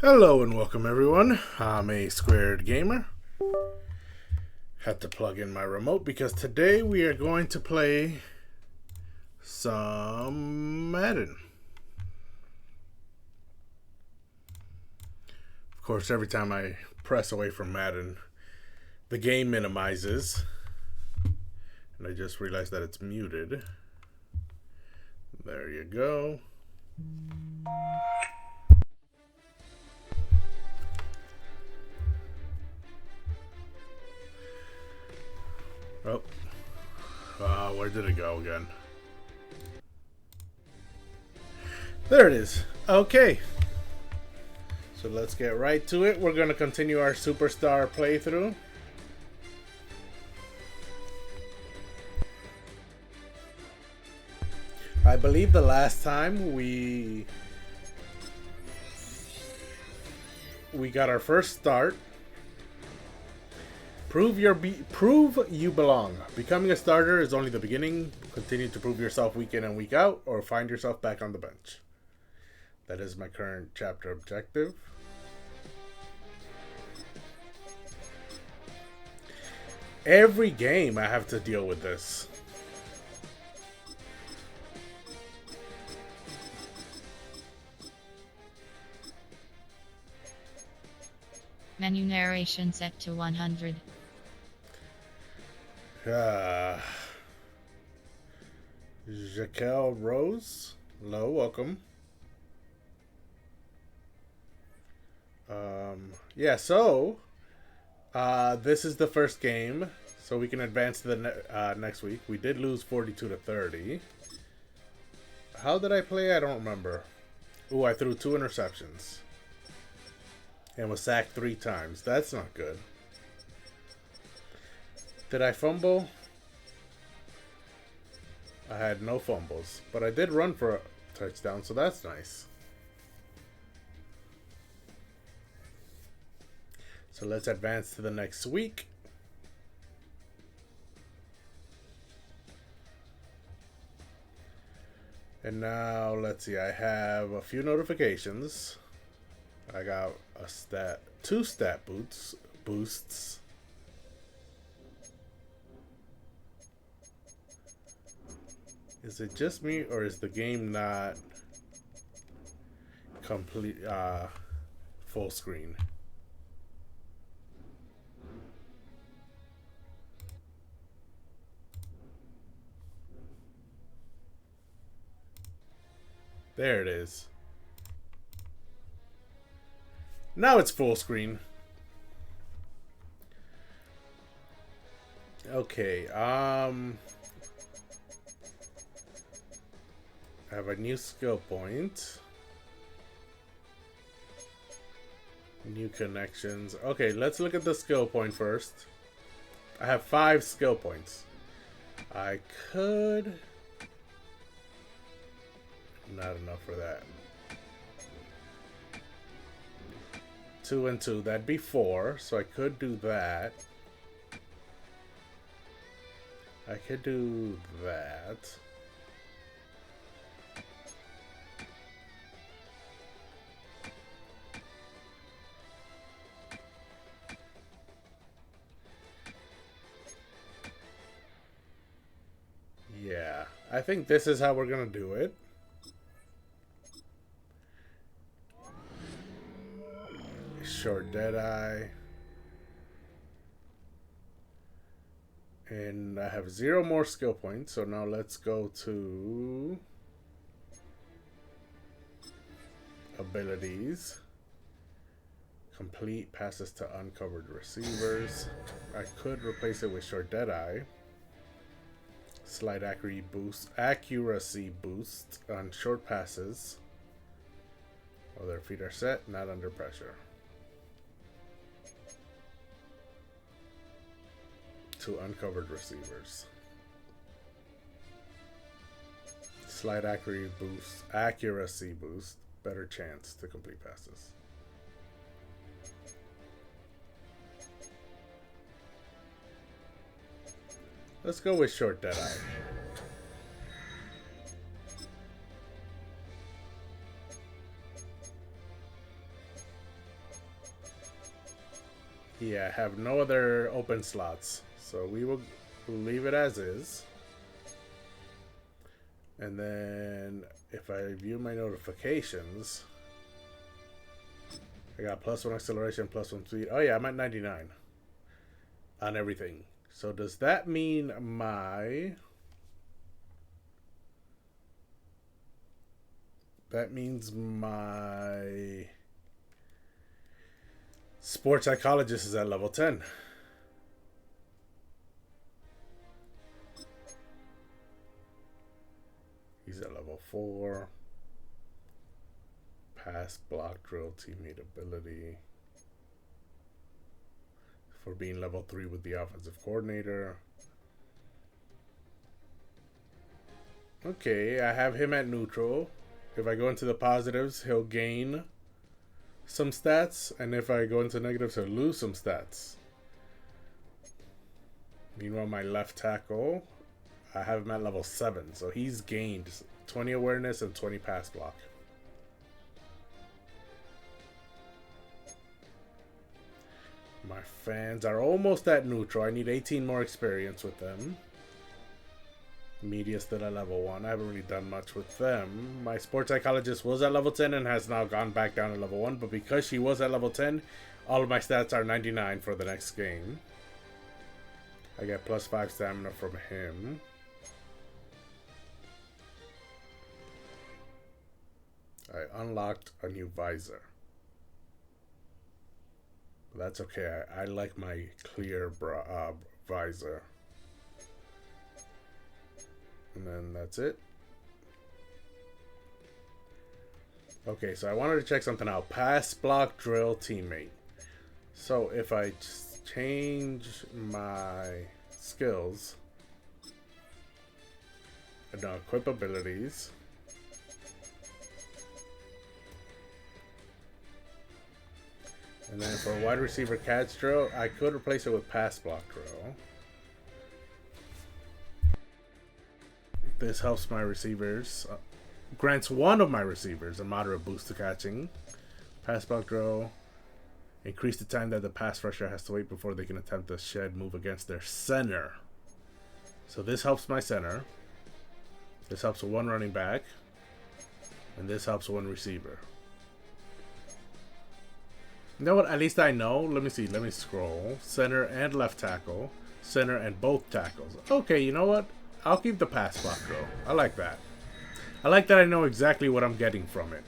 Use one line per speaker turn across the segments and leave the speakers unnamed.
Hello and welcome everyone. I'm a squared gamer. Had to plug in my remote because today we are going to play some Madden. Of course, every time I press away from Madden, the game minimizes. And I just realized that it's muted. There you go. Oh, where did it go again? There it is. Okay. So let's get right to it. We're going to continue our Superstar playthrough. I believe the last time we got our first start. Prove you belong. Becoming a starter is only the beginning. Continue to prove yourself week in and week out, or find yourself back on the bench. That is my current chapter objective. Every game I have to deal with this.
Menu narration set to 100.
Jaquel Rose. Hello, welcome. Yeah, so this is the first game, so we can advance to the next week. We did lose 42-30. How did I play? I don't remember. Ooh, I threw 2 interceptions and was sacked 3 times. That's not good. Did I fumble? I had no fumbles, but I did run for a touchdown, so that's nice. So let's advance to the next week. And now, let's see, I have a few notifications. I got a 2 stat boosts. Is it just me, or is the game not complete full screen? There it is. Now it's full screen. Okay, I have a new skill point. New connections. Okay, let's look at the skill point first. I have 5 skill points. I could... Not enough for that. 2 and 2, that'd be 4, so I could do that. I could do that. Yeah, I think this is how we're gonna do it. Short Deadeye. And I have 0 more skill points, so now let's go to abilities. Complete passes to uncovered receivers. I could replace it with Short Deadeye. Slight accuracy boost on short passes. While their feet are set, not under pressure. To uncovered receivers. Slight accuracy boost, better chance to complete passes. Let's go with Short Deadeye. Yeah, I have no other open slots. So we will leave it as is. And then if I view my notifications, I got +1 acceleration, +1 speed. Oh yeah, I'm at 99 on everything. So does that mean my... That means my sports psychologist is at level 10. He's at level 4. Pass, block, drill, teammate ability. For being level 3 with the offensive coordinator. Okay, I have him at neutral. If I go into the positives, he'll gain some stats. And if I go into negatives, he'll lose some stats. Meanwhile, my left tackle, I have him at level 7. So he's gained 20 awareness and 20 pass block. My fans are almost at neutral. I need 18 more experience with them. Media still at level 1. I haven't really done much with them. My sports psychologist was at level 10 and has now gone back down to level 1. But because she was at level 10, all of my stats are 99 for the next game. I get +5 stamina from him. I unlocked a new visor. But that's okay. I like my clear visor. And then that's it. Okay, so I wanted to check something out. Pass, block, drill, teammate. So if I just change my skills and now equip abilities. And then for wide receiver catch drill, I could replace it with pass block drill. This helps my receivers. Grants one of my receivers a moderate boost to catching. Pass block drill. Increase the time that the pass rusher has to wait before they can attempt a shed move against their center. So this helps my center. This helps one running back. And this helps one receiver. You know what? At least I know. Let me see. Let me scroll. Center and left tackle. Center and both tackles. Okay, you know what? I'll keep the pass block drill. I like that. I like that I know exactly what I'm getting from it.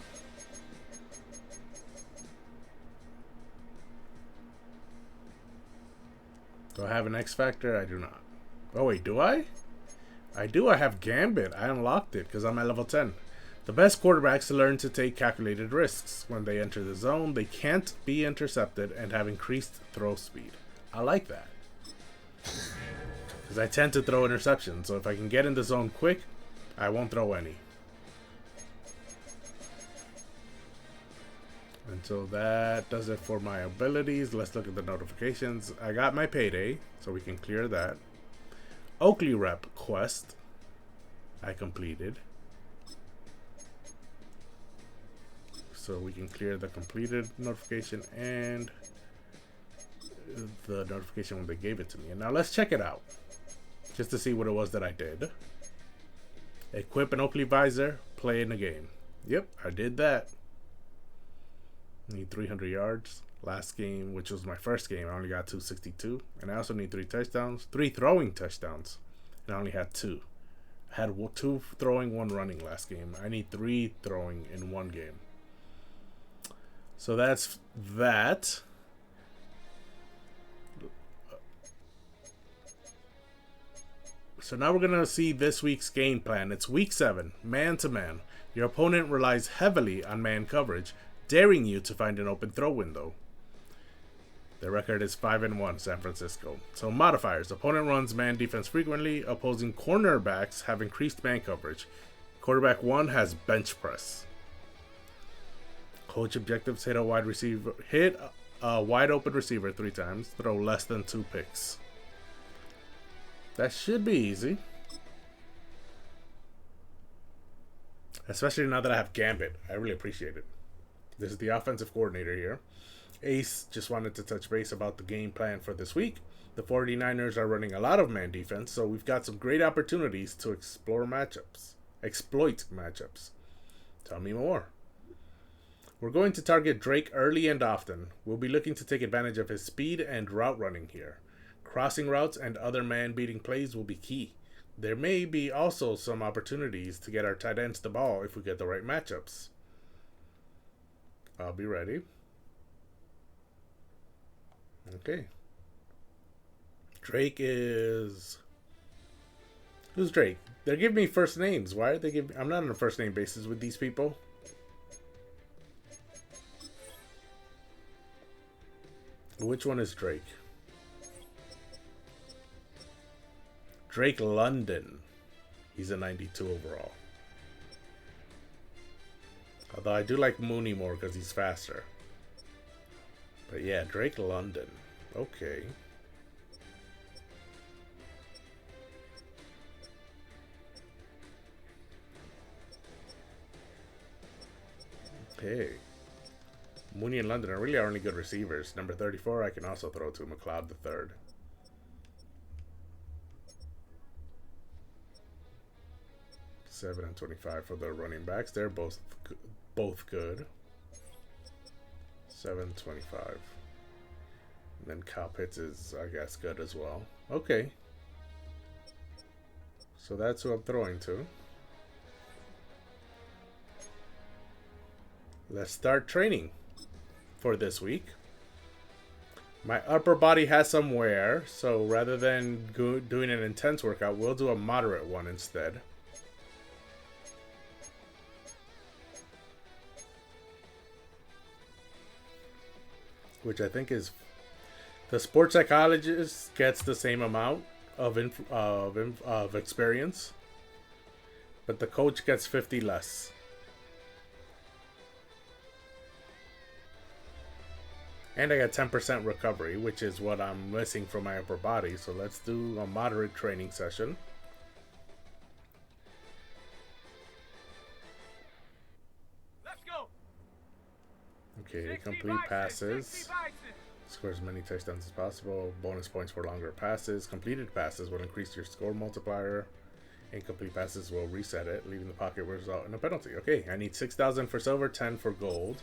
Do I have an X Factor? I do not. Oh wait, do I? I do. I have Gambit. I unlocked it because I'm at level 10. The best quarterbacks learn to take calculated risks. When they enter the zone, they can't be intercepted and have increased throw speed. I like that. Because I tend to throw interceptions, so if I can get in the zone quick, I won't throw any. And so that does it for my abilities. Let's look at the notifications. I got my payday, so we can clear that. Oakley Rep quest, I completed. So we can clear the completed notification and the notification when they gave it to me. And now let's check it out. Just to see what it was that I did. Equip an Oakley visor, play in the game. Yep, I did that. Need 300 yards. Last game, which was my first game, I only got 262. And I also need 3 touchdowns. 3 throwing touchdowns. And I only had 2. I had 2 throwing, 1 running last game. I need 3 throwing in 1 game. So that's that. So now we're going to see this week's game plan. It's week 7, man-to-man. Your opponent relies heavily on man coverage, daring you to find an open throw window. Their record is 5-1, San Francisco. So modifiers. Opponent runs man defense frequently. Opposing cornerbacks have increased man coverage. Quarterback 1 has bench press. Coach objectives: hit a wide open receiver 3 times. Throw less than 2 picks. That should be easy. Especially now that I have Gambit. I really appreciate it. This is the offensive coordinator here. Ace just wanted to touch base about the game plan for this week. The 49ers are running a lot of man defense, so we've got some great opportunities to exploit matchups. Tell me more. We're going to target Drake early and often. We'll be looking to take advantage of his speed and route running here. Crossing routes and other man-beating plays will be key. There may be also some opportunities to get our tight ends the ball if we get the right matchups. I'll be ready. Okay. Drake is... Who's Drake? They're giving me first names. Why are they giving... I'm not on a first name basis with these people. Which one is Drake? Drake London. He's a 92 overall. Although I do like Mooney more because he's faster. But yeah, Drake London. Okay. Okay. Mooney and London are really our only good receivers. Number 34 I can also throw to McLeod the third. $7 and $25 for the running backs. They're both good. $7.25. And then Kyle Pitts is, I guess, good as well. Okay. So that's who I'm throwing to. Let's start training for this week. My upper body has some wear, so rather than doing an intense workout, we'll do a moderate one instead. Which I think is... The sports psychologist gets the same amount of experience, but the coach gets 50 less. And I got 10% recovery, which is what I'm missing from my upper body. So let's do a moderate training session.
Let's go.
Okay, complete passes. Score as many touchdowns as possible. Bonus points for longer passes. Completed passes will increase your score multiplier. Incomplete passes will reset it, leaving the pocket result in a penalty. Okay, I need 6,000 for silver, 10 for gold.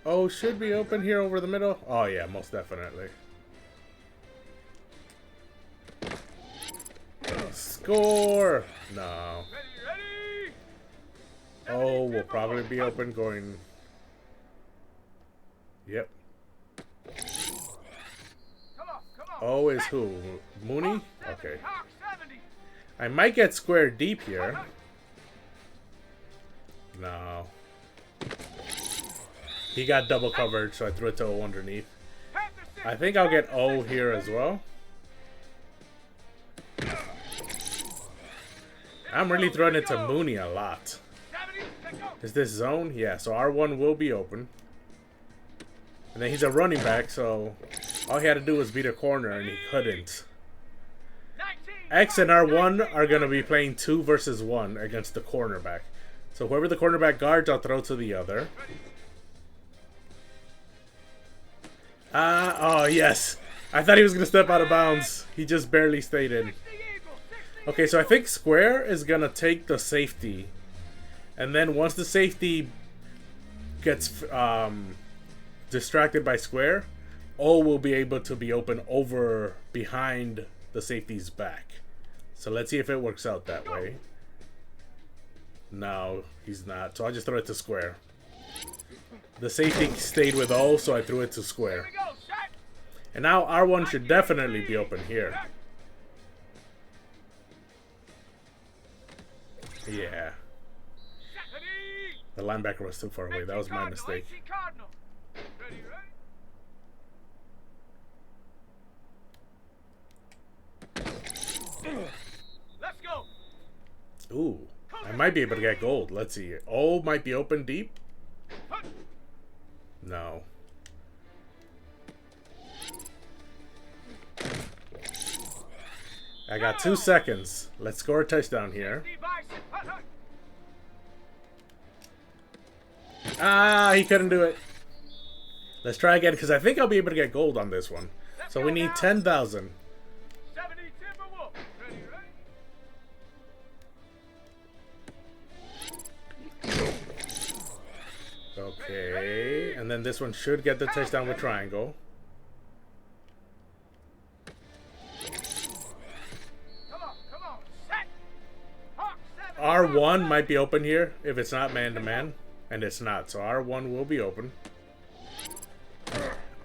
Oh, should be open here over the middle. Oh yeah, most definitely. Score! No. Oh, we'll probably be open going... Yep. Oh, is who? Mooney? Okay. I might get square deep here. No. He got double covered, so I threw it to O underneath. I think I'll get O here as well. I'm really throwing it to Mooney a lot. Is this zone? Yeah, so R1 will be open. And then he's a running back, so all he had to do was beat a corner, and he couldn't. X and R1 are going to be playing 2 versus 1 against the cornerback. So whoever the cornerback guards, I'll throw to the other. Oh, yes. I thought he was going to step out of bounds. He just barely stayed in. Okay, so I think square is going to take the safety. And then once the safety gets distracted by square, O will be able to be open over behind the safety's back. So let's see if it works out that way. No, he's not. So I'll just throw it to square. The safety stayed with O, so I threw it to square. And now R1 should definitely be open here. Yeah. The linebacker was too far away. That was my mistake.
Let's go.
Ooh. I might be able to get gold. Let's see. O might be open deep. No. I got 2 seconds. Let's score a touchdown here. Ah, he couldn't do it. Let's try again, because I think I'll be able to get gold on this one. So we need 10,000. Okay, and then this one should get the touchdown with triangle. R1 might be open here if it's not man-to-man, and it's not, so R1 will be open.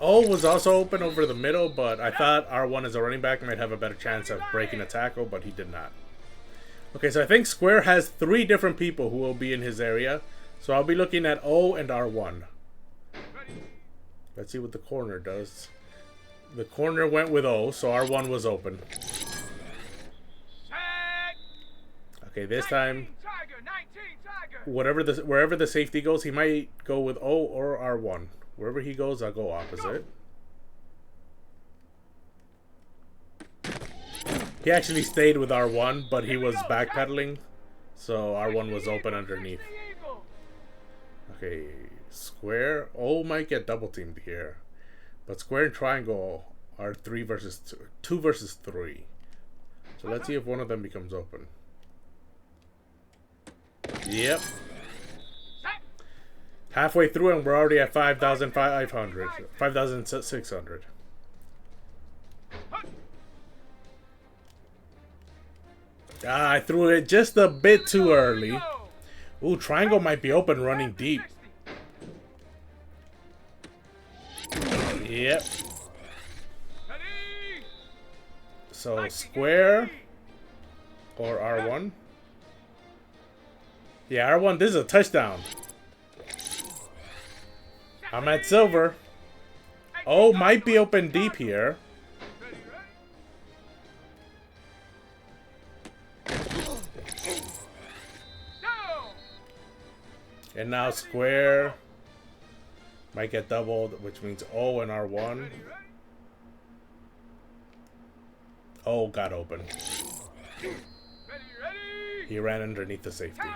O was also open over the middle, but I thought R1 as a running back might have a better chance of breaking a tackle, but he did not. Okay, so I think Square has 3 different people who will be in his area, so I'll be looking at O and R1. Let's see what the corner does. The corner went with O, so R1 was open. Okay, this time, wherever the safety goes, he might go with O or R1. Wherever he goes, I'll go opposite. He actually stayed with R1, but he was backpedaling, so R1 was open underneath. Okay, Square. O might get double teamed here, but Square and Triangle are 2 versus 3. So let's see if one of them becomes open. Yep. Halfway through and we're already at 5,500. 5,600. Ah, I threw it just a bit too early. Ooh, Triangle might be open running deep. Yep. So Square or R1. Yeah, R1, this is a touchdown. I'm at silver. Oh, might be open deep here. And now Square might get doubled, which means O and R1. O got open. He ran underneath the safety.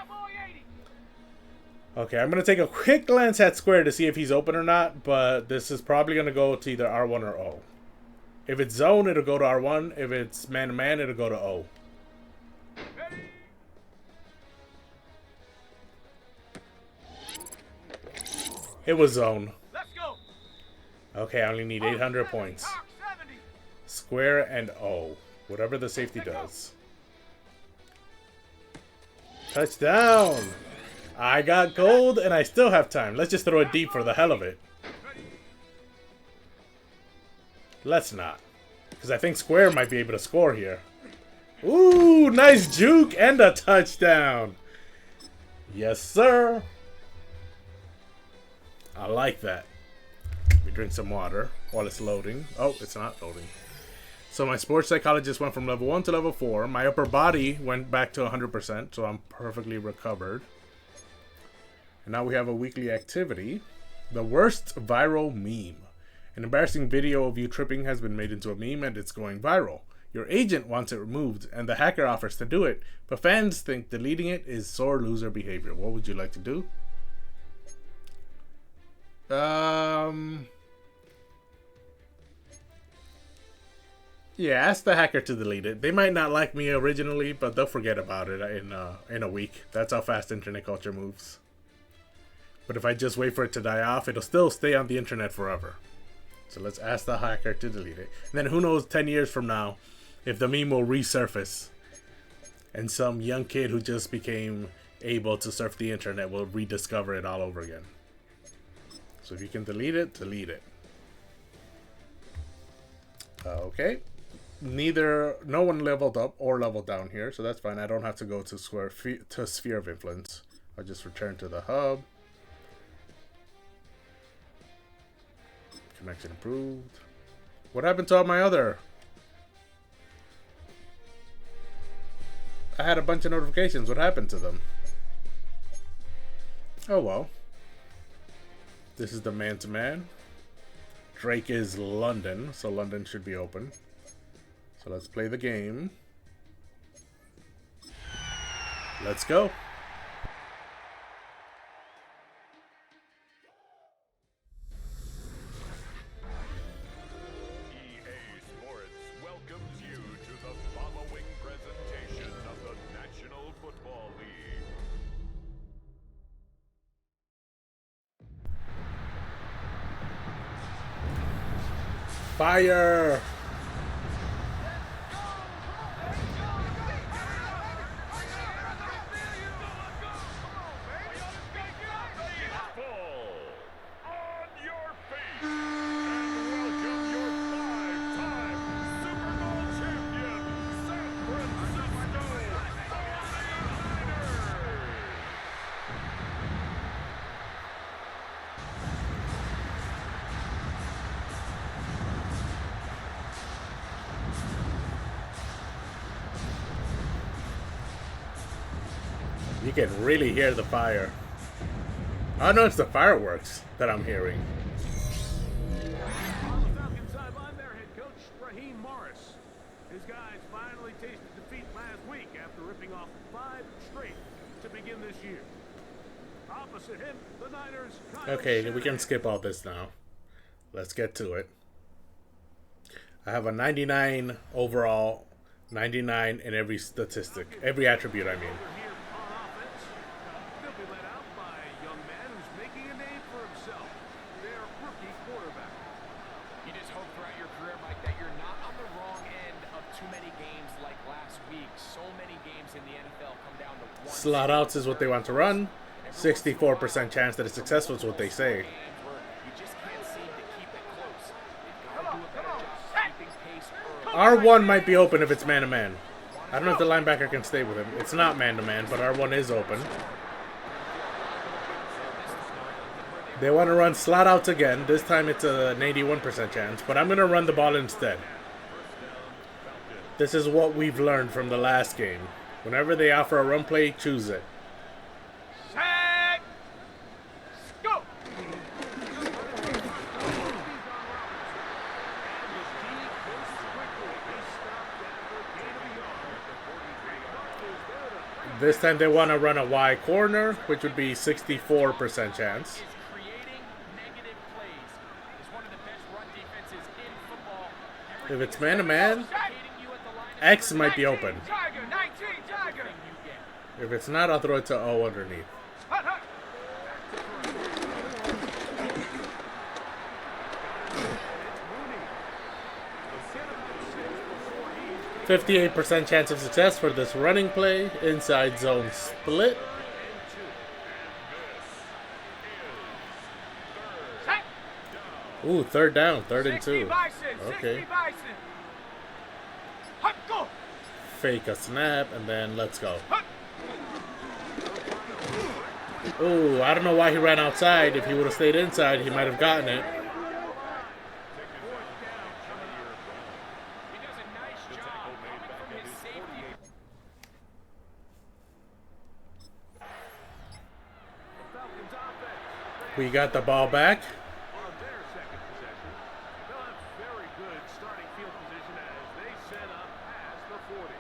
Okay, I'm going to take a quick glance at Square to see if he's open or not, but this is probably going to go to either R1 or O. If it's zone, it'll go to R1. If it's man-to-man, it'll go to O. It was zone. Okay, I only need 800 points. Square and O. Whatever the safety does. Touchdown! I got gold and I still have time. Let's just throw it deep for the hell of it. Let's not. Because I think Square might be able to score here. Ooh, nice juke and a touchdown. Yes, sir. I like that. Let me drink some water while it's loading. Oh, it's not loading. So my sports psychologist went from level 1 to level 4. My upper body went back to 100%, so I'm perfectly recovered. And now we have a weekly activity. The worst viral meme. An embarrassing video of you tripping has been made into a meme and it's going viral. Your agent wants it removed and the hacker offers to do it, but fans think deleting it is sore loser behavior. What would you like to do? Yeah, ask the hacker to delete it. They might not like me originally, but they'll forget about it in a week. That's how fast internet culture moves. But if I just wait for it to die off, it'll still stay on the internet forever. So let's ask the hacker to delete it. And then who knows 10 years from now if the meme will resurface and some young kid who just became able to surf the internet will rediscover it all over again. So if you can delete it, delete it. Okay. No one leveled up or leveled down here, so that's fine. I don't have to go to Sphere of Influence. I'll just return to the hub. Connection approved. What happened to all my other? I had a bunch of notifications. What happened to them? Oh well. This is the man-to-man. Drake is London, so London should be open. So let's play the game. Let's go.
EA Sports welcomes you to the following presentation of the National Football League.
Fire!
On your feet, and welcome your five-time Super Bowl champion, San Francisco 49ers.
You can really hear the fire. Oh no, it's the fireworks that I'm hearing.
On the Falcons sideline, their head coach, Raheem Morris. His guys finally tasted defeat last week after ripping off 5 straight to begin this year. Opposite him, the Niners.
Okay, we can skip all this now. Let's get to it. I have a 99 overall, 99 in every statistic, every attribute, I mean.
Here on offense, they'll be led out by a young man who's making a name for himself. Their rookie quarterback.
You just hope throughout your career, Mike, that you're not on the wrong end of too many games like last week. So many games in the NFL come down to one.
Slot outs is what they want to run. 64% chance that it's successful is what they say.
Games where you just can't seem to keep it close. They've got to do a better job keeping pace early.
R1 might be open if it's man-to-man. I don't know if the linebacker can stay with him. It's not man-to-man, but R1 is open. They want to run slot outs again. This time it's an 81% chance, but I'm going to run the ball instead. This is what we've learned from the last game. Whenever they offer a run play, choose it.
Set, go!
40
This time they want to run a Y corner, which would be 64% chance.
Is creating negative plays. Is one of the best run defenses in football.
If it's man-to-man,
Hitting you at the line of
X might be open.
Tiger, 19, Tiger!
everything you get.
If it's not, I'll throw it to O underneath.
Hut, hut.
58% chance of success for this running play. Inside zone split.
Set.
Ooh, third down, 3rd and
60
2.
Bison,
Okay.
60 Bison. Hut, go!
Fake a snap, and then let's go.
Hut.
Ooh, I don't know why he ran outside. If he would have stayed inside, he might have gotten it.
He does a nice job coming from his safety.
Falcons offense.
We got the ball back.
On their second possession, they'll have very good starting field position as they set up as the 40.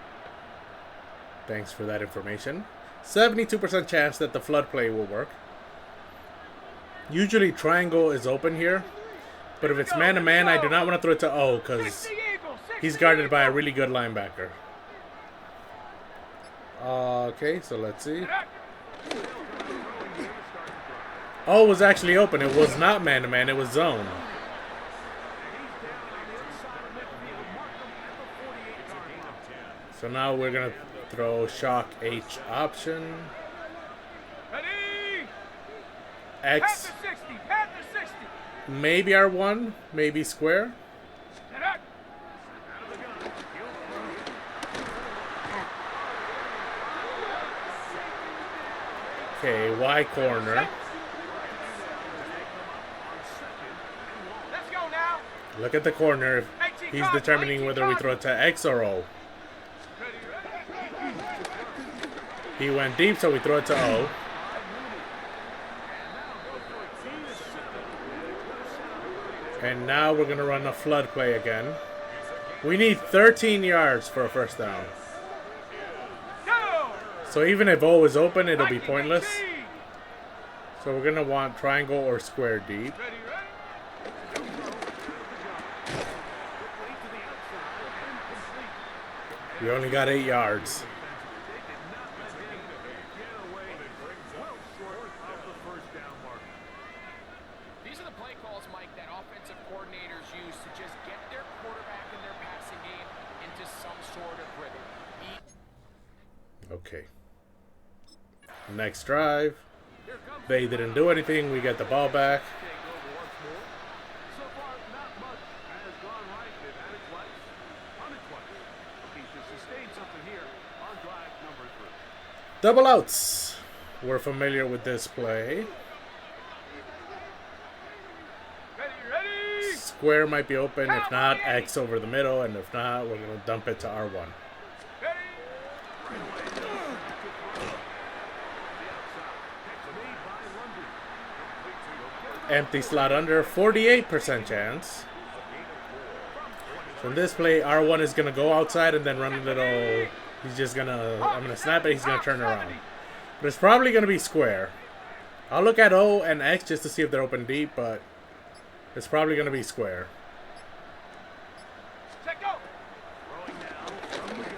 Thanks for that information. 72% chance that the flood play will work. Usually triangle is open here. But if it's man-to-man, I do not want to throw it to O because
60 Eagles, 60
he's guarded by a
Eagles.
really good linebacker. Okay, so let's see. O was actually open. It was not man-to-man. It was zone. So now we're going to throw shock H option.
Ready?
X,
Panther 60, Panther 60.
maybe R1, maybe square.
Set up.
Okay, Y corner.
Let's go now.
Look at the corner. He's determining whether we throw it to X or O. He went deep, so we throw it to O. And now we're going to run a flood play again. We need 13 yards for a first down.
Go.
So even if O is open, it'll be pointless. So we're gonna want triangle or square deep. We only got 8 yards.
These are the play calls, Mike, that offensive coordinators use to just get their quarterback and their passing game into some sort of rhythm.
Okay. Next drive. They didn't do anything. We get the ball back.
So far, not much has gone right. They've had it twice, won it twice. He's just sustained something here on drive number 3.
Double outs. We're familiar with this play.
Ready!
Square might be open. If not, X over the middle. And if not, we're going to dump it to R1. Empty slot under. 48% chance. So in this play, R1 is going to go outside and then run a little... He's just going to... I'm going to snap it. He's going to turn around. But it's probably going to be square. I'll look at O and X just to see if they're open deep, but it's probably going to be square.
Set go! Throwing now from the gun.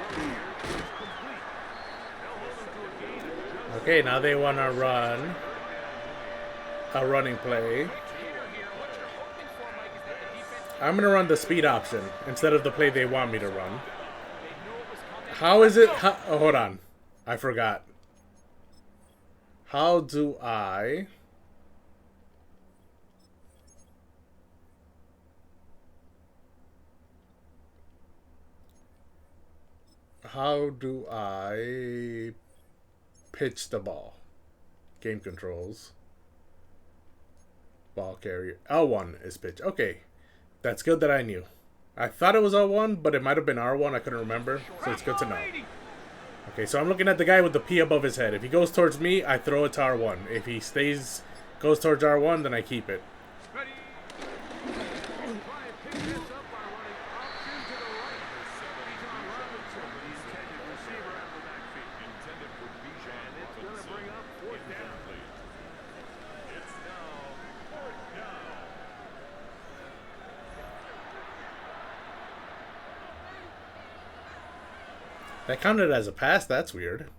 Complete. They'll hold him to a gain of just
Okay, now they want to run a running play. I'm going to run the speed option instead of the play they want me to run. How is it? Oh, hold on. I forgot. How do I... How do I pitch the ball? Game controls. Ball carrier. L1 is pitch. Okay. That's good that I knew. I thought it was L1, but it might have been R1. I couldn't remember. So it's good to know. Okay, so I'm looking at the guy with the P above his head. If he goes towards me, I throw it to R1. If he goes towards R1, then I keep it.
ready. Try and pick this up by running option to the right. He's on Robinson, the intended receiver out the backfield.
Intended for Bijan.
And it's going to bring up 4th down.
It's now 4th down.
That counted as a pass? That's weird.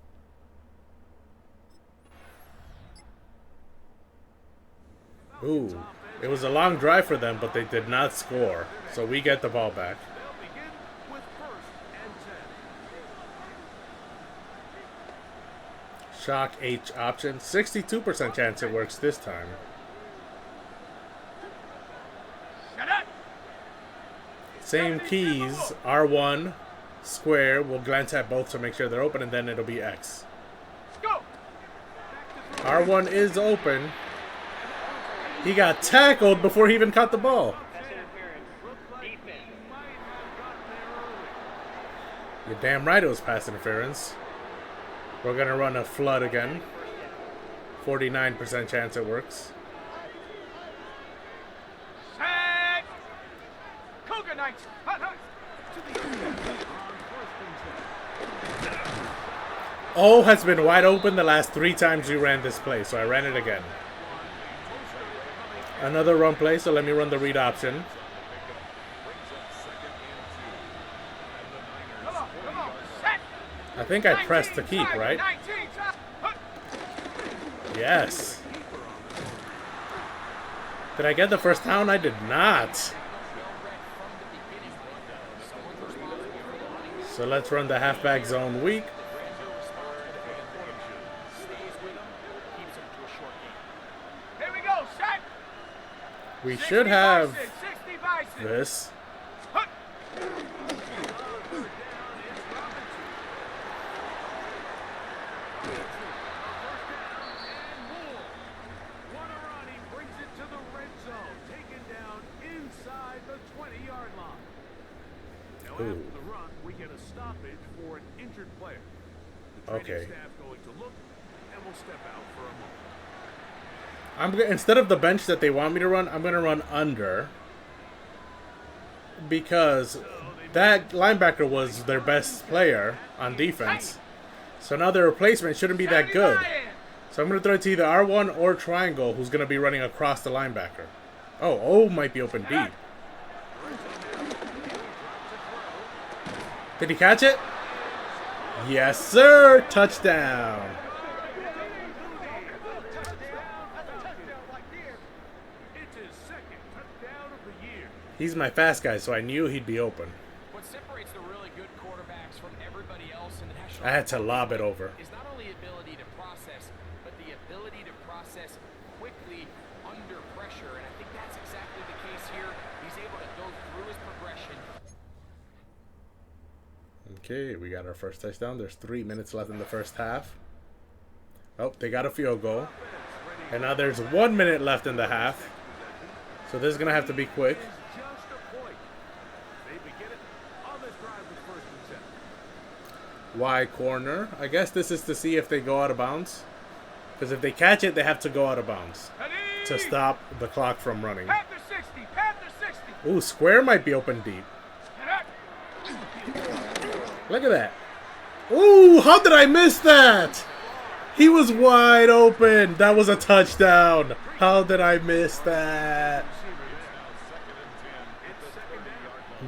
Ooh. It was a long drive for them, but they did not score. So we get the ball back.
They'll begin with 1st and 10.
Shock H option. 62% chance it works this time. Same keys. R1, square. We'll glance at both to make sure they're open, and then it'll be X.
Go!
R1 is open. He got tackled before he even caught the ball. You're damn right it was pass interference. We're going to run a flood again. 49% chance it works.
Set! Cougar Knights! Hot, hot!
O has been wide open the last 3 times we ran this play, so I ran it again. Another run play, so let me run the read option.
Come on, set!
I think I pressed to keep, right?
19,
Yes. Did I get the first down? I did not. So let's run the halfback zone weak.
Here we go, set!
We should have
60 Bison.
this.
Hut. What a run, he brings it to the red zone, taken down inside the 20-yard line. Now after the run, we get a stoppage for an injured player. The training staff going to look, and we'll step out for a moment.
Instead of the bench that they want me to run, I'm going to run under. Because that linebacker was their best player on defense. So now their replacement shouldn't be that good. So I'm going to throw it to either R1 or triangle, who's going to be running across the linebacker. Oh, O might be open deep. Did he catch it? Yes, sir. Touchdown. He's my fast guy, so I knew he'd be open.
What separates the really good quarterbacks from everybody else in the national
I had to lob it over.
is not only ability to process, but the ability to process quickly under pressure. And I think that's exactly the case here. He's able to go through his progression.
Okay, we got our first touchdown. There's 3 minutes left in the first half. Oh, they got a field goal. And now there's 1 minute left in the half. So this is going to have to be quick. Y corner. I guess this is to see if they go out of bounds. Because if they catch it, they have to go out of bounds to stop the clock from running. Ooh, square might be open deep. Look at that. Ooh, how did I miss that? He was wide open. That was a touchdown. How did I miss that?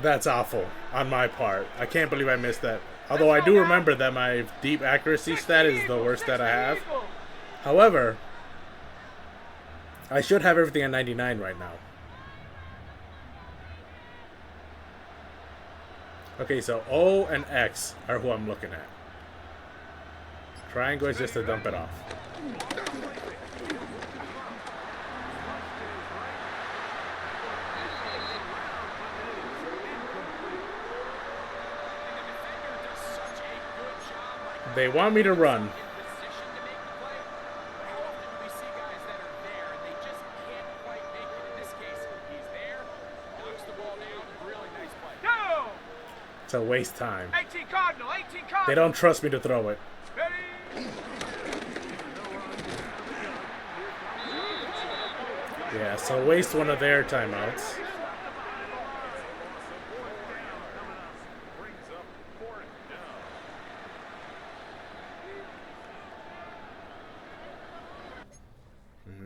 That's awful on my part. I can't believe I missed that. Although I do remember that my deep accuracy stat is the worst that I have. However, I should have everything at 99 right now. Okay, so O and X are who I'm looking at. Triangle is just to dump it off. They want me to run. It's a waste time. They don't trust me to throw it. Yeah, so waste one of their timeouts.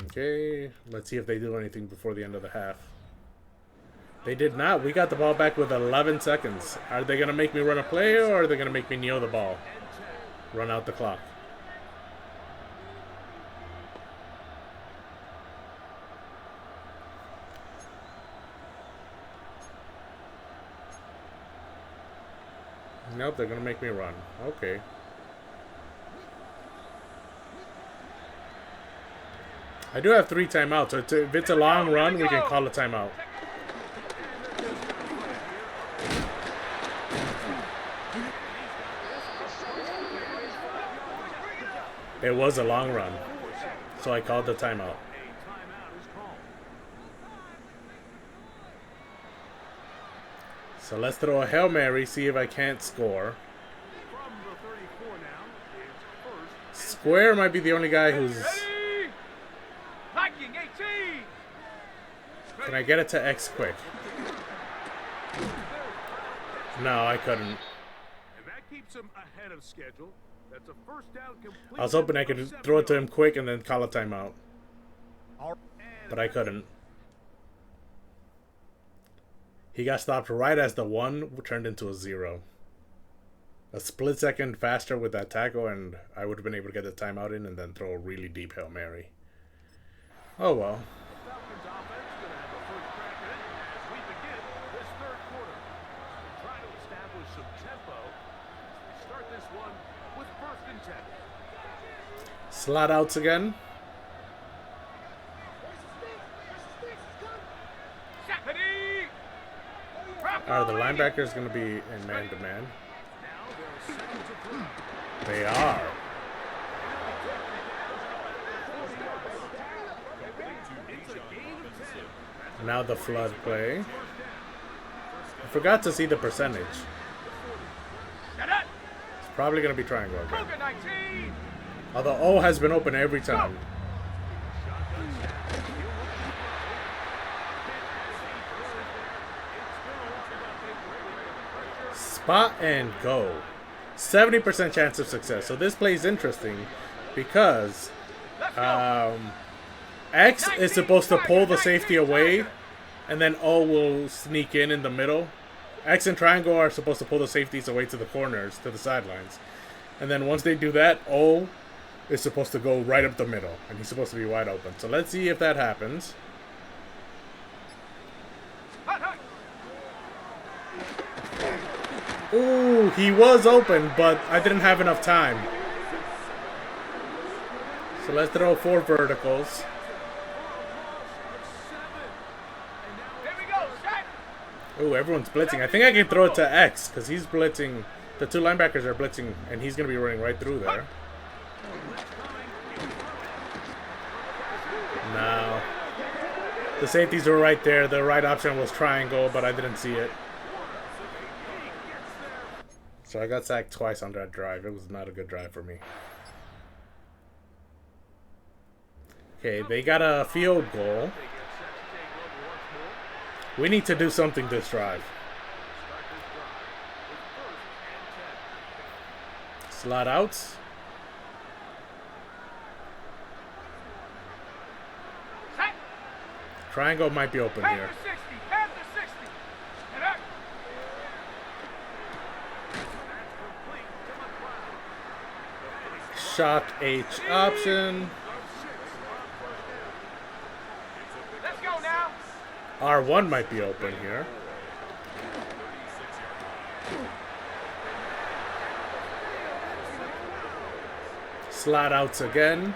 Okay, let's see if they do anything before the end of the half. They did not. We got the ball back with 11 seconds. Are they going to make me run a play, or are they going to make me kneel the ball? Run out the clock. Nope, they're going to make me run. Okay. I do have 3 timeouts, so if it's a long run, we can call a timeout. It was a long run, so I called the timeout. So let's throw a Hail Mary, see if I can't score. Square might be the only guy who's... Can I get it to X quick? No, I couldn't.
And that keeps him ahead of schedule. That's a first down complete.
I was hoping I could throw it to him quick and then call a timeout. But I couldn't. He got stopped right as the 1 turned into a 0. A split second faster with that tackle, and I would have been able to get the timeout in and then throw a really deep Hail Mary. Oh well. Slot outs again. Are the linebackers going to be in man-to-man? They are. Now the flood play. I forgot to see the percentage. It's probably going to be triangle again. Although O has been open every time. Spot and go. 70% chance of success. So this play is interesting because X is supposed to pull the safety away, and then O will sneak in the middle. X and triangle are supposed to pull the safeties away to the corners, to the sidelines. And then once they do that, O is supposed to go right up the middle, and he's supposed to be wide open. So let's see if that happens. Ooh, he was open, but I didn't have enough time. So let's throw 4 verticals. Ooh, everyone's blitzing. I think I can throw it to X, because he's blitzing. The 2 linebackers are blitzing, and he's going to be running right through there. No. The safeties were right there. The right option was triangle, but I didn't see it. So I got sacked twice on that drive. It was not a good drive for me. Okay, they got a field goal. We need to do something this drive. Slot outs. Triangle might be open here. Shock H option.
Let's go now.
R1 might be open here. Slot outs again.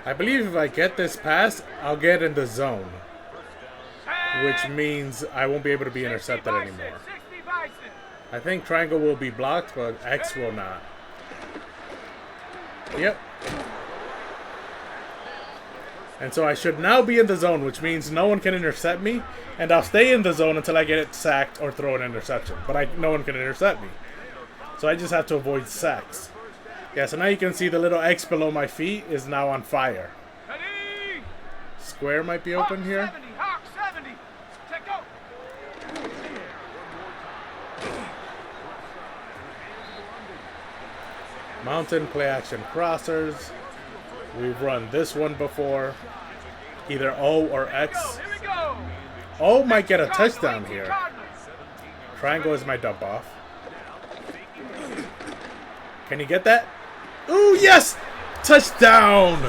I believe if I get this pass, I'll get in the zone. Which means I won't be able to be intercepted anymore. I think triangle will be blocked, but X will not. Yep. And so I should now be in the zone, which means no one can intercept me, and I'll stay in the zone until I get it sacked or throw an interception. But no one can intercept me. So I just have to avoid sacks. Yeah, so now you can see the little X below my feet is now on fire. Square might be open here. Mountain play action crossers. We've run this one before. Either O or X. O might get a touchdown here. Triangle is my dump off. Can you get that? Ooh, yes! Touchdown!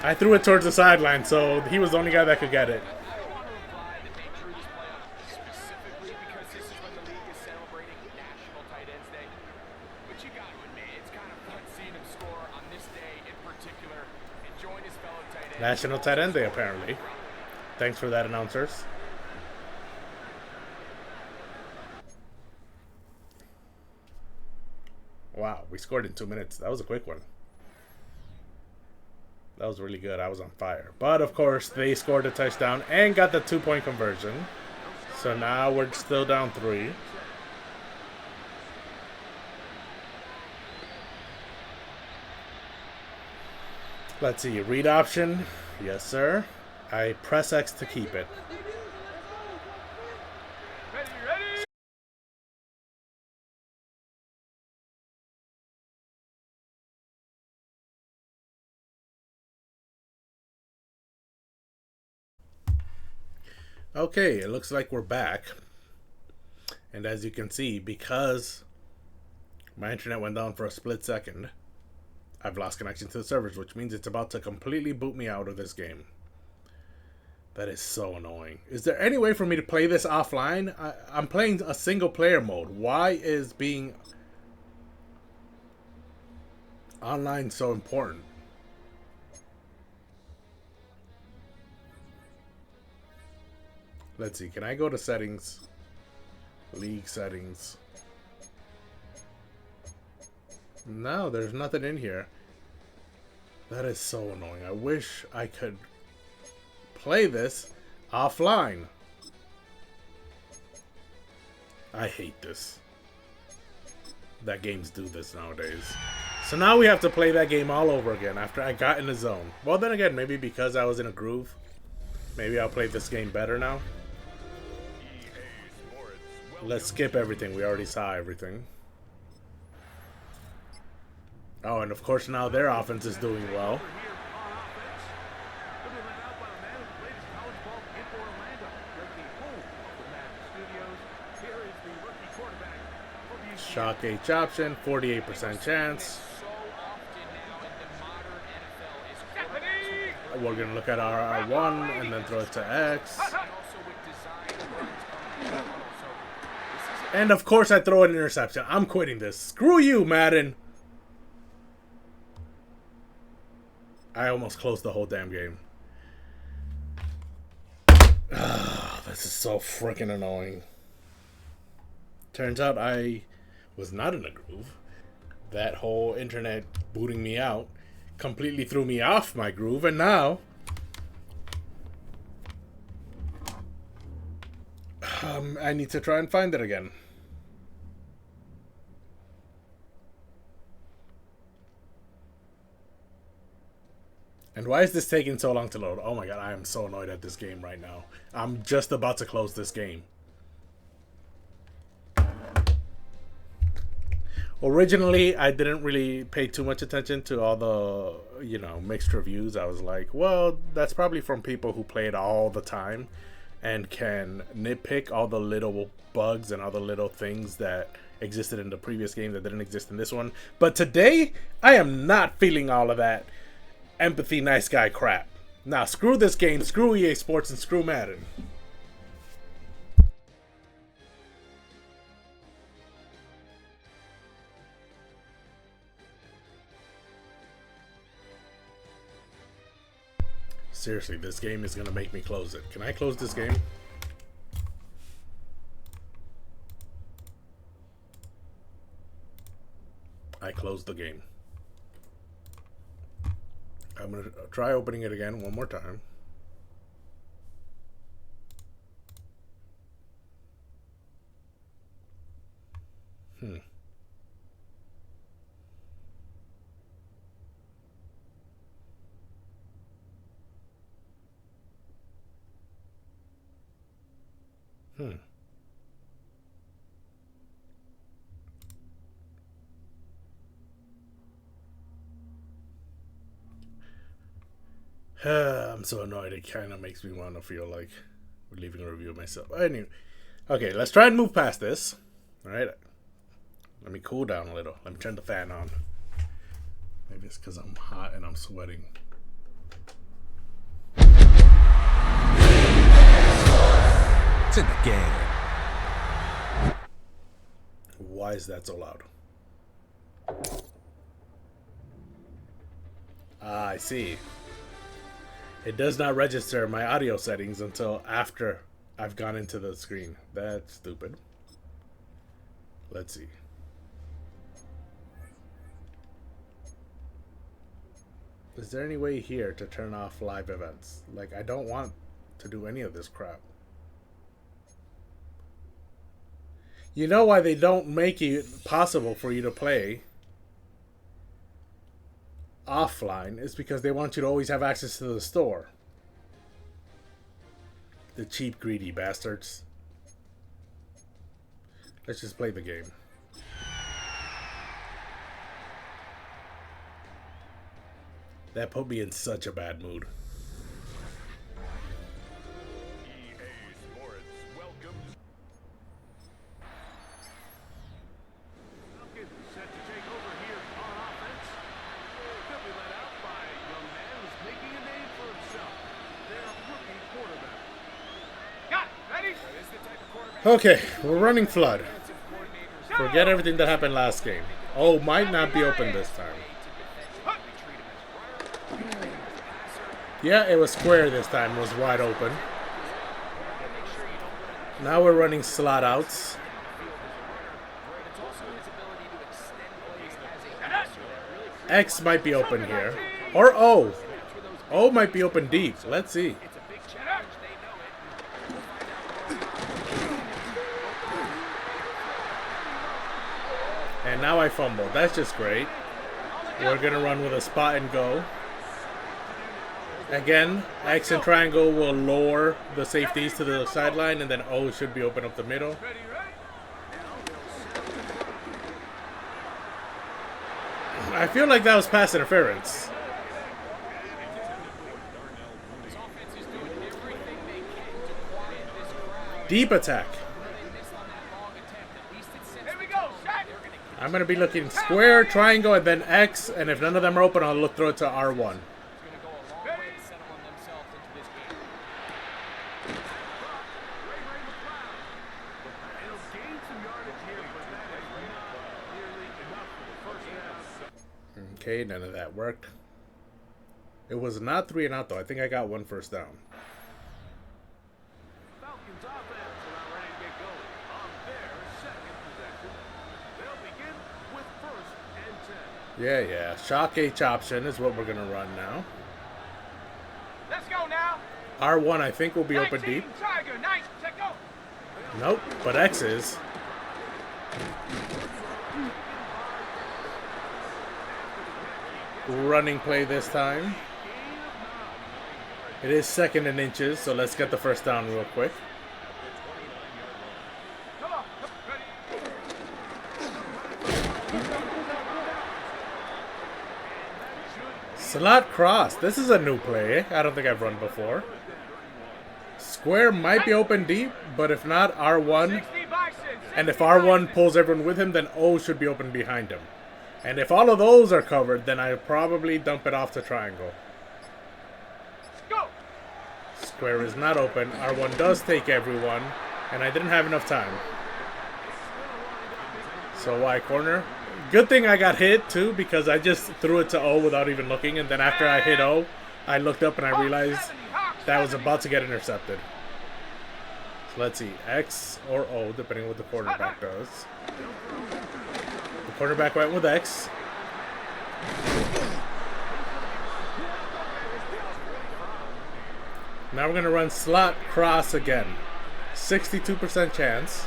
I threw it towards the sideline, so he was the only guy that could get it. National Tight End Day, apparently. Thanks for that, announcers. Wow, we scored in 2 minutes. That was a quick one. That was really good. I was on fire. But, of course, they scored a touchdown and got the 2-point conversion. So now we're still down 3. Let's see, read option. Yes, sir. I press X to keep it.
Ready?
Okay, it looks like we're back. And as you can see, because my internet went down for a split second, I've lost connection to the servers, which means it's about to completely boot me out of this game. That is so annoying. Is there any way for me to play this offline? I'm playing a single player mode. Why is being online so important? Let's see. Can I go to settings? League settings. No, there's nothing in here. That is so annoying. I wish I could play this offline. I hate this. That games do this nowadays. So now we have to play that game all over again after I got in the zone. Well, then again, maybe because I was in a groove. Maybe I'll play this game better now. Let's skip everything. We already saw everything. Oh, and of course now their offense is doing well. Shock H option, 48% chance. We're going to look at our R1 and then throw it to X. And of course I throw an interception. I'm quitting this. Screw you, Madden. I almost closed the whole damn game. This is so freaking annoying. Turns out I was not in a groove. That whole internet booting me out completely threw me off my groove, and now I need to try and find it again. And why is this taking so long to load? Oh my god, I am so annoyed at this game right now. I'm just about to close this game. Originally, I didn't really pay too much attention to all the, you know, mixed reviews. I was like, well, that's probably from people who play it all the time and can nitpick all the little bugs and all the little things that existed in the previous game that didn't exist in this one. But today, I am not feeling all of that empathy nice guy crap. Now, screw this game, screw EA Sports, and screw Madden. Seriously, this game is gonna make me close it. Can I close this game? I closed the game. I'm gonna try opening it again one more time. I'm so annoyed. It kind of makes me want to feel like leaving a review of myself. Anyway, okay, let's try and move past this. All right, let me cool down a little. Let me turn the fan on. Maybe it's because I'm hot and I'm sweating.
It's in the game.
Why is that so loud? Ah, I see. It does not register my audio settings until after I've gone into the screen. That's stupid. Let's see. Is there any way here to turn off live events? Like, I don't want to do any of this crap. You know why they don't make it possible for you to play offline? Is because they want you to always have access to the store. The cheap, greedy bastards. Let's just play the game. That put me in such a bad mood.
EA Sports welcomes
Falcons set to take over here on offense. Could be let out by a young man who's making a name for himself. Their rookie quarterback. Got it. Ready? This is the type of quarterback.
Okay, we're running flood. Forget everything that happened last game. Oh, might not be open this time. Yeah, it was square this time. It was wide open. Now we're running slot outs. X might be open here. Or O. O might be open deep. Let's see. And now I fumble. That's just great. We're going to run with a spot and go. Again, X and triangle will lower the safeties to the sideline, and then O should be open up the middle. I feel like that was pass interference.
This offense is doing everything they can to quiet this crowd.
Deep attack.
They missed on that long attempt. At least it sends the tone that they're going to
I'm going to be looking square, triangle, and then X. And if none of them are open, I'll throw it to R1.
It's going to go a long way to settling themselves into this game.
He'll gain some yardage here, but that is not nearly enough for the first down.
Okay, none of that worked. It was not 3 and out, though. I think I got 1 first down.
Falcons offense are ready to get going on their second possession. They'll begin with 1st and 10.
Yeah. Shock H option is what we're going to run now.
Let's go now.
R1, I think, will be open deep.
Tiger, nice. Check go.
Nope, but X is. Running play this time. It is 2nd and inches, so let's get the first down real quick.
Come on.
Slot cross. This is a new play. I don't think I've run before. Square might be open deep, but if not, R1. And if R1 pulls everyone with him, then O should be open behind him. And if all of those are covered, then I probably dump it off to triangle.
Go.
Square is not open. R1 does take everyone, and I didn't have enough time. So Y corner. Good thing I got hit too, because I just threw it to O without even looking, and then after I hit O, I looked up and I realized that was about to get intercepted. So let's see, X or O, depending on what the quarterback does. The quarterback went with X. Now we're going to run slot cross again. 62% chance.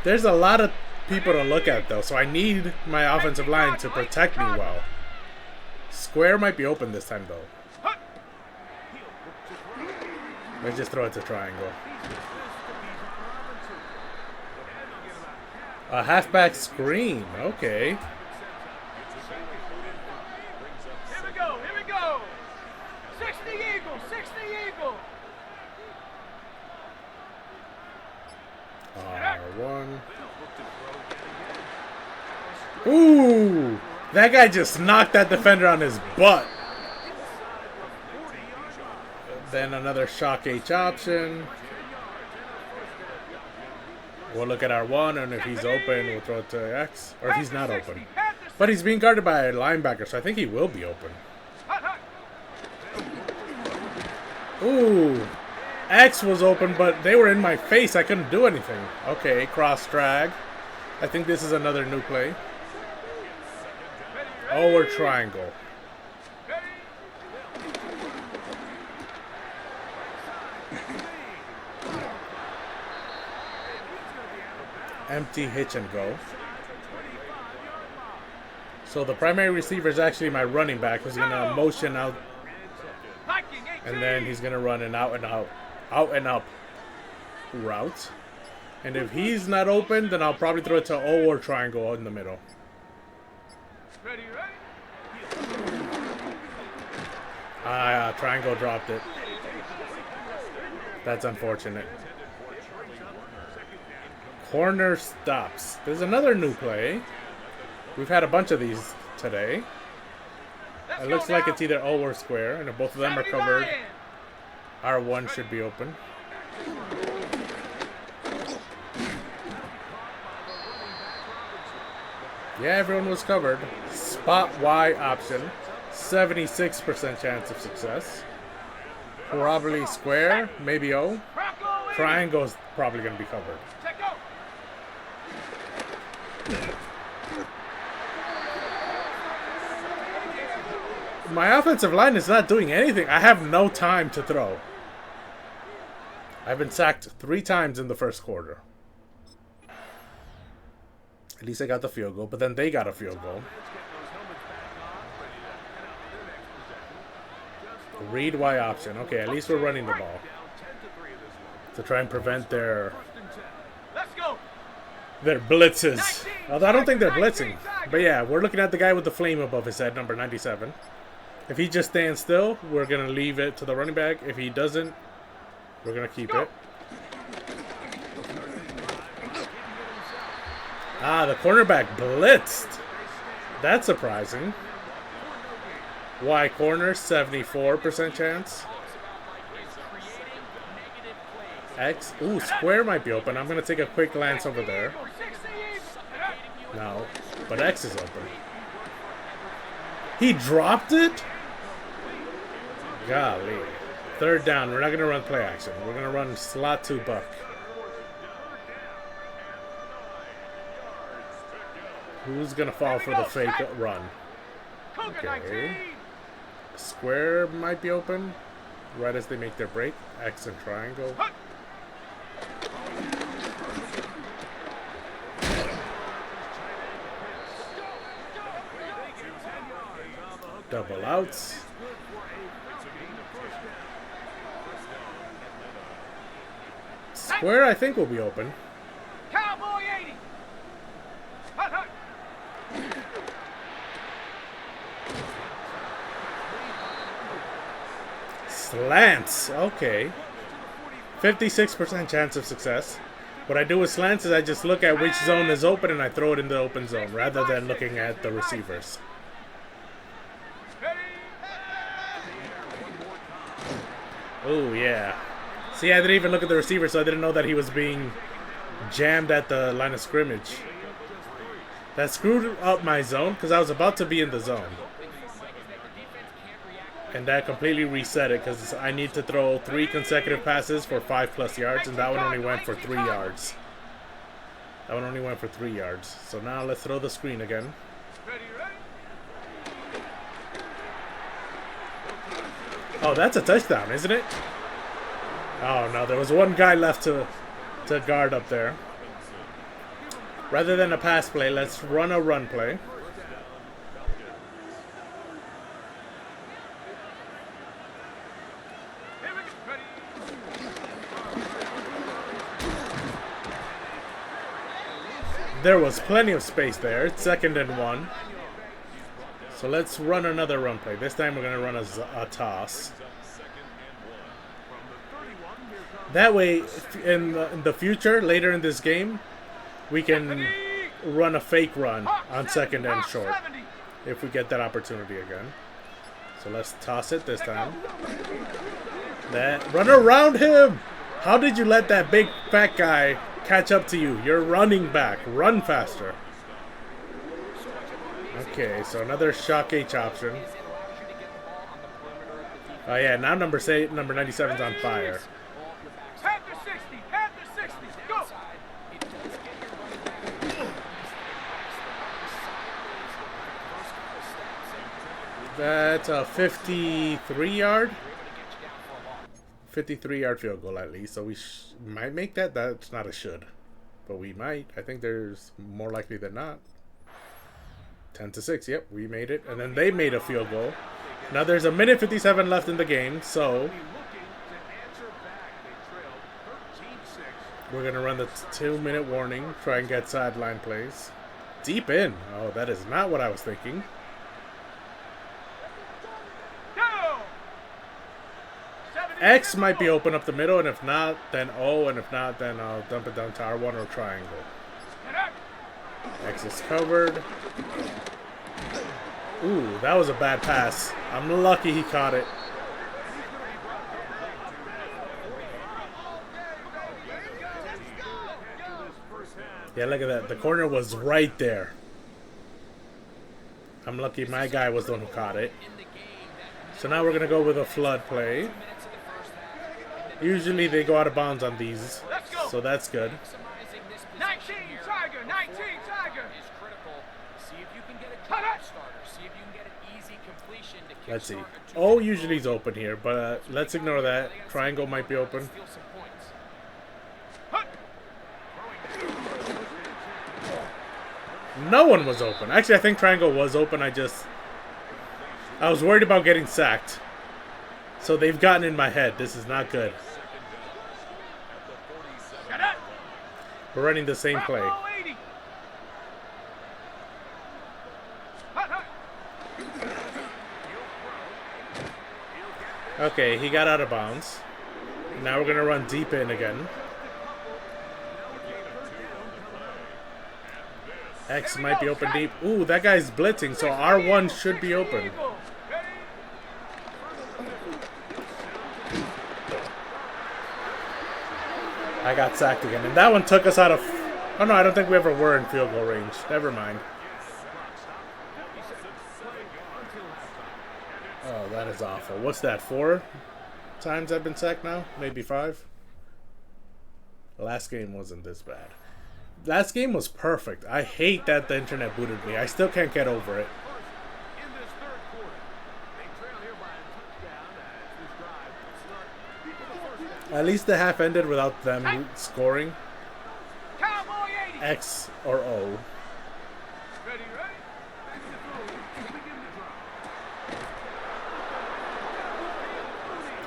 There's a lot of people to look at though, so I need my offensive line to protect me well. Square might be open this time though. Let's just throw it to triangle. A halfback screen. Okay.
Here we go. 60 Eagle, 60 Eagle.
R1. Ooh! That guy just knocked that defender on his butt. Then another shock H option. We'll look at R1, and if he's open, we'll throw it to X. Or if he's not open. But he's being guarded by a linebacker, so I think he will be open. Ooh! X was open, but they were in my face. I couldn't do anything. Okay, cross drag. I think this is another new play. Oh, or triangle. Empty hitch and go. So the primary receiver is actually my running back, who's going to motion out. And then he's going to run an out and up route. And if he's not open, then I'll probably throw it to O or triangle in the middle. Triangle dropped it. That's unfortunate. Corner stops. There's another new play. We've had a bunch of these today. It looks like it's either O or square, and if both of them are covered, R1 should be open. Yeah, everyone was covered. Spot Y option. 76% chance of success. Probably square, maybe O. Triangle's probably going to be covered. My offensive line is not doing anything. I have no time to throw. I've been sacked 3 times in the first quarter. At least I got the field goal, but then they got a field goal. Read Y option. Okay, at least we're running the ball to try and prevent their blitzes. Although I don't think they're blitzing. But yeah, we're looking at the guy with the flame above his head, number 97. If he just stands still, we're going to leave it to the running back. If he doesn't, we're going to keep it. Ah, the cornerback blitzed. That's surprising. Y corner, 74% chance. X. Ooh, square might be open. I'm going to take a quick glance over there. No, but X is open. He dropped it? Golly. Third down. We're not going to run play action. We're going to run slot to buck. Who's going to fall for the fake run? Okay. Square might be open right as they make their break. X and triangle. Double outs. Square, I think, will be open.
Cowboy 80. Hut, hut.
Slants. Okay. 56% chance of success. What I do with slants is I just look at which zone is open and I throw it in the open zone rather than looking at the receivers. Oh, yeah. See, I didn't even look at the receiver, so I didn't know that he was being jammed at the line of scrimmage. That screwed up my zone because I was about to be in the zone. And that completely reset it because I need to throw 3 consecutive passes for 5+ yards, and that one only went for 3 yards. That one only went for 3 yards. So now let's throw the screen again. Oh, that's a touchdown, isn't it? Oh, no, there was one guy left to guard up there. Rather than a pass play, let's run a run play. There was plenty of space there. It's 2nd and 1. So let's run another run play. This time we're going to run a toss. That way, in the future, later in this game, we can run a fake run on 2nd and short. If we get that opportunity again. So let's toss it this time. Run around him! How did you let that big fat guy catch up to you? You're running back. Run faster. Okay, so another shock H option. Oh yeah, now number 97's on fire. That's a 53-yard? 53-yard field goal at least, so we might make that. That's not a should, but we might. I think there's more likely than not. 10-6, yep, we made it. And then they made a field goal. Now there's a minute 57 left in the game, so we're going to run the 2-minute warning, try and get sideline plays. Deep in. Oh, that is not what I was thinking. X might be open up the middle, and if not, then O, and if not, then I'll dump it down to R1 or triangle. X is covered. Ooh, that was a bad pass. I'm lucky he caught it. Yeah, look at that. The corner was right there. I'm lucky my guy was the one who caught it. So now we're going to go with a flood play. Usually they go out of bounds on these, so that's good.
19 Tiger, 19 Tiger.
Let's see. O usually is open here, but let's ignore that. Triangle might be open. No one was open. Actually, I think triangle was open. I was worried about getting sacked. So they've gotten in my head. This is not good. We're running the same play. Okay, he got out of bounds. Now we're going to run deep in again. X might be open deep. Ooh, that guy's blitzing, so R1 should be open. I got sacked again. And that one took us out of... Oh, no, I don't think we ever were in field goal range. Never mind. Oh, that is awful. What's that, 4 times I've been sacked now? Maybe 5? Last game wasn't this bad. Last game was perfect. I hate that the internet booted me. I still can't get over it. At least the half ended without them scoring. X or O.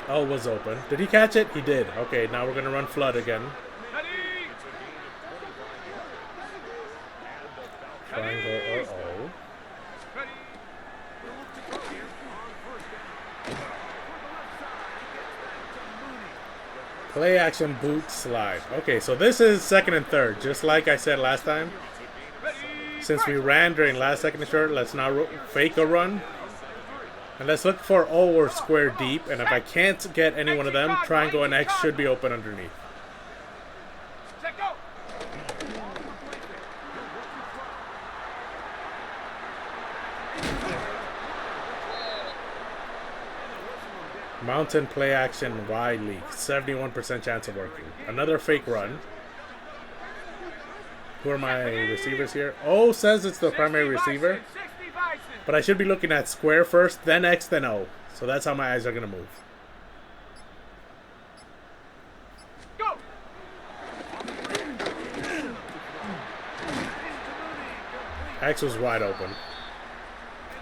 O was open. Did he catch it? He did. Okay, now we're going to run flood again. Triangle or O. Play action boot slide. Okay, so this is second and third, just like I said last time. Since we ran during last second and short, let's now fake a run. And let's look for O or square deep. And if I can't get any one of them, triangle and X should be open underneath. Mountain play action Y leak. 71% chance of working. Another fake run. Who are my receivers here? O says it's the primary receiver. But I should be looking at square first, then X, then O. So that's how my eyes are going to move. Go. X was wide open.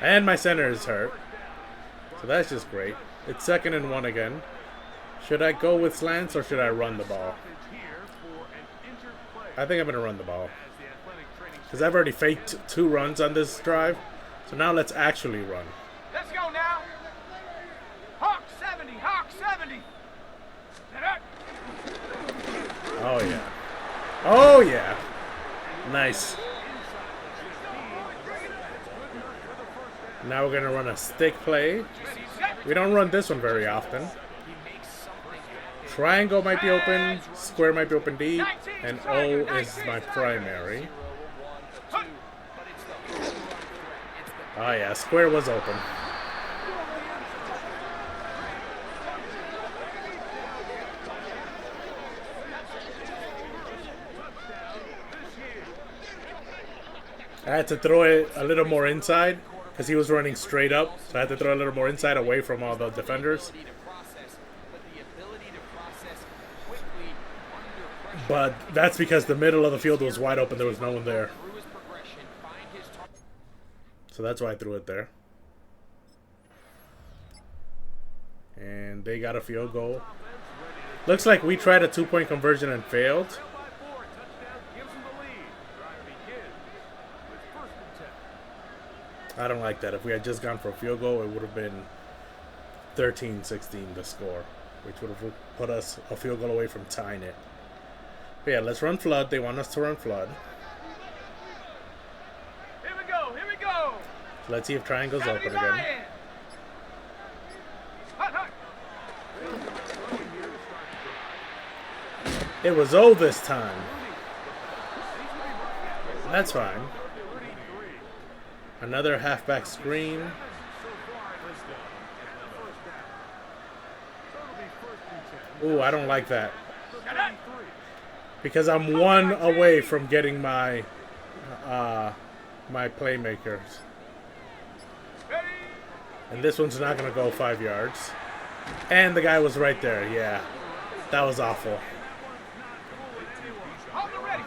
And my center is hurt. So that's just great. It's second and 1 again. Should I go with slants or should I run the ball? I think I'm going to run the ball. Because I've already faked 2 runs on this drive. So now let's actually run.
Let's go now. Hawk 70, Hawk 70.
Oh yeah. Oh yeah. Nice. Now we're gonna run a stick play. We don't run this one very often. Triangle might be open, square might be open deep, and O is my primary. Oh yeah, square was open. I had to throw it a little more inside because he was running straight up, so I had to throw a little more inside away from all the defenders. But that's because the middle of the field was wide open, there was no one there. So that's why I threw it there. And they got a field goal. Looks like we tried a 2-point conversion and failed. I don't like that. If we had just gone for a field goal, it would have been 13-16 the score, which would have put us a field goal away from tying it. But yeah, let's run flood. They want us to run flood.
Here we go, here we go.
So let's see if triangle's open again. It was O this time. That's fine. Another halfback screen. Ooh, I don't like that. Because I'm 1 away from getting my my playmakers. And this one's not going to go 5 yards. And the guy was right there. Yeah, that was awful.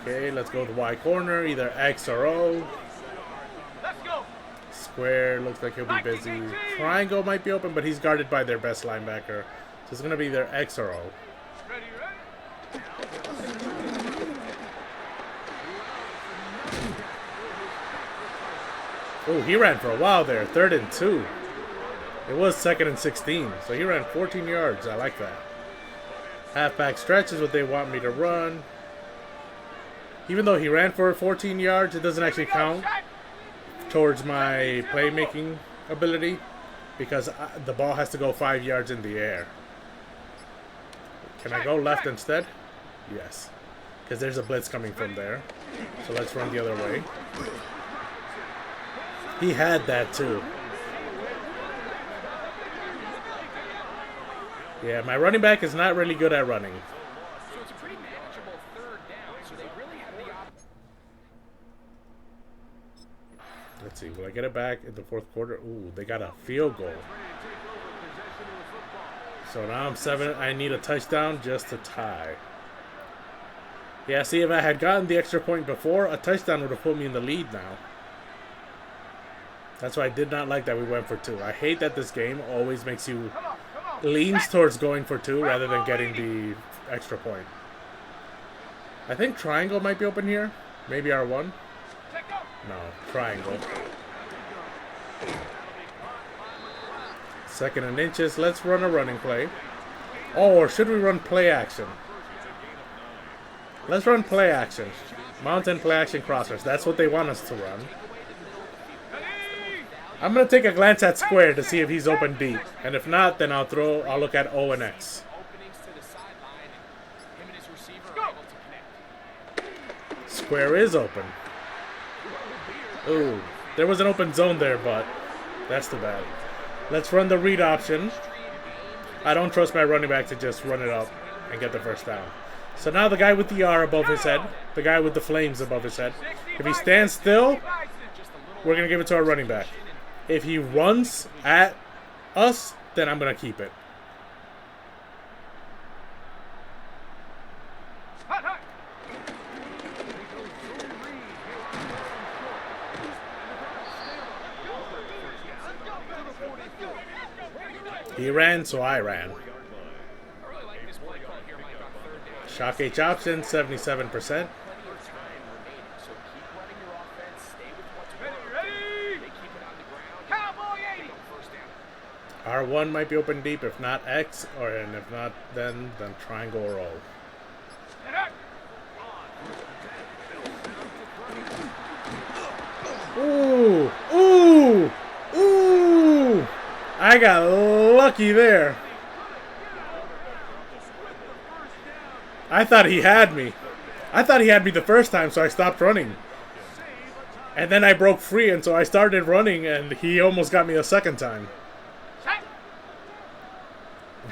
Okay, let's go to Y corner. Either X or O. Square looks like he'll be busy. Triangle might be open, but he's guarded by their best linebacker. So it's going to be either X or O. Oh, he ran for a while there. 3rd and 2. It was 2nd and 16, so he ran 14 yards. I like that. Halfback stretch is what they want me to run. Even though he ran for 14 yards, it doesn't actually count towards my playmaking ability because the ball has to go 5 yards in the air. Can I go left instead? Yes. Because there's a blitz coming from there. So let's run the other way. He had that too. Yeah, my running back is not really good at running.
So it's a pretty manageable third down, so they really have the
Let's see, will I get it back in the fourth quarter? Ooh, they got a field goal. So now I'm 7. I need a touchdown just to tie. Yeah, see, if I had gotten the extra point before, a touchdown would have put me in the lead now. That's why I did not like that we went for 2. I hate that this game always makes you leans towards going for 2 rather than getting the extra point. I think triangle might be open here. Maybe R1. No, triangle. 2nd and inches. Let's run a running play. Oh, or should we run play action? Let's run play action. Mountain play action crossers. That's what they want us to run. I'm going to take a glance at square to see if he's open deep. And if not, then I'll look at O and X. Square is open. Ooh, there was an open zone there, but that's too bad. Let's run the read option. I don't trust my running back to just run it up and get the first down. So now the guy with the R above his head, the guy with the flames above his head, if he stands still, we're going to give it to our running back. If he runs at us, then I'm going to keep it. He ran, so I ran. Shock H option, 77%. R1 might be open deep, if not X, and if not, then triangle or O. Ooh! Ooh! Ooh! I got lucky there. I thought he had me. I thought he had me the first time, so I stopped running. And then I broke free, and so I started running, and he almost got me a second time.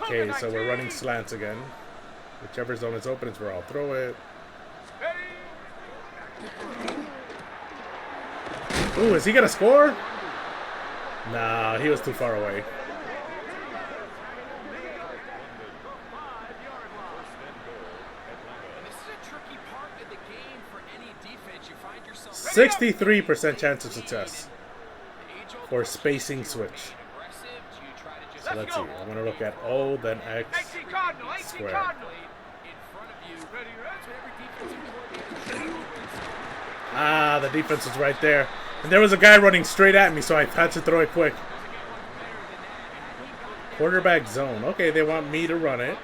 Okay, so we're running slants again. Whichever zone is open is where I'll throw it. Ooh, is he going to score? Nah, he was too far away. 63% chance of success for spacing switch. So let's see. I'm going to look at O, then X, square. Ah, the defense was right there. And there was a guy running straight at me, so I had to throw it quick. Quarterback zone. Okay, they want me to run it.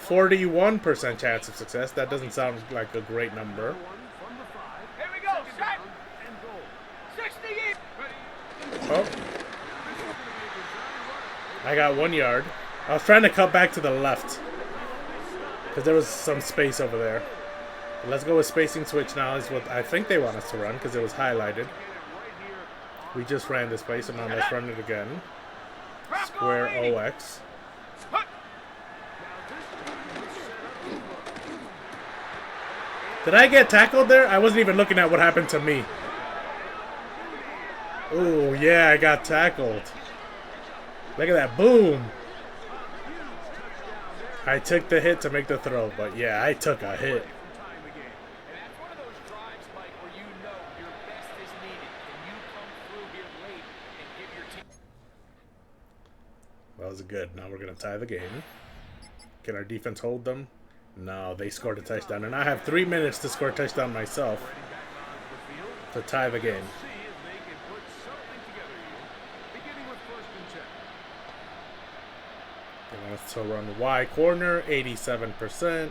41% chance of success. That doesn't sound like a great number. Oh. I got 1 yard. I was trying to cut back to the left because there was some space over there. But let's go with spacing switch now is what I think they want us to run because it was highlighted. We just ran this play, so now let's run it again. Square OX. Did I get tackled there? I wasn't even looking at what happened to me. Oh, yeah, I got tackled. Look at that. Boom. I took the hit to make the throw, but yeah, I took a hit. That was good. Now we're going to tie the game. Can our defense hold them? No, they scored a touchdown. And I have 3 minutes to score a touchdown myself to tie the game. And let's run the Y corner, 87%.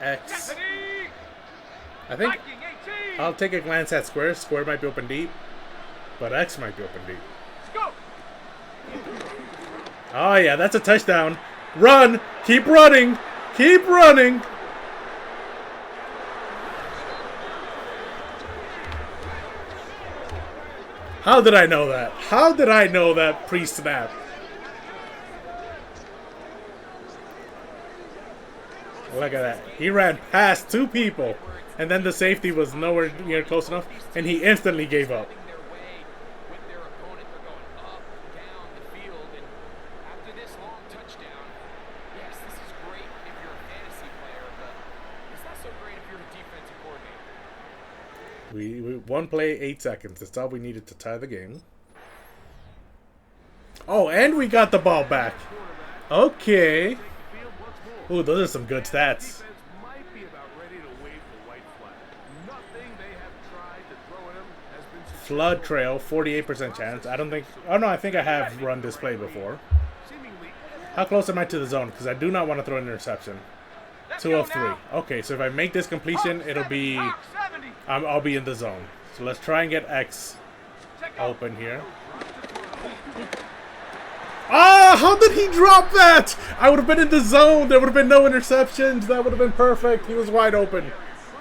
X. I think I'll take a glance at square. Square might be open deep, but X might be open deep. Oh yeah, that's a touchdown. Run! Keep running! Keep running! How did I know that? How did I know that pre-snap? Look at that. He ran past 2 people, and then the safety was nowhere near close enough, and he instantly gave up. We one play, 8 seconds. That's all we needed to tie the game. Oh, and we got the ball back. Okay. Ooh, those are some good stats. Flood trail, 48% chance. I don't think... Oh, no, I think I have run this play before. How close am I to the zone? Because I do not want to throw an interception. 2 of 3. Okay, so if I make this completion, it'll be... I'll be in the zone. So let's try and get X open here. Ah, how did he drop that? I would have been in the zone. There would have been no interceptions. That would have been perfect. He was wide open.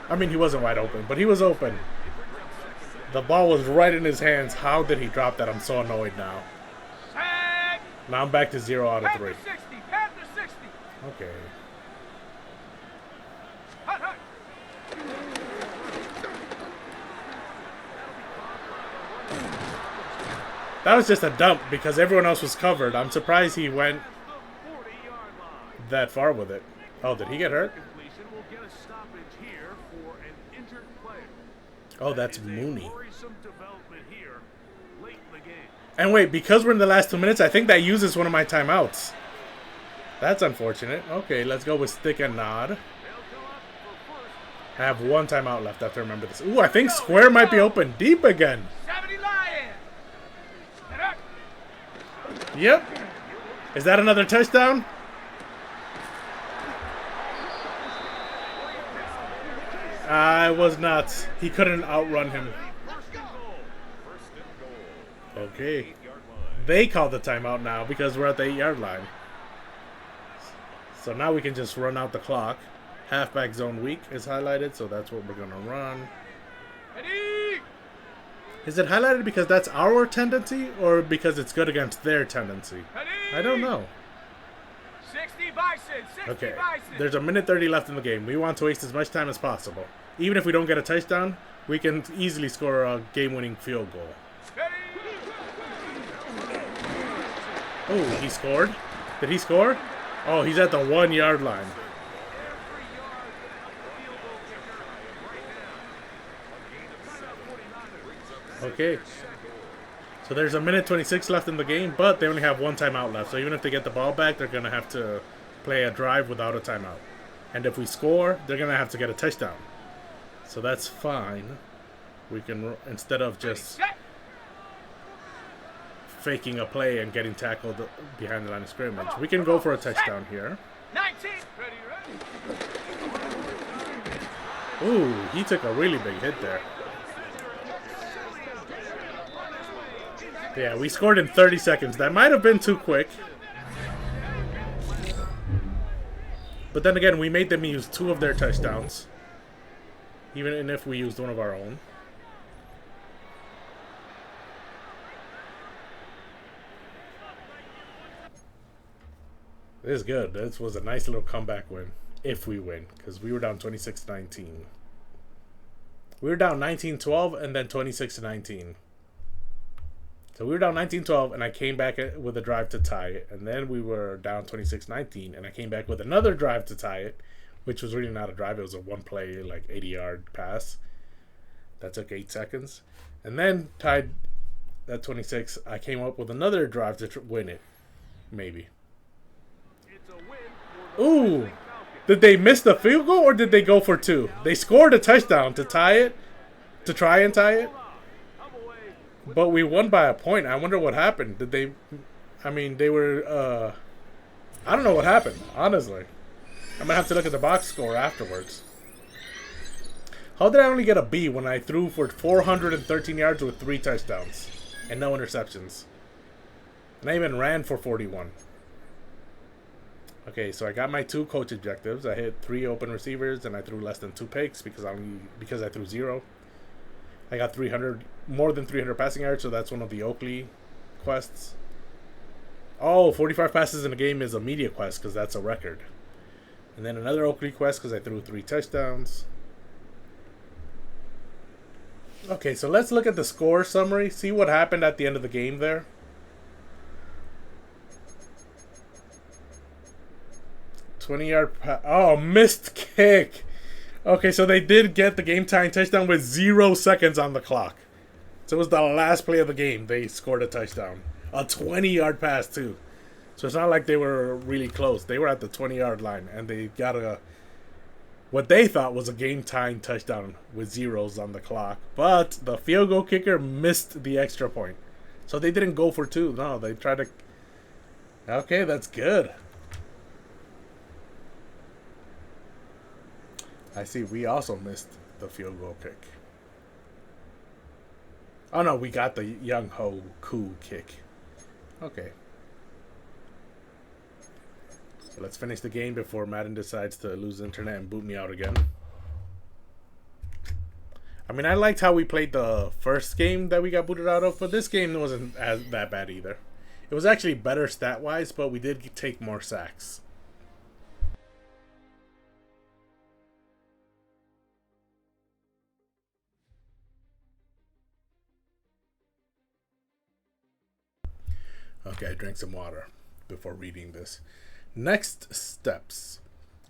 I mean, he wasn't wide open, but he was open. The ball was right in his hands. How did he drop that? I'm so annoyed now. Now I'm back to 0 out of 3. Okay. That was just a dump because everyone else was covered. I'm surprised he went that far with it. Oh, did he get hurt? Oh, that's Mooney. And wait, because we're in the last 2 minutes, I think that uses one of my timeouts. That's unfortunate. Okay, let's go with stick and nod. I have 1 timeout left. I have to remember this. Ooh, I think square might be open deep again. Yep. Is that another touchdown? I was not. He couldn't outrun him. Okay. They called the timeout now because we're at the 8-yard line. So now we can just run out the clock. Halfback zone weak is highlighted, so that's what we're going to run. Is it highlighted because that's our tendency or because it's good against their tendency? I don't know.
60 Bison, 60
Okay,
Bison.
there's a minute 30 left in the game. We want to waste as much time as possible. Even if we don't get a touchdown, we can easily score a game-winning field goal. Oh, he scored? Did he score? Oh, he's at the 1-yard line. Okay. So there's a minute 26 left in the game, but they only have 1 timeout left. So even if they get the ball back, they're going to have to play a drive without a timeout. And if we score, they're going to have to get a touchdown. So that's fine. We can, instead of just faking a play and getting tackled behind the line of scrimmage, we can go for a touchdown here.
19.
Ooh, he took a really big hit there. Yeah, we scored in 30 seconds. That might have been too quick. But then again, we made them use 2 of their touchdowns. Even if we used one of our own. This is good. This was a nice little comeback win. If we win. Because we were down 26-19. We were down 19-12 and then 26-19. So we were down 19-12, and I came back with a drive to tie it. And then we were down 26-19, and I came back with another drive to tie it, which was really not a drive. It was a 1-play, like, 80-yard pass. That took 8 seconds. And then tied at 26. I came up with another drive to win it. Maybe. Ooh! Did they miss the field goal, or did they go for 2? They scored a touchdown to tie it, to try and tie it. But we won by a point. I wonder what happened. Did they... I mean, they were... I don't know what happened, honestly. I'm going to have to look at the box score afterwards. How did I only get a B when I threw for 413 yards with 3 touchdowns and no interceptions? And I even ran for 41. Okay, so I got my 2 coach objectives. I hit 3 open receivers and I threw less than 2 picks because I threw 0. I got more than 300 passing yards, so that's one of the Oakley quests. Oh, 45 passes in a game is a media quest because that's a record. And then another Oakley quest because I threw 3 touchdowns. Okay, so let's look at the score summary. See what happened at the end of the game there. Oh, missed kick. Okay, so they did get the game-tying touchdown with 0 seconds on the clock. So it was the last play of the game. They scored a touchdown. A 20-yard pass, too. So it's not like they were really close. They were at the 20-yard line, and they got what they thought was a game-tying touchdown with zeros on the clock. But the field goal kicker missed the extra point. So they didn't go for 2. No, they tried to... Okay, that's good. I see we also missed the field goal kick. Oh no, we got the Young Ho Koo kick. Okay. So let's finish the game before Madden decides to lose internet and boot me out again. I mean, I liked how we played the first game that we got booted out of, but this game wasn't that bad either. It was actually better stat-wise, but we did take more sacks. Okay, I drank some water before reading this. Next steps.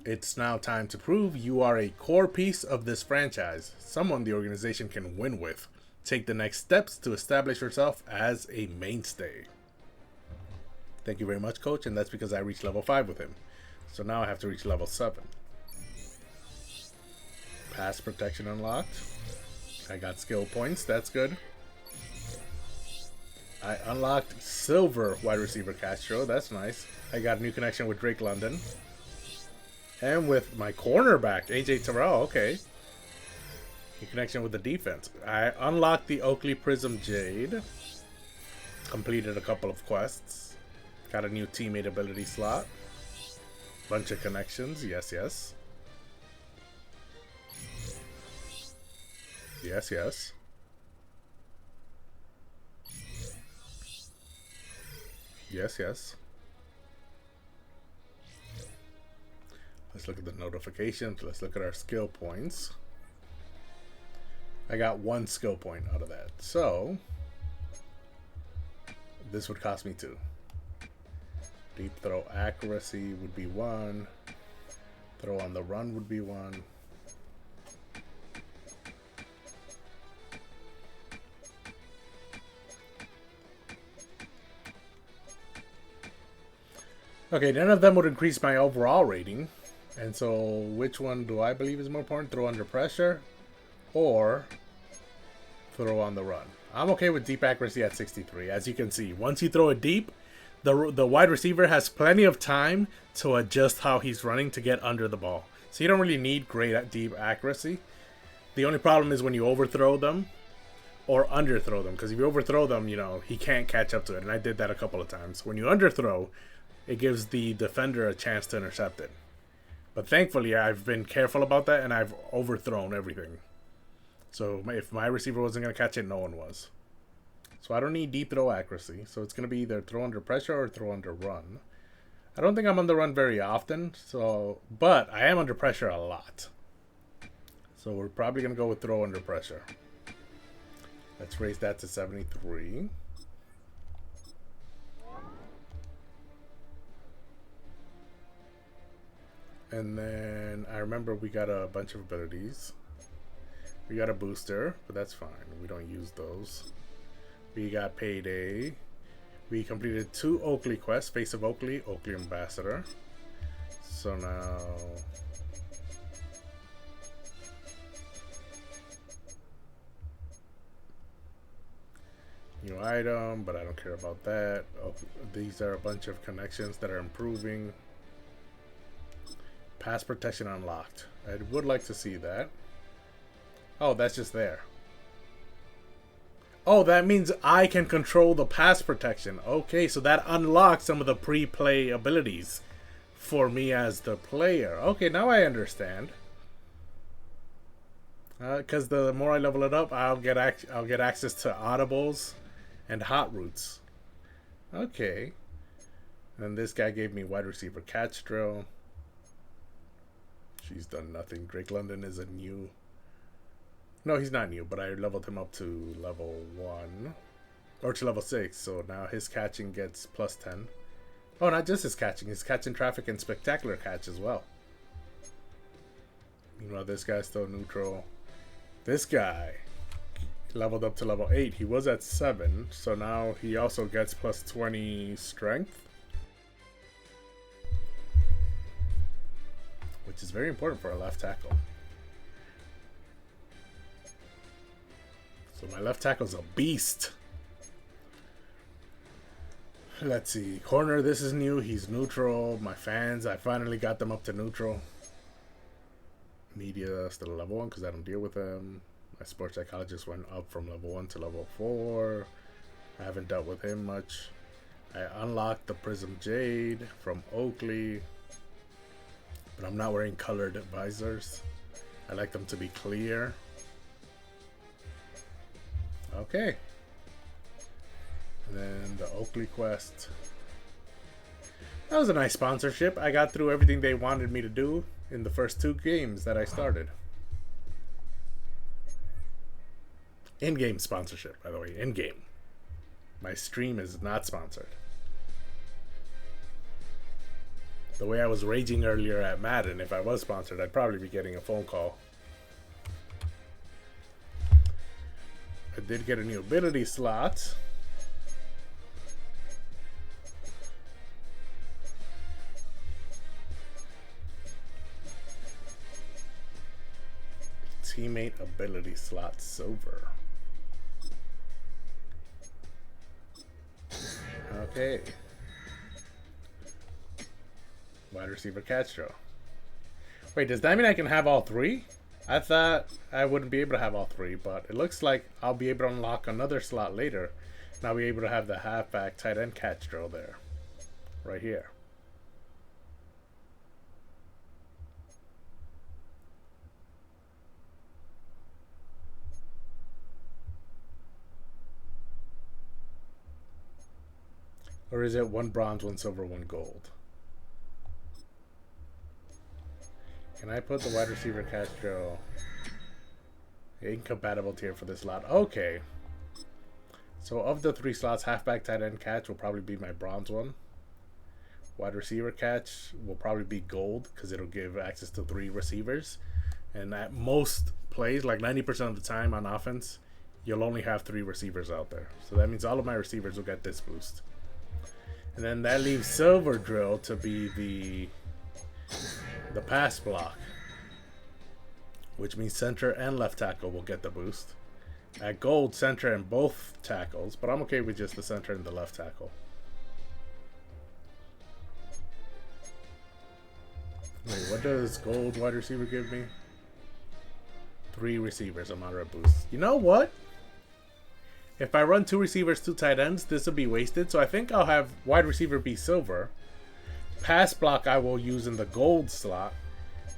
It's now time to prove you are a core piece of this franchise, someone the organization can win with. Take the next steps to establish yourself as a mainstay. Thank you very much, coach, and that's because I reached level 5 with him. So now I have to reach level 7. Pass protection unlocked. I got skill points, that's good. I unlocked silver wide receiver Castro. That's nice. I got a new connection with Drake London. And with my cornerback, AJ Terrell. Okay. New connection with the defense. I unlocked the Oakley Prism Jade. Completed a couple of quests. Got a new teammate ability slot. Bunch of connections. Yes, yes. Yes, yes. Yes, yes. Let's look at the notifications. Let's look at our skill points. I got 1 skill point out of that. So, this would cost me 2. Deep throw accuracy would be 1. Throw on the run would be 1. Okay, none of them would increase my overall rating. And so, which one do I believe is more important? Throw under pressure or throw on the run? I'm okay with deep accuracy at 63. As you can see, once you throw it deep, the wide receiver has plenty of time to adjust how he's running to get under the ball. So you don't really need great deep accuracy. The only problem is when you overthrow them or underthrow them. Because if you overthrow them, you know, he can't catch up to it. And I did that a couple of times. When you underthrow, it gives the defender a chance to intercept it. But thankfully, I've been careful about that, and I've overthrown everything. So if my receiver wasn't going to catch it, no one was. So I don't need deep throw accuracy. So it's going to be either throw under pressure or throw under run. I don't think I'm on the run very often, but I am under pressure a lot. So we're probably going to go with throw under pressure. Let's raise that to 73. And then I remember we got a bunch of abilities. We got a booster, but that's fine. We don't use those. We got payday. We completed 2 Oakley quests. Face of Oakley, Oakley Ambassador. So now... New item, but I don't care about that. Oh, these are a bunch of connections that are improving. Pass protection unlocked. I would like to see that. Oh, that's just there. Oh, that means I can control the pass protection. Okay, so that unlocks some of the pre-play abilities for me as the player. Okay, now I understand. Because the more I level it up, I'll get access to audibles and hot routes. Okay. And this guy gave me wide receiver catch drill. She's done nothing. Drake London is a new. No, he's not new, but I leveled him up to level 1. Or to level 6, so now his catching gets plus 10. Oh, not just his catching traffic and spectacular catch as well. Meanwhile, this guy's still neutral. This guy leveled up to level 8. He was at 7, so now he also gets plus 20 strength. Which is very important for a left tackle. So my left tackle's a beast. Let's see. Corner, this is new. He's neutral. My fans, I finally got them up to neutral. Media, still level 1 because I don't deal with them. My sports psychologist went up from level 1 to level 4. I haven't dealt with him much. I unlocked the Prism Jade from Oakley. But I'm not wearing colored visors. I like them to be clear. Okay. And then the Oakley quest. That was a nice sponsorship. I got through everything they wanted me to do in the first 2 games that I started. In-game sponsorship, by the way. In-game. My stream is not sponsored. The way I was raging earlier at Madden, if I was sponsored, I'd probably be getting a phone call. I did get a new ability slot. Teammate ability slot silver. Okay. Wide receiver catch throw. Wait, does that mean I can have all 3? I thought I wouldn't be able to have all 3, but it looks like I'll be able to unlock another slot later. And I'll be able to have the halfback tight end catch throw there. Right here. Or is it 1 bronze, 1 silver, 1 gold? Can I put the wide receiver catch drill? Incompatible tier for this slot. Okay. So of the 3 slots, halfback, tight end, catch will probably be my bronze one. Wide receiver catch will probably be gold because it'll give access to 3 receivers. And at most plays, like 90% of the time on offense, you'll only have 3 receivers out there. So that means all of my receivers will get this boost. And then that leaves silver drill to be the pass block, which means center and left tackle will get the boost. At gold, center and both tackles, but I'm okay with just the center and the left tackle. Wait, what does gold wide receiver give me? 3 receivers, a moderate boost. You know what? If I run 2 receivers, 2 tight ends, this will be wasted. So I think I'll have wide receiver be silver. Pass block I will use in the gold slot.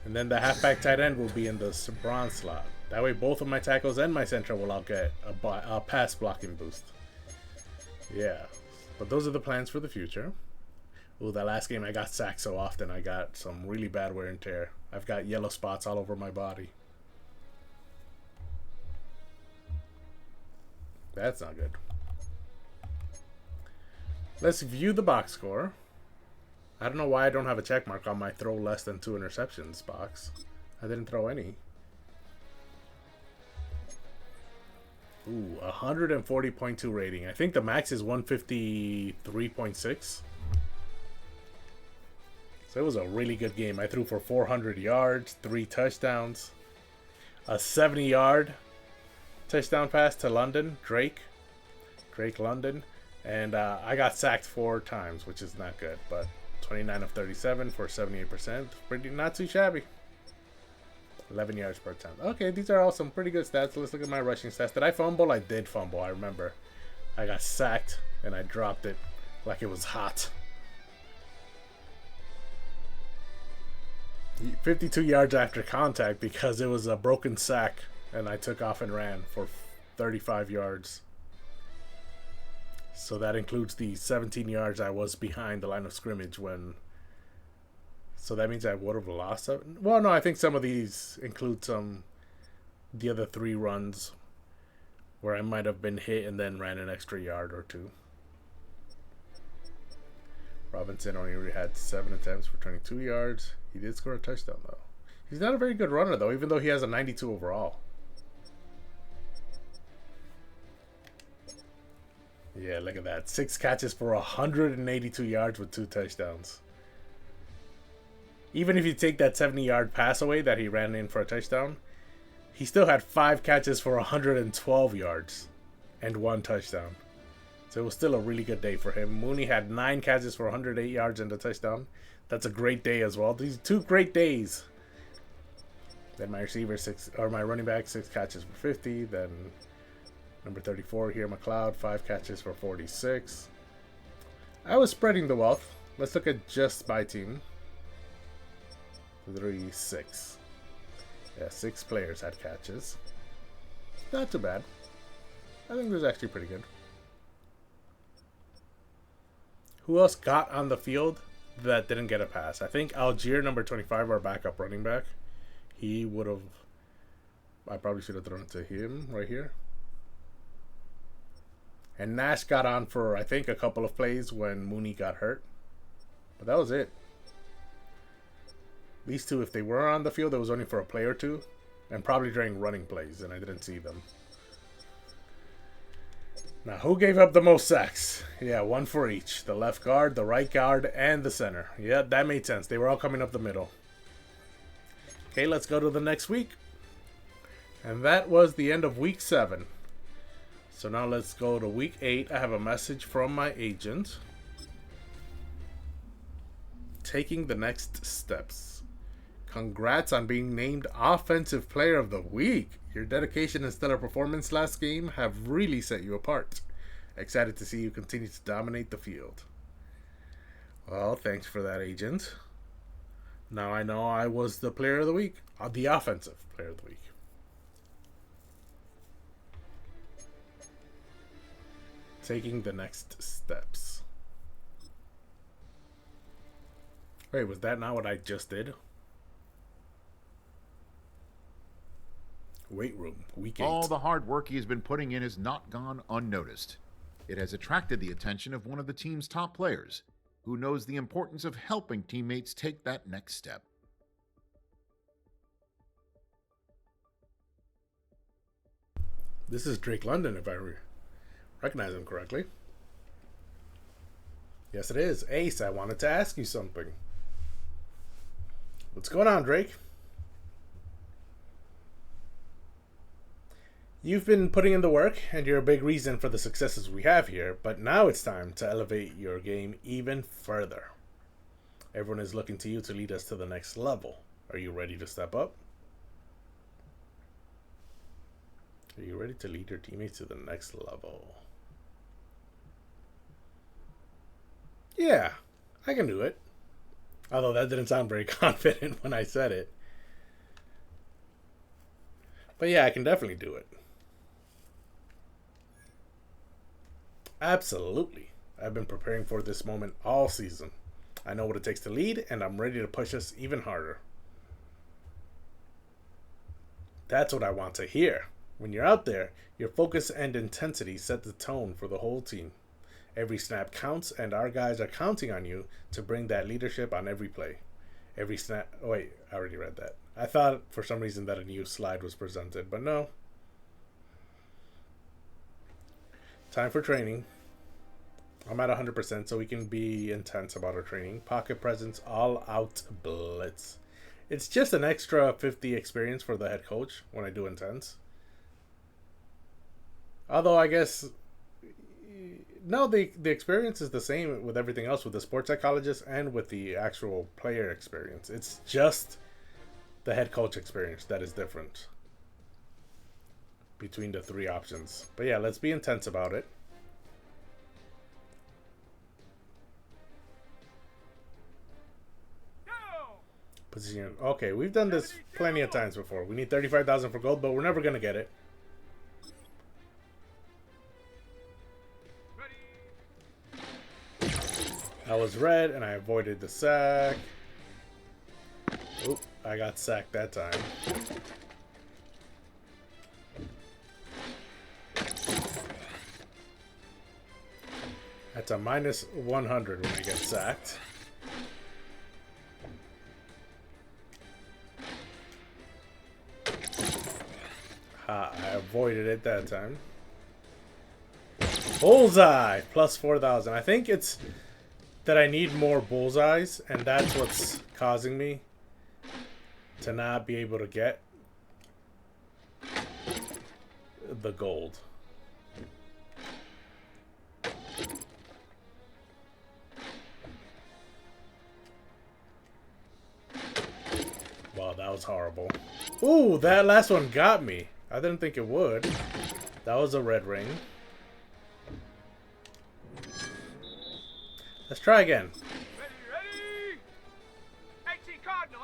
And then the halfback tight end will be in the bronze slot. That way both of my tackles and my center will all get a pass blocking boost. Yeah. But those are the plans for the future. Ooh, that last game I got sacked so often. I got some really bad wear and tear. I've got yellow spots all over my body. That's not good. Let's view the box score. I don't know why I don't have a check mark on my throw less than 2 interceptions box. I didn't throw any. Ooh, 140.2 rating. I think the max is 153.6. So it was a really good game. I threw for 400 yards, 3 touchdowns, a 70-yard touchdown pass to London, Drake Drake London. And I got sacked 4 times, which is not good. But 29 of 37 for 78%. Pretty not too shabby. 11 yards per attempt. Okay, these are all some pretty good stats. Let's look at my rushing stats. Did I fumble? I did fumble. I remember. I got sacked and I dropped it like it was hot. 52 yards after contact because it was a broken sack and I took off and ran for 35 yards. So that includes the 17 yards I was behind the line of scrimmage when... So that means I would have lost it. Well, no, I think some of these include the other 3 runs where I might have been hit and then ran an extra yard or 2. Robinson only had 7 attempts for 22 yards. He did score a touchdown, though. He's not a very good runner, though, even though he has a 92 overall. Yeah, look at that. 6 catches for 182 yards with 2 touchdowns. Even if you take that 70-yard pass away that he ran in for a touchdown, he still had 5 catches for 112 yards and 1 touchdown. So it was still a really good day for him. Mooney had 9 catches for 108 yards and a touchdown. That's a great day as well. These 2 great days. Then my receiver my running back 6 catches for 50. Then number 34 here, McLeod, 5 catches for 46. I was spreading the wealth. Let's look at just my team. 6. Yeah, 6 players had catches. Not too bad. I think it was actually pretty good. Who else got on the field that didn't get a pass? I think Algier, number 25, our backup running back. He would have... I probably should have thrown it to him right here. And Nash got on for, I think, a couple of plays when Mooney got hurt. But that was it. These 2, if they were on the field, it was only for a play or 2. And probably during running plays, and I didn't see them. Now, who gave up the most sacks? Yeah, 1 for each. The left guard, the right guard, and the center. Yeah, that made sense. They were all coming up the middle. Okay, let's go to the next week. And that was the end of week 7. So now let's go to week 8. I have a message from my agent. Taking the next steps. Congrats on being named Offensive Player of the Week. Your dedication and stellar performance last game have really set you apart. Excited to see you continue to dominate the field. Well, thanks for that, agent. Now I know I was the Player of the Week. The Offensive Player of the Week. Taking the next steps. Wait, was that not what I just did? Weight room, week 8.
All the hard work he has been putting in has not gone unnoticed. It has attracted the attention of one of the team's top players, who knows the importance of helping teammates take that next step.
This is Drake London, if I recognize him correctly. Yes, it is. Ace, I wanted to ask you something. What's going on, Drake? You've been putting in the work, and you're a big reason for the successes we have here, but now it's time to elevate your game even further. Everyone is looking to you to lead us to the next level. Are you ready to step up? Are you ready to lead your teammates to the next level? Yeah, I can do it. Although that didn't sound very confident when I said it. But yeah, I can definitely do it. Absolutely. I've been preparing for this moment all season. I know what it takes to lead, and I'm ready to push us even harder. That's what I want to hear. When you're out there, your focus and intensity set the tone for the whole team. Every snap counts, and our guys are counting on you to bring that leadership on every play. Every snap... Oh, wait, I already read that. I thought for some reason that a new slide was presented, but no. Time for training. I'm at 100%, so we can be intense about our training. Pocket presence, all out blitz. It's just an extra 50 experience for the head coach when I do intense. Although I guess No, the experience is the same with everything else, with the sports psychologist and with the actual player experience. It's just the head coach experience that is different between the three options. But yeah, let's be intense about it. Position. Okay, we've done this plenty of times before. We need 35,000 for gold, but we're never gonna get it. I was red, and I avoided the sack. Oop, I got sacked that time. That's a minus 100 when I get sacked. I avoided it that time. Bullseye! Plus 4,000. I think it's that I need more bullseyes, and that's what's causing me to not be able to get the gold. Wow, that was horrible. Ooh, that last one got me. I didn't think it would. That was a red ring. Let's try again.
Ready, ready! 18 Cardinal.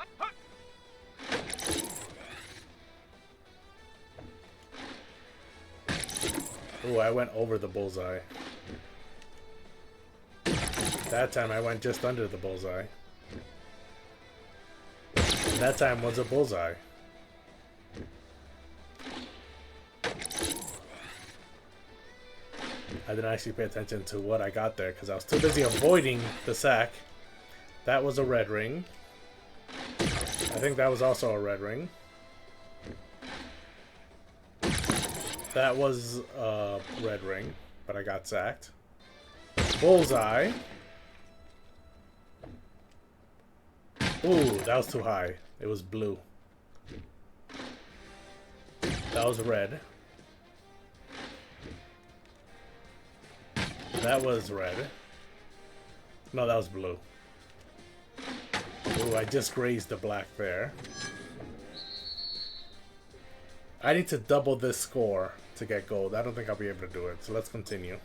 Ooh, I went over the bullseye. That time I went just under the bullseye. And that time was a bullseye. I didn't actually pay attention to what I got there because I was too busy avoiding the sack. That was a red ring. I think that was also a red ring. That was a red ring, but I got sacked. Bullseye. Ooh, that was too high. It was blue. That was red. That was red. No, that was blue. Ooh, I just grazed the black there. I need to double this score to get gold. I don't think I'll be able to do it, so let's continue.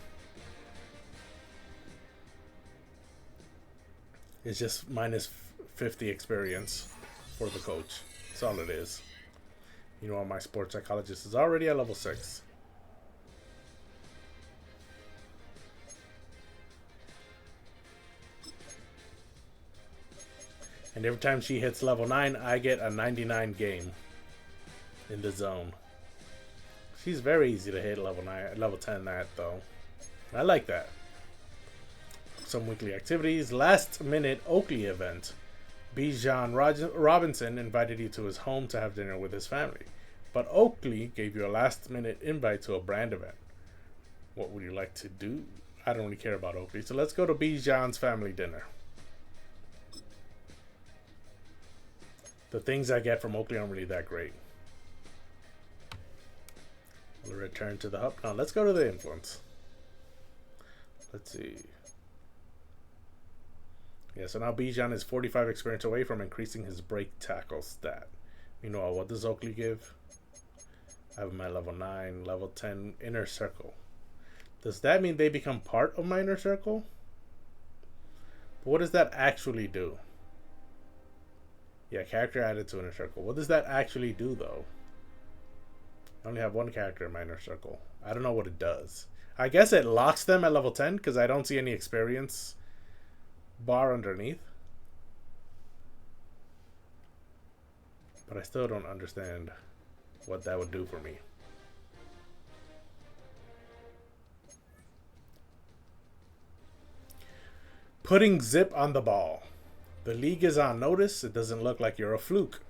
It's just minus 50 experience for the coach. That's all it is. You know, my sports psychologist is already at level 6. And every time she hits level 9, I get a 99 game in the zone. She's very easy to hit level 9, level 10 at though. I like that. Some weekly activities. Last minute Oakley event. Bijan Robinson invited you to his home to have dinner with his family. But Oakley gave you a last minute invite to a brand event. What would you like to do? I don't really care about Oakley. So let's go to Bijan's family dinner. The things I get from Oakley aren't really that great. We'll return to the hub. Now let's go to the influence. Let's see. Yeah, so now Bijan is 45 experience away from increasing his break tackle stat. Meanwhile, what does Oakley give? I have my level 9, level 10 inner circle. Does that mean they become part of my inner circle? But what does that actually do? Yeah, character added to inner circle. What does that actually do, though? I only have one character in my inner circle. I don't know what it does. I guess it locks them at level 10 because I don't see any experience bar underneath. But I still don't understand what that would do for me. Putting zip on the ball. The league is on notice. It doesn't look like you're a fluke.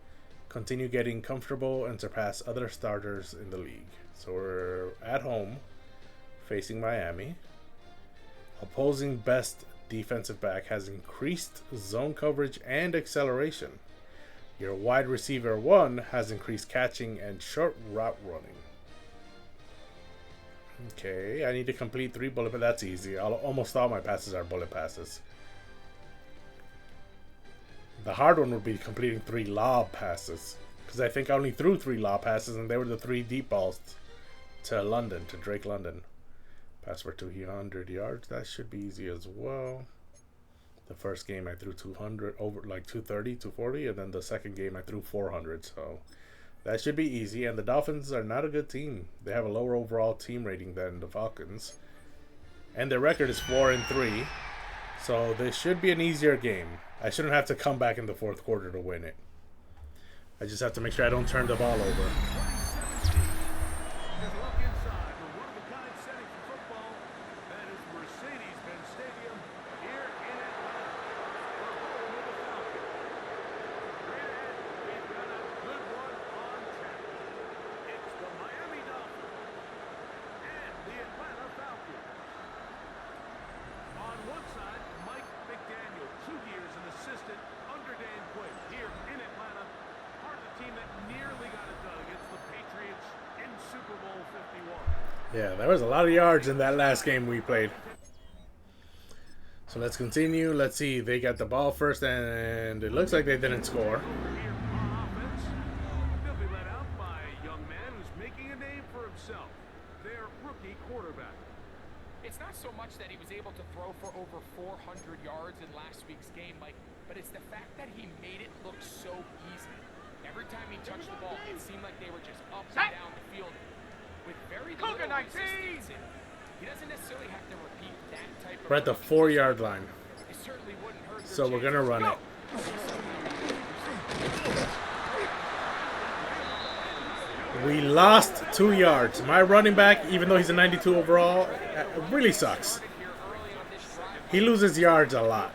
Continue getting comfortable and surpass other starters in the league. So we're at home facing Miami. Opposing best defensive back has increased zone coverage and acceleration. Your wide receiver 1 has increased catching and short route running. Okay, I need to complete 3 bullet, but that's easy. Almost all my passes are bullet passes. The hard one would be completing 3 lob passes, because I think I only threw 3 lob passes, and they were the 3 deep balls to London, to Drake London. Pass for 200 yards. That should be easy as well. The first game I threw 200 over like 230, 240, and then the second game I threw 400. So that should be easy. And the Dolphins are not a good team. They have a lower overall team rating than the Falcons, and their record is 4-3. So this should be an easier game. I shouldn't have to come back in the fourth quarter to win it. I just have to make sure I don't turn the ball over. Yeah, there was a lot of yards in that last game we played. So let's continue. Let's see. They got the ball first, and it looks like they didn't score.
They'll be let out by a young man who's making a name for himself. Their rookie quarterback.
It's not so much that he was able to throw for over 400 yards in last week's game, Mike, but it's the fact that he made it look so easy. Every time he touched the ball, it seemed like they were just up and down the field with very little resistance. He doesn't necessarily have to repeat that type of.
We're at the 4-yard line,
It certainly wouldn't hurt
so we're gonna run it. We lost 2 yards. My running back, even though he's a 92 overall, really sucks. He loses yards a lot.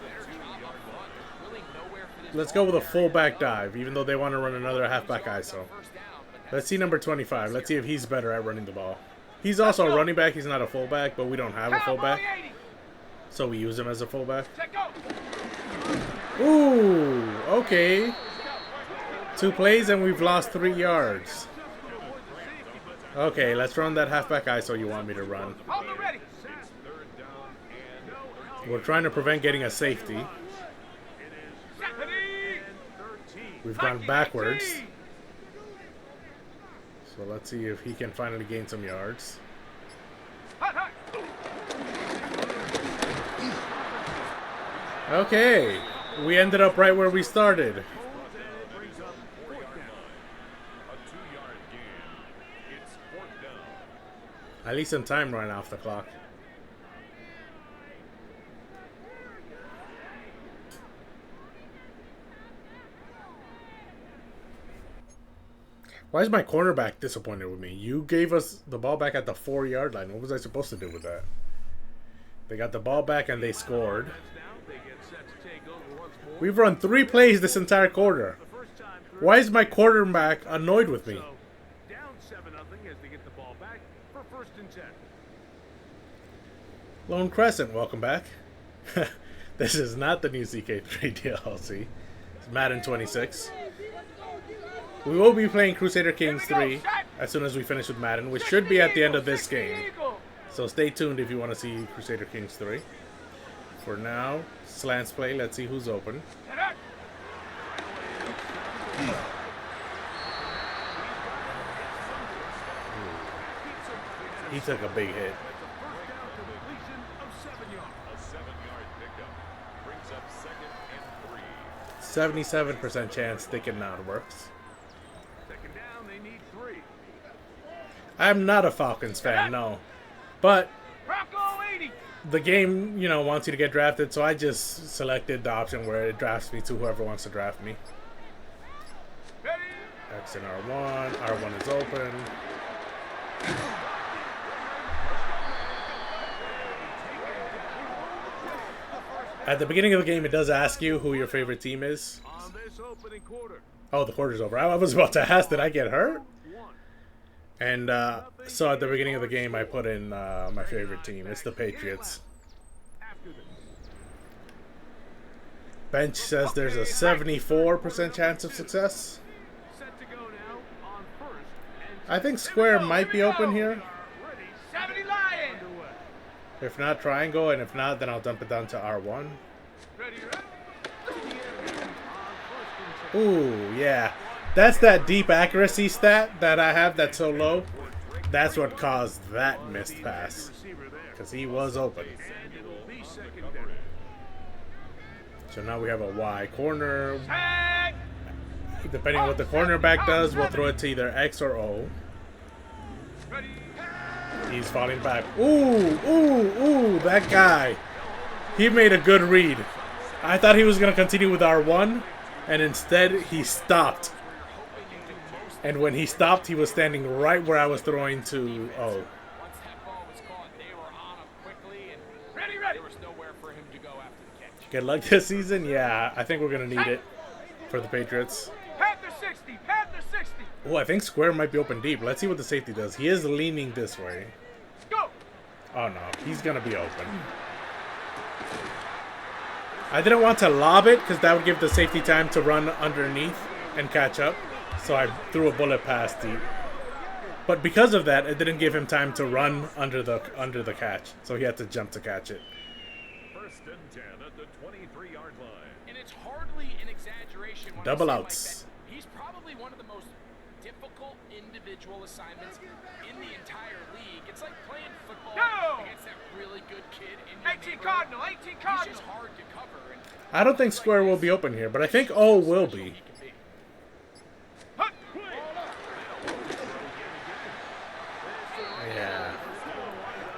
Let's go with a fullback dive, even though they want to run another halfback ISO. Let's see number 25. Let's see if he's better at running the ball. He's also a running back. He's not a fullback, but we don't have a fullback, so we use him as a fullback. Ooh, okay. 2 plays and we've lost 3 yards. Okay, let's run that halfback ISO you want me to run. We're trying to prevent getting a safety. We've gone backwards. So let's see if he can finally gain some yards. Okay, we ended up right where we started. At least some time running off the clock. Why is my cornerback disappointed with me? You gave us the ball back at the 4-yard line. What was I supposed to do with that? They got the ball back and they scored. We've run 3 plays this entire quarter. Why is my quarterback annoyed with me?
Down 7-0 as they get the ball back for 1st and 10.
Lone Crescent, welcome back. This is not the new CK3 DLC. It's Madden 26. We will be playing Crusader Kings 3 as soon as we finish with Madden, which should be at the end of this game. So stay tuned if you want to see Crusader Kings 3. For now, slants play. Let's see who's open. He took a big hit. 77% chance thinking now works.
Second down, they need 3.
I'm not a Falcons fan, no. But the game, you know, wants you to get drafted, so I just selected the option where it drafts me to whoever wants to draft me. X and R1. R1 is open. At the beginning of the game, it does ask you who your favorite team is.
On this opening quarter.
Oh, the quarter's over. I was about to ask, did I get hurt? And so at the beginning of the game, I put in my favorite team. It's the Patriots. Bench says there's a 74% chance of success.
Set to go now on 1st and
I think Square might be open here.
70 live.
If not, triangle, and if not, then I'll dump it down to R1. Ooh, yeah. That's that deep accuracy stat that I have that's so low. That's what caused that missed pass. Because he was open. So now we have a Y corner. Depending on what the cornerback does, we'll throw it to either X or O. He's falling back. Ooh, ooh, ooh, that guy. He made a good read. I thought he was going to continue with R1, and instead he stopped. And when he stopped, he was standing right where I was throwing to O.
Once that ball was caught, they were on him quickly, and there was nowhere for him to go after the catch.
Good luck this season? Yeah, I think we're going to need it for the Patriots.
Panther 60! Panther 60!
Oh, I think square might be open deep. Let's see what the safety does. He is leaning this way.
Go!
Oh, no. He's going to be open. I didn't want to lob it because that would give the safety time to run underneath and catch up. So I threw a bullet past deep. But because of that, it didn't give him time to run under the catch. So he had to jump to catch it.
First and 10 at the 23-yard line.
And it's hardly an exaggeration when
Double
I say
outs.
like that. He's probably one of the most difficult individual assignments in the entire league. It's like playing football against that really good kid in your
18 Cardinal! 18
He's
Cardinal!
just hard to cover. And
I don't think square will be open here, but I think O will be. Yeah.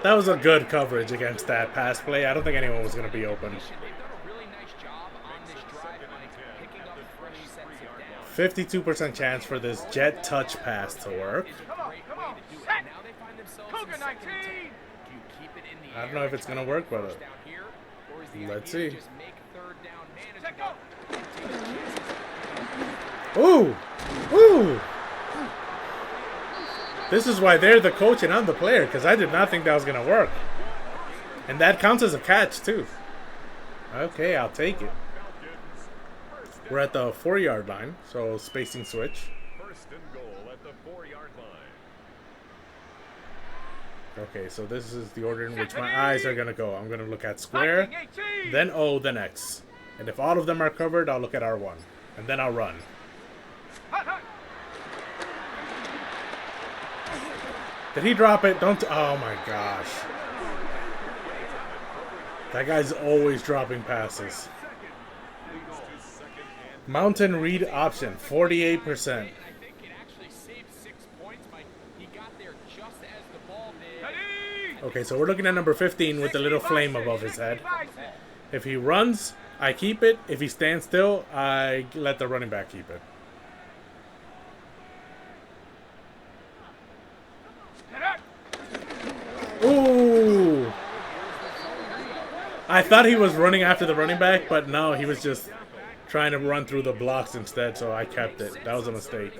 That was a good coverage against that pass play. I don't think anyone was going to be open.
They've done a really nice job on this drive, Mike, picking up fresh sets of downs.
52% chance for this jet touch pass to work.
Now they find themselves in
Cougar 19!
second and 10. Do you keep it in the
I don't
air
know if it's going to work with it.
first down here, or is the
Let's
idea
see.
to just make third down
Check go!
manageable?
Ooh! Ooh! This is why they're the coach and I'm the player, because I did not think that was going to work. And that counts as a catch, too. Okay, I'll take it. We're at the 4-yard line, so spacing switch.
First and goal at the 4-yard line.
Okay, so this is the order in which my eyes are going to go. I'm going to look at square, then O, then X. And if all of them are covered, I'll look at R1. And then I'll run. Did he drop it? Don't. Oh my gosh. That guy's always dropping passes. Mountain read option, 48%.
I think it actually saved 6 points, Mike. He got there just as the ball did.
Okay, so we're looking at number 15 with the little flame above his head. If he runs, I keep it. If he stands still, I let the running back keep it. Ooh! I thought he was running after the running back, but no, he was just trying to run through the blocks instead, so I kept it. That was a mistake.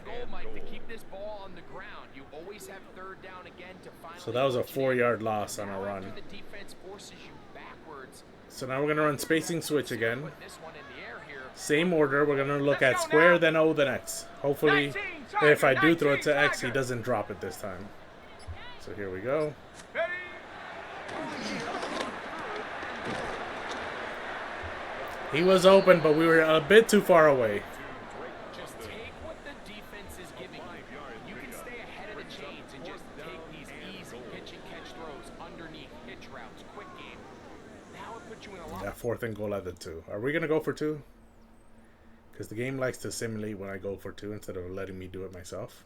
So that was a 4-yard loss on a run. So now we're going to run spacing switch again. Same order. We're going to look at square, then O, then X. Hopefully, if I do throw it to X, he doesn't drop it this time. So here we go. He was open, but we were a bit too far away.
Just take what the defense is giving you. You can stay ahead of the chains and just take these easy pitch and catch throws underneath hitch routes, quick game. Now it puts you in a lot.
That 4th and goal at the 2. Are we going to go for 2? Because the game likes to simulate when I go for 2 instead of letting me do it myself.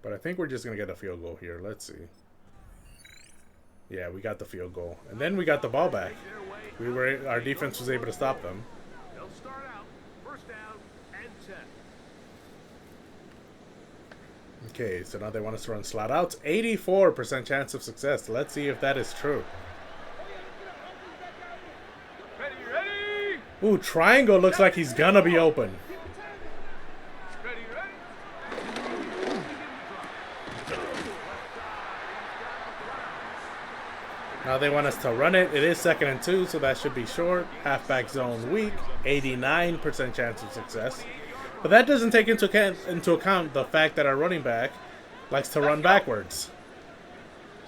But I think we're just going to get a field goal here. Let's see. Yeah, we got the field goal. And then we got the ball back. Our defense was able to stop them.
They'll start out. First down and 10.
Okay, so now they want us to run slot outs. 84% chance of success. Let's see if that is true.
Ready!
Ooh, triangle looks like he's gonna be open.
Ready!
Now they want us to run it. It is 2nd and 2, so that should be short. Halfback zone weak. 89% chance of success. But that doesn't take into account the fact that our running back likes to run backwards.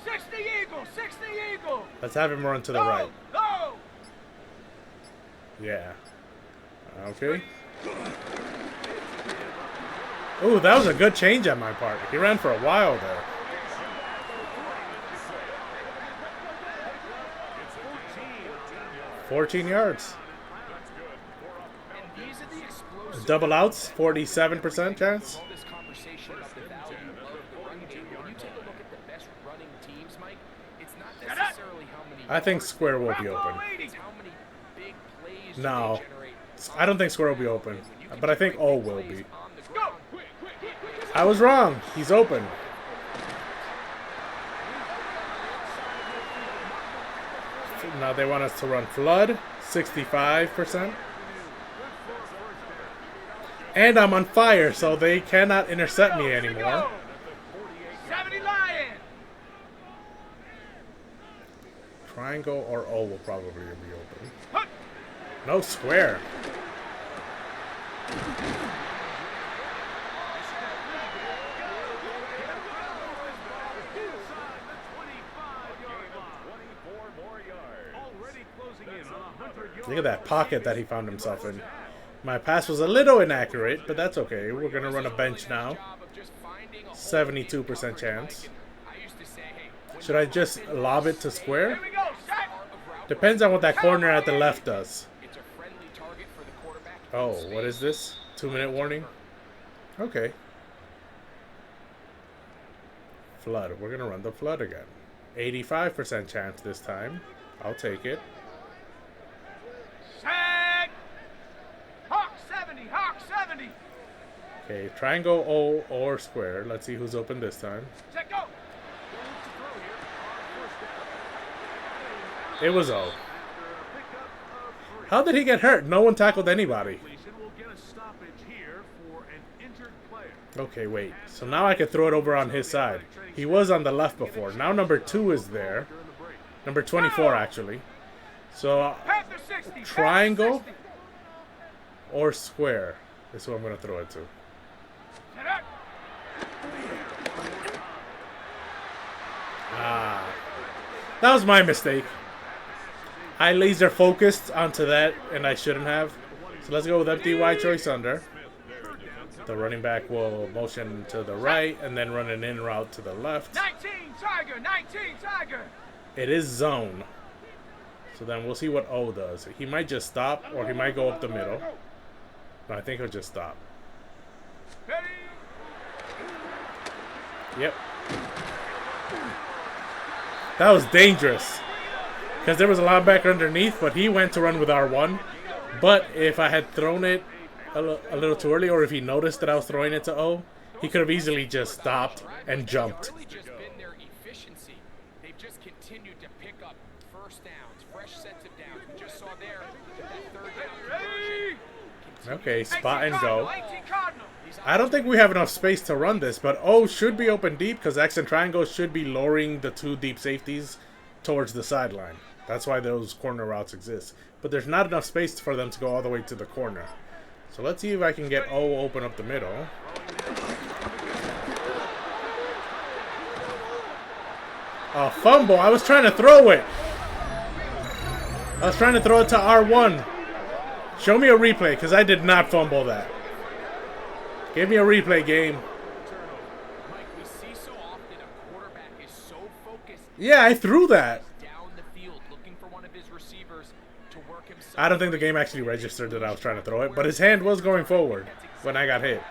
60 Eagle! 60 Eagle!
Let's have him run to the right.
Go!
Yeah. Okay. Ooh, that was a good change on my part. He ran for a while there.
It's
14 yards.
And these are the explosive
Double outs, 47% chance.
all this conversation about the value of the running game. When you take a look at the best running teams, Mike, it's not necessarily how many
I think
yards
square will be
Bravo
open.
80.
it's how many big plays do
No.
they generate.
I don't think square will be open,
When you can
but I think
generate
O
big
will
plays
be.
on the ground,
I was wrong. He's open. Now they want us to run flood, 65%. And I'm on fire, so they cannot intercept me anymore.
70 Lion!
Triangle or O will probably be open. No, square.
Inside the 25-yard line.
24 more yards.
Already closing in on 100 yards.
Look at that pocket that he found himself in. My pass was a little inaccurate, but that's okay. We're going to run a bench now. 72% chance. Should I just lob it to square?
Here we go, set!
Depends on what that corner at the left does.
It's a friendly target for the quarterback.
Oh, what is this? 2-minute warning? Okay. Flood. We're going to run the flood again. 85% chance this time. I'll take it.
Set! Hawk 70, Hawk 70!
Okay, triangle, O, or square. Let's see who's open this time.
Set, go!
It was O. How did he get hurt? No one tackled anybody.
We'll get a stoppage here for an injured player.
Okay, wait. So now I can throw it over on his side. He was on the left before. Now number 2 is there. Number 24, actually. So,
Panther 60!
triangle
Panther 60.
or square is who I'm going to throw it to.
Set up.
Ah. That was my mistake. I laser focused onto that, and I shouldn't have. So let's go with empty wide choice under. The running back will motion to the right and then run an in route to the left.
19 Tiger! 19 Tiger!
It is zone. So then we'll see what O does. He might just stop, or he might go up the middle. No, I think he'll just stop.
Ready?
Yep. That was dangerous. Because there was a linebacker underneath, but he went to run with R1. But if I had thrown it a little too early, or if he noticed that I was throwing it to O, he could have easily just stopped and jumped.
Really just been their efficiency. They've just continued to pick up first downs, fresh sets of downs. We just saw there that third down conversion.
Okay, spot and go.
18 Cardinal!
I don't think we have enough space to run this, but O should be open deep because X and triangle should be lowering the 2 deep safeties towards the sideline. That's why those corner routes exist. But there's not enough space for them to go all the way to the corner. So let's see if I can get O open up the middle. A fumble. I was trying to throw it. I was trying to throw it to R1. Show me a replay because I did not fumble that. Give me a replay, game.
Mike, we see so often a quarterback is so focused
Yeah, I threw that.
down the field looking for one of his receivers to work himself.
I don't think the game actually registered that I was trying to throw it, but his hand was going forward when I got hit.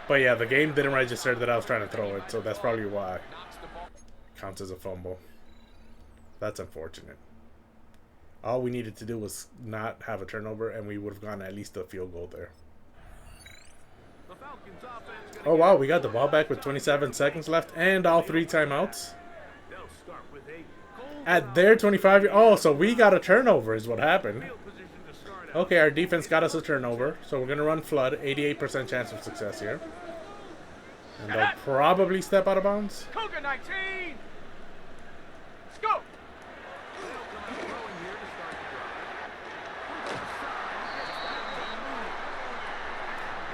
But yeah, the game didn't register that I was trying to throw it, so that's probably why.
Knocks the ball.
Counts as a fumble. That's unfortunate. All we needed to do was not have a turnover, and we would have gotten at least a field goal there.
The Falcons offense gonna
Oh wow, we got the ball back with 27 seconds left and all 3 timeouts.
They'll start with a cold
At their 25... Oh, so we got a turnover is what happened.
field position to start out.
Okay, our defense got us a turnover, so we're going to run flood. 88% chance of success here. And they'll probably step out of bounds.
Cougar 19! Let's go!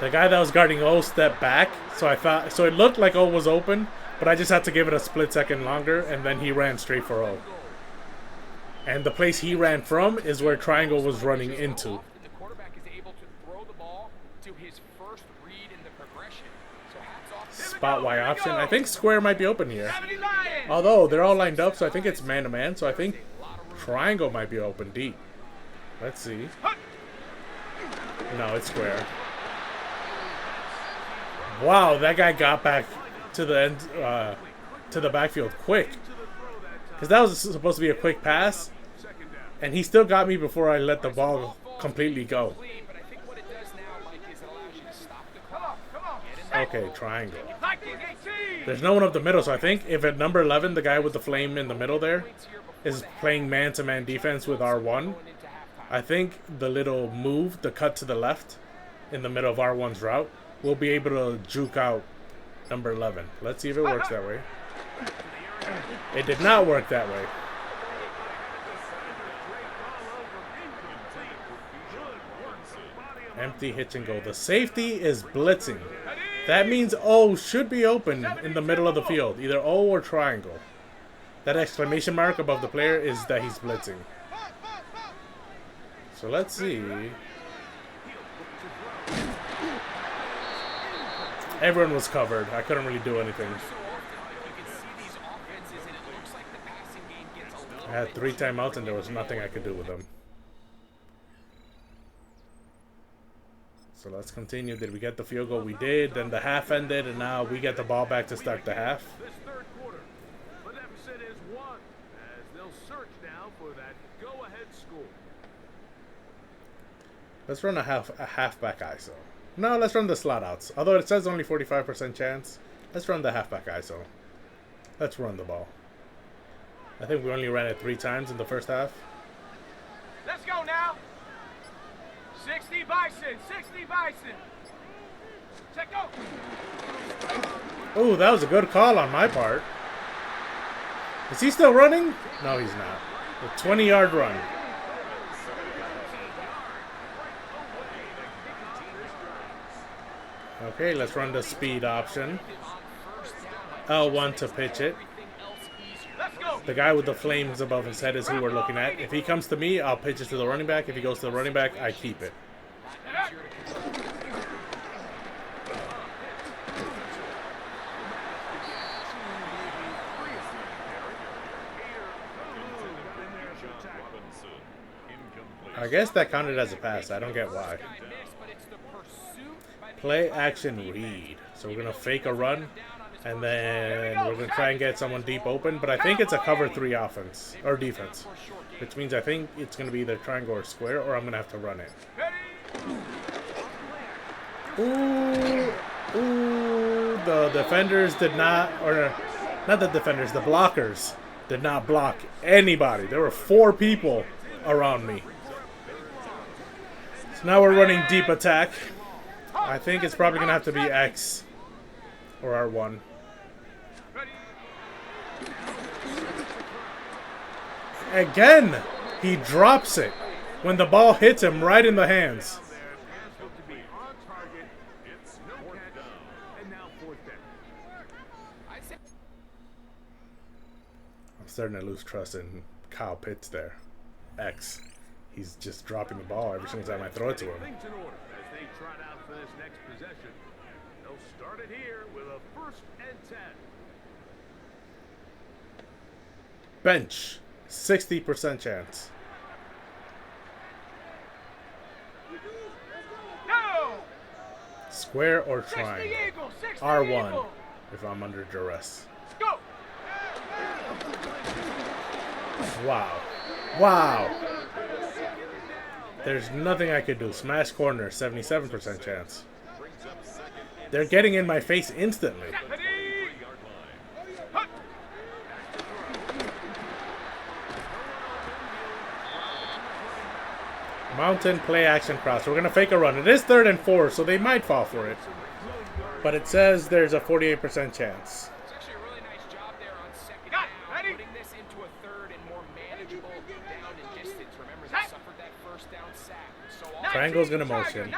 The guy that was guarding O stepped back, so it looked like O was open, but I just had to give it a split second longer, and then he ran straight for O. And the place he ran from is where triangle was running into.
And the quarterback is able to throw the ball to his first read in the progression. So hats off.
Spot Y option. I think square might be open here. Although they're all lined up, so I think it's man-to-man. So I think triangle might be open deep. Let's see. No, it's square. Wow, that guy got back to the end, to the backfield quick. Because that was supposed to be a quick pass, and he still got me before I let the ball completely go. Okay, triangle. There's no one up the middle, so I think if at number 11, the guy with the flame in the middle there, is playing man-to-man defense with R1, I think the little move, the cut to the left, in the middle of R1's route, will be able to juke out number 11. Let's see if it works that way. It did not work that way. Empty hitch and go. The safety is blitzing. That means O should be open in the middle of the field. Either O or triangle. That exclamation mark above the player is that he's blitzing. So let's see. Everyone was covered. I couldn't really do anything. I had 3 timeouts and there was nothing I could do with them. So let's continue. Did we get the field goal? We did. Then the half ended, and now we get the ball back to start the half.
This third quarter, the deficit is 1 as they'll search now for that go-ahead score.
Let's run a halfback ISO. No, let's run the slot outs. Although it says only 45% chance, let's run the halfback ISO. Let's run the ball. I think we only ran it 3 times in the first half.
Let's go now. 60 Bison, 60 Bison. Check go.
Oh, that was a good call on my part. Is he still running? No, he's not. A 20-yard run. Okay, let's run the speed option. L1 to pitch it. The guy with the flames above his head is who we're looking at. If he comes to me, I'll pitch it to the running back. If he goes to the running back, I keep it. I guess that counted as a pass. I don't get why. Play action read. So we're going to fake a run. And then we're going to try and get someone deep open. But I think it's a cover 3 offense. Or defense. Which means I think it's going to be either triangle or square. Or I'm going to have to run it. Ooh. Ooh. The defenders did not... Or not the defenders. The blockers did not block anybody. There were 4 people around me. So now we're running deep attack. I think it's probably going to have to be X. Or R1. Again, he drops it when the ball hits him right in the hands. I'm starting to lose trust in Kyle Pitts there. X. He's just dropping the ball every single time I throw it to him.
They'll start it here with a 1st and 10.
Bench. 60% chance.
No!
Square or triangle? R1 if I'm under duress.
Go!
Wow. Wow. There's nothing I could do. Smash corner, 77% chance. They're getting in my face instantly. Mountain play action cross. We're going to fake a run. It is 3rd and 4, so they might fall for it. But it says there's a 48% chance.
It's actually a really nice job there on 2nd down, putting this into a 3rd and more manageable down and distance. Remember, they suffered that 1st down sack.
Triangle's going to motion.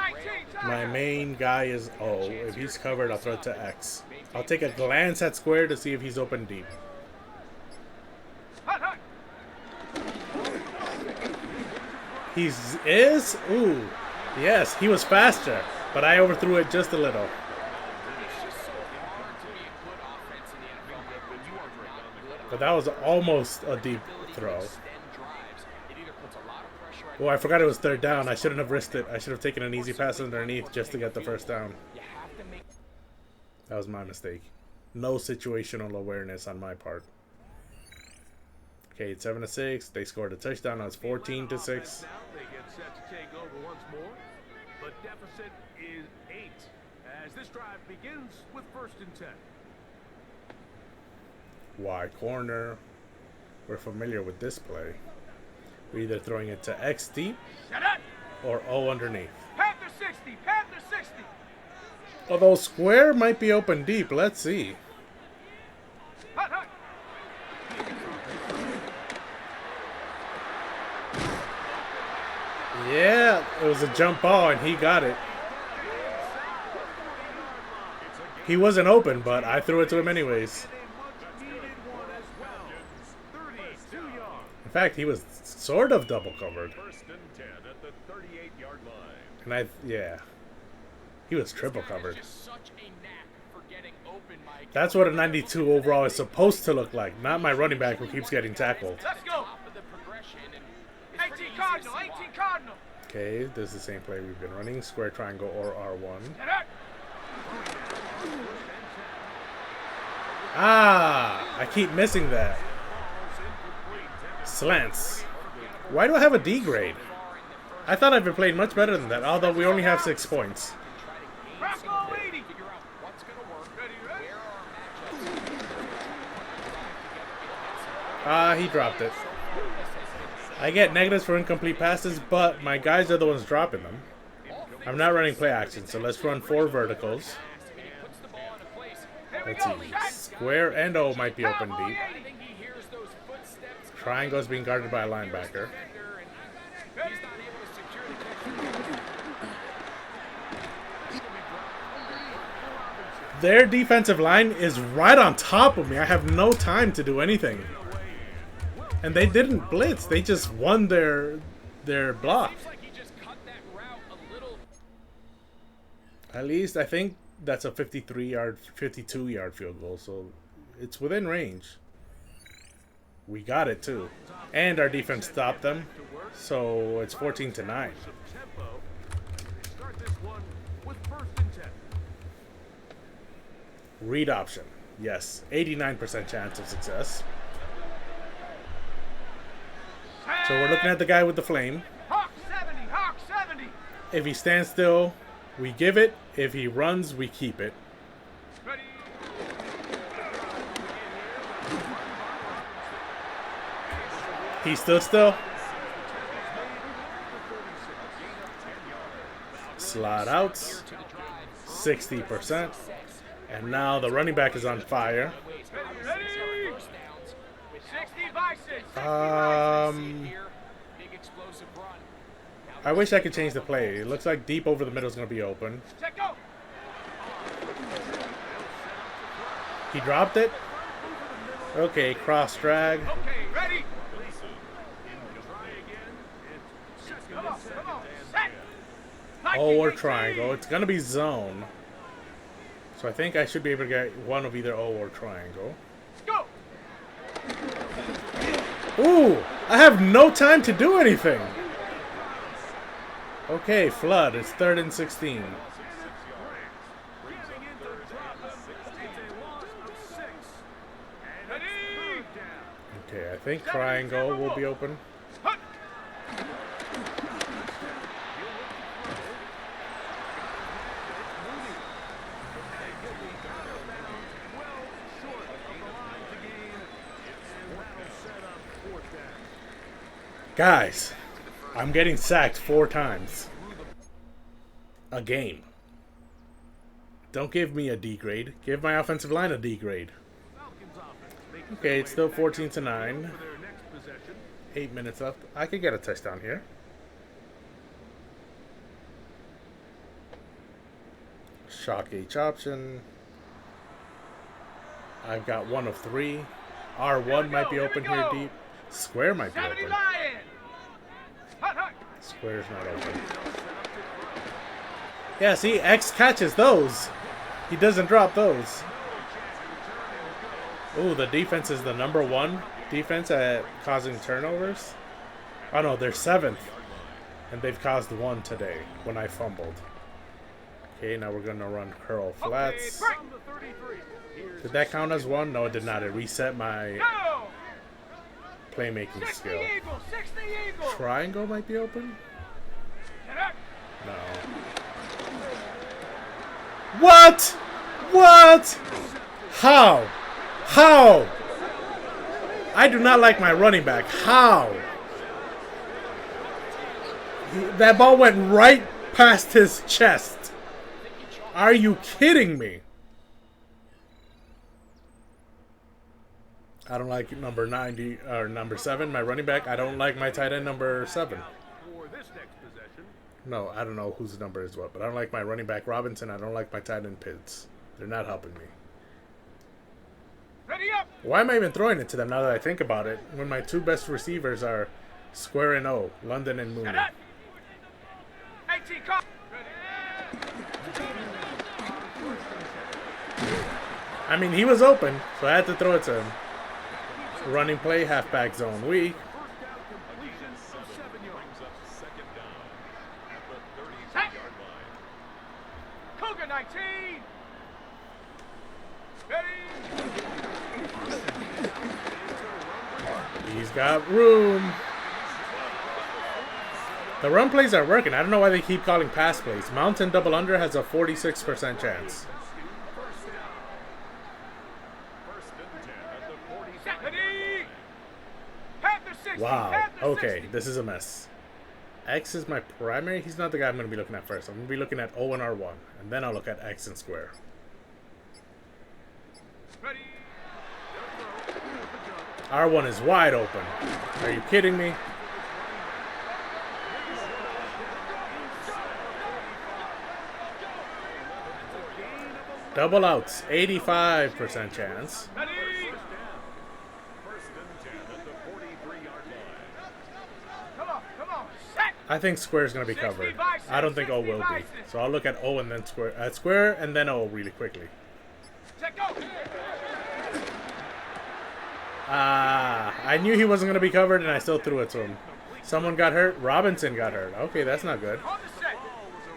My main guy is O. If he's covered, I'll throw it to X. I'll take a glance at square to see if he's open deep. He's is? Ooh. Yes, he was faster, but I overthrew it just a little.
It's just so hard to be a good offense in the NFL, Mike, when you are not good on
But that was almost a deep
ability to
throw.
extend drives. It either puts a lot of pressure on
Oh, I forgot it was third down. I shouldn't have risked it. I should have taken an easy pass underneath just to get the first down.
you have to make
That was my mistake. No situational awareness on my part. Okay, it's 7-6. They scored a touchdown. Now it's 14-6.
Now they get set to take over once more. But deficit is 8 as this drive begins with 1st and 10.
Wide corner. We're familiar with this play. We're either throwing it to X deep or O underneath.
Panther 60, Panther 60.
Although square might be open deep. Let's see.
Hut, hut.
Yeah, it was a jump ball and he got it. He wasn't open, but I threw it to him anyways. In fact, he was sort of double covered.
1st and 10 at the 38-yard line.
And yeah. He was triple covered.
just such a knack for getting open, Mike.
That's what a 92 overall is supposed to look like, not my running back who keeps getting tackled.
Let's go.
Top of the progression, and it's pretty
18
easy
Cardinal,
to see
18
why.
Cardinal.
Okay, this is the same play we've been running. Square triangle or R1. Ah, I keep missing that. Slants. Why do I have a D grade? I thought I've been playing much better than that, although we only have 6 points.
Bravo 80.
Figure out what's going to work.
Ready, ready.
Where are our matchups?
He dropped it. I get negatives for incomplete passes, but my guys are the ones dropping them. I'm not running play action, so let's run 4 verticals.
Puts the ball into place.
Let's see. Square and O might be open deep.
I think he hears those footsteps.
Triangle is being guarded by a linebacker.
He's not able to secure the catch.
Their defensive line is right on top of me. I have no time to do anything. And they didn't blitz. They just won their block.
Seems like he just cut that route a little.
At least I think that's a 52-yard field goal, so it's within range. We got it too. And our defense stopped them. So it's 14-9.
Tempo. Start this one with 1st and 10.
Read option. Yes. 89% chance of success. So we're looking at the guy with the flame.
Hawk 70, Hawk 70.
If he stands still, we give it. If he runs, we keep it.
Ready.
He stood still. Slide outs. 60%. And now the running back is on fire.
Ready. 60 Bison.
Big explosive run.
I wish I could change the play. It looks like deep over the middle is going to be open.
Check go.
He dropped it. Okay, cross drag.
Okay, ready. Try again. It's 2nd
Come on,
and 7.
come on. Set.
Oh, or triangle. It's going to be zone. So I think I should be able to get one of either O or triangle.
Go.
Ooh! I have no time to do anything! Okay, flood. It's 3rd and 16.
Getting into the drop. It's a loss of 6. And
Ready.
it's 3rd down.
Okay, I think triangle will be open.
Hut.
Well short of the line to gain. And that'll set up 4th down.
Guys, I'm getting sacked 4 times. A game. Don't give me a D grade. Give my offensive line a D grade.
Falcons offense makes
Okay,
their
it's
way
still
back
14-9.
for their next possession.
8 minutes left. I could get a touchdown here. Shock H option. I've got 1 of 3. R1 might be open here deep. Square might be
70
open.
Lion. Hut, hut.
Square's not open. Yeah, see, X catches those. He doesn't drop those. Ooh, the defense is the #1 defense at causing turnovers. Oh no, they're 7th. And they've caused 1 today when I fumbled. Okay, now we're gonna run curl flats. Did that count as 1? No, it did not. It reset my playmaking skill. Triangle might be open? No. What? What? How? How? I do not like my running back. How? That ball went right past his chest. Are you kidding me? I don't like number 90 or number 7, my running back. I don't like my tight end number 7. No, I don't know whose number is what, but I don't like my running back Robinson. I don't like my tight end Pitts. They're not helping me.
Ready up.
Why am I even throwing it to them now that I think about it? When my 2 best receivers are Square and O, London and Mooney. I mean, he was open, so I had to throw it to him. Running play, halfback zone weak.
Cougar 19. Ready.
He's got room. The run plays are working. I don't know why they keep calling pass plays. Mountain double under has a 46% chance. Wow. Okay, this is a mess. X is my primary. He's not the guy I'm going to be looking at first. I'm going to be looking at O and R1. And then I'll look at X and Square. R1 is wide open. Are you kidding me? Double outs. 85% chance. I think Square's going to be covered. I don't think O will be. So I'll look at O and then Square. At Square and then O really quickly. I knew he wasn't going to be covered and I still threw it to him. Someone got hurt. Robinson got hurt. Okay, that's not good.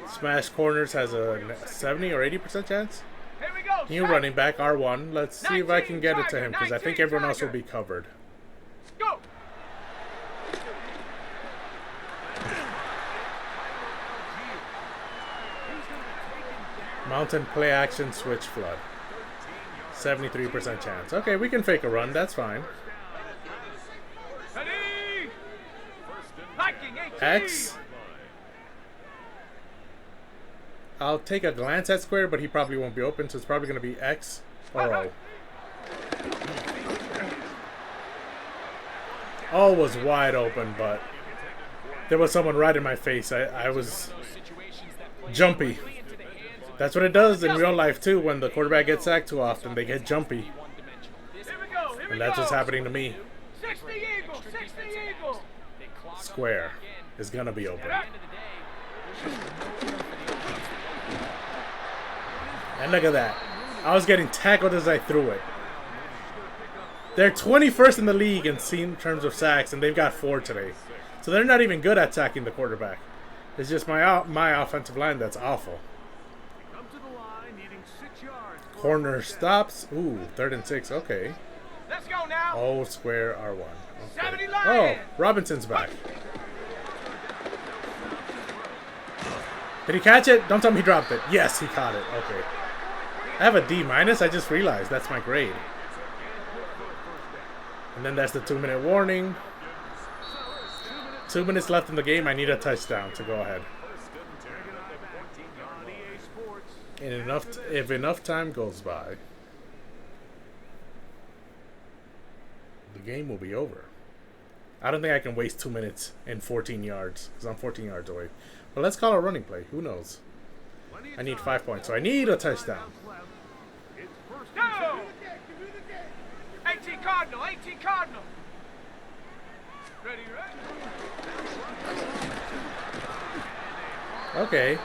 Smash corners has a 70 or 80% chance. New running back, R1. Let's see if I can get it to him because I think everyone else will be covered.
Go.
Mountain play action switch flood. 73% chance. Okay, we can fake a run. That's fine. X. I'll take a glance at Square, but he probably won't be open, so it's probably going to be X or O. O was wide open, but there was someone right in my face. I was jumpy. That's what it does in real life, too. When the quarterback gets sacked too often, they get jumpy. And that's what's happening to me. Square is going to be open. And look at that. I was getting tackled as I threw it. They're 21st in the league in terms of sacks, and they've got 4 today. So they're not even good at sacking the quarterback. It's just my offensive line that's awful. Corner stops. Ooh, 3rd and 6. Okay.
Let's go now.
Oh, Square R1. Okay. Oh, Robinson's back. Did he catch it? Don't tell me he dropped it. Yes, he caught it. Okay. I have a D-. I just realized that's my grade. And then that's the 2-minute warning. 2 minutes left in the game. I need a touchdown to go ahead. And if enough time goes by, the game will be over. I don't think I can waste 2 minutes and 14 yards because I'm 14 yards away. But let's call a running play. Who knows? I need 5 points, so I need a touchdown.
Go! 18 Cardinal, 18 Cardinal. Ready, ready.
Okay.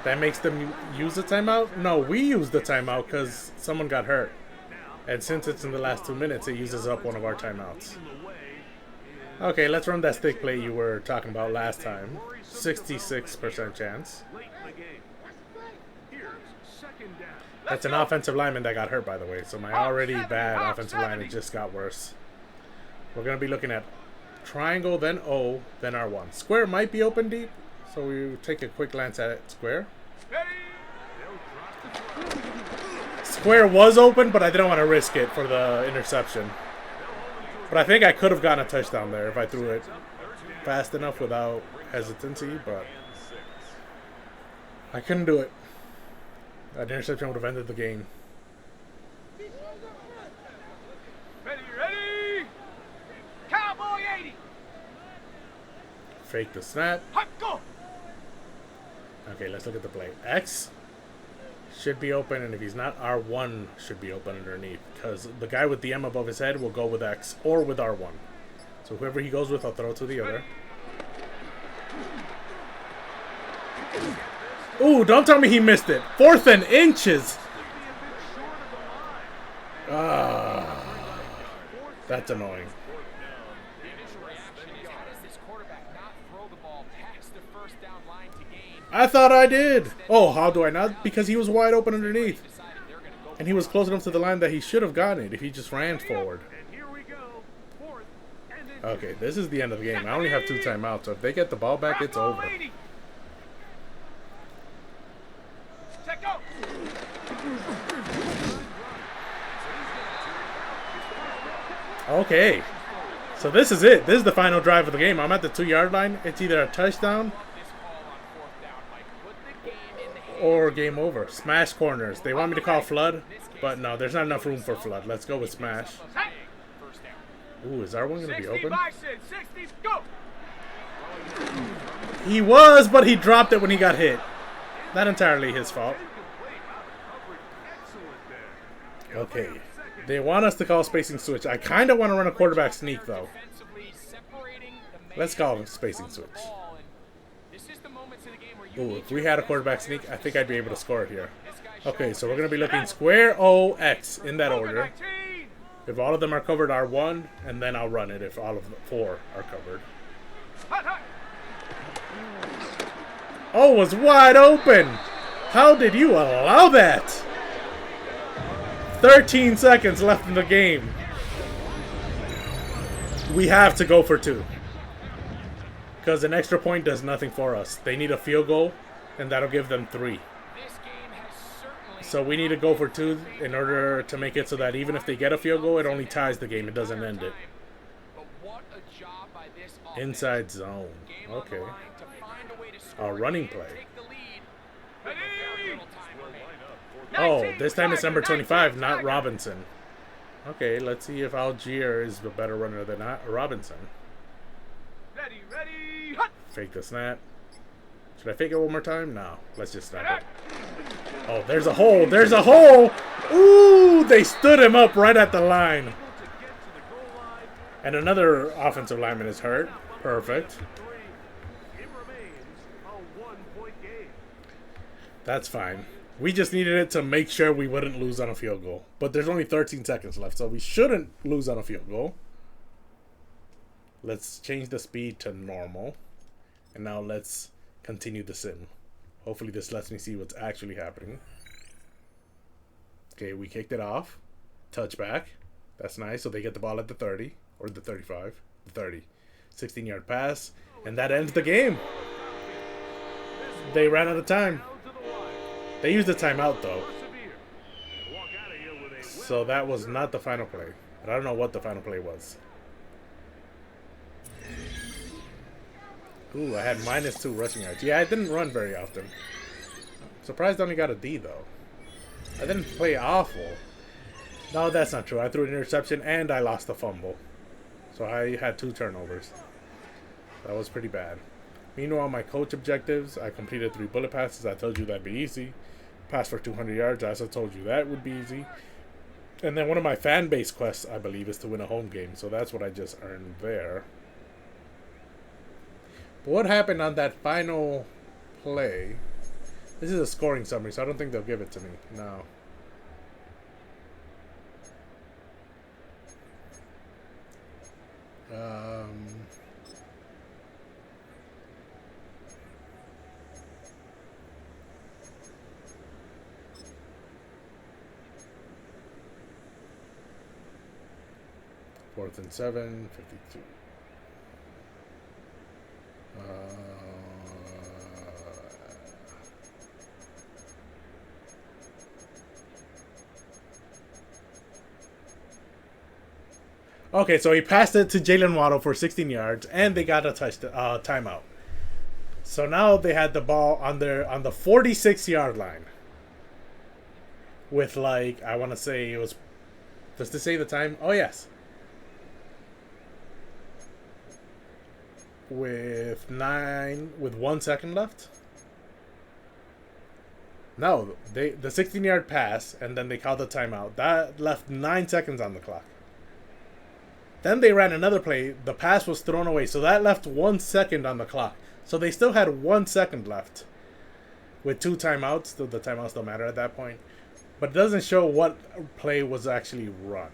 That makes them use the timeout? No, we use the timeout because someone got hurt. And since it's in the last 2 minutes, it uses up one of our timeouts. Okay, let's run that stick play you were talking about last time. 66% chance. That's an offensive lineman that got hurt, by the way. So my already bad offensive line, it just got worse. We're going to be looking at triangle, then O, then R1. Square might be open deep, so we take a quick glance at it. Square. Square was open, but I didn't want to risk it for the interception. But I think I could have gotten a touchdown there if I threw it fast enough without hesitancy, but I couldn't do it. That interception would have ended the game.
Ready! Cowboy 80!
Fake the snap.
Hot go!
Okay, let's look at the play. X should be open, and if he's not, R1 should be open underneath. Because the guy with the M above his head will go with X or with R1. So whoever he goes with, I'll throw to the other. Ooh, don't tell me he missed it. 4th and inches. That's annoying.
The initial reaction is, how does this quarterback not throw the ball past the first down line to gain?
I thought I did. Oh, how do I not? Because he was wide open underneath. And he was close enough to the line that he should have gotten it if he just ran forward. Okay, this is the end of the game. I only have 2 timeouts, so if they get the ball back, it's over. Okay. So this is it. This is the final drive of the game. I'm at the 2-yard line. It's either a touchdown or game over. Smash corners. They want me to call flood, but no, there's not enough room for flood. Let's go with smash. Ooh, is R1 going to be open? He was, but he dropped it when he got hit. Not entirely his fault. Okay. They want us to call spacing switch. I kind of want to run a quarterback sneak, though. Let's call spacing switch. Ooh, if we had a quarterback sneak, I think I'd be able to score it here. Okay, so we're going to be looking square, O, X in that order. If all of them are covered, R1, and then I'll run it if all of the 4 are covered. Oh, it was wide open! How did you allow that? 13 seconds left in the game. We have to go for 2. Because an extra point does nothing for us. They need a field goal, and that'll give them 3. So we need to go for 2 in order to make it so that even if they get a field goal, it only ties the game. It doesn't end it. Inside zone. Okay. Our running play. Oh, this time it's number 25, not Robinson. Okay, let's see if Algier is a better runner than Robinson. Fake the snap. Should I fake it one more time? No. Let's just snap it. Oh, there's a hole. There's a hole. Ooh, they stood him up right at the line. And another offensive lineman is hurt. Perfect. That's fine. We just needed it to make sure we wouldn't lose on a field goal. But there's only 13 seconds left, so we shouldn't lose on a field goal. Let's change the speed to normal. And now let's continue the sim. Hopefully this lets me see what's actually happening. Okay, we kicked it off. Touchback. That's nice. So they get the ball at the 30. Or the 35. The 30. 16-yard pass. And that ends the game. They ran out of time. They used the timeout, though. So that was not the final play. But I don't know what the final play was. Ooh, I had -2 rushing yards. Yeah, I didn't run very often. Surprised I only got a D, though. I didn't play awful. No, that's not true. I threw an interception and I lost a fumble. So I had 2 turnovers. That was pretty bad. Meanwhile, my coach objectives, I completed 3 bullet passes. I told you that'd be easy. Pass for 200 yards. I also told you that would be easy. And then one of my fan base quests, I believe, is to win a home game. So that's what I just earned there. But what happened on that final play. This is a scoring summary, so I don't think they'll give it to me. No. Fourth and 7, 52. Okay, so he passed it to Jalen Waddle for 16 yards, and they got a timeout. So now they had the ball on the 46-yard line. With like, I want to say it was, does this say the time? Oh yes. With 1 second left. No, the 16-yard pass, and then they called the timeout. That left 9 seconds on the clock. Then they ran another play. The pass was thrown away, so that left 1 second on the clock. So they still had 1 second left with 2 timeouts. The timeouts don't matter at that point. But it doesn't show what play was actually run.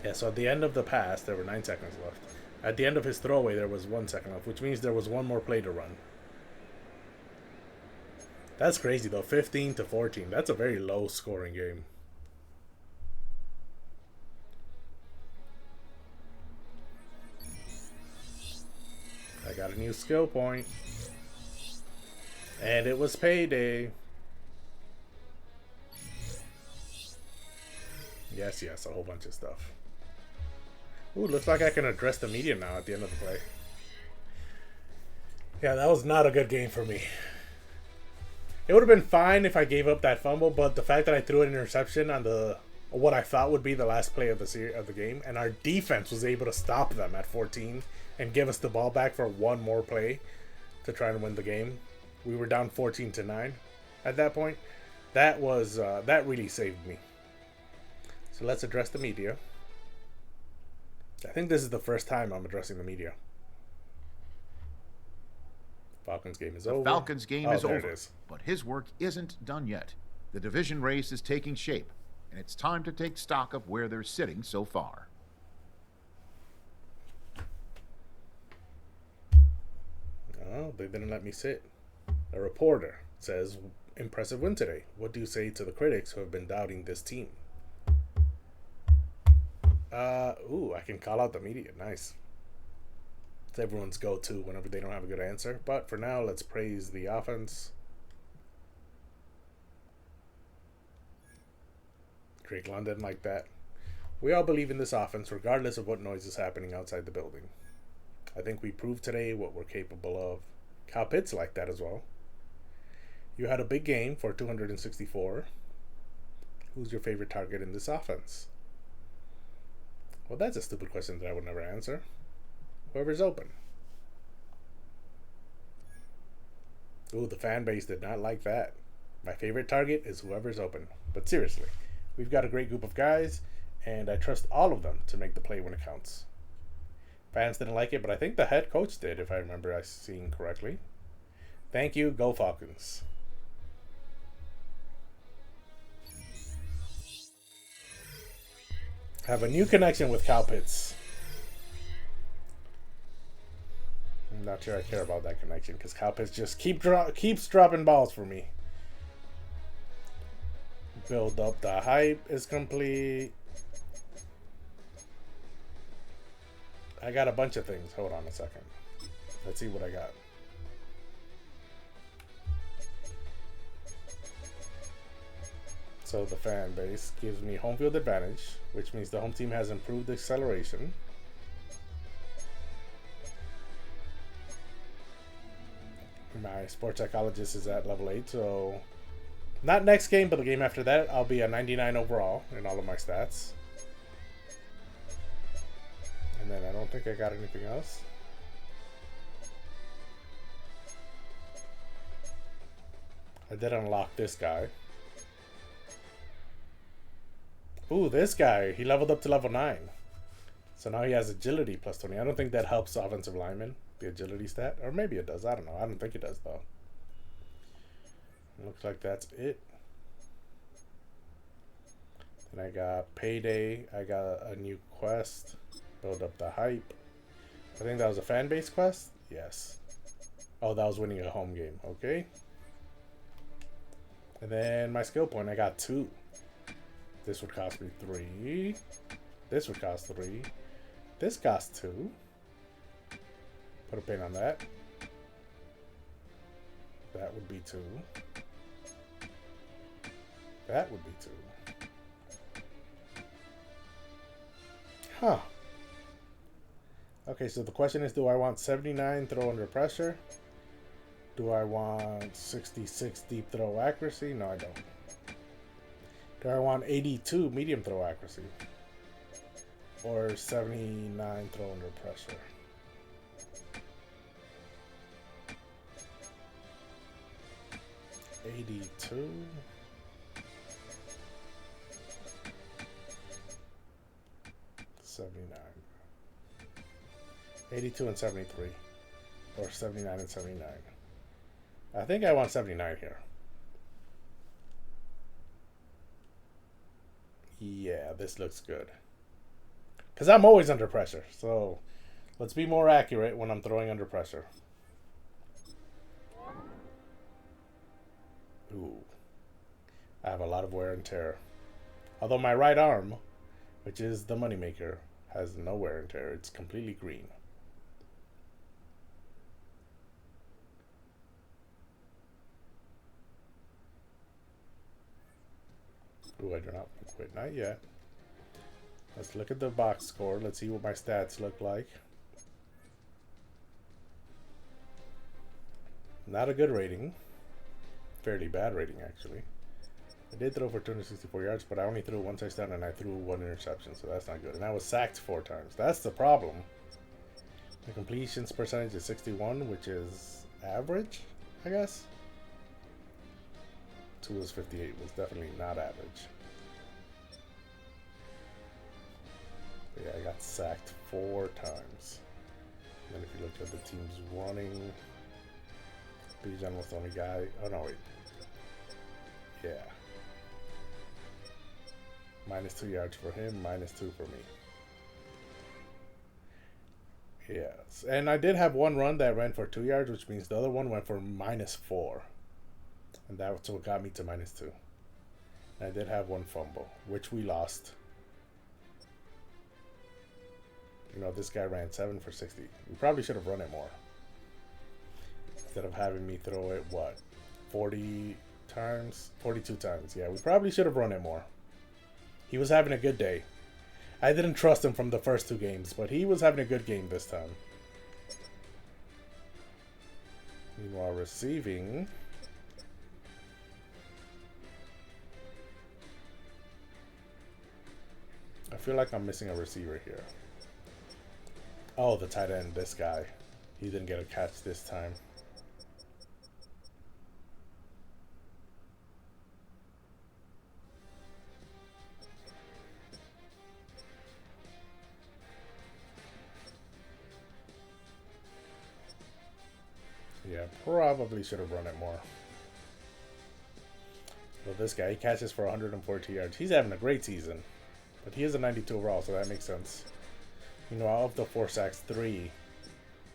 Yeah, so at the end of the pass, there were 9 seconds left. At the end of his throwaway, there was 1 second left, which means there was one more play to run. That's crazy, though. 15-14. That's a very low-scoring game. I got a new skill point. And it was payday. Yes, a whole bunch of stuff. Ooh, looks like I can address the media now at the end of the play. Yeah, that was not a good game for me. It would have been fine if I gave up that fumble, but the fact that I threw an interception on what I thought would be the last play of the game, and our defense was able to stop them at 14 and give us the ball back for one more play to try and win the game. We were down 14-9 at that point. That was that really saved me. So let's address the media. I think this is the first time I'm addressing the media. Falcons game is over.
The Falcons game is over,
It is.
but his work isn't done yet. The division race is taking shape, and it's time to take stock of where they're sitting so far.
Oh, they didn't let me sit. A reporter says, impressive win today. What do you say to the critics who have been doubting this team? Ooh, I can call out the media. Nice. It's everyone's go-to whenever they don't have a good answer. But for now, let's praise the offense. Drake London like that. We all believe in this offense, regardless of what noise is happening outside the building. I think we proved today what we're capable of. Kyle Pitts like that as well. You had a big game for 264. Who's your favorite target in this offense? Well, that's a stupid question that I would never answer. Whoever's open. Ooh, the fan base did not like that. My favorite target is whoever's open. But seriously, we've got a great group of guys, and I trust all of them to make the play when it counts. Fans didn't like it, but I think the head coach did, if I remember seeing correctly. Thank you. Go Falcons. Have a new connection with Kyle Pitts. I'm not sure I care about that connection because Kyle Pitts just keeps dropping balls for me. Build up the hype is complete. I got a bunch of things. Hold on a second. Let's see what I got. So the fan base gives me home field advantage, which means the home team has improved acceleration. My sports psychologist is at level 8, so not next game, but the game after that, I'll be a 99 overall in all of my stats. And then I don't think I got anything else. I did unlock this guy. Ooh, this guy, he leveled up to level 9. So now he has agility plus 20. I don't think that helps offensive linemen, the agility stat. Or maybe it does. I don't know. I don't think it does, though. Looks like that's it. Then I got Payday. I got a new quest. Build up the hype. I think that was a fan-based quest? Yes. Oh, that was winning a home game. Okay. And then my skill point, I got 2. This would cost me 3. This would cost 3. This costs 2. Put a pin on that. That would be 2. That would be 2. Huh. Okay, so the question is, do I want 79 throw under pressure? Do I want 66 deep throw accuracy? No, I don't. Do I want 82 medium throw accuracy? Or 79 throw under pressure? $82. 79. 82 and 73. Or 79 and 79. I think I want 79 here. Yeah, this looks good. Because I'm always under pressure. So let's be more accurate when I'm throwing under pressure. Ooh. I have a lot of wear and tear. Although my right arm, which is the moneymaker, has no wear and tear. It's completely green. Ooh, I do not want to quit. Not yet. Let's look at the box score. Let's see what my stats look like. Not a good rating. Fairly bad rating, actually. I did throw for 264 yards, but I only threw 1 touchdown and I threw 1 interception, so that's not good. And I was sacked 4 times. That's the problem. The completions percentage is 61, which is average, I guess. 2 was 58, was definitely not average. But yeah, I got sacked 4 times. And then if you look at the teams running, Bijan was the only guy. Oh no, wait. Yeah. -2 yards for him, -2 for me. Yes. And I did have one run that ran for 2 yards, which means the other one went for -4. And that's what got me to -2. And I did have one fumble, which we lost. You know, this guy ran 7 for 60. We probably should have run it more. Instead of having me throw it, what, 40 times? 42 times. Yeah, we probably should have run it more. He was having a good day. I didn't trust him from the first 2 games, but he was having a good game this time. Meanwhile, receiving... I feel like I'm missing a receiver here. Oh, the tight end, this guy. He didn't get a catch this time. Yeah, probably should have run it more. Well, this guy, he catches for 142 yards. He's having a great season. But he is a 92 overall, so that makes sense. You know, out of the 4 sacks, 3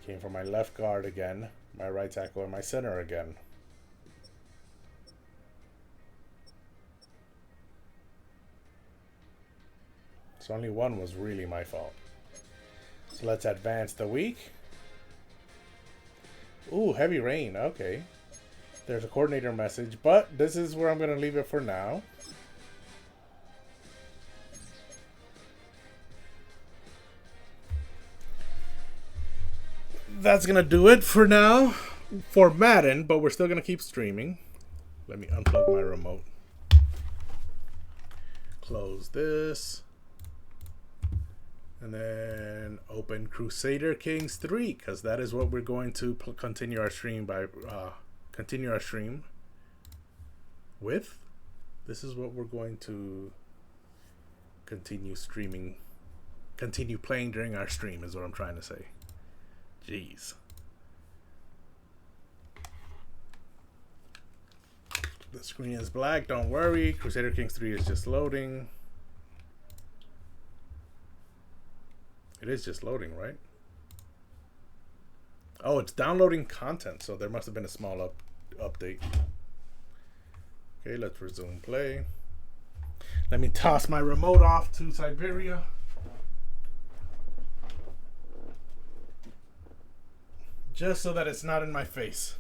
came from my left guard again, my right tackle, and my center again. So only 1 was really my fault. So let's advance the week. Ooh, heavy rain. Okay. There's a coordinator message, but this is where I'm going to leave it for now. That's going to do it for now for Madden, but we're still going to keep streaming. Let me unplug my remote. Close this. And then open Crusader Kings 3, because that is what we're going to continue our stream with. This is what we're going to continue streaming, continue playing during our stream is what I'm trying to say. Jeez. The screen is black, don't worry. Crusader Kings 3 is just loading. It is just loading, right? Oh, it's downloading content, so there must have been a small update. Okay, let's resume play. Let me toss my remote off to Siberia. Just so that it's not in my face.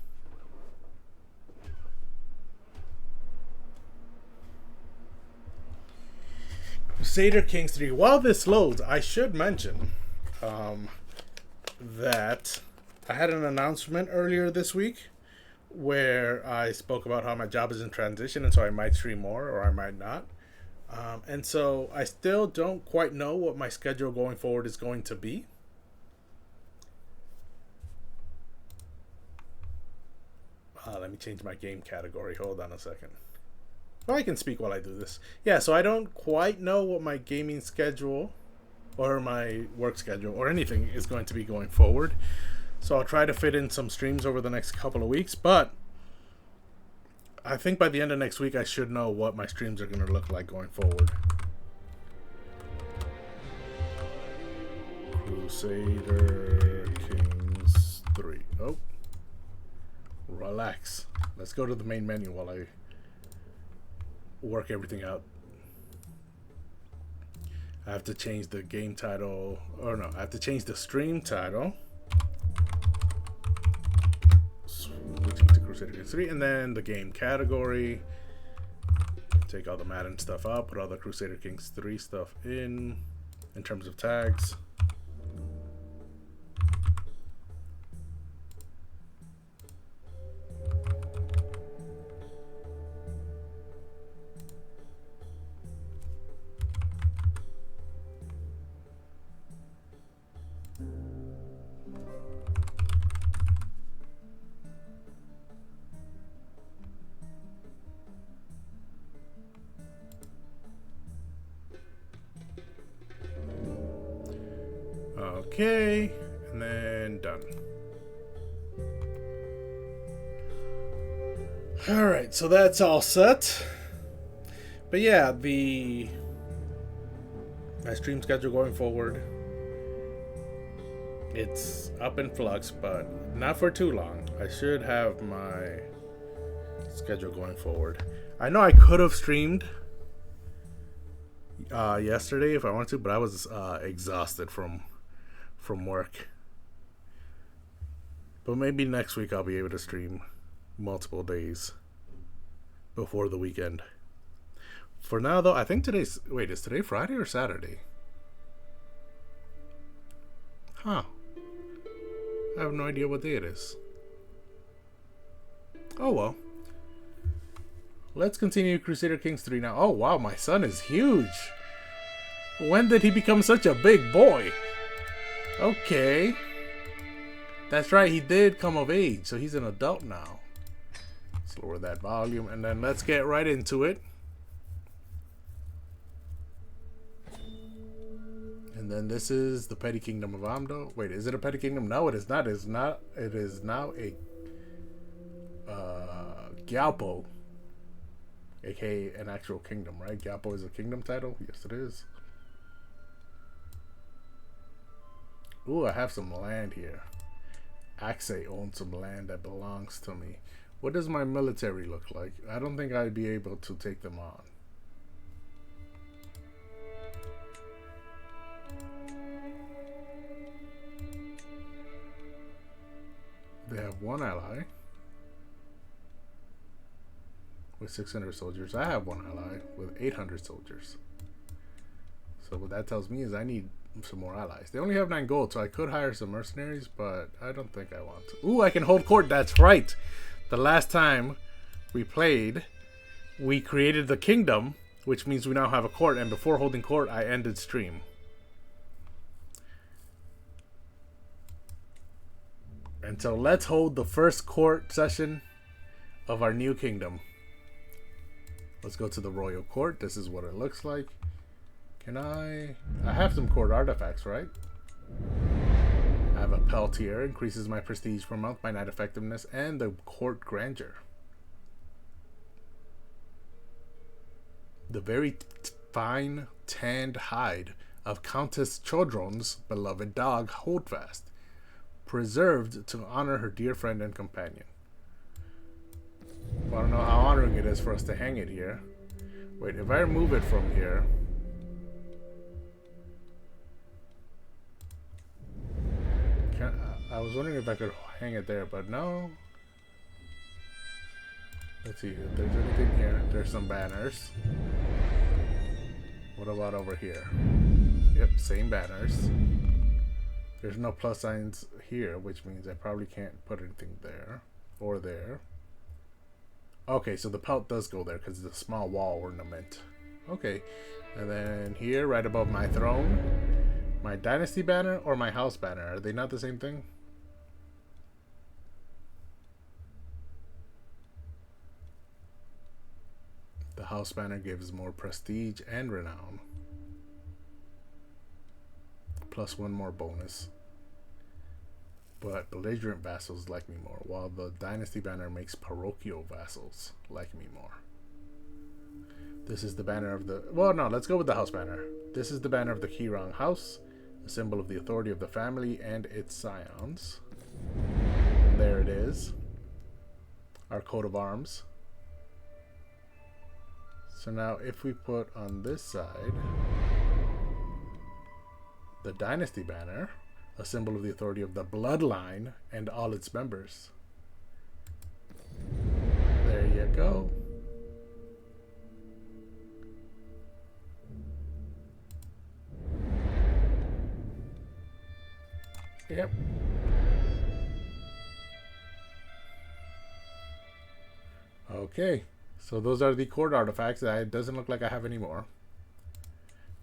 Crusader Kings 3. While this loads, I should mention that I had an announcement earlier this week where I spoke about how my job is in transition, and so I might stream more or I might not. And so I still don't quite know what my schedule going forward is going to be. Let me change my game category. Hold on a second. Well, I can speak while I do this. Yeah, so I don't quite know what my gaming schedule or my work schedule or anything is going to be going forward. So I'll try to fit in some streams over the next couple of weeks. But I think by the end of next week, I should know what my streams are going to look like going forward. Crusader Kings 3. Oh. Relax. Let's go to the main menu while I work everything out. I have to change the game title, or no, I have to change the stream title. Switching to Crusader Kings 3, and then the game category. Take all the Madden stuff out, put all the Crusader Kings 3 stuff in terms of tags. Okay, and then done. All right, so that's all set. But yeah, my stream schedule going forward, it's up in flux, but not for too long. I should have my schedule going forward. I know I could have streamed yesterday if I wanted to, but I was exhausted from work. But maybe next week I'll be able to stream multiple days before the weekend. For now though, I think is today Friday or Saturday? Huh. I have no idea what day it is. Oh well. Let's continue Crusader Kings 3 now. Oh wow, my son is huge. When did he become such a big boy? Okay. That's right, he did come of age, so he's an adult now. Let's lower that volume, and then let's get right into it. And then this is the Petty Kingdom of Amdo. Wait, is it a Petty Kingdom? No, it is not. It is not. It is now a Gyalpo, aka an actual kingdom, right? Gyalpo is a kingdom title. Yes, it is. Ooh, I have some land here. Axe owns some land that belongs to me. What does my military look like? I don't think I'd be able to take them on. They have one ally with 600 soldiers. I have one ally with 800 soldiers. So what that tells me is I need some more allies. They only have 9 gold, so I could hire some mercenaries, but I don't think I want to. Ooh, I can hold court. That's right. The last time we played, we created the kingdom, which means we now have a court, and before holding court, I ended stream. And so let's hold the first court session of our new kingdom. Let's go to the royal court. This is what it looks like. Can I have some court artifacts, right? I have a Peltier, increases my prestige per month, my knight effectiveness, and the court grandeur. The very fine tanned hide of Countess Chodron's beloved dog Holdfast, preserved to honor her dear friend and companion. Well, I don't know how honoring it is for us to hang it here. Wait, if I remove it from here... I was wondering if I could hang it there, but no. Let's see if there's anything here. There's some banners. What about over here? Yep, same banners. There's no plus signs here, which means I probably can't put anything there or there. Okay, so the pelt does go there because it's a small wall ornament. Okay, and then here, right above my throne, my dynasty banner or my house banner. Are they not the same thing? The house banner gives more prestige and renown. Plus one more bonus. But belligerent vassals like me more, while the dynasty banner makes parochial vassals like me more. This is the banner of the... Well, no, let's go with the house banner. This is the banner of the Kirang house, a symbol of the authority of the family and its scions. There it is. Our coat of arms. So now if we put on this side the dynasty banner, a symbol of the authority of the bloodline and all its members. There you go. Yep. Okay. So those are the court artifacts. It doesn't look like I have any more.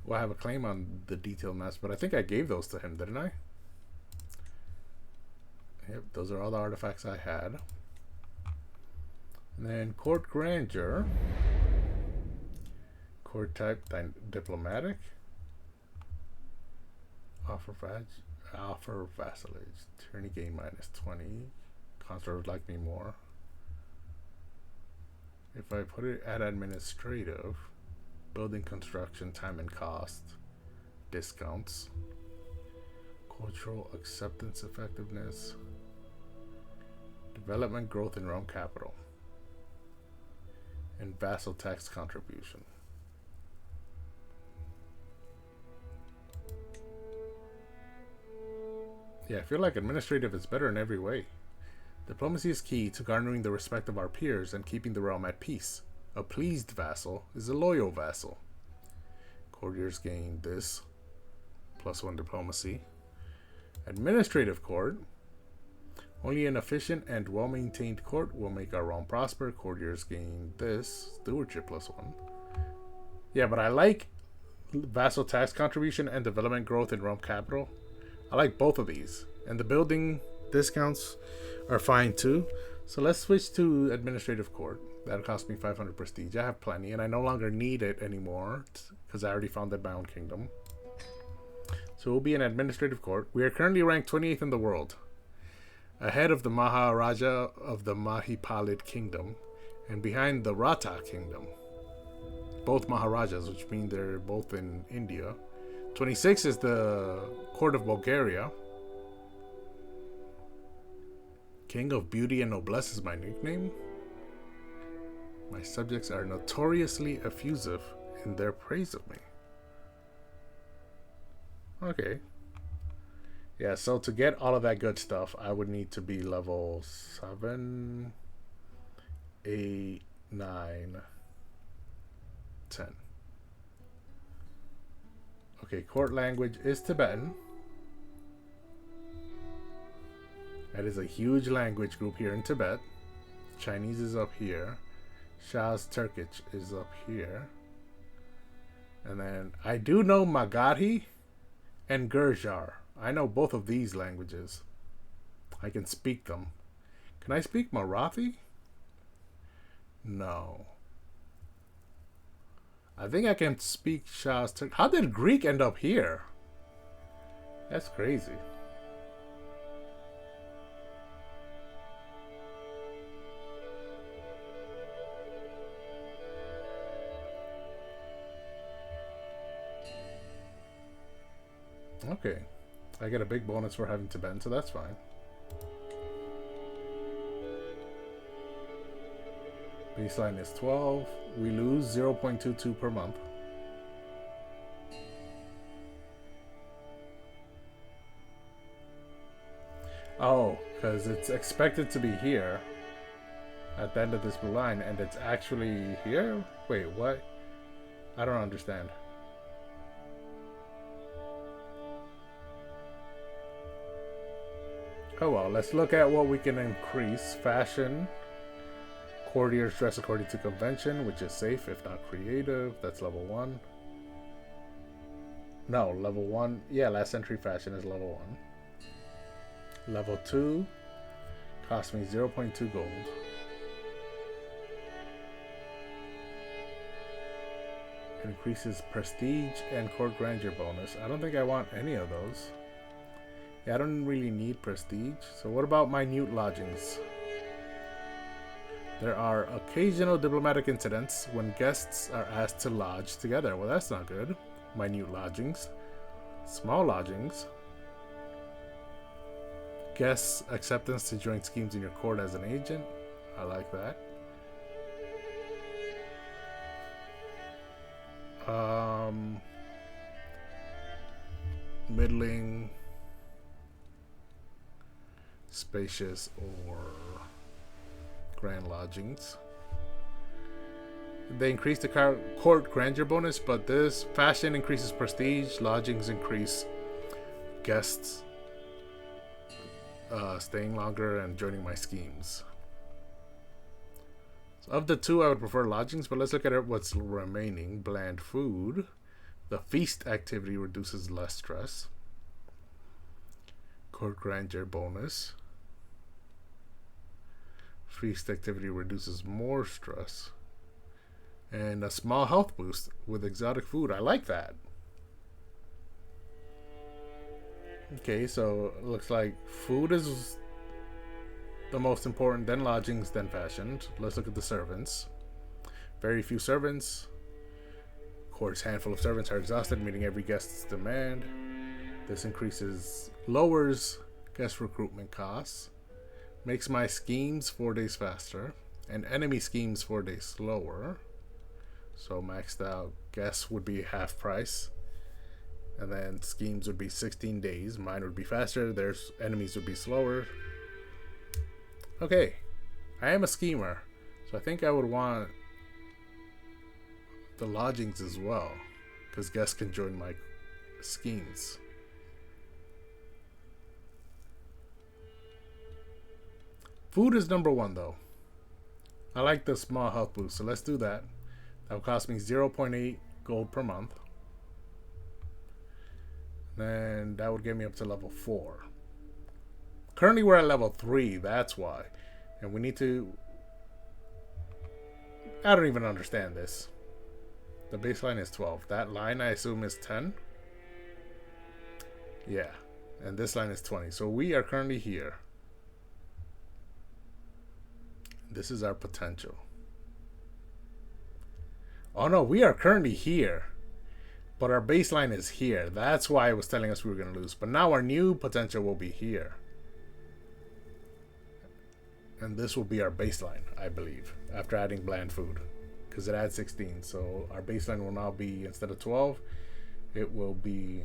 Well, I have a claim on the detailed maps, but I think I gave those to him, didn't I? Yep, those are all the artifacts I had. And then court grandeur. Court type diplomatic. Offer vassalage. Tyranny gain -20. Consort would like me more. If I put it at administrative, building construction, time and cost, discounts, cultural acceptance effectiveness, development growth in realm capital, and vassal tax contribution. Yeah, I feel like administrative is better in every way. Diplomacy is key to garnering the respect of our peers and keeping the realm at peace. A pleased vassal is a loyal vassal. Courtiers gain this, +1 diplomacy. Administrative court. Only an efficient and well-maintained court will make our realm prosper. Courtiers gain this, stewardship +1. Yeah, but I like vassal tax contribution and development growth in realm capital. I like both of these. And the building discounts are fine too. So let's switch to administrative court. That'll cost me 500 prestige. I have plenty, and I no longer need it anymore because I already founded my own kingdom. So we'll be in administrative court. We are currently ranked 28th in the world, ahead of the Maharaja of the Mahipalid kingdom, and behind the Rata kingdom. Both Maharajas, which mean they're both in India. 26 is the court of Bulgaria. King of Beauty and Noblesse is my nickname. My subjects are notoriously effusive in their praise of me. Okay. Yeah, so to get all of that good stuff, I would need to be level 7, 8, 9, 10. Okay, court language is Tibetan. That is a huge language group here in Tibet. Chinese is up here. Shah's Turkish is up here. And then I do know Magadhi and Gurjar. I know both of these languages. I can speak them. Can I speak Marathi? No. I think I can speak Shah's Turk. How did Greek end up here? That's crazy. Okay. I get a big bonus for having to bend, so that's fine. Baseline is 12. We lose 0.22 per month. Oh, because it's expected to be here at the end of this blue line, and it's actually here? Wait, what? I don't understand. Oh well, let's look at what we can increase. Fashion. Courtiers dress according to convention, which is safe if not creative. That's level 1. No, level 1. Yeah, last century fashion is level 1. Level 2 cost me 0.2 gold. Increases prestige and court grandeur bonus. I don't think I want any of those. Yeah, I don't really need prestige. So what about minute lodgings? There are occasional diplomatic incidents when guests are asked to lodge together. Well, that's not good. Minute lodgings. Small lodgings. Guests' acceptance to join schemes in your court as an agent. I like that. Middling, spacious, or grand lodgings. They increase the court grandeur bonus, but this fashion increases prestige, lodgings increase guests staying longer and joining my schemes. So of the two, I would prefer lodgings, but let's look at what's remaining. Bland food. The feast activity reduces less stress. Court grandeur bonus. Feast activity reduces more stress. And a small health boost with exotic food. I like that. Okay, so it looks like food is the most important, then lodgings, then fashion. Let's look at the servants. Very few servants. Court's handful of servants are exhausted, meeting every guest's demand. This lowers guest recruitment costs. Makes my schemes 4 days faster. And enemy schemes 4 days slower. So maxed out guests would be half price. And then schemes would be 16 days. Mine would be faster. Their enemies would be slower. Okay. I am a schemer. So I think I would want the lodgings as well. Because guests can join my schemes. Food is number 1 though. I like the small health boost. So let's do that. That will cost me 0.8 gold per month. Then that would get me up to level 4. Currently we're at level 3, that's why. And we need to... I don't even understand this. The baseline is 12. That line I assume is 10. Yeah. And this line is 20. So we are currently here. This is our potential. Oh no, we are currently here. But our baseline is here. That's why it was telling us we were going to lose. But now our new potential will be here. And this will be our baseline, I believe. After adding bland food. Because it adds 16. So our baseline will now be, instead of 12, it will be...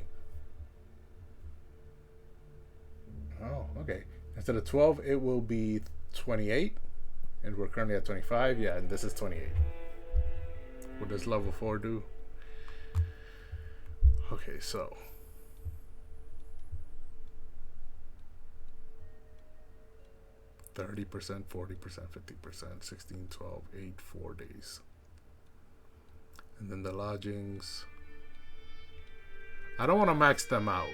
Oh, okay. Instead of 12, it will be 28. And we're currently at 25. Yeah, and this is 28. What does level 4 do? Okay, so 30%, 40%, 50%, 16, 12, 8, 4 days. And then the lodgings. I don't want to max them out.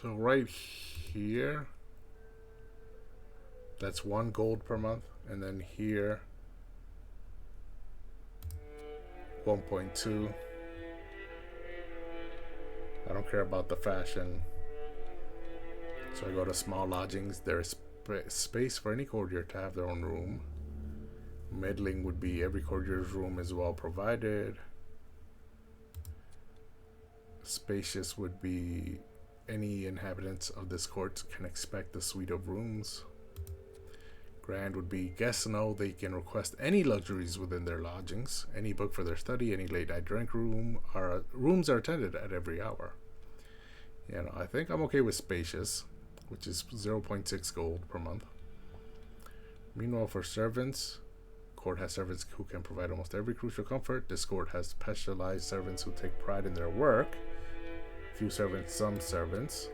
So right here, that's 1 gold per month, and then here 1.2. I don't care about the fashion, so I go to small lodgings. There is space for any courtier to have their own room. Middling would be every courtier's room is well provided. Spacious would be any inhabitants of this court can expect a suite of rooms. Grand would be guests know they can request any luxuries within their lodgings, any book for their study, any late night drink room. Rooms are attended at every hour. You know, I think I'm okay with spacious, which is 0.6 gold per month. Meanwhile, for servants, court has servants who can provide almost every crucial comfort. This court has specialized servants who take pride in their work. Few servants, some servants.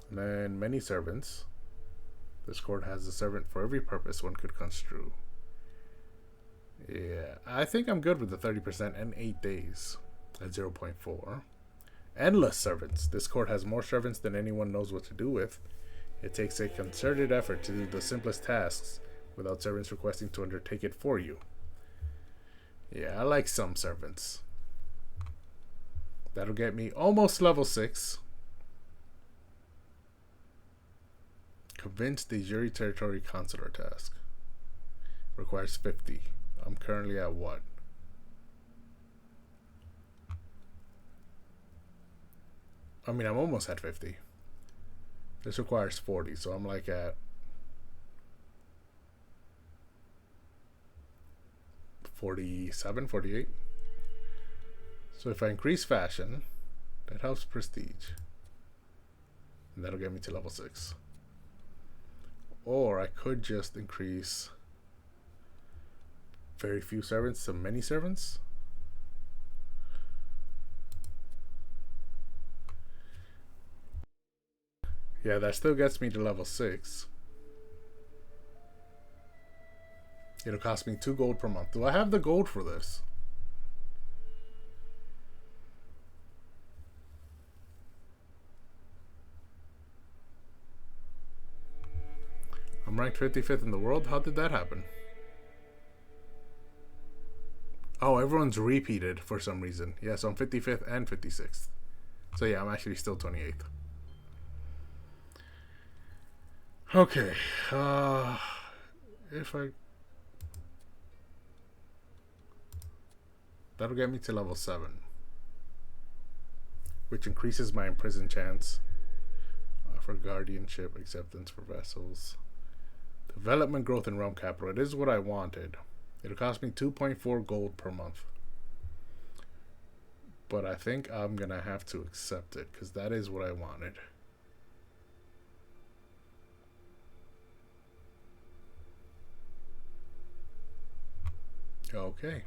And then many servants. This court has a servant for every purpose one could construe. Yeah, I think I'm good with the 30% and 8 days at 0.4. Endless servants. This court has more servants than anyone knows what to do with. It takes a concerted effort to do the simplest tasks without servants requesting to undertake it for you. Yeah, I like some servants. That'll get me almost level 6. Convince the jury territory consular task. Requires 50. I'm currently at what? I mean, I'm almost at 50. This requires 40, so I'm like at 47, 48. So if I increase fashion, that helps prestige. And that'll get me to level 6. Or I could just increase very few servants to many servants. Yeah, that still gets me to level 6. It'll cost me 2 gold per month. Do I have the gold for this? I'm ranked 55th in the world. How did that happen? Oh, everyone's repeated for some reason. Yeah, so I'm 55th and 56th. So yeah, I'm actually still 28th. Okay. If I... That'll get me to level 7. Which increases my imprison chance. For guardianship, acceptance for vessels. Development, growth, and realm capital. It is what I wanted. It'll cost me 2.4 gold per month. But I think I'm going to have to accept it, because that is what I wanted. Okay.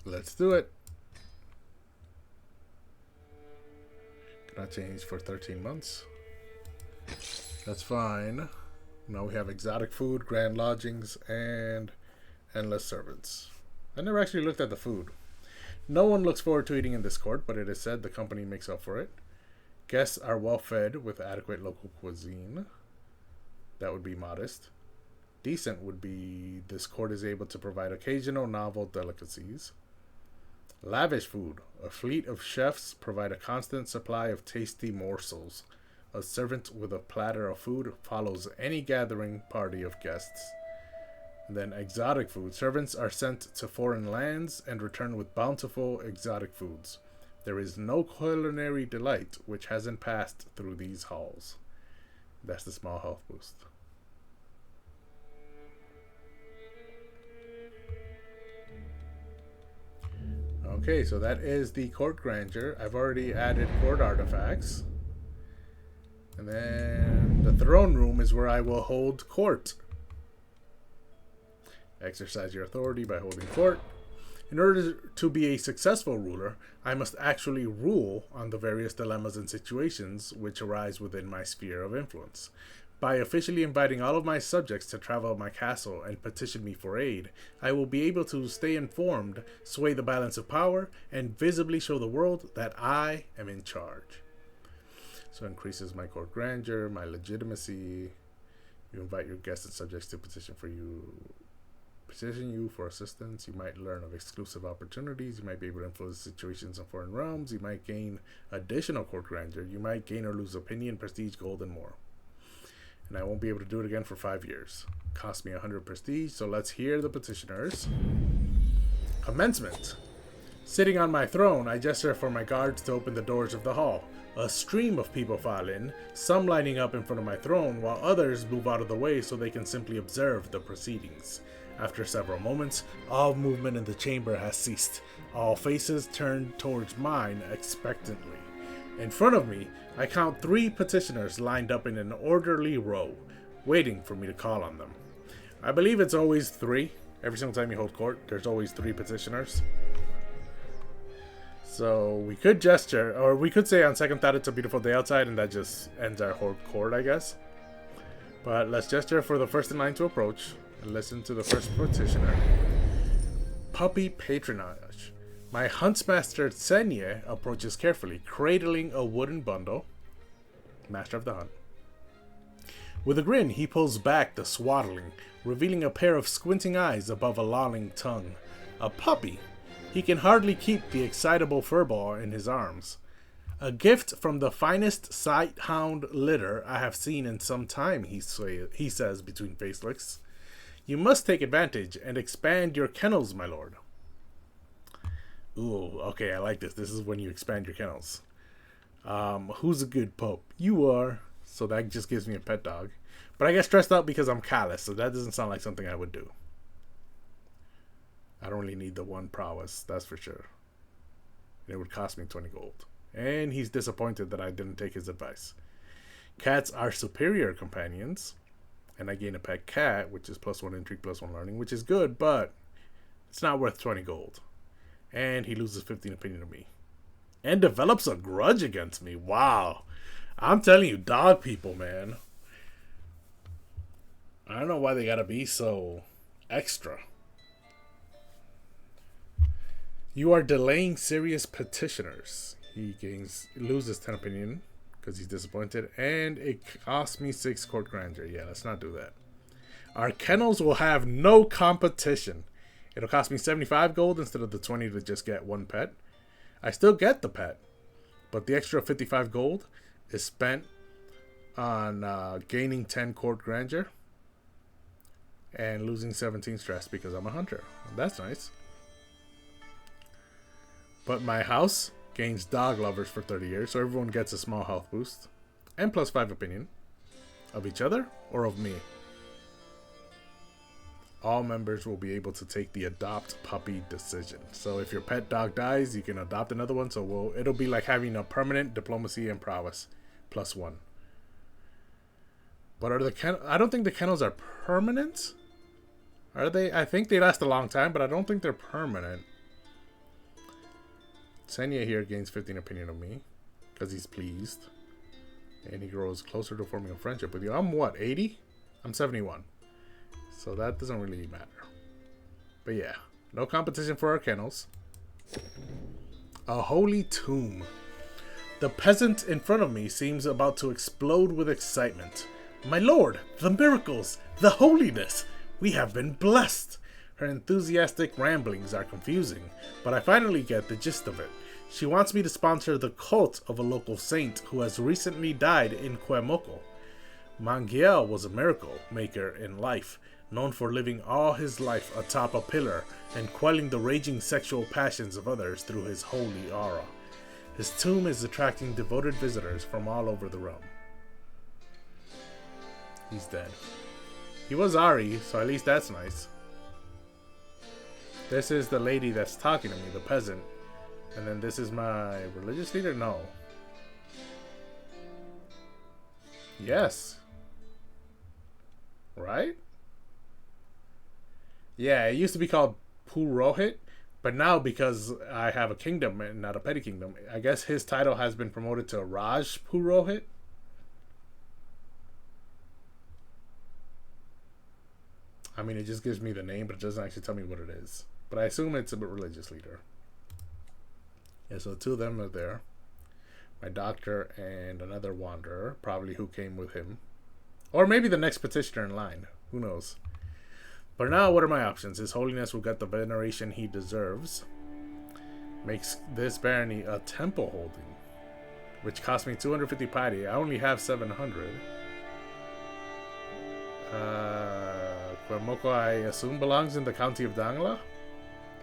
Let's do it. Cannot change for 13 months. That's fine. Now we have exotic food, grand lodgings, and endless servants. I never actually looked at the food. No one looks forward to eating in this court, but it is said the company makes up for it. Guests are well fed with adequate local cuisine. That would be modest. Decent would be this court is able to provide occasional novel delicacies. Lavish food. A fleet of chefs provide a constant supply of tasty morsels. A servant with a platter of food follows any gathering party of guests. And then exotic food. Servants are sent to foreign lands and return with bountiful exotic foods. There is no culinary delight which hasn't passed through these halls. That's the small health boost. Okay, so that is the court grandeur. I've already added court artifacts. And then the throne room is where I will hold court. Exercise your authority by holding court. In order to be a successful ruler, I must actually rule on the various dilemmas and situations which arise within my sphere of influence. By officially inviting all of my subjects to travel my castle and petition me for aid, I will be able to stay informed, sway the balance of power, and visibly show the world that I am in charge. So it increases my court grandeur, my legitimacy. You invite your guests and subjects to petition you for assistance. You might learn of exclusive opportunities. You might be able to influence situations in foreign realms. You might gain additional court grandeur. You might gain or lose opinion, prestige, gold, and more. And I won't be able to do it again for 5 years. Cost me 100 prestige, so let's hear the petitioners. Commencement. Sitting on my throne, I gesture for my guards to open the doors of the hall. A stream of people file in, some lining up in front of my throne, while others move out of the way so they can simply observe the proceedings. After several moments, all movement in the chamber has ceased. All faces turn towards mine expectantly. In front of me, I count 3 petitioners lined up in an orderly row, waiting for me to call on them. I believe it's always 3. Every single time you hold court, there's always 3 petitioners. So we could gesture, or we could say on second thought it's a beautiful day outside, and that just ends our whole court, I guess. But let's gesture for the first in line to approach, and listen to the first petitioner. Puppy patronage. My huntsmaster Tsenye approaches carefully, cradling a wooden bundle. Master of the hunt. With a grin, he pulls back the swaddling, revealing a pair of squinting eyes above a lolling tongue. A puppy. He can hardly keep the excitable furball in his arms. A gift from the finest sighthound litter I have seen in some time, he says between face licks. You must take advantage and expand your kennels, my lord. Ooh, okay, I like this. This is when you expand your kennels. Who's a good pup? You are. So that just gives me a pet dog. But I get stressed out because I'm callous, so that doesn't sound like something I would do. I don't really need the 1 prowess, that's for sure. It would cost me 20 gold. And he's disappointed that I didn't take his advice. Cats are superior companions. And I gain a pet cat, which is +1 intrigue, +1 learning, which is good, but it's not worth 20 gold. And he loses 15 opinion of me. And develops a grudge against me. Wow. I'm telling you, dog people, man. I don't know why they gotta be so extra. You are delaying serious petitioners. He loses 10 opinion because he's disappointed. And it costs me 6 court grandeur. Yeah, let's not do that. Our kennels will have no competition. It'll cost me 75 gold instead of the 20 to just get 1 pet. I still get the pet, but the extra 55 gold is spent on gaining 10 court grandeur and losing 17 stress because I'm a hunter. That's nice. But my house gains dog lovers for 30 years, so everyone gets a small health boost and +5 opinion of each other or of me. All members will be able to take the adopt puppy decision. So if your pet dog dies, you can adopt another one. So it'll be like having a permanent diplomacy and prowess +1. But I don't think the kennels are permanent. Are they? I think they last a long time, but I don't think they're permanent. Senya here gains 15 opinion of me because he's pleased. And he grows closer to forming a friendship with you. I'm what, 80? I'm 71. So that doesn't really matter. But yeah, no competition for our kennels. A holy tomb. The peasant in front of me seems about to explode with excitement. My lord, the miracles, the holiness. We have been blessed. Her enthusiastic ramblings are confusing, but I finally get the gist of it. She wants me to sponsor the cult of a local saint who has recently died in Cuemoco. Mangiel was a miracle maker in life, known for living all his life atop a pillar and quelling the raging sexual passions of others through his holy aura. His tomb is attracting devoted visitors from all over the realm. He's dead. He was Ari, so at least that's nice. This is the lady that's talking to me, the peasant. And then this is my religious leader? No. Yes. Right? Yeah, it used to be called Purohit, but now because I have a kingdom and not a petty kingdom, I guess his title has been promoted to Raj Purohit. I mean, it just gives me the name, but it doesn't actually tell me what it is. But I assume it's a religious leader. Yeah, so 2 of them are there. My doctor and another wanderer, probably who came with him. Or maybe the next petitioner in line. Who knows? But now, what are my options? His Holiness will get the veneration he deserves. Makes this barony a temple holding, which cost me 250 piety. I only have 700. Cuermoco, I assume, belongs in the county of Dangla.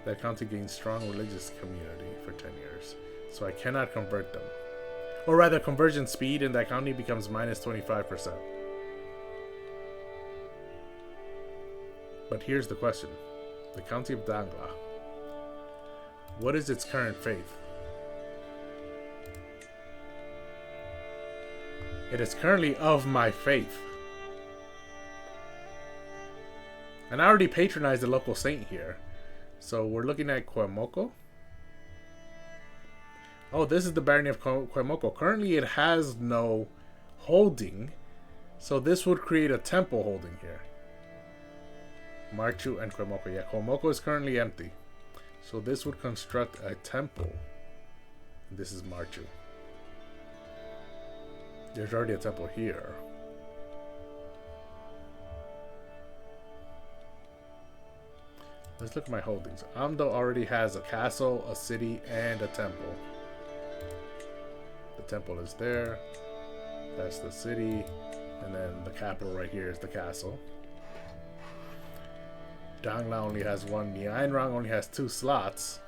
That county gains strong religious community for 10 years, so I cannot convert them. Or rather, conversion speed in that county becomes minus 25%. But here's the question. The county of Dangla. What is its current faith? It is currently of my faith. And I already patronized the local saint here. So we're looking at Cuermoco. Oh, this is the barony of Cuermoco. Currently it has no holding. So this would create a temple holding here. Marchu and Cuermoco. Yeah, Cuermoco is currently empty. So this would construct a temple. This is Marchu. There's already a temple here. Let's look at my holdings. Amdo already has a castle, a city, and a temple. The temple is there. That's the city. And then the capital right here is the castle. Dangla only has 1. Nianrang only has 2 slots.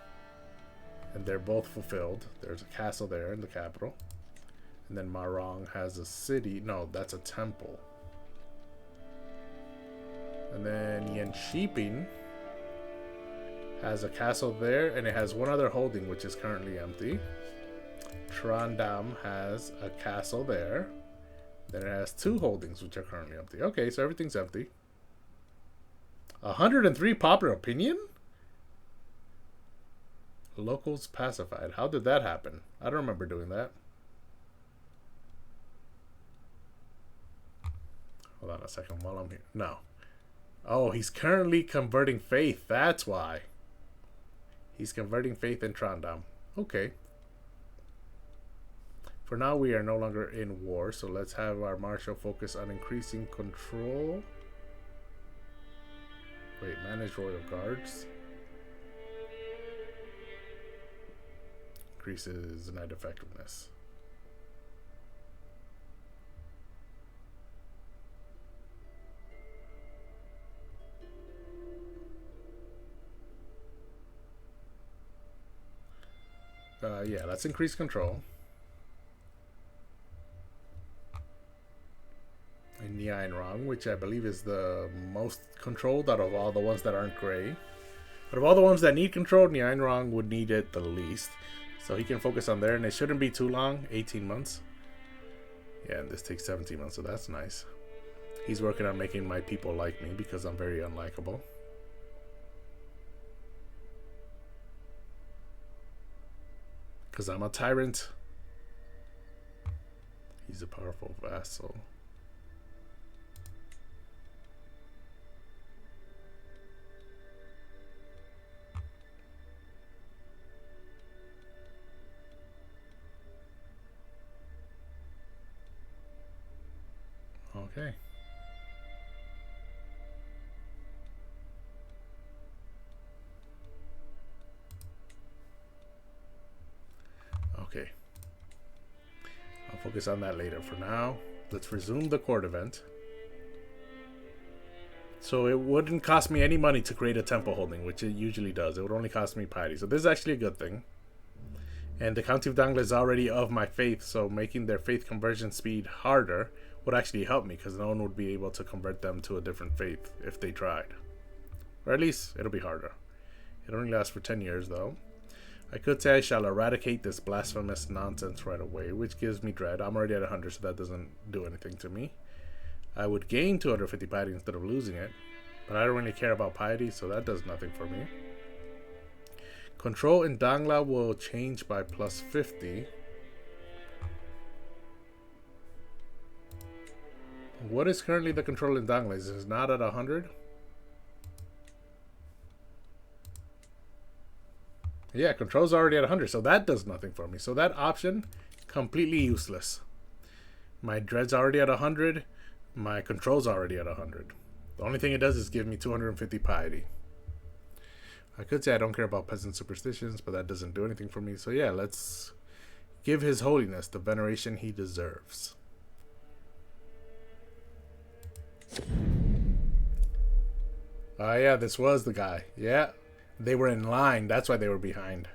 And they're both fulfilled. There's a castle there in the capital. And then Marong has a city. No, that's a temple. And then Yenshiping has a castle there, and it has 1 other holding, which is currently empty. Trandam has a castle there. Then it has 2 holdings, which are currently empty. Okay, so everything's empty. 103 popular opinion? Locals pacified. How did that happen? I don't remember doing that. Hold on a second while I'm here. No. Oh, he's currently converting faith. That's why. He's converting faith in Trandam. Okay. For now, we are no longer in war, so let's have our marshal focus on increasing control. Wait, manage royal guards. Increases knight effectiveness. Yeah, let's increase control. And Nianrang, which I believe is the most controlled out of all the ones that aren't gray. But of all the ones that need control, Nianrang would need it the least. So he can focus on there, and it shouldn't be too long, 18 months. Yeah, and this takes 17 months, so that's nice. He's working on making my people like me because I'm very unlikable. Because I'm a tyrant. He's a powerful vassal. Okay. Okay. I'll focus on that later. For now, let's resume the court event. So it wouldn't cost me any money to create a temple holding, which it usually does. It would only cost me piety. So this is actually a good thing. And the County of Dangla is already of my faith, so making their faith conversion speed harder would actually help me, because no one would be able to convert them to a different faith if they tried. Or at least it'll be harder. It only lasts for 10 years though. I could say I shall eradicate this blasphemous nonsense right away, which gives me dread. I'm already at 100, so that doesn't do anything to me. I would gain 250 piety instead of losing it, but I don't really care about piety, so that does nothing for me. Control in Dangla will change by plus 50. What is currently the control in Dangla? Is it not at 100? Yeah, control's already at 100, so that does nothing for me. So that option, completely useless. My dread's already at 100. My control's already at 100. The only thing it does is give me 250 piety. I could say I don't care about peasant superstitions, but that doesn't do anything for me. So yeah, let's give His Holiness the veneration he deserves. Oh yeah, this was the guy. Yeah, they were in line. That's why they were behind.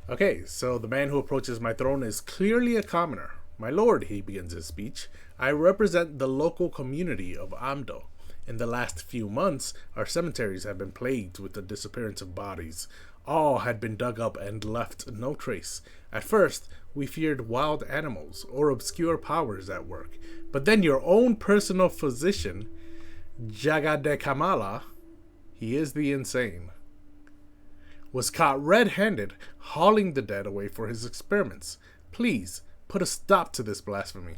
Okay, so the man who approaches my throne is clearly a commoner. My lord, he begins his speech, I represent the local community of Amdo. In the last few months, our cemeteries have been plagued with the disappearance of bodies. All had been dug up and left no trace. At first, we feared wild animals or obscure powers at work. But then your own personal physician, Jagadekamala, he is the insane, was caught red-handed hauling the dead away for his experiments. Please, put a stop to this blasphemy.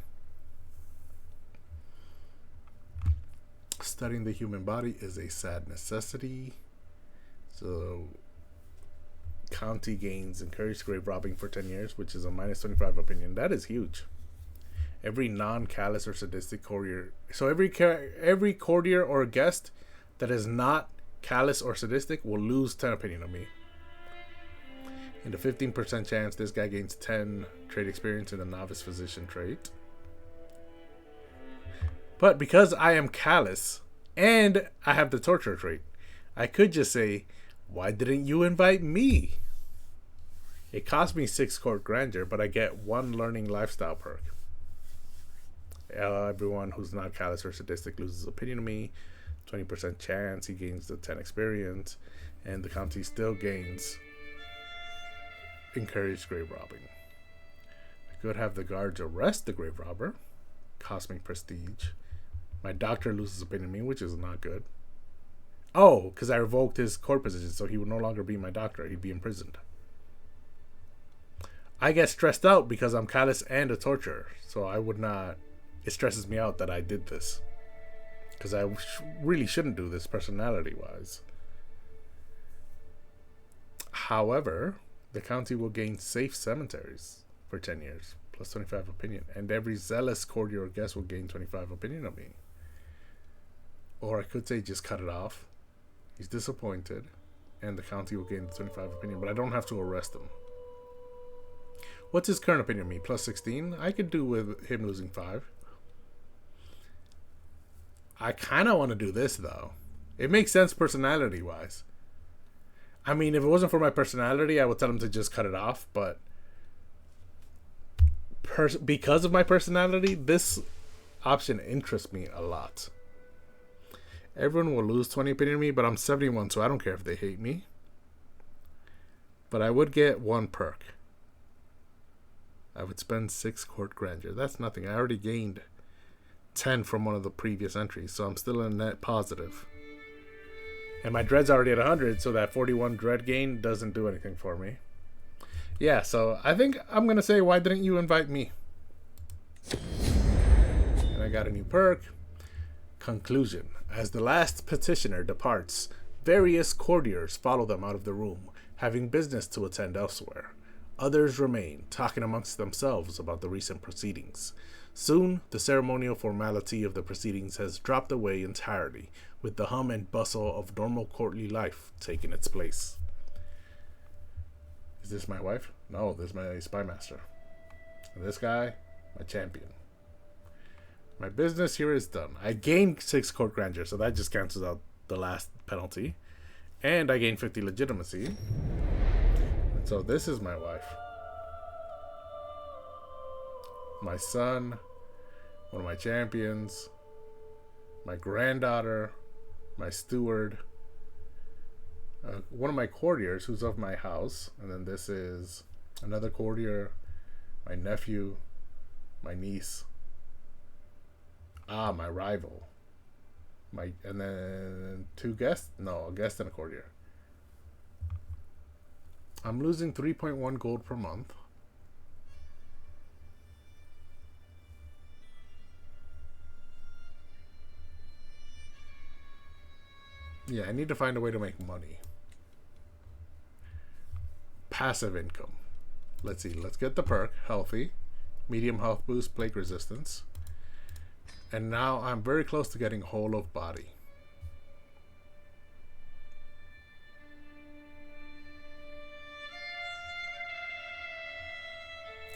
Studying the human body is a sad necessity. So, county gains encouraged grave robbing for 10 years, which is a minus 25 opinion. That is huge. Every non-callous or sadistic courtier. So every courtier or guest that is not callous or sadistic will lose 10 opinion of me. And a 15% chance this guy gains 10 trade experience in the novice physician trait. But because I am callous and I have the torture trait, I could just say, why didn't you invite me? It cost me 6 court grandeur, but I get 1 learning lifestyle perk. Everyone who's not callous or sadistic loses opinion of me. 20% chance he gains the 10 experience. And the county still gains encouraged grave robbing. I could have the guards arrest the grave robber. Cost me prestige. My doctor loses opinion of me, which is not good. Oh, because I revoked his court position, so he would no longer be my doctor. He'd be imprisoned. I get stressed out because I'm callous and a torturer, so I would not... It stresses me out that I did this. Because I really shouldn't do this personality-wise. However, the county will gain safe cemeteries for 10 years, plus 25 opinion. And every zealous courtier or guest will gain 25 opinion of me. Or I could say just cut it off. He's disappointed, and the county will gain the 25 opinion, but I don't have to arrest him. What's his current opinion of me? Plus 16? I could do with him losing 5. I kind of want to do this, though. It makes sense personality-wise. I mean, if it wasn't for my personality, I would tell him to just cut it off, but because of my personality, this option interests me a lot. Everyone will lose 20 opinion of me, but I'm 71, so I don't care if they hate me. But I would get 1 perk. I would spend 6 court grandeur. That's nothing. I already gained 10 from one of the previous entries, so I'm still in a net positive. And my dread's already at 100, so that 41 dread gain doesn't do anything for me. Yeah, so I think I'm going to say, why didn't you invite me? And I got a new perk. Conclusion. As the last petitioner departs, various courtiers follow them out of the room, having business to attend elsewhere. Others remain, talking amongst themselves about the recent proceedings. Soon, the ceremonial formality of the proceedings has dropped away entirely, with the hum and bustle of normal courtly life taking its place. Is this my wife? No, this is my spy master. And this guy, my champion. My business here is done. I gained 6 court grandeur, so that just cancels out the last penalty. And I gained 50 legitimacy. And so this is my wife. My son, one of my champions, my granddaughter, my steward, one of my courtiers who's of my house, and then this is another courtier, my nephew, my niece, my rival, and then 2 guests, no, a guest and a courtier. I'm losing 3.1 gold per month. Yeah, I need to find a way to make money. passive income. Let's see. Let's get the perk. Healthy. Medium health boost. Plague resistance. And now I'm very close to getting whole of body.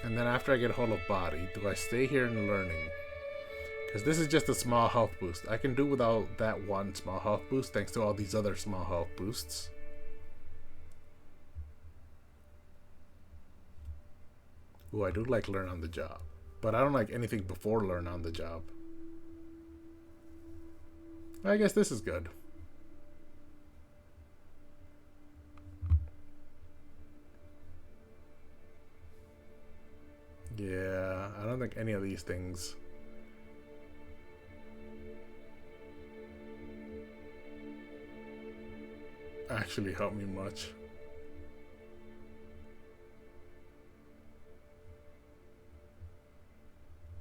And then after I get whole of body, do I stay here in learning? Because this is just a small health boost. I can do without that one small health boost thanks to all these other small health boosts. Ooh, I do like learn on the job. But I don't like anything before learn on the job. I guess this is good. Yeah, I don't think any of these things actually help me much.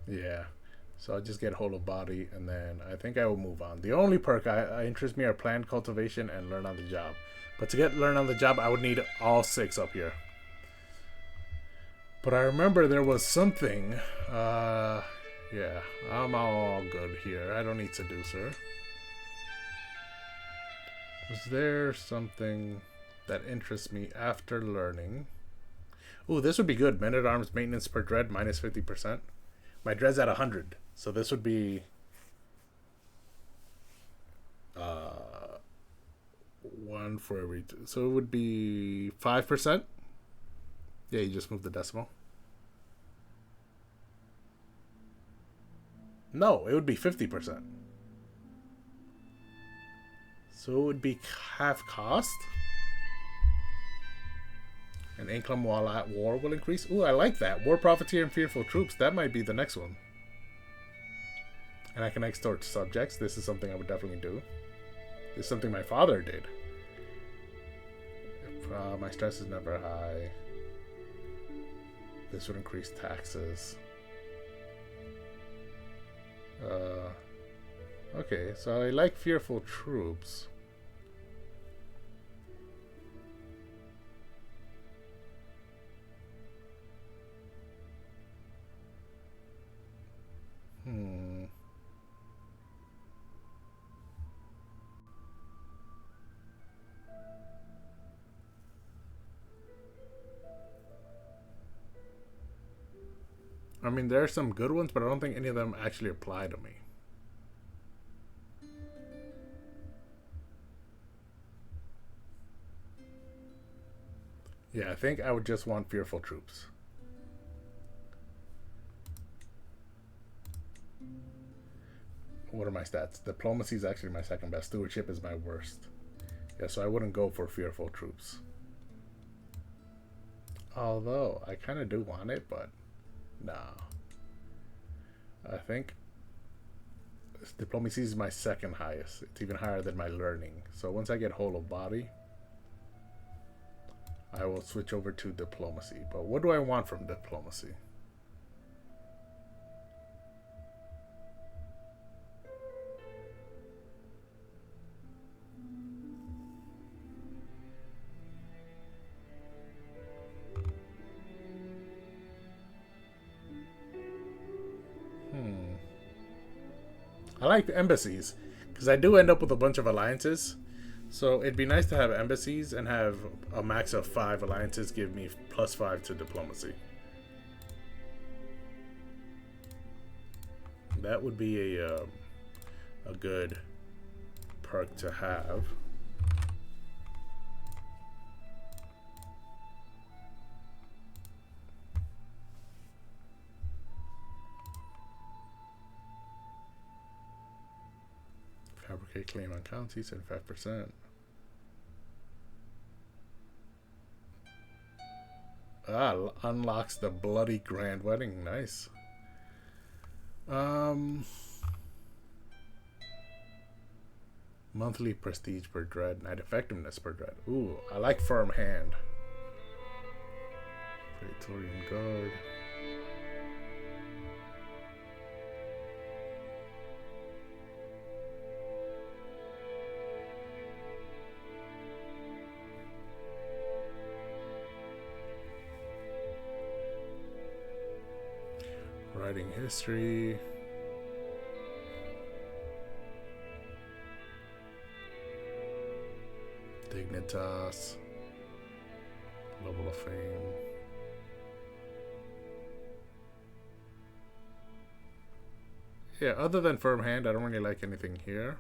Yeah, so I'll just get whole of body, and then I think I will move on. The only perk I interest me are planned cultivation and learn on the job. But to get learn on the job, I would need all 6 up here. But I remember there was something. Yeah, I'm all good here. I don't need seducer. Was there something that interests me after learning? Ooh, this would be good. Men at arms maintenance per dread minus 50%. My dread's at 100, so this would be 1 for every 2. So it would be 5%. Yeah, you just move the decimal. No, it would be 50%. So it would be half cost. And income while at war will increase. Ooh, I like that. War Profiteer and Fearful Troops. That might be the next one. And I can extort subjects. This is something I would definitely do. This is something my father did. If, my stress is never high. This would increase taxes. Okay, so I like Fearful Troops. I mean, there are some good ones, but I don't think any of them actually apply to me. Yeah, I think I would just want Fearful Troops. What are my stats? Diplomacy is actually my second best. Stewardship is my worst. Yeah, so I wouldn't go for Fearful Troops. Although, I kind of do want it, but no. I think diplomacy is my second highest. It's even higher than my learning. So once I get whole of body, I will switch over to diplomacy. But what do I want from diplomacy? I like the embassies because I do end up with a bunch of alliances. So it'd be nice to have embassies and have a max of 5 alliances give me +5 to diplomacy. That would be a good perk to have. Fabricate claim on counties at 5%. Ah, unlocks the bloody grand wedding. Nice. Monthly prestige per dread, night effectiveness per dread. Ooh, I like firm hand. Praetorian guard. Fighting history. Dignitas. Level of fame. Yeah, other than firm hand, I don't really like anything here.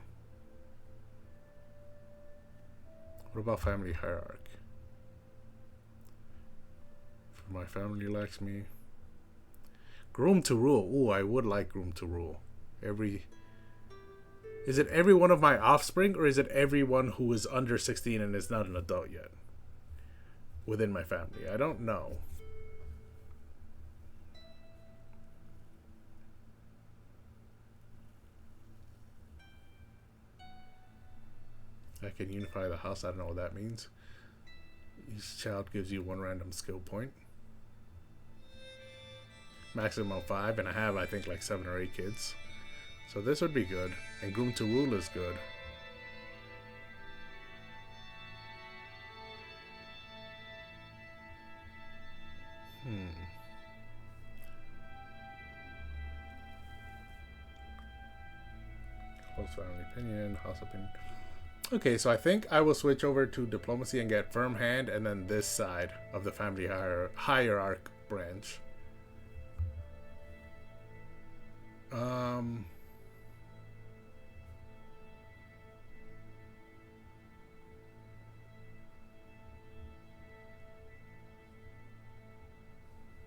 What about family hierarchy? If my family likes me. Groom to rule. Ooh, I would like groom to rule. Is it every one of my offspring, or is it everyone who is under 16 and is not an adult yet? Within my family. I don't know. I can unify the house. I don't know what that means. Each child gives you 1 random skill point. Maximum 5, and I have, I think, like 7 or 8 kids. So this would be good. And groom to rule is good. Close family opinion, house opinion. Okay, so I think I will switch over to diplomacy and get firm hand, and then this side of the family hierarch branch.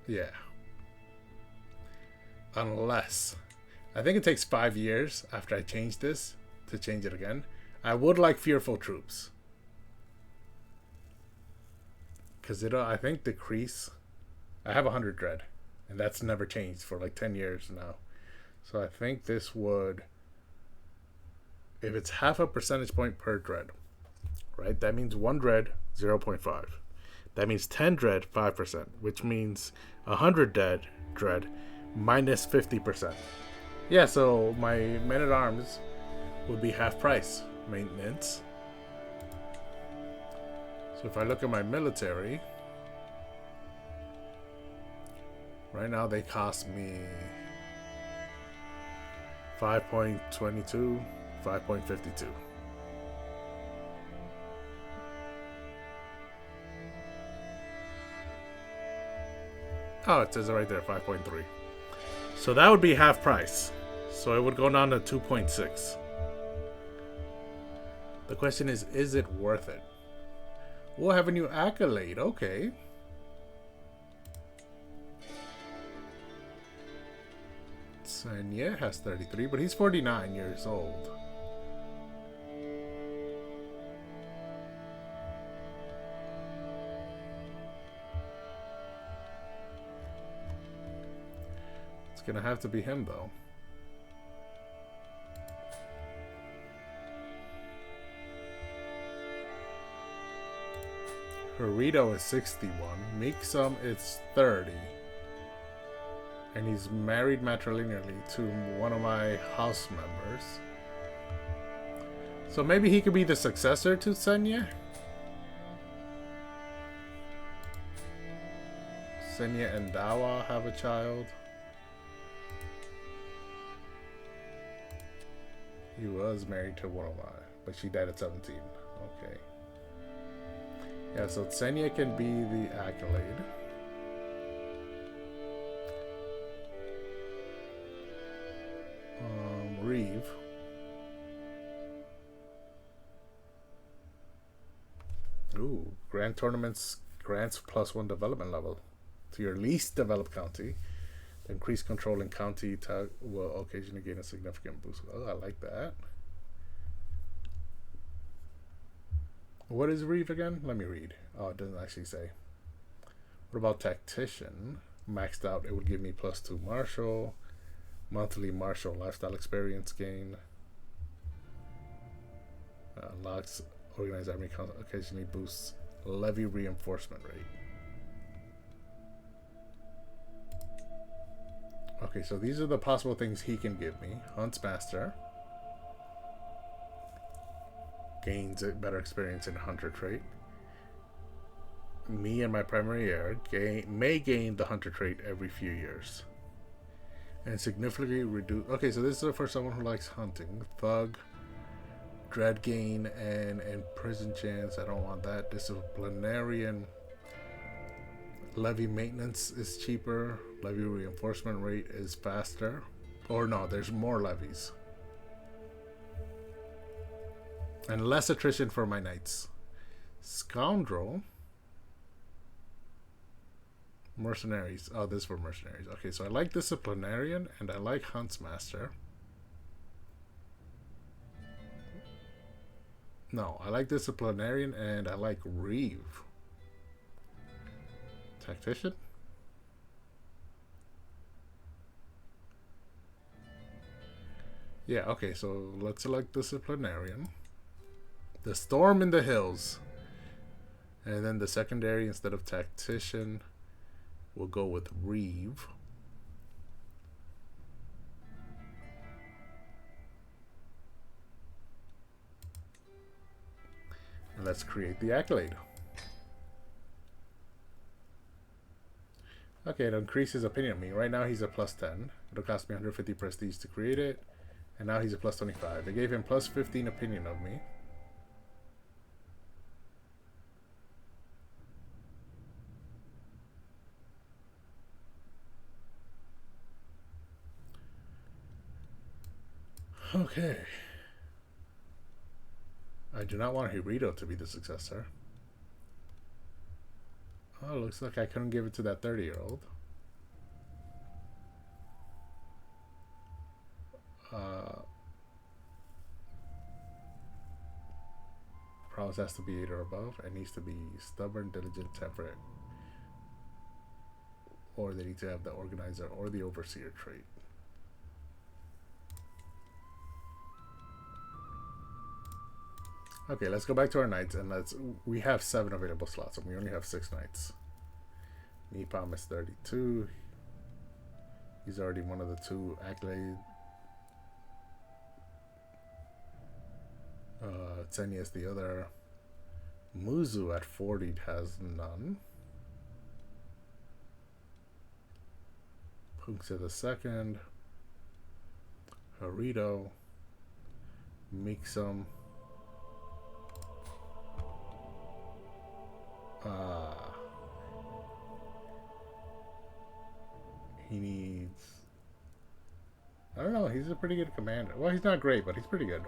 Yeah. Unless I think it takes 5 years after I change this to change it again. I would like fearful troops. Because it'll, I think, decrease. I have 100 dread. And that's never changed for like 10 years now. So I think this would, if it's half a percentage point per dread, right? That means 1 dread, 0.5. That means 10 dread, 5%. Which means 100 dread minus 50%. Yeah, so my men-at-arms would be half price maintenance. So if I look at my military, right now they cost me 5.22, 5.52. Oh, it says it right there, 5.3. So that would be half price. So it would go down to 2.6. The question is it worth it? We'll have a new accolade. Okay. Sanya has 33, but he's 49 years old. It's gonna have to be him, though. Burrito is 61. Meeksum is 30. And he's married matrilinearly to one of my house members. So maybe he could be the successor to Senya? Senya and Dawa have a child. He was married to one of my, but she died at 17. Okay. Yeah, so Senya can be the accolade. Reeve. Ooh, grand tournaments grants +1 development level to your least developed county. The increased control in county will occasionally gain a significant boost. Oh, I like that. What is Reeve again? Let me read. Oh, it doesn't actually say. What about Tactician? Maxed out, it would give me +2 martial. Monthly martial lifestyle experience gain. Unlocks organized army occasionally boosts levy reinforcement rate. Okay, so these are the possible things he can give me. Huntsmaster. Gains a better experience in hunter trait. Me and my primary heir may gain the hunter trait every few years. And significantly reduce. Okay, so this is for someone who likes hunting. Thug, dread gain, and prison chance. I don't want that. Disciplinarian. Levy maintenance is cheaper. Levy reinforcement rate is faster. Or no, there's more levies. And less attrition for my knights. Scoundrel. Mercenaries. Oh, this is for mercenaries. Okay, so I like Disciplinarian and I like Huntsmaster. No, I like Disciplinarian and I like Reeve. Tactician? Yeah, okay, so let's select Disciplinarian. The Storm in the Hills. And then the secondary, instead of Tactician, we'll go with Reeve. And let's create the accolade. Okay, it increases opinion of me. Right now he's a plus 10. It'll cost me 150 prestige to create it. And now he's a plus 25. I gave him plus 15 opinion of me. Okay. I do not want Hirito to be the successor. Oh, looks like I couldn't give it to that 30-year-old. Prowess has to be 8 or above. It needs to be stubborn, diligent, temperate. Or they need to have the organizer or the overseer trait. Okay, let's go back to our knights and we have 7 available slots and we only have 6 knights. Nepom is 32. He's already one of the 2 accolade. Tsenya is the other. Muzu at 40 has none. Punksa the second. Harito. Miksum. He needs... I don't know, he's a pretty good commander. Well, he's not great, but he's pretty good.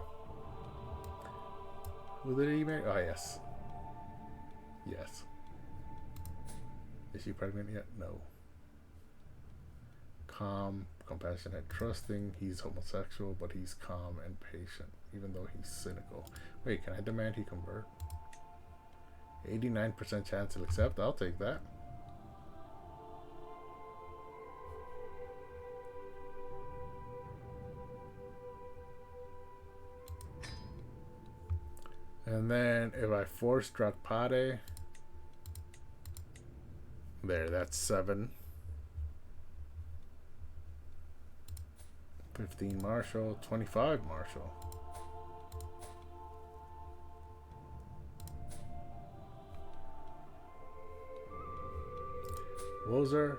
Who did he marry? Oh, yes. Yes. Is she pregnant yet? No. Calm, compassionate, trusting. He's homosexual, but he's calm and patient, even though he's cynical. Wait, can I demand he convert? 89% chance he'll accept. I'll take that. And then if I force Drakpade, there, that's 7. 15 Marshall, 25 Marshall. Wozer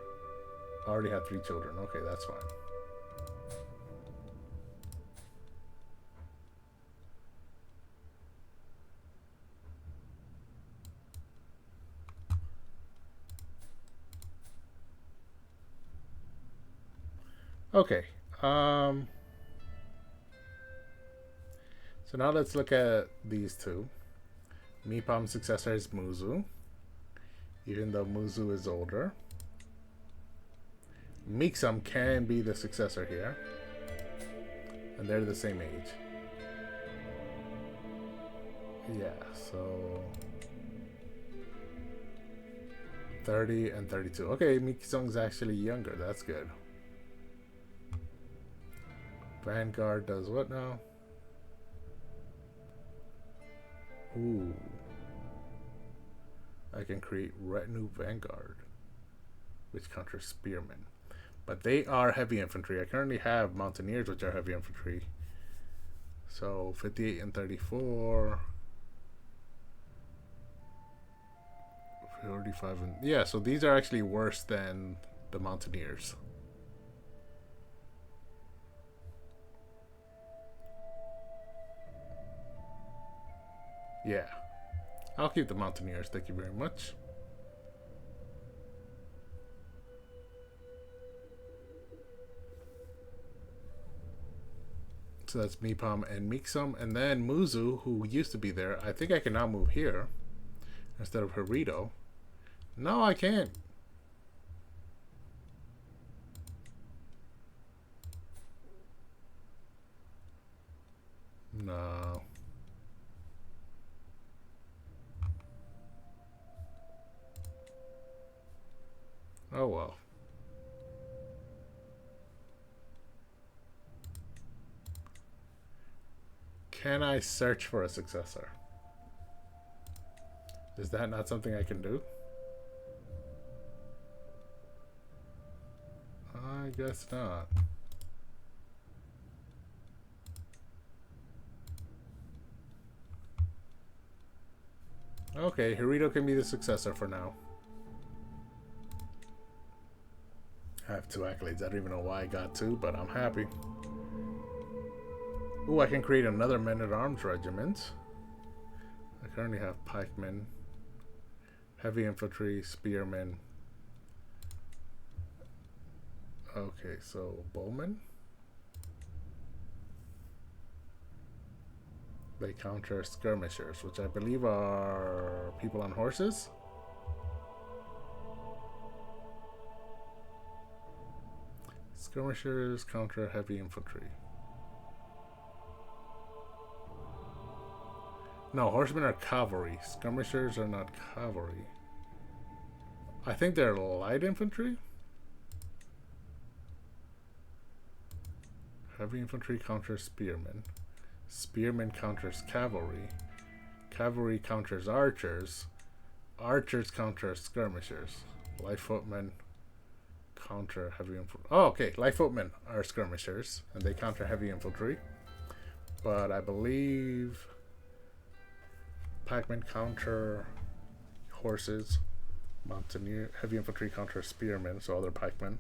already had 3 children. Okay, that's fine. Okay. So now let's look at these 2. Nepom's successor is Muzu, even though Muzu is older. Miksum can be the successor here, and they're the same age. Yeah, so 30 and 32. Okay, Miksum's actually younger. That's good. Vanguard does what now? Ooh. I can create Retinue Vanguard, which counters Spearmen. But they are heavy infantry. I currently have Mountaineers, which are heavy infantry. So 58 and 34. 45 and... Yeah, so these are actually worse than the Mountaineers. Yeah. I'll keep the Mountaineers. Thank you very much. So that's Meepom and Meeksum. And then Muzu, who used to be there. I think I can now move here instead of Harito. No, I can't. No. Oh well. Can I search for a successor? Is that not something I can do? I guess not. Okay, Hirito can be the successor for now. I have 2 accolades. I don't even know why I got 2, but I'm happy. Ooh, I can create another men-at-arms regiment. I currently have pikemen, heavy infantry, spearmen. Okay, so bowmen. They counter skirmishers, which I believe are people on horses. Skirmishers counter heavy infantry. No, horsemen are cavalry. Skirmishers are not cavalry. I think they're light infantry. Heavy infantry counters spearmen. Spearmen counters cavalry. Cavalry counters archers. Archers counter skirmishers. Light footmen counter heavy infantry. Oh, okay. Light footmen are skirmishers, and they counter heavy infantry. But I believe pikemen counter horses. Mountaineer heavy infantry counter spearmen, so other pikemen.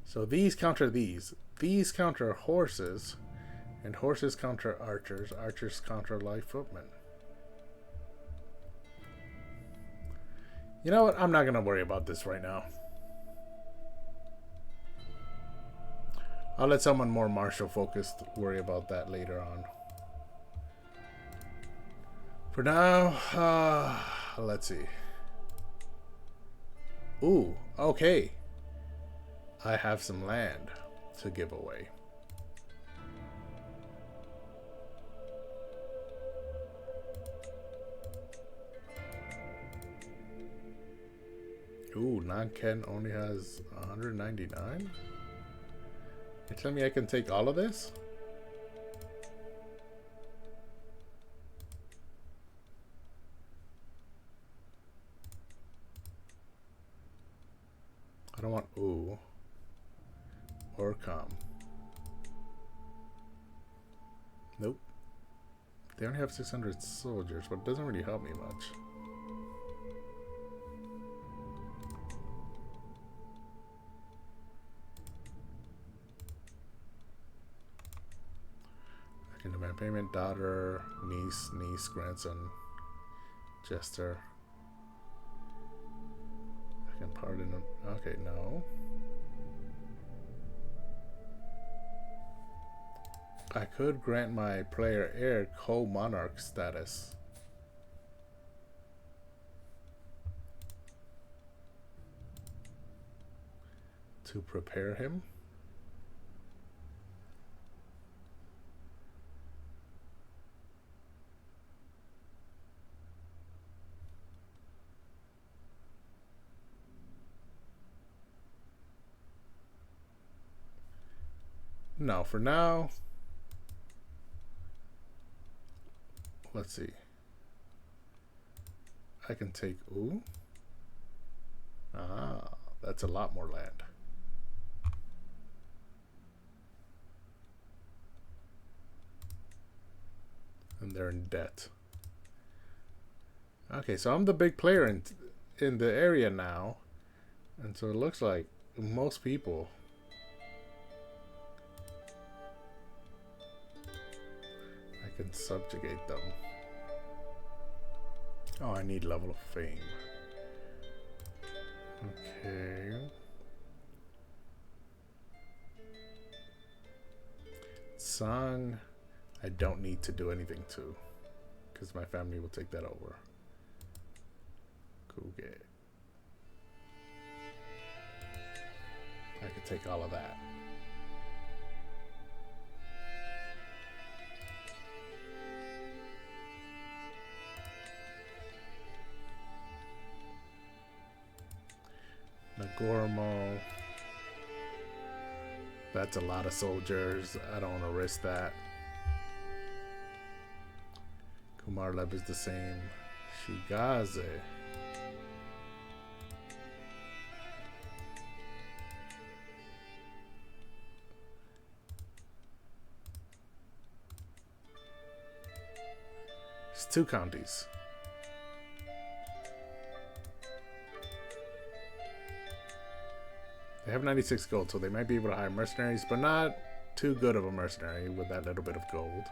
So these counter these. These counter horses, and horses counter archers. Archers counter light footmen. You know what? I'm not going to worry about this right now. I'll let someone more martial focused worry about that later on. For now, let's see. Ooh, okay. I have some land to give away. Ooh, Nanken only has 199? You tell me I can take all of this? I don't want ooh or com. Nope. They only have 600 soldiers, but it doesn't really help me much. I can demand payment, daughter, niece, grandson, jester. I can pardon them. Okay, no. I could grant my player heir co-monarch status. To prepare him. No, for now. Let's see. I can take ooh. Ah, that's a lot more land. And they're in debt. Okay, so I'm the big player in the area now. And so it looks like most people can subjugate them. Oh, I need level of fame. Okay. Song, I don't need to do anything to, because my family will take that over. Kuge. I could take all of that. Nagormo. That's a lot of soldiers. I don't want to risk that. Kumarleb is the same. Shigaze. It's 2 counties. They have 96 gold, so they might be able to hire mercenaries, but not too good of a mercenary with that little bit of gold.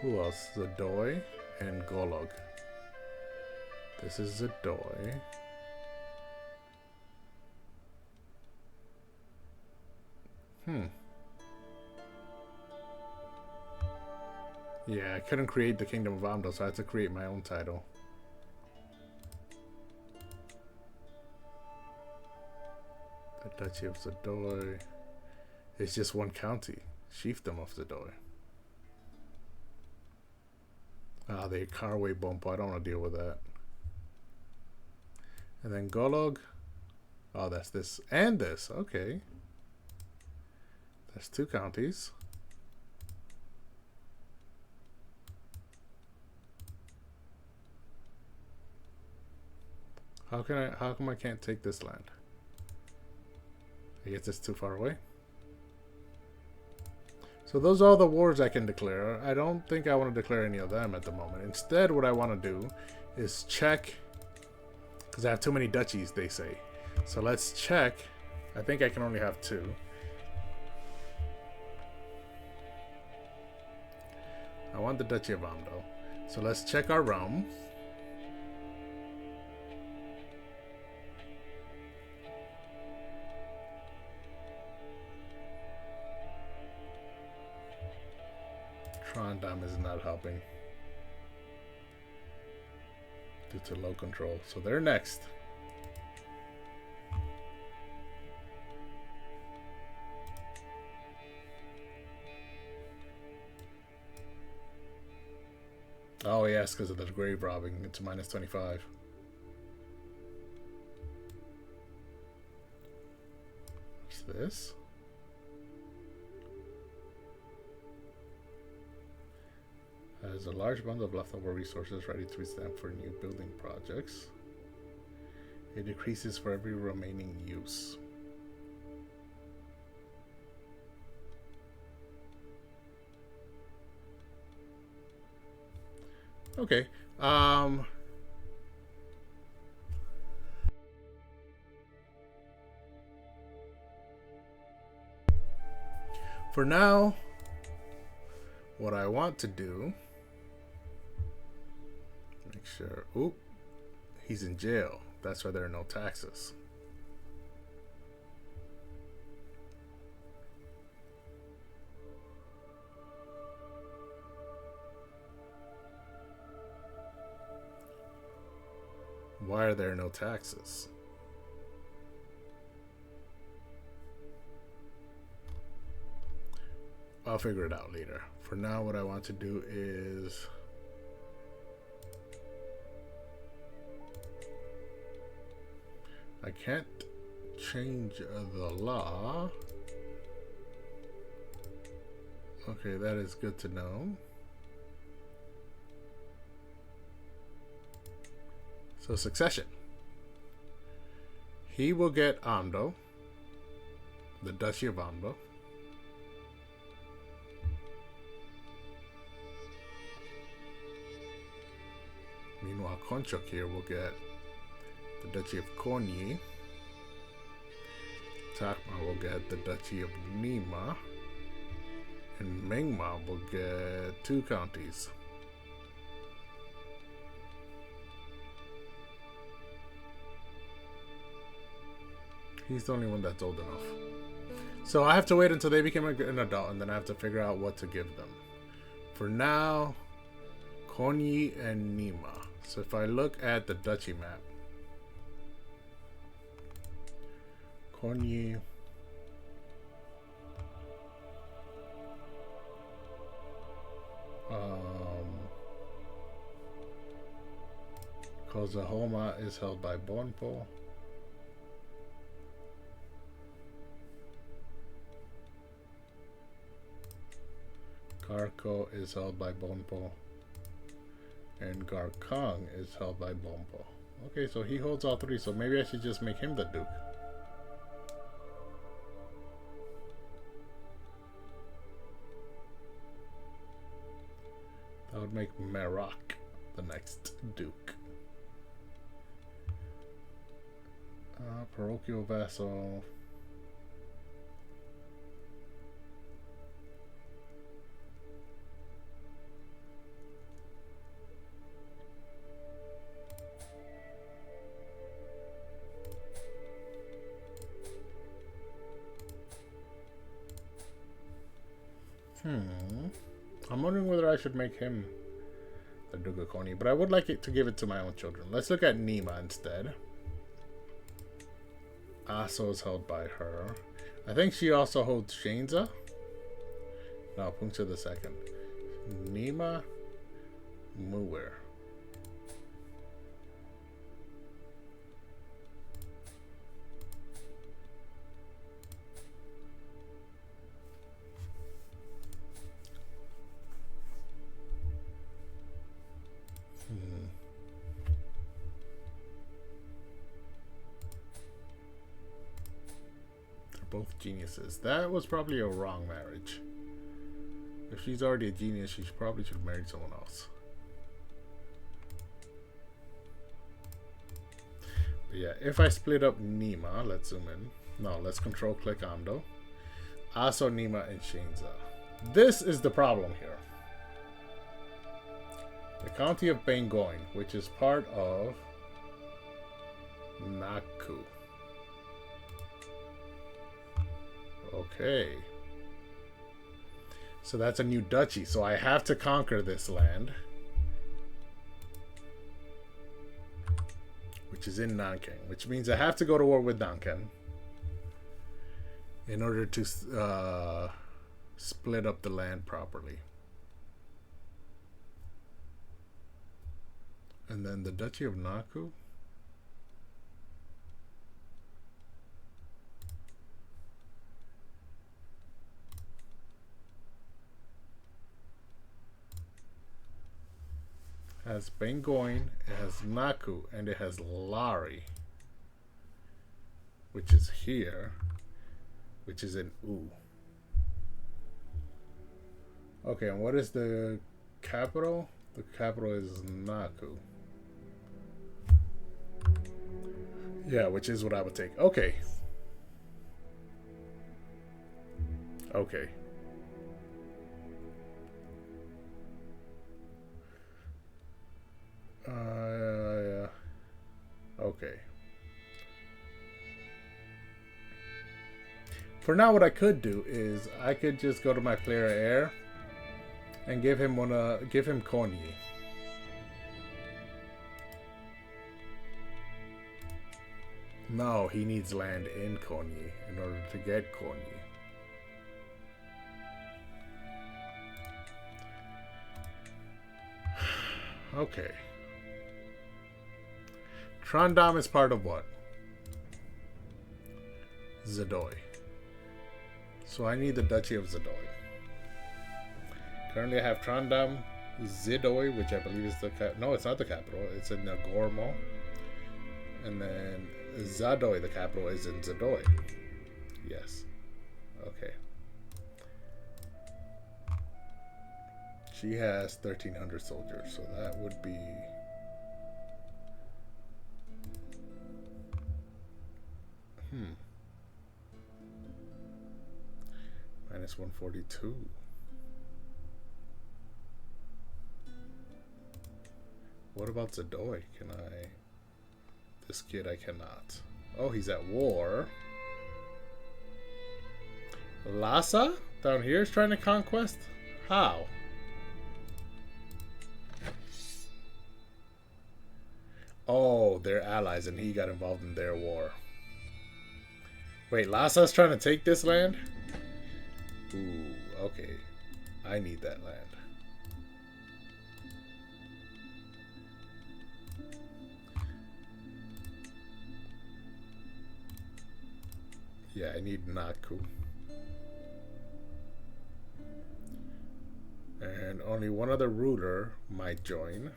Who else? Zadoy and Golog. This is Zadoy. Yeah, I couldn't create the Kingdom of Amdo, so I had to create my own title. The Duchy of Zadoy. It's just 1 county. Chiefdom of Zadoy. Ah, the Carway Bompo. I don't want to deal with that. And then Golog. Oh, that's this and this. Okay. That's 2 counties. How come I can't take this land? I guess it's too far away. So those are all the wars I can declare. I don't think I want to declare any of them at the moment. Instead, what I want to do is check, because I have too many duchies, they say. So let's check. I think I can only have 2. I want the Duchy of Amdo. So let's check our realm. Trondheim is not helping due to low control. So they're next. Oh yes, because of the grave robbing. It's minus 25. What's this? Has a large bundle of leftover resources ready to be stamped for new building projects. It decreases for every remaining use. Okay. For now, what I want to do, make sure, oop, he's in jail. That's why there are no taxes. Why are there no taxes? I'll figure it out later. For now, what I want to do is I can't change the law. Okay, that is good to know. So succession. He will get Amdo, the Duchy of Amdo. Meanwhile, Konchuk here will get the Duchy of Konyi. Takma will get the Duchy of Nima. And Mingma will get 2 counties. He's the only one that's old enough. So I have to wait until they become an adult, and then I have to figure out what to give them. For now, Konyi and Nima. So if I look at the duchy map, Konyi, Kozahoma is held by Bonpo. Garko is held by Bonpo. And Garkang is held by Bonpo. Okay, so he holds all 3, so maybe I should just make him the Duke. That would make Merak the next Duke. Parochial Vassal. I'm wondering whether I should make him the Duke of Konyi, but I would like it to give it to my own children. Let's look at Nima instead. Aso is held by her. I think she also holds Shenza. No, Pungsa the second. Nima Muir. Both geniuses. That was probably a wrong marriage. If she's already a genius, she probably should have married someone else. But yeah, if I split up Nima, let's zoom in. No, let's control click Ando. Aso, Nima, and Shenza. This is the problem here. The county of Bengoin, which is part of Naku. Okay. So that's a new duchy. So I have to conquer this land, which is in Nanking, which means I have to go to war with Nanking in order to split up the land properly. And then the Duchy of Naku. Has Bengoin, it has Naku, and it has Lari, which is here, which is in U. Okay, and what is the capital? The capital is Naku. Yeah, which is what I would take. Okay. Okay. Okay. For now, what I could do is I could just go to my player heir and give him Konyi. No, he needs land in Konyi in order to get Konyi. Okay. Trondheim is part of what? Zadoy. So I need the Duchy of Zadoy. Currently I have Trondheim, Zadoy, which I believe is the no, it's not the capital. It's in Nagormo. And then Zadoy, the capital, is in Zadoy. Yes. Okay. She has 1,300 soldiers, so that would be... Minus 142. What about Zadoy? Can I... This kid I cannot. Oh, he's at war. Lhasa? Down here is trying to conquest? How? Oh, they're allies and he got involved in their war. Wait, Lhasa's trying to take this land? Ooh, okay. I need that land. Yeah, I need Naku. And only one other ruler might join.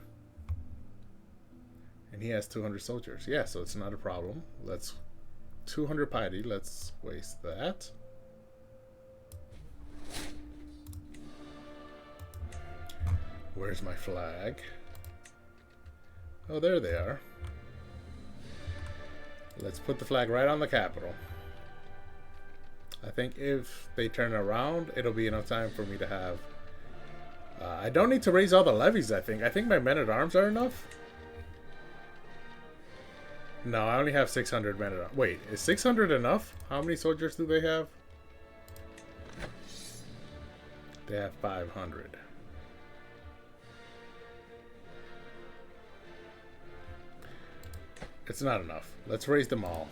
And he has 200 soldiers. Yeah, so it's not a problem. Let's... 200 piety. Let's waste that. Where's my flag? Oh, there they are. Let's put the flag right on the capital. I think if they turn around, it'll be enough time for me to have... I don't need to raise all the levies, I think. I think my men-at-arms are enough. No, I only have 600 men-at-arms. Wait, is 600 enough? How many soldiers do they have? They have 500. It's not enough. Let's raise them all.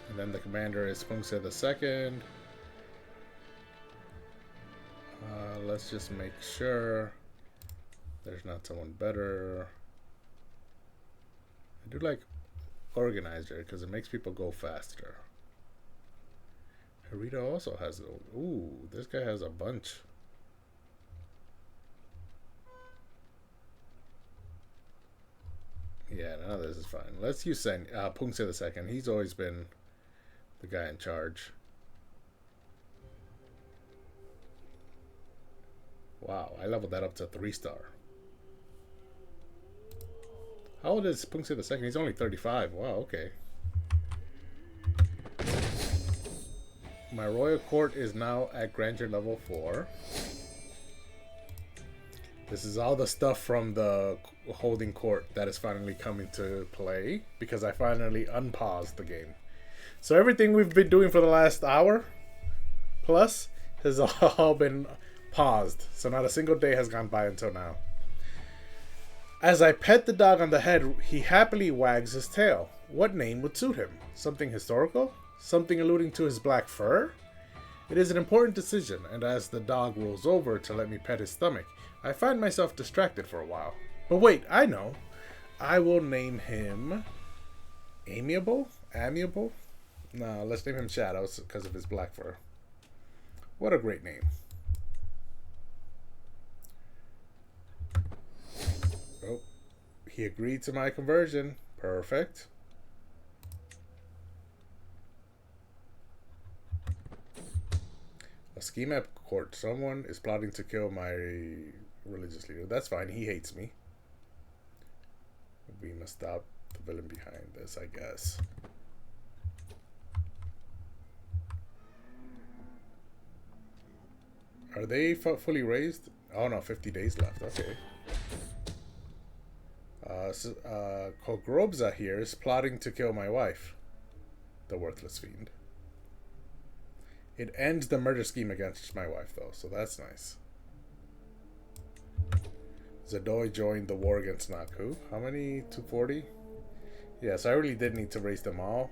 And then the commander is Pungse II. Let's just make sure there's not someone better. I do like Organizer because it makes people go faster. Harita also has... Ooh, this guy has a bunch. Yeah, none of this is fine. Let's use Pungse II. He's always been the guy in charge. Wow, I leveled that up to 3-star. How old is Pungse II? He's only 35. Wow, okay. My royal court is now at grandeur level 4. This is all the stuff from the holding court that is finally coming to play because I finally unpaused the game. So everything we've been doing for the last hour plus has all been paused. So not a single day has gone by until now. As I pet the dog on the head, he happily wags his tail. What name would suit him? Something historical? Something alluding to his black fur? It is an important decision, and as the dog rolls over to let me pet his stomach, I find myself distracted for a while. But wait, I know. I will name him... Amiable? Amiable? No, let's name him Shadows because of his black fur. What a great name. Oh, he agreed to my conversion. Perfect. A scheme at court. Someone is plotting to kill my religious leader. That's fine. He hates me. We must stop the villain behind this, I guess. Are they fully raised? Oh no, 50 days left. Okay. Kogrobza here is plotting to kill my wife. The worthless fiend. It ends the murder scheme against my wife, though, so that's nice. Zadoy joined the war against Naku. How many? 240? Yes, I really did need to raise them all.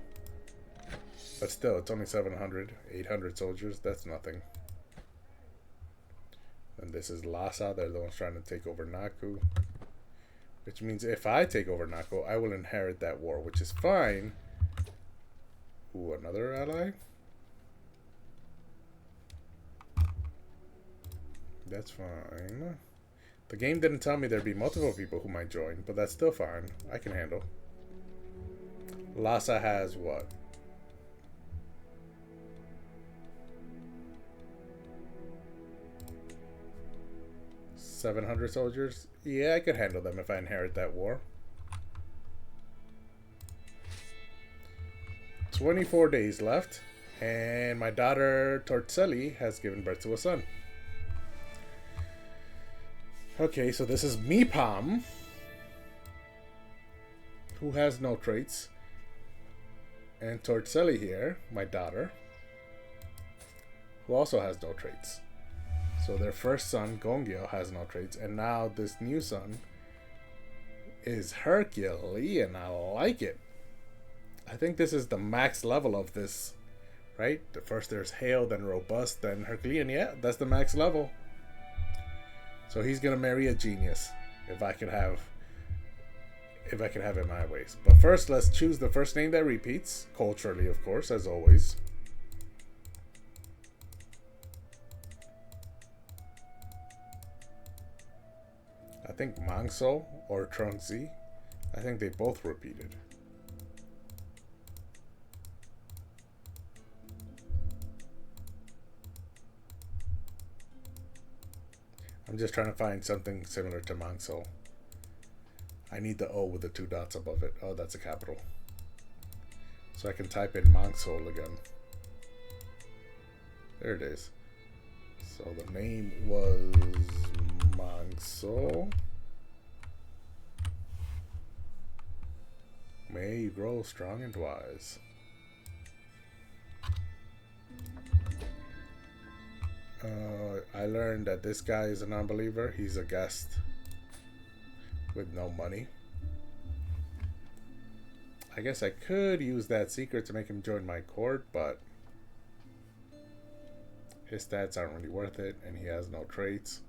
But still, it's only 700. 800 soldiers. That's nothing. And this is Lhasa. They're the ones trying to take over Naku. Which means if I take over Naku, I will inherit that war, which is fine. Ooh, another ally? That's fine. The game didn't tell me there'd be multiple people who might join, but that's still fine. I can handle. Lhasa has what? $700 soldiers? Yeah, I could handle them if I inherit that war. 24 days left, and my daughter Torcelli has given birth to a son. Okay, so this is Meepom, who has no traits. And Torcelli here, my daughter, who also has no traits. So their first son, Gongyo, has no traits. And now this new son is Herculean. I like it. I think this is the max level of this, right? The first there's Hail, then Robust, then Herculean. Yeah, that's the max level. So he's gonna marry a genius, if I could have it my ways. But first, let's choose the first name that repeats, culturally, of course, as always. I think Mangso or Trungzi. I think they both repeated. I'm just trying to find something similar to Mangso. I need the O with the 2 dots above it. Oh, that's a capital. So I can type in Mangsol again. There it is. So the name was Mangsol. May you grow strong and wise. I learned that this guy is a non-believer. He's a guest with no money. I guess I could use that secret to make him join my court, but his stats aren't really worth it, and he has no traits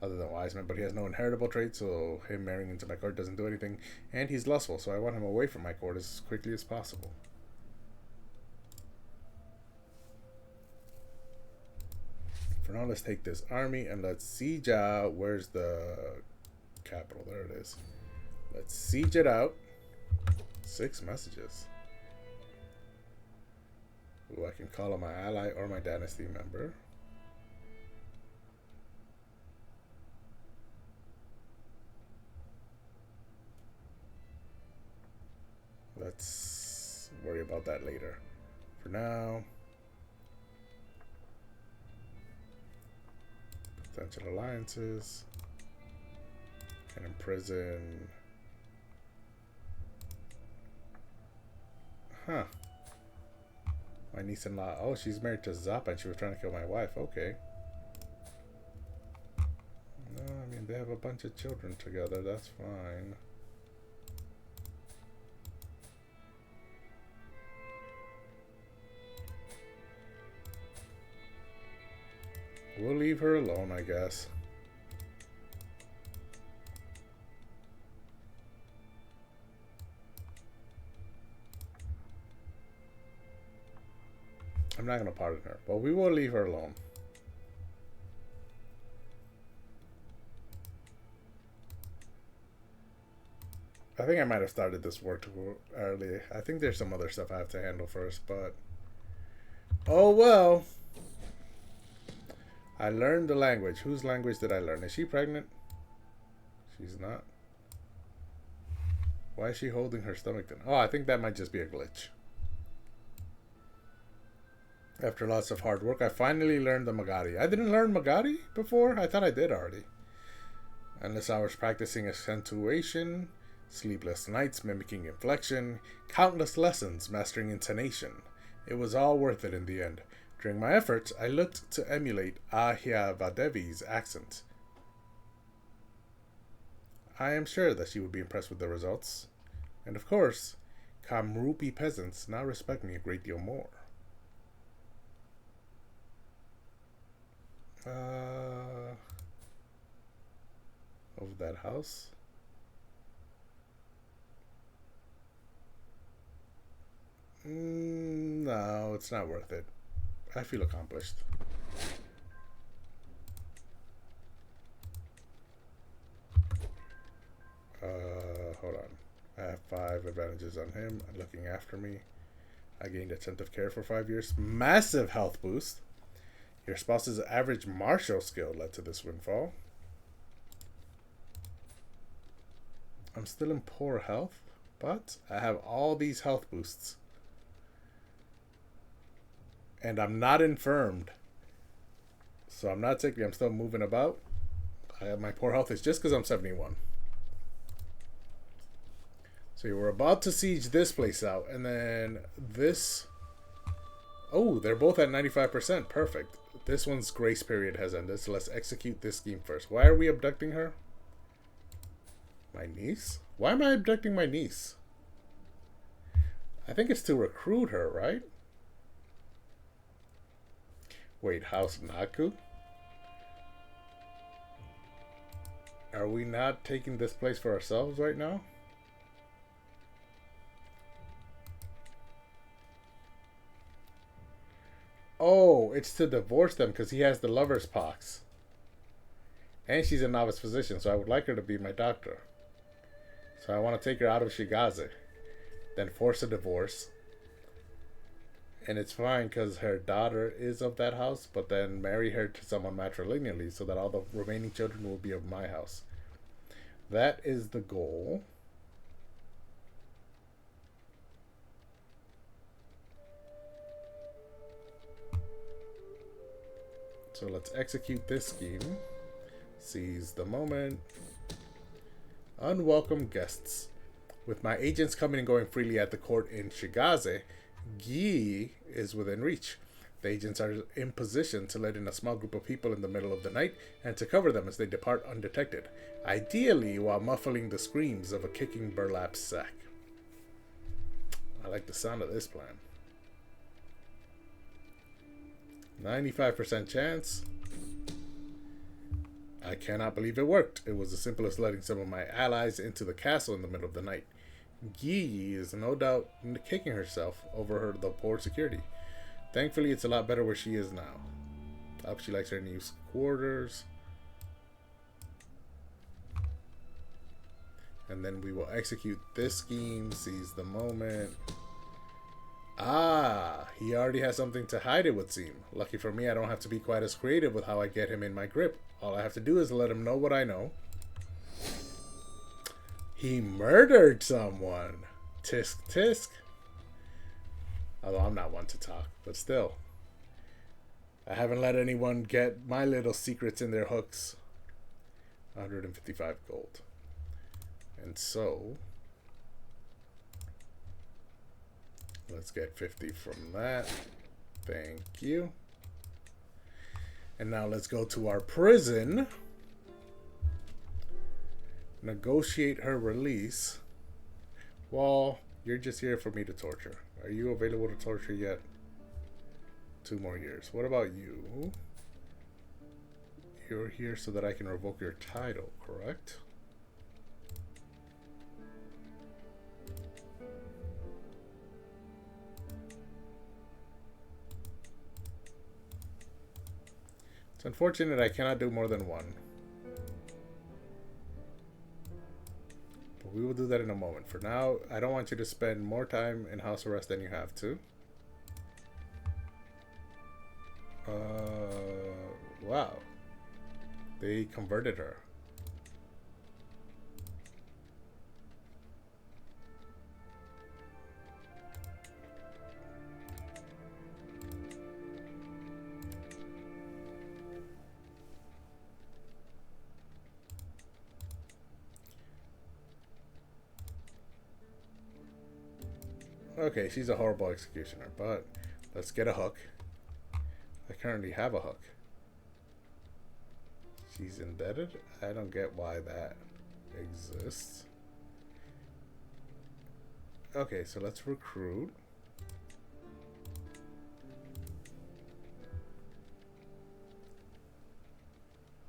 other than Wiseman, but he has no inheritable traits, so him marrying into my court doesn't do anything, and he's lustful, so I want him away from my court as quickly as possible. For now, let's take this army and let's siege out. Where's the capital? There it is. Let's siege it out. 6 messages. Ooh, I can call on my ally or my dynasty member. Let's worry about that later. For now, potential alliances. Can imprison. Huh. My niece-in-law. Oh, she's married to Zappa and she was trying to kill my wife. Okay. No, I mean, they have a bunch of children together. That's fine. We'll leave her alone, I guess. I'm not going to pardon her, but we will leave her alone. I think I might have started this work too early. I think there's some other stuff I have to handle first, but... oh well. I learned the language. Whose language did I learn? Is she pregnant? She's not. Why is she holding her stomach then? Oh, I think that might just be a glitch. After lots of hard work, I finally learned the Magari. I didn't learn Magari before? I thought I did already. Endless hours practicing accentuation, sleepless nights mimicking inflection, countless lessons mastering intonation. It was all worth it in the end. During my efforts, I looked to emulate Ahyavadevi's accent. I am sure that she would be impressed with the results. And of course, Kamrupi peasants now respect me a great deal more. Of that house. No, it's not worth it. I feel accomplished. Hold on. I have 5 advantages on him looking after me. I gained attentive care for 5 years. Massive health boost. Your spouse's average martial skill led to this windfall. I'm still in poor health, but I have all these health boosts. And I'm not infirmed. So I'm not sick. I'm still moving about. My poor health is just because I'm 71. So we're about to siege this place out, and then this... Oh, they're both at 95%. Perfect. This one's grace period has ended, so let's execute this scheme first. Why are we abducting her? My niece? Why am I abducting my niece? I think it's to recruit her, right? Wait, House Naku? Are we not taking this place for ourselves right now? Oh, it's to divorce them because he has the lover's pox. And she's a novice physician, so I would like her to be my doctor. So I want to take her out of Shigaze. Then force a divorce. And it's fine because her daughter is of that house, but then marry her to someone matrilineally so that all the remaining children will be of my house. That is the goal. So let's execute this scheme. Seize the moment. Unwelcome guests. With my agents coming and going freely at the court in Shigaze, Gi is within reach. The agents are in position to let in a small group of people in the middle of the night and to cover them as they depart undetected, ideally while muffling the screams of a kicking burlap sack. I like the sound of this plan. 95% chance. I cannot believe it worked. It was as simple as letting some of my allies into the castle in the middle of the night. Gi is no doubt kicking herself over the poor security. Thankfully, it's a lot better where she is now. I hope she likes her new quarters. And then we will execute this scheme, seize the moment. Ah, he already has something to hide, it would seem. Lucky for me, I don't have to be quite as creative with how I get him in my grip. All I have to do is let him know what I know. He murdered someone. Tisk tisk. Although I'm not one to talk, but still. I haven't let anyone get my little secrets in their hooks. 155 gold. And so... let's get 50 from that. Thank you. And now let's go to our prison. Negotiate her release. Well, you're just here for me to torture. Are you available to torture yet? 2 more years. What about you? You're here so that I can revoke your title, correct? It's unfortunate I cannot do more than one. But we will do that in a moment. For now, I don't want you to spend more time in house arrest than you have to. Wow. They converted her. Okay, she's a horrible executioner, but let's get a hook. I currently have a hook. She's indebted? I don't get why that exists. Okay, so let's recruit.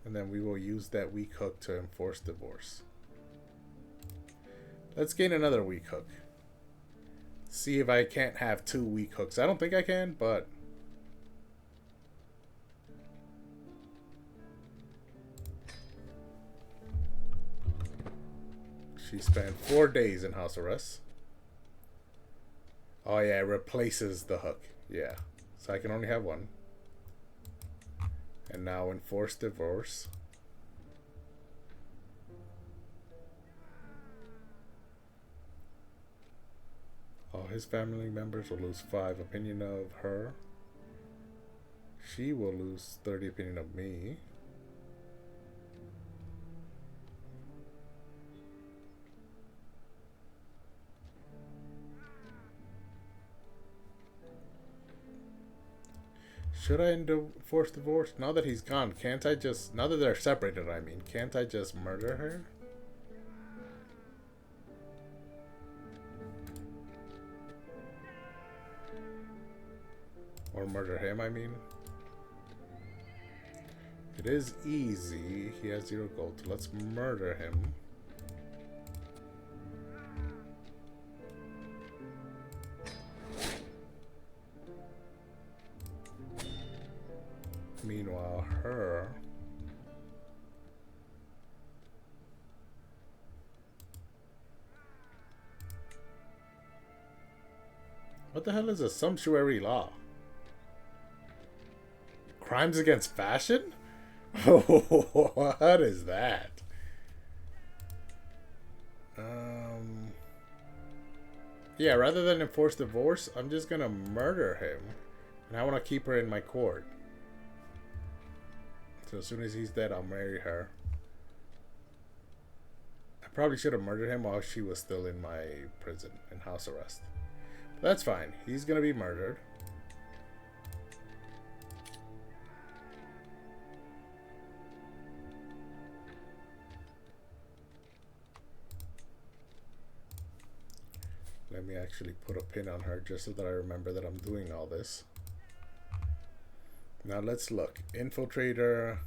And then we will use that weak hook to enforce divorce. Let's gain another weak hook. See if I can't have 2 weak hooks. I don't think I can, but... she spent 4 days in house arrest. Oh yeah, it replaces the hook. Yeah. So I can only have 1. And now enforce divorce. All his family members will lose 5 opinion of her. She will lose 30 opinion of me. Should I enforce divorce? Now that he's gone, can't I just... Now that they're separated, I mean. Can't I just murder her? Or murder him, I mean. It is easy. He has 0 gold. Let's murder him. Meanwhile, her... What the hell is a sumptuary law? Crimes against fashion? What is that? Yeah, rather than enforce divorce, I'm just gonna murder him. And I want to keep her in my court. So as soon as he's dead, I'll marry her. I probably should have murdered him while she was still in my prison, in house arrest. But that's fine. He's gonna be murdered. Let me actually put a pin on her just so that I remember that I'm doing all this. Now let's look. Infiltrator.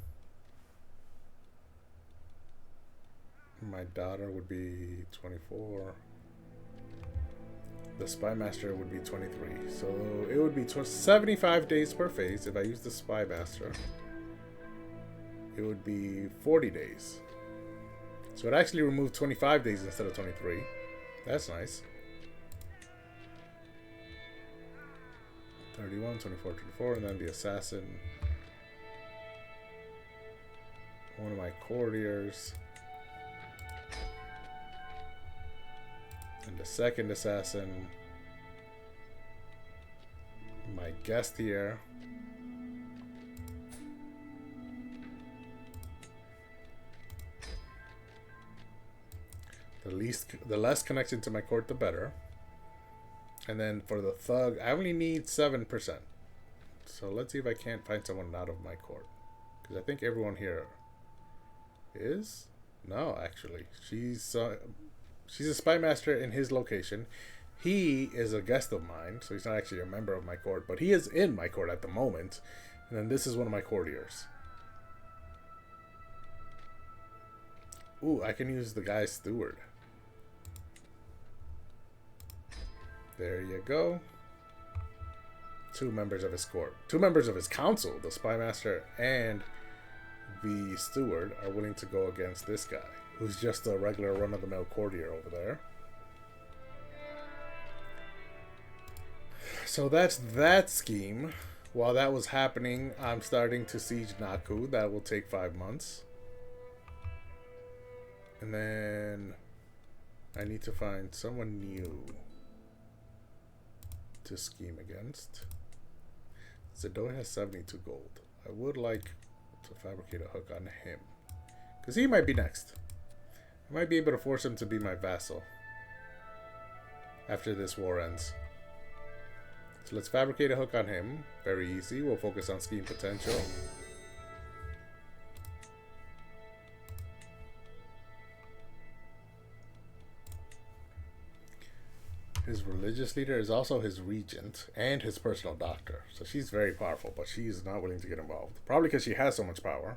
My daughter would be 24. The Spy Master would be 23. So it would be 75 days per phase. If I use the Spy Master, it would be 40 days. So it actually removed 25 days instead of 23. That's nice. 31, 24, 24, and then the assassin. One of my courtiers. And the second assassin. My guest here. The less connection to my court, the better. And then for the thug, I only need 7%. So let's see if I can't find someone out of my court. Because I think everyone here is? No, actually. She's a spy master in his location. He is a guest of mine, so he's not actually a member of my court. But he is in my court at the moment. And then this is one of my courtiers. Ooh, I can use the guy's steward. There you go. 2 members of his court. 2 members of his council, the spy master and the steward, are willing to go against this guy, who's just a regular run-of-the-mill courtier over there. So that's that scheme. While that was happening, I'm starting to siege Naku. That will take 5 months. And then I need to find someone new to scheme against. Zedo has 72 gold. I would like to fabricate a hook on him, because he might be next. I might be able to force him to be my vassal after this war ends. So let's fabricate a hook on him. Very easy. We'll focus on scheme potential. His religious leader is also his regent and his personal doctor. So she's very powerful, but she's not willing to get involved. Probably because she has so much power.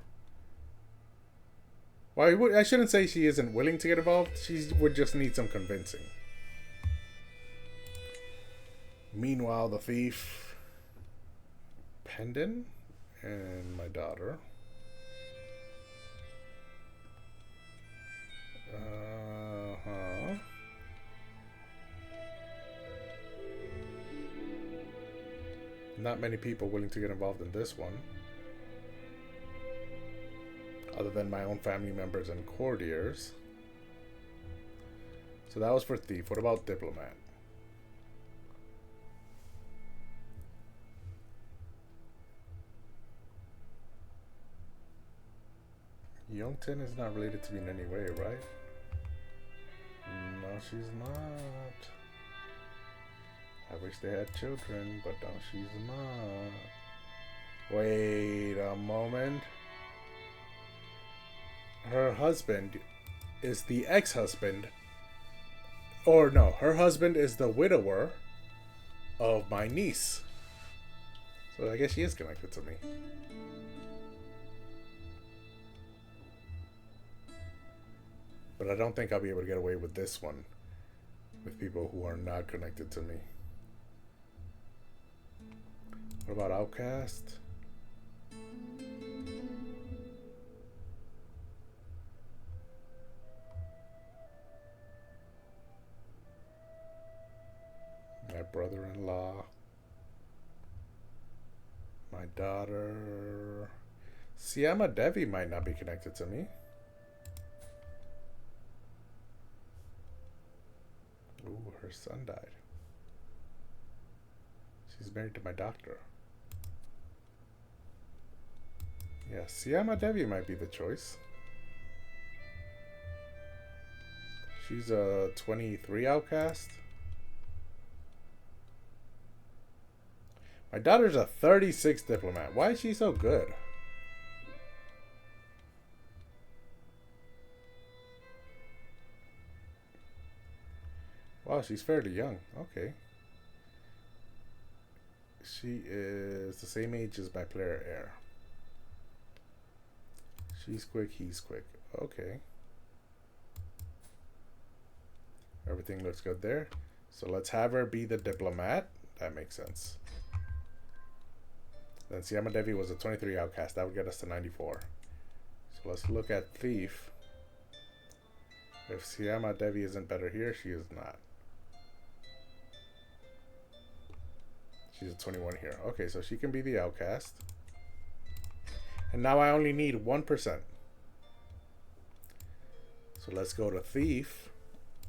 Well, I shouldn't say she isn't willing to get involved. She would just need some convincing. Meanwhile, the thief, Pendant, and my daughter. Not many people willing to get involved in this one, other than my own family members and courtiers. So that was for thief. What about diplomat? Youngton is not related to me in any way, right? No, she's not. I wish they had children, but no, she's not. Wait a moment. Her husband is the ex-husband. Or no, her husband is the widower of my niece. So I guess she is connected to me. But I don't think I'll be able to get away with this one with people who are not connected to me. What about Outcast? My brother-in-law. My daughter. Siama Devi might not be connected to me. Ooh, her son died. She's married to my doctor. Yeah, Siama Devi might be the choice. She's a 23 outcast. My daughter's a 36 diplomat. Why is she so good? Wow, she's fairly young. Okay. She is the same age as my player Air. She's quick, he's quick. Okay. Everything looks good there. So let's have her be the diplomat. That makes sense. Then Siama Devi was a 23 outcast. That would get us to 94. So let's look at Thief. If Siama Devi isn't better here, she is not. She's a 21 here. Okay, so she can be the outcast. And now I only need 1%. So let's go to Thief.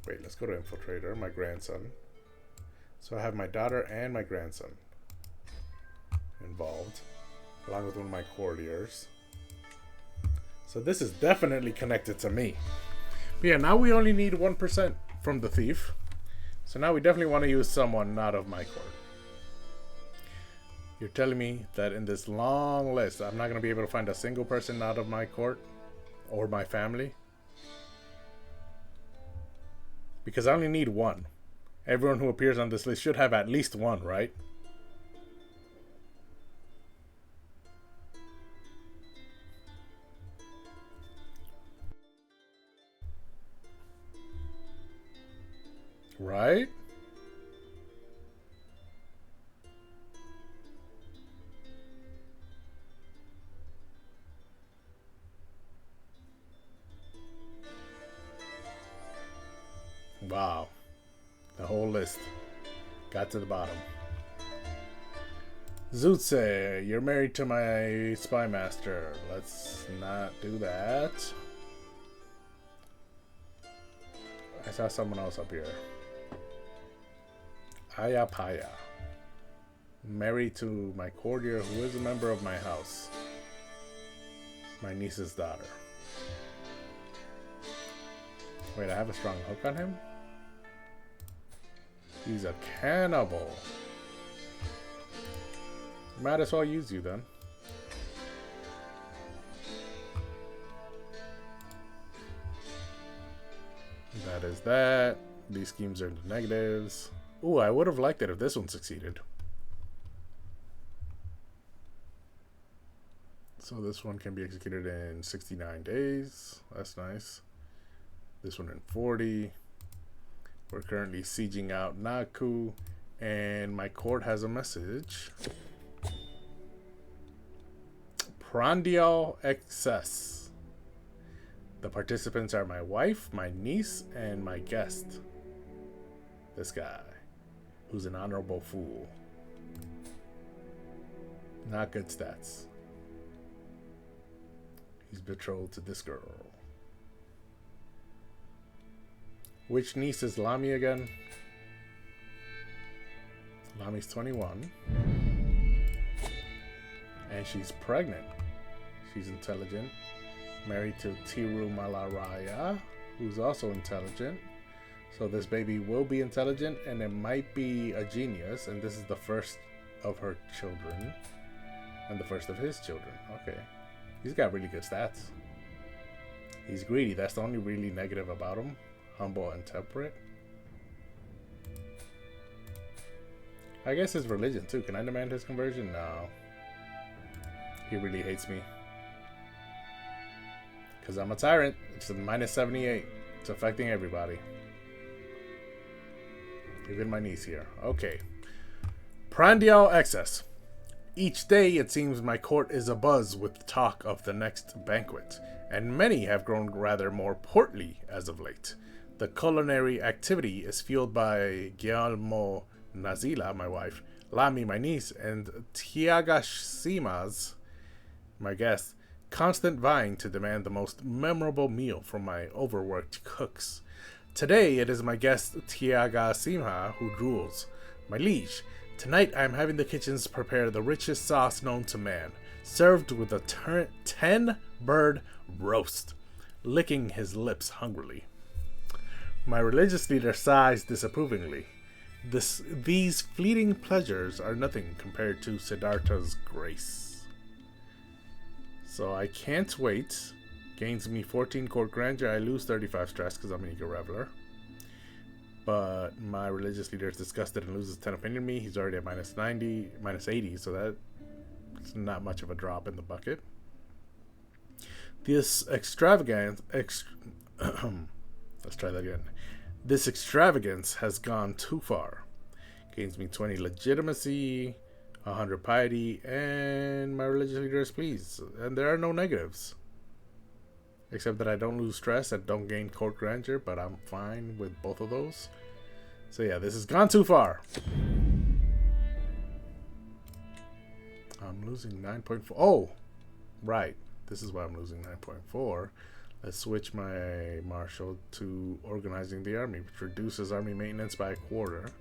Wait, let's go to Infiltrator, my grandson. So I have my daughter and my grandson involved, along with one of my courtiers. So this is definitely connected to me. But yeah, now we only need 1% from the Thief. So now we definitely want to use someone not of my court. You're telling me that in this long list, I'm not going to be able to find a single person out of my court or my family? Because I only need one. Everyone who appears on this list should have at least one, right? Right? Wow. The whole list. Got to the bottom. Zootse, you're married to my spy master. Let's not do that. I saw someone else up here. Ayapaya. Married to my courtier who is a member of my house. My niece's daughter. Wait, I have a strong hook on him? He's a cannibal. Might as well use you then. That is that. These schemes are in the negatives. Ooh, I would have liked it if this one succeeded. So this one can be executed in 69 days. That's nice. This one in 40. We're currently sieging out Naku. And my court has a message. Prandial excess. The participants are my wife, my niece, and my guest. This guy, who's an honorable fool. Not good stats. He's betrothed to this girl. Which niece is Lami again? Lami's 21. And she's pregnant. She's intelligent. Married to Tiru Malaraya, who's also intelligent. So this baby will be intelligent, and it might be a genius, and this is the first of her children. And the first of his children. Okay. He's got really good stats. He's greedy. That's the only really negative about him. Humble and temperate. I guess his religion too. Can I demand his conversion? No. He really hates me. Because I'm a tyrant. It's a minus 78. It's affecting everybody. Even my niece here. Okay. Prandial excess. Each day it seems my court is abuzz with talk of the next banquet, and many have grown rather more portly as of late. The culinary activity is fueled by Guillermo Nazila, my wife, Lami, my niece, and Tiagashima's, my guest, constant vying to demand the most memorable meal from my overworked cooks. Today it is my guest Tiagashima who drools. My liege, tonight I am having the kitchens prepare the richest sauce known to man, served with a 10-bird roast, licking his lips hungrily. My religious leader sighs disapprovingly. These fleeting pleasures are nothing compared to Siddhartha's grace. So I can't wait. Gains me 14 court grandeur. I lose 35 stress because I'm an eager reveler. But my religious leader is disgusted and loses 10 opinion of me. He's already at minus 90, minus 80, so that's not much of a drop in the bucket. This extravagance... let's try that again. This extravagance has gone too far. Gains me 20 legitimacy, 100 piety, and my religious leader is pleased. And there are no negatives. Except that I don't lose stress, I don't gain court grandeur, but I'm fine with both of those. So yeah, this has gone too far. I'm losing 9.4. Oh, right. This is why I'm losing 9.4. Let's switch my marshal to organizing the army, which reduces army maintenance by a quarter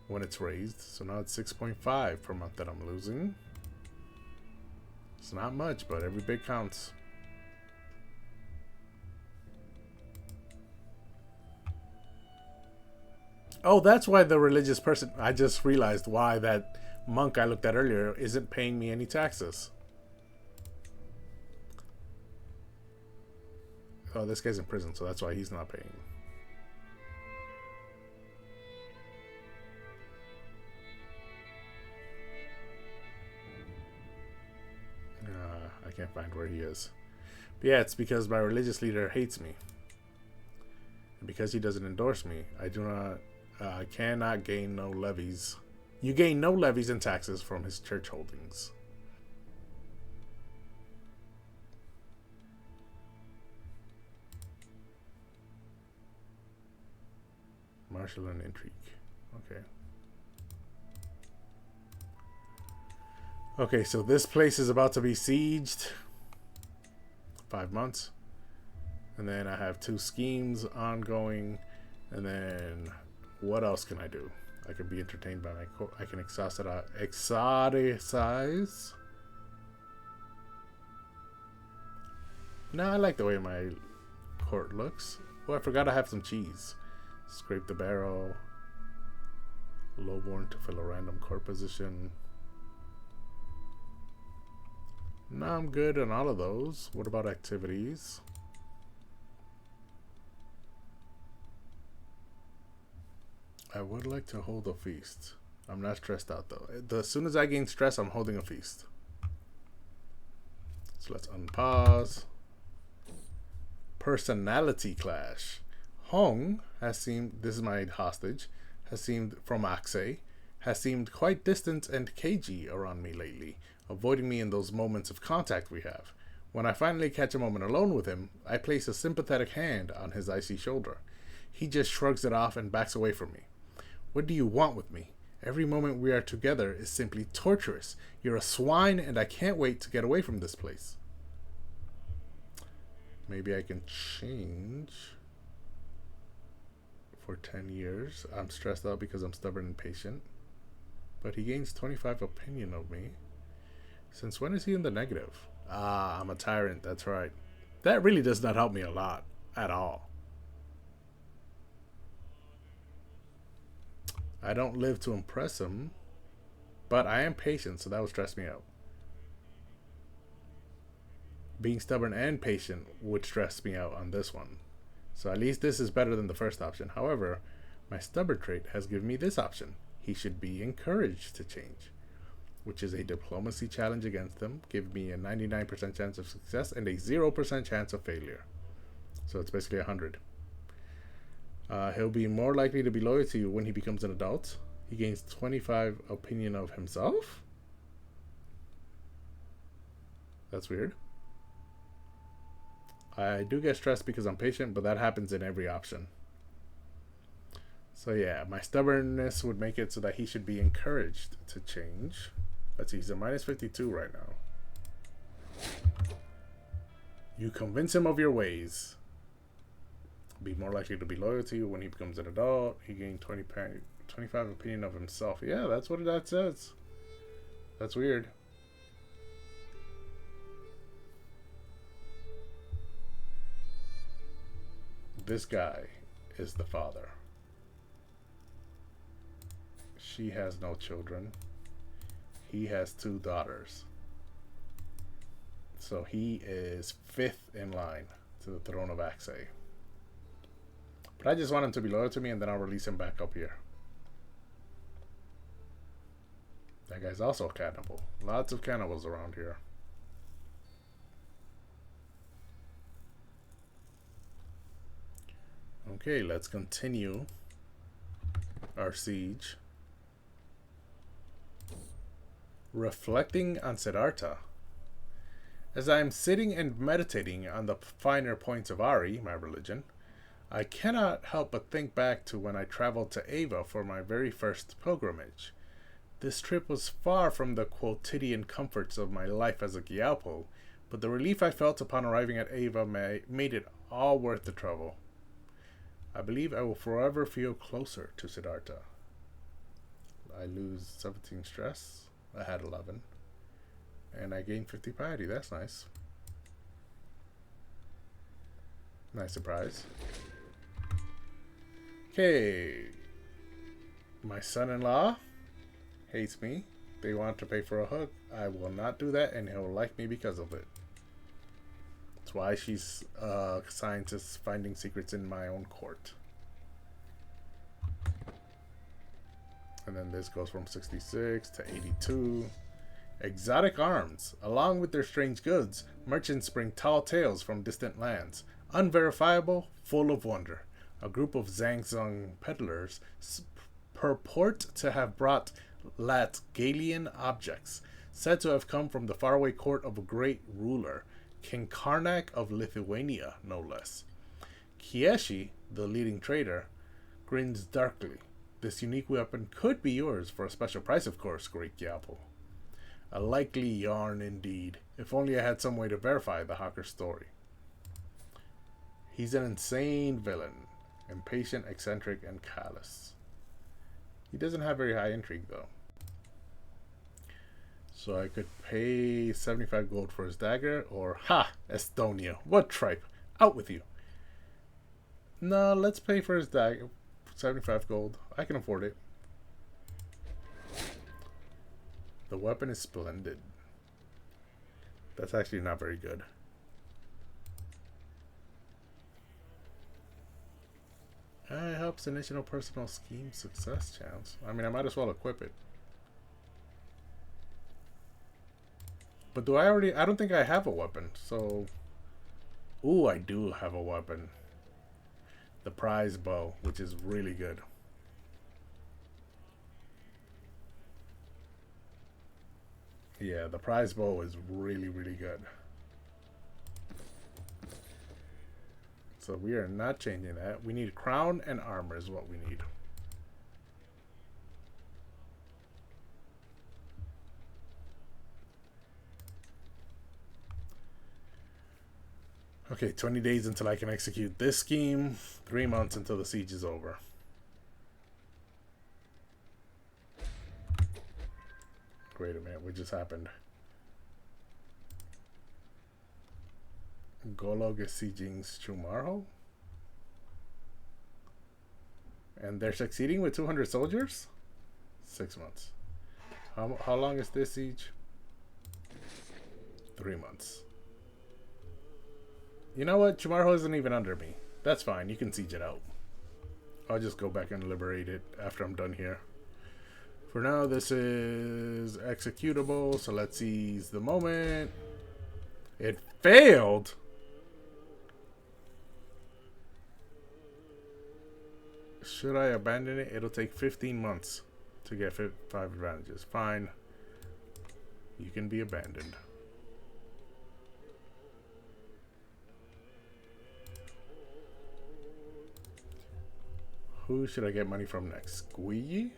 when it's raised. So now it's 6.5 per month that I'm losing. It's not much, but every bit counts. Oh, that's why the religious person... I just realized why that monk I looked at earlier isn't paying me any taxes. Oh, this guy's in prison, so that's why he's not paying. I can't find where he is. But yeah, it's because my religious leader hates me. And because he doesn't endorse me, I do not... cannot gain no levies. You gain no levies and taxes from his church holdings. Martial and intrigue. Okay. Okay, so this place is about to be sieged. 5 months. And then I have 2 schemes ongoing. And then what else can I do? I can be entertained by my court. I can exoticize. No, I like the way my court looks. Oh, I forgot I have some cheese. Scrape the barrel. Lowborn to fill a random court position. No, I'm good on all of those. What about activities? I would like to hold a feast. I'm not stressed out though. As soon as I gain stress, I'm holding a feast. So let's unpause. Personality clash. Hong has seemed, this is my hostage, has seemed from Akse, has seemed quite distant and cagey around me lately, avoiding me in those moments of contact we have. When I finally catch a moment alone with him, I place a sympathetic hand on his icy shoulder. He just shrugs it off and backs away from me. What do you want with me? Every moment we are together is simply torturous. You're a swine and I can't wait to get away from this place. Maybe I can change for 10 years. I'm stressed out because I'm stubborn and patient. But he gains 25 opinion of me. Since when is he in the negative? Ah, I'm a tyrant. That's right. That really does not help me a lot at all. I don't live to impress him. But I am patient, so that would stress me out. Being stubborn and patient would stress me out on this one. So at least this is better than the first option. However, my stubborn trait has given me this option. He should be encouraged to change, which is a diplomacy challenge against them, give me a 99% chance of success and a 0% chance of failure. So it's basically 100. He'll be more likely to be loyal to you when he becomes an adult. He gains 25 opinion of himself. That's weird. I do get stressed because I'm patient, but that happens in every option. So yeah, my stubbornness would make it so that he should be encouraged to change. Let's see, he's a minus 52 right now. You convince him of your ways. Be more likely to be loyal to you when he becomes an adult. He gained 25 opinion of himself. Yeah, that's what that says. That's weird. This guy is the father. She has no children. He has 2 daughters. So he is 5th in line to the throne of Axay. But I just want him to be loyal to me, and then I'll release him back up here. That guy's also a cannibal. Lots of cannibals around here. Okay, let's continue our siege. Reflecting on Siddhartha. As I am sitting and meditating on the finer points of Ari, my religion, I cannot help but think back to when I traveled to Ava for my very first pilgrimage. This trip was far from the quotidian comforts of my life as a Gyalpo, but the relief I felt upon arriving at Ava made it all worth the trouble. I believe I will forever feel closer to Siddhartha. I lose 17 stress. I had 11. And I gained 50 piety. That's nice. Nice surprise. Okay. My son-in-law hates me. They want to pay for a hug. I will not do that, and he'll like me because of it. That's why she's assigned to finding secrets in my own court. And then this goes from 66 to 82. Exotic arms. Along with their strange goods, merchants bring tall tales from distant lands. Unverifiable, full of wonder. A group of Zhangzong peddlers purport to have brought Latgalian objects, said to have come from the faraway court of a great ruler, King Karnak of Lithuania, no less. Kieshi, the leading trader, grins darkly. This unique weapon could be yours for a special price, of course, great Gyalpo. A likely yarn indeed, if only I had some way to verify the hawker's story. He's an insane villain, impatient, eccentric, and callous. He doesn't have very high intrigue, though. So I could pay 75 gold for his dagger, or, ha, Estonia, what tripe, out with you. No, let's pay for his dagger, 75 gold, I can afford it. The weapon is splendid. That's actually not very good. It helps initial personal scheme success chance. I mean, I might as well equip it. But do I already... I don't think I have a weapon, so... Ooh, I do have a weapon. The prize bow, which is really good. Yeah, the prize bow is really, really good. So we are not changing that. We need crown and armor is what we need. Okay, 20 days until I can execute this scheme. 3 months until the siege is over. Wait a minute, what just happened? Golog is sieging Strumarho? And they're succeeding with 200 soldiers? 6 months. How long is this siege? 3 months. You know what? Chimarho isn't even under me. That's fine. You can siege it out. I'll just go back and liberate it after I'm done here. For now, this is executable, so let's seize the moment. It failed! Should I abandon it? It'll take 15 months to get 5 advantages. Fine. You can be abandoned. Who should I get money from next? Squeegee?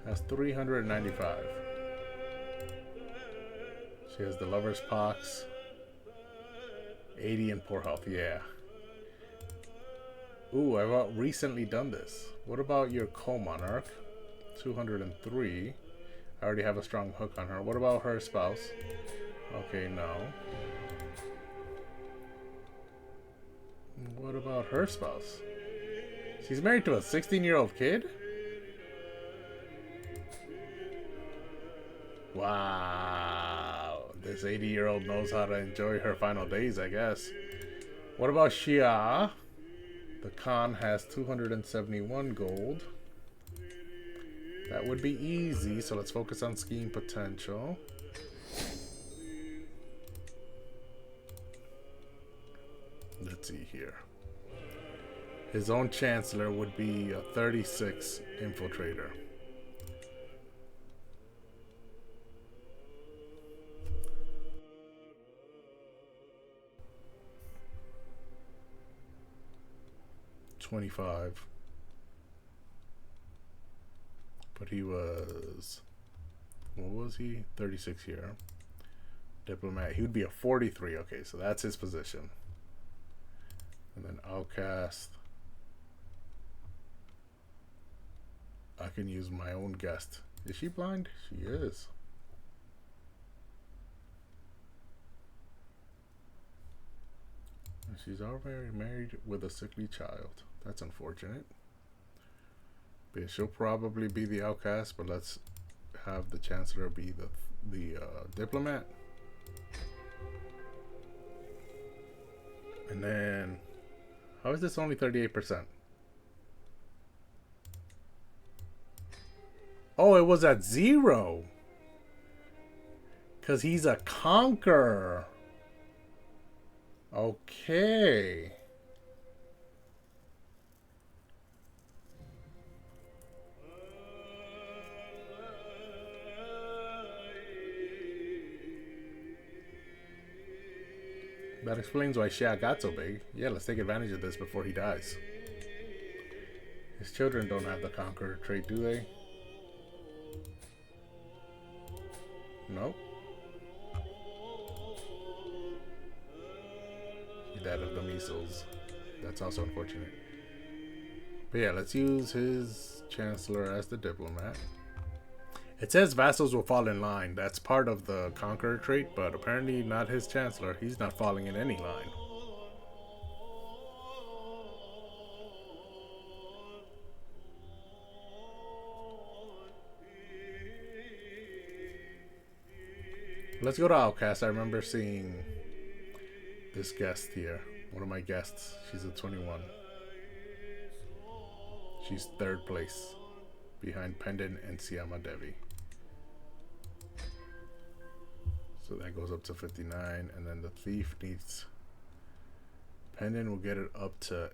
Has 395. She has the Lover's Pox. 80 in poor health, yeah. Ooh, I've recently done this. What about your Co-Monarch? 203. I already have a strong hook on her. What about her spouse? Okay, no. What about her spouse? She's married to a 16-year-old kid? Wow. This 80-year-old knows how to enjoy her final days, I guess. What about Shia? The Khan has 271 gold. That would be easy, so let's focus on skiing potential. Let's see here. His own Chancellor would be a 36 Infiltrator. $25. But he was... What was he? 36 here. Diplomat. He would be a 43. Okay, so that's his position. And then Outcast. I can use my own guest. Is she blind? She is. And she's already married with a sickly child. That's unfortunate. But she'll probably be the outcast, but let's have the Chancellor be the diplomat. And then, how is this only 38%? Oh, it was at 0. Because he's a conqueror. Okay. That explains why Shia got so big. Yeah, let's take advantage of this before he dies. His children don't have the conqueror trait, do they? Nope. He died of the measles. That's also unfortunate. But yeah, let's use his Chancellor as the diplomat. It says vassals will fall in line. That's part of the conqueror trait, but apparently not his Chancellor. He's not falling in any line. Let's go to Outcast. I remember seeing this guest here. One of my guests. She's a 21. She's 3rd place. Behind Pendant and Siyama Devi. So that goes up to 59. And then the thief needs... Pendant will get it up to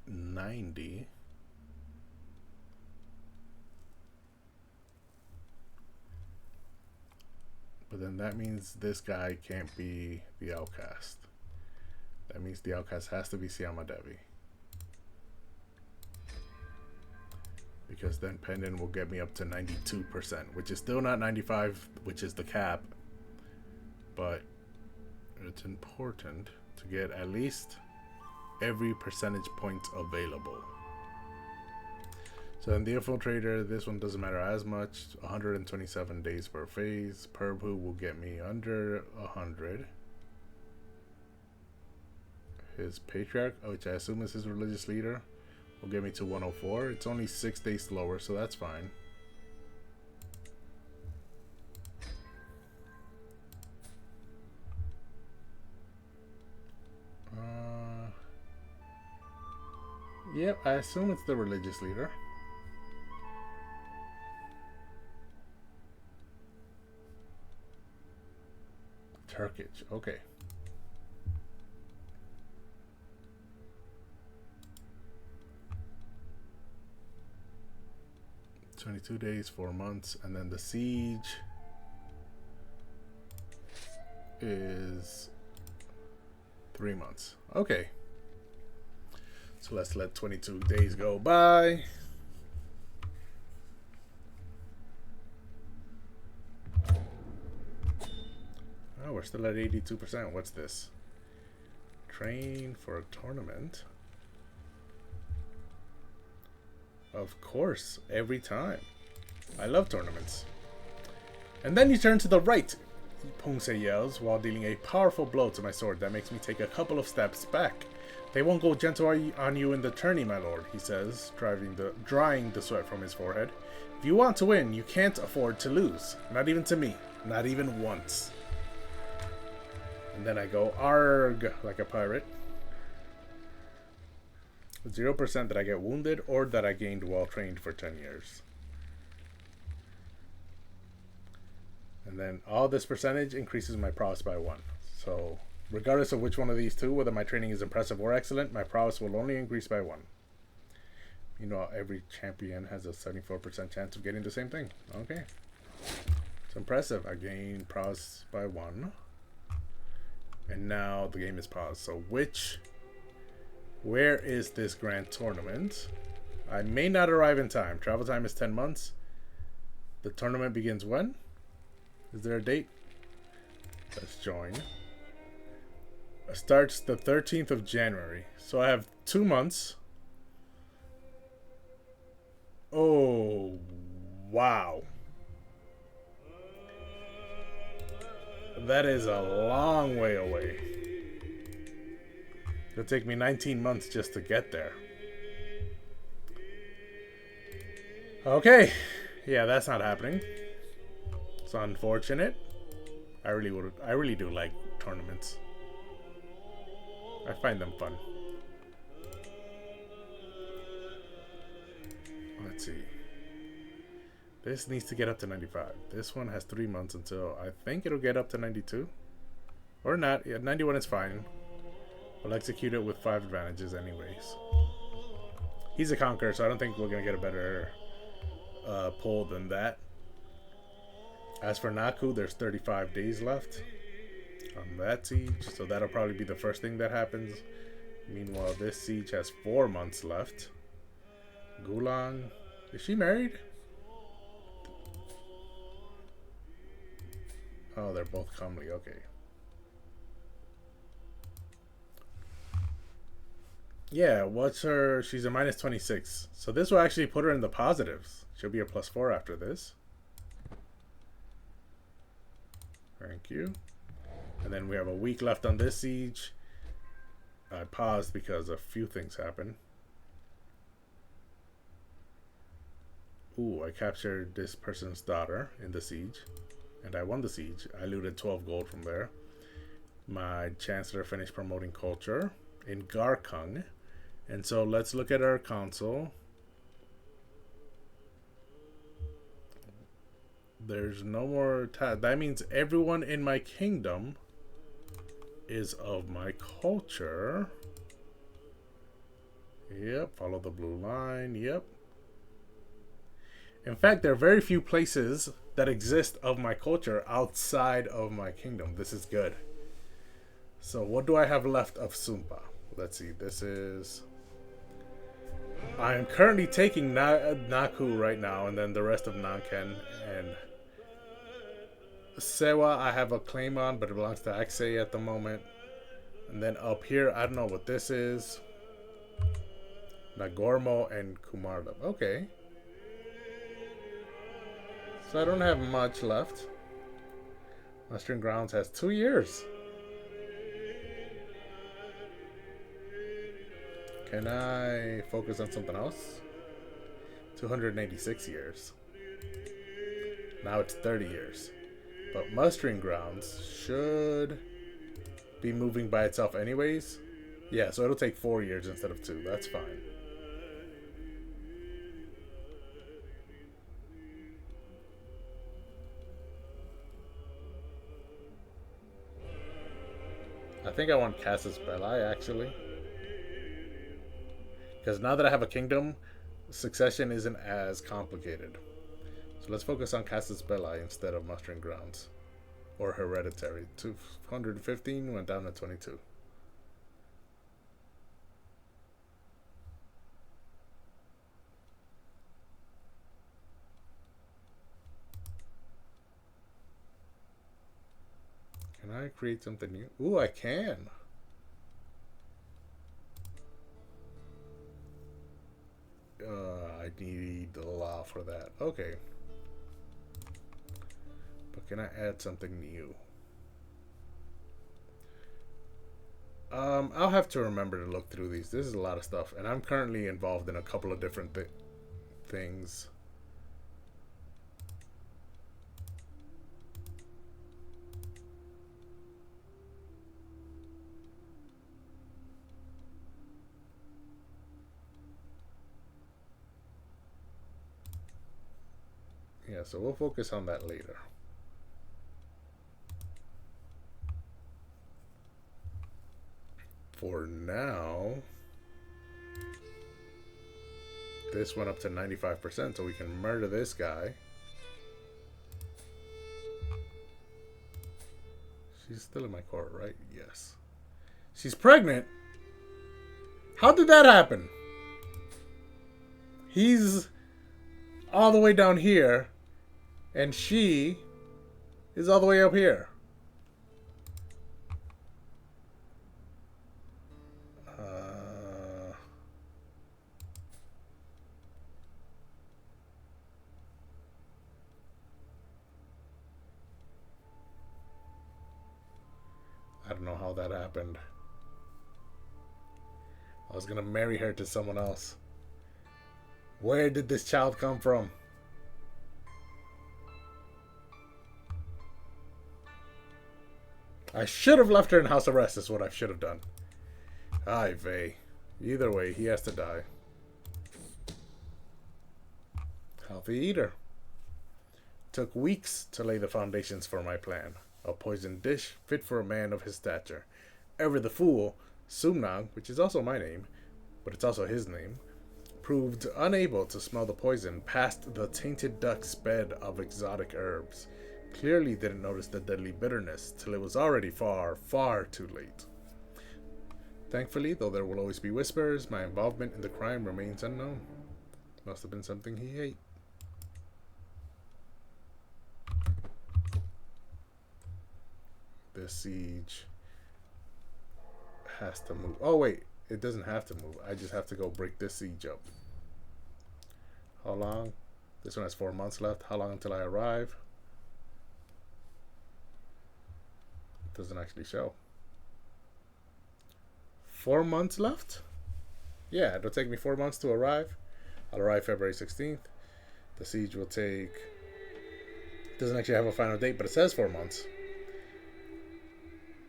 90. But then that means this guy can't be the outcast. That means the outcast has to be Siyama Devi. Because then Pendant will get me up to 92%, which is still not 95, which is the cap. But it's important to get at least every percentage point available. So in the Infiltrator, this one doesn't matter as much. 127 days per phase. Prabhu will get me under 100. His Patriarch, which I assume is his religious leader, will get me to 104. It's only 6 days slower, so that's fine. Yep, I assume it's the religious leader. Turkish, okay. "22 days, 4 months," and then the siege is 3 months. Okay. So let's let 22 days go by. Oh, we're still at 82%. What's this? Train for a tournament. Of course, every time. I love tournaments. And then you turn to the right, Pungse yells, while dealing a powerful blow to my sword that makes me take a couple of steps back. "They won't go gentle on you in the tourney, my lord," he says, drying the sweat from his forehead. "If you want to win, you can't afford to lose. Not even to me. Not even once." And then I go, "Arg," like a pirate. 0% that I get wounded or that I gained while trained for 10 years. And then all this percentage increases my prowess by 1. So regardless of which one of these two, whether my training is impressive or excellent, my prowess will only increase by 1. You know, every champion has a 74% chance of getting the same thing. Okay. It's impressive. I gain prowess by 1. And now the game is paused. So where is this grand tournament? I may not arrive in time. Travel time is 10 months. The tournament begins when? Is there a date? Let's join. It starts the 13th of January. So I have 2 months. Oh, wow. That is a long way away. It'll take me 19 months just to get there. Okay. Yeah, that's not happening. It's unfortunate. I really do like tournaments. I find them fun. Let's see. This needs to get up to 95. This one has 3 months until I think it'll get up to 92. Or not. Yeah, 91 is fine. We'll execute it with 5 advantages anyways. He's a conqueror, so I don't think we're going to get a better pull than that. As for Naku, there's 35 days left on that siege, so that'll probably be the first thing that happens. Meanwhile, this siege has 4 months left. Gulang, is she married? Oh, they're both comely, okay. Yeah, what's her... She's a minus 26. So this will actually put her in the positives. She'll be a plus 4 after this. Thank you. And then we have a week left on this siege. I paused because a few things happened. Ooh, I captured this person's daughter in the siege. And I won the siege. I looted 12 gold from there. My chancellor finished promoting culture in Garkung. And so let's look at our console. There's no more that means everyone in my kingdom is of my culture. Yep, follow the blue line. Yep. In fact, there are very few places that exist of my culture outside of my kingdom. This is good. So what do I have left of Sumpa? Let's see. This is... I am currently taking Naku right now, and then the rest of Nanken. And Sewa I have a claim on, but it belongs to Aksei at the moment. And then up here, I don't know what this is. Nagormo and Kumarlev. Okay. So I don't have much left. Western Grounds has 2 years. Can I focus on something else? 286 years. Now it's 30 years. But Mustering Grounds should be moving by itself anyways. Yeah, so it'll take 4 years instead of 2. That's fine. I think I want Casus Belli, actually. Because now that I have a kingdom, succession isn't as complicated. So let's focus on Casus Belli instead of Mustering Grounds. Or Hereditary. 215 went down to 22. Can I create something new? Ooh, I can. I need the law for that. Okay. But can I add something new? I'll have to remember to look through these. This is a lot of stuff. And I'm currently involved in a couple of different things. Yeah, so we'll focus on that later. For now, this went up to 95%, so we can murder this guy. She's still in my court, right? Yes. She's pregnant? How did that happen? He's all the way down here, and she is all the way up here. I don't know how that happened. I was gonna marry her to someone else. Where did this child come from? I should have left her in house arrest is what I should have done. Ay vey. Either way, he has to die. Healthy eater. Took weeks to lay the foundations for my plan. A poisoned dish fit for a man of his stature. Ever the fool, Sumnang, which is also my name, but it's also his name, proved unable to smell the poison past the tainted duck's bed of exotic herbs. Clearly didn't notice the deadly bitterness till it was already far, far too late. Thankfully, though there will always be whispers, my involvement in the crime remains unknown. Must have been something he ate. This siege has to move. Oh wait, it doesn't have to move. I just have to go break this siege up. How long? This one has 4 months left. How long until I arrive? It doesn't actually show. 4 months left? Yeah, it'll take me 4 months to arrive. I'll arrive February 16th. The siege will take... It doesn't actually have a final date, but it says 4 months.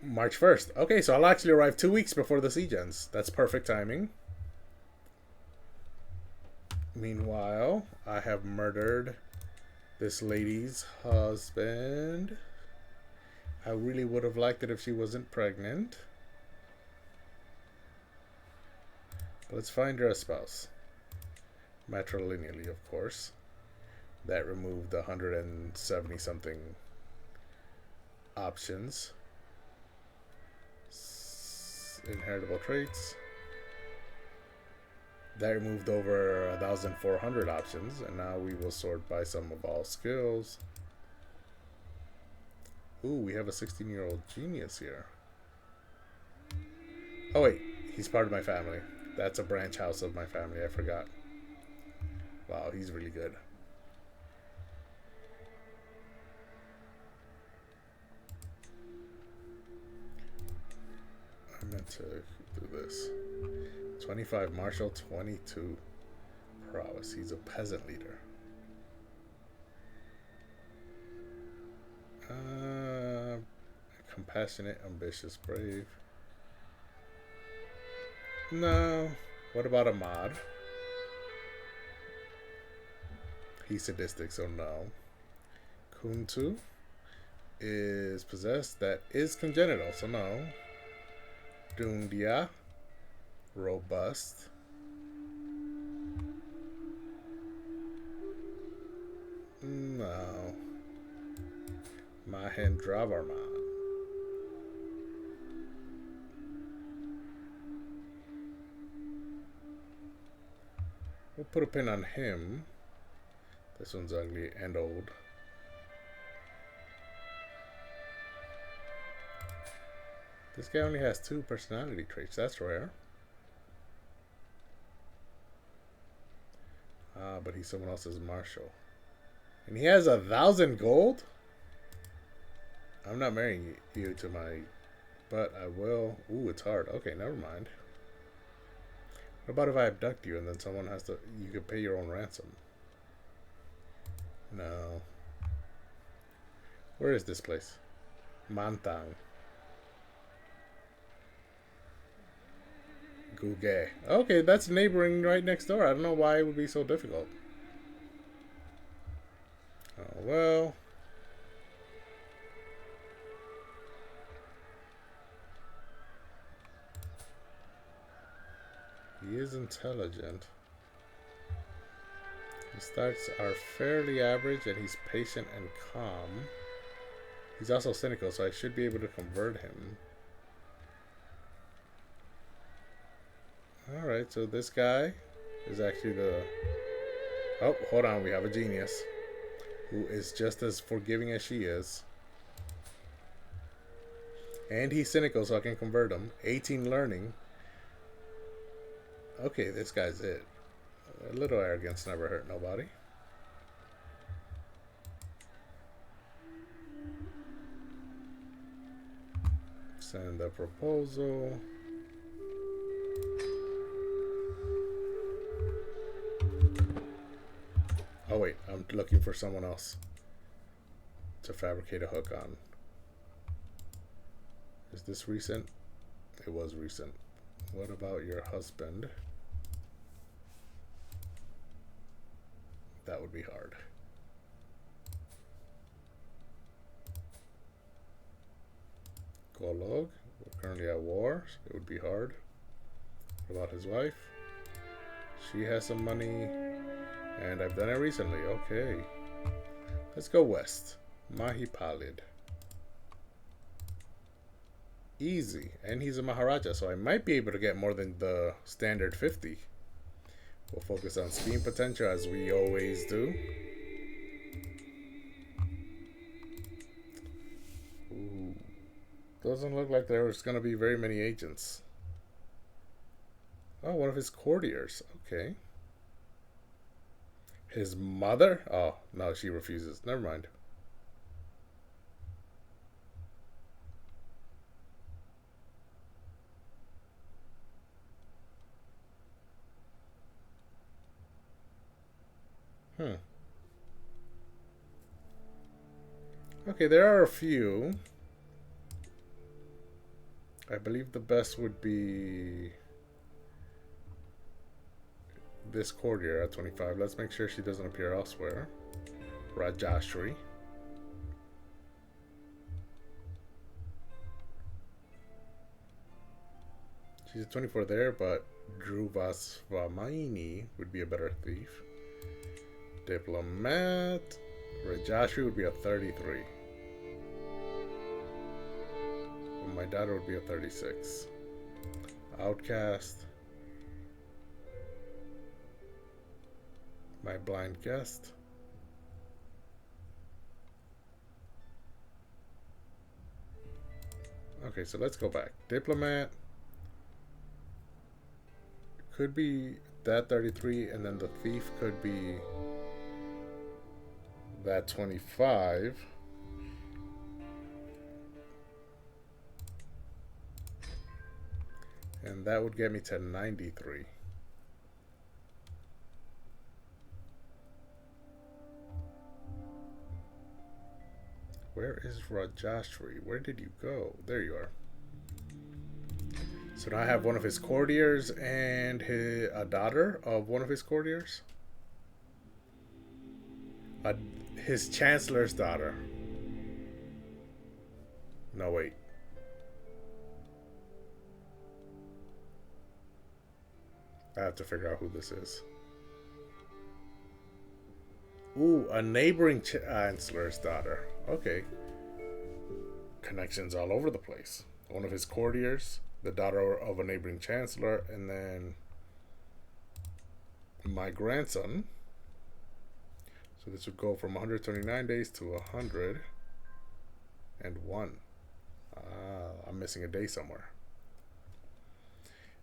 March 1st. Okay, so I'll actually arrive 2 weeks before the siege ends. That's perfect timing. Meanwhile, I have murdered this lady's husband. I really would have liked it if she wasn't pregnant. Let's find her a spouse. Matrilineally, of course. That removed 170 something options. Inheritable traits. That removed over 1,400 options, and now we will sort by sum of all skills. Ooh, we have a 16-year-old genius here. Oh wait, he's part of my family. That's a branch house of my family, I forgot. Wow, he's really good. I meant to do this. 25 martial, 22 prowess. He's a peasant leader. Compassionate, ambitious, brave. No. What about a mod? He's sadistic, so no. Kuntu is possessed. That is congenital, so no. Dundia. Robust. No. Mahendravarman. We'll put a pin on him. This one's ugly and old. This guy only has 2 personality traits. That's rare. Ah, but he's someone else's marshal. And he has 1,000 gold? I'm not marrying you to my... But I will... Ooh, it's hard. Okay, never mind. What about if I abduct you and then someone has to... You could pay your own ransom. No. Where is this place? Mantang. Guge. Okay, that's neighboring right next door. I don't know why it would be so difficult. Oh, well. He is intelligent. His stats are fairly average and he's patient and calm. He's also cynical, so I should be able to convert him. Alright, so this guy is actually the... Oh, hold on, we have a genius who is just as forgiving as she is. And he's cynical, so I can convert him. 18 learning. Okay, this guy's it. A little arrogance never hurt nobody. Send the proposal. Oh wait, I'm looking for someone else to fabricate a hook on. Is this recent? It was recent. What about your husband? That would be hard. Golog, we're currently at war, so it would be hard. What about his wife? She has some money, and I've done it recently. Okay. Let's go west. Mahipalid. Easy. And he's a Maharaja, so I might be able to get more than the standard 50. We'll focus on scheme potential as we always do. Ooh. Doesn't look like there's going to be very many agents. Oh, one of his courtiers. Okay. His mother? Oh, no, she refuses. Never mind. Okay, there are a few. I believe the best would be this courtier at 25. Let's make sure she doesn't appear elsewhere. Rajashri. She's a 24 there, but Druvasvamaini would be a better thief. Diplomat. Rajashri would be a 33. Well, my daughter would be a 36. Outcast. My blind guest. Okay, so let's go back. Diplomat could be that 33, and then the thief could be that 25. And that would get me to 93. Where is Rajashri? Where did you go? There you are. So now I have one of his courtiers and a daughter of one of his courtiers. His chancellor's daughter. No, wait. I have to figure out who this is. Ooh, a neighboring chancellor's daughter. Okay. Connections all over the place. One of his courtiers, the daughter of a neighboring chancellor, and then my grandson. So this would go from 129 days to 101. I'm missing a day somewhere.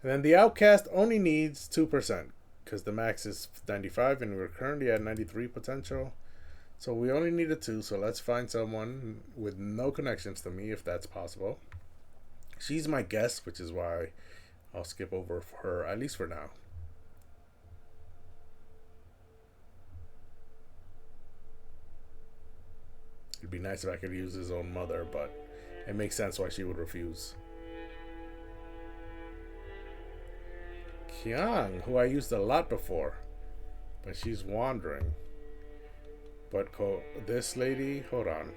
And then the outcast only needs 2%, because the max is 95 and we're currently at 93 potential. So we only needed 2, so let's find someone with no connections to me if that's possible. She's my guest, which is why I'll skip over her, at least for now. It'd be nice if I could use his own mother, but it makes sense why she would refuse. Kyung, who I used a lot before, but she's wandering. But this lady, hold on.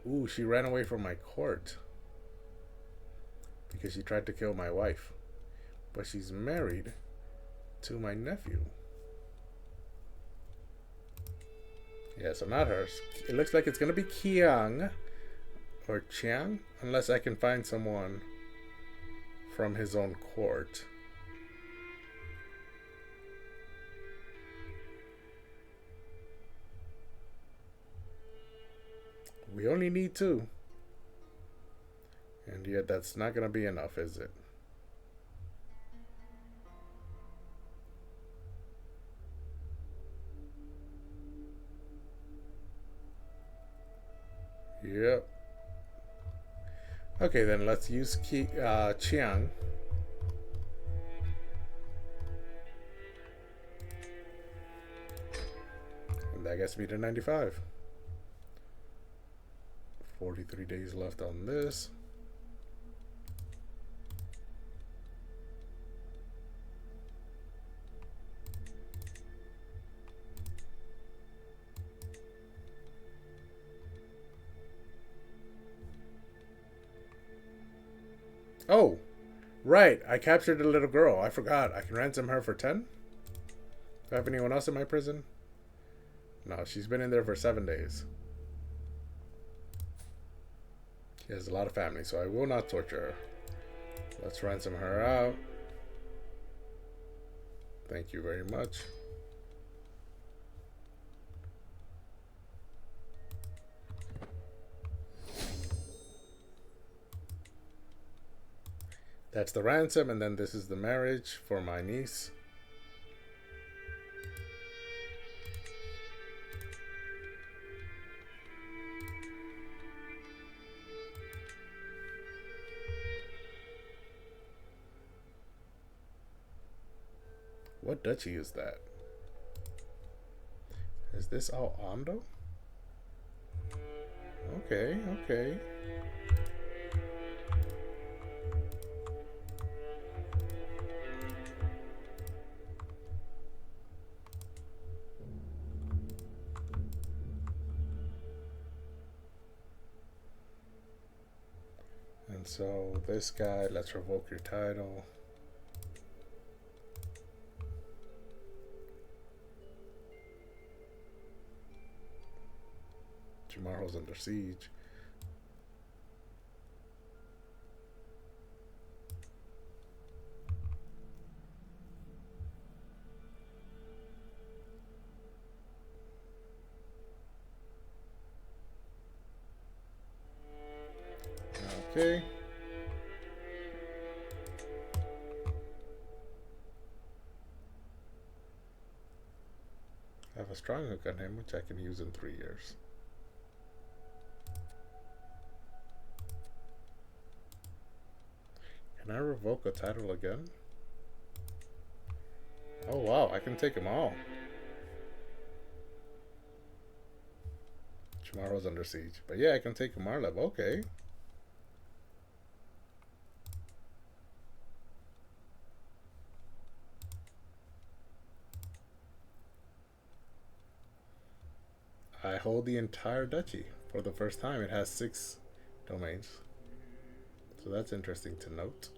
Ooh, she ran away from my court because she tried to kill my wife. But she's married to my nephew. Yeah, so not hers. It looks like it's gonna be Kyung or Chiang, unless I can find someone from his own court. We only need 2. And yet that's not gonna be enough, is it? Yep. Okay, then let's use Chiang. And that gets me to 95. 43 days left on this. Oh, right. I captured a little girl. I forgot. I can ransom her for 10? Do I have anyone else in my prison? No, she's been in there for 7 days. She has a lot of family, so I will not torture her. Let's ransom her out. Thank you very much. That's the ransom, and then this is the marriage for my niece. What duchy is that? Is this all Ando? Okay, okay. And so this guy, let's revoke your title. Tomorrow's under siege. Okay. I have a strong hook on him, which I can use in 3 years. Can I revoke a title again? Oh wow, I can take them all. Tomorrow's under siege. But yeah, I can take Marlev. Okay. I hold the entire duchy for the first time. It has 6 domains. So that's interesting to note.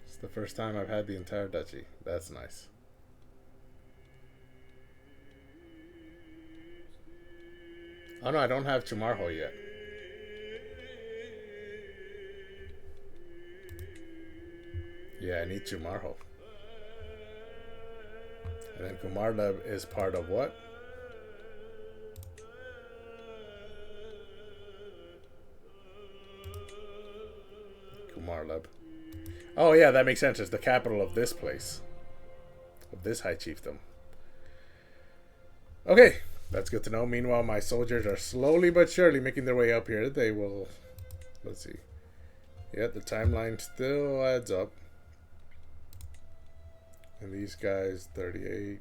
It's the first time I've had the entire duchy. That's nice. Oh no, I don't have Chumarho yet. Yeah, I need Chumarho. And then Kumarleb is part of what? Kumarleb. Oh yeah, that makes sense. It's the capital of this place. Of this high chiefdom. Okay, that's good to know. Meanwhile, my soldiers are slowly but surely making their way up here. They will... Let's see. Yeah, the timeline still adds up. And these guys, 38.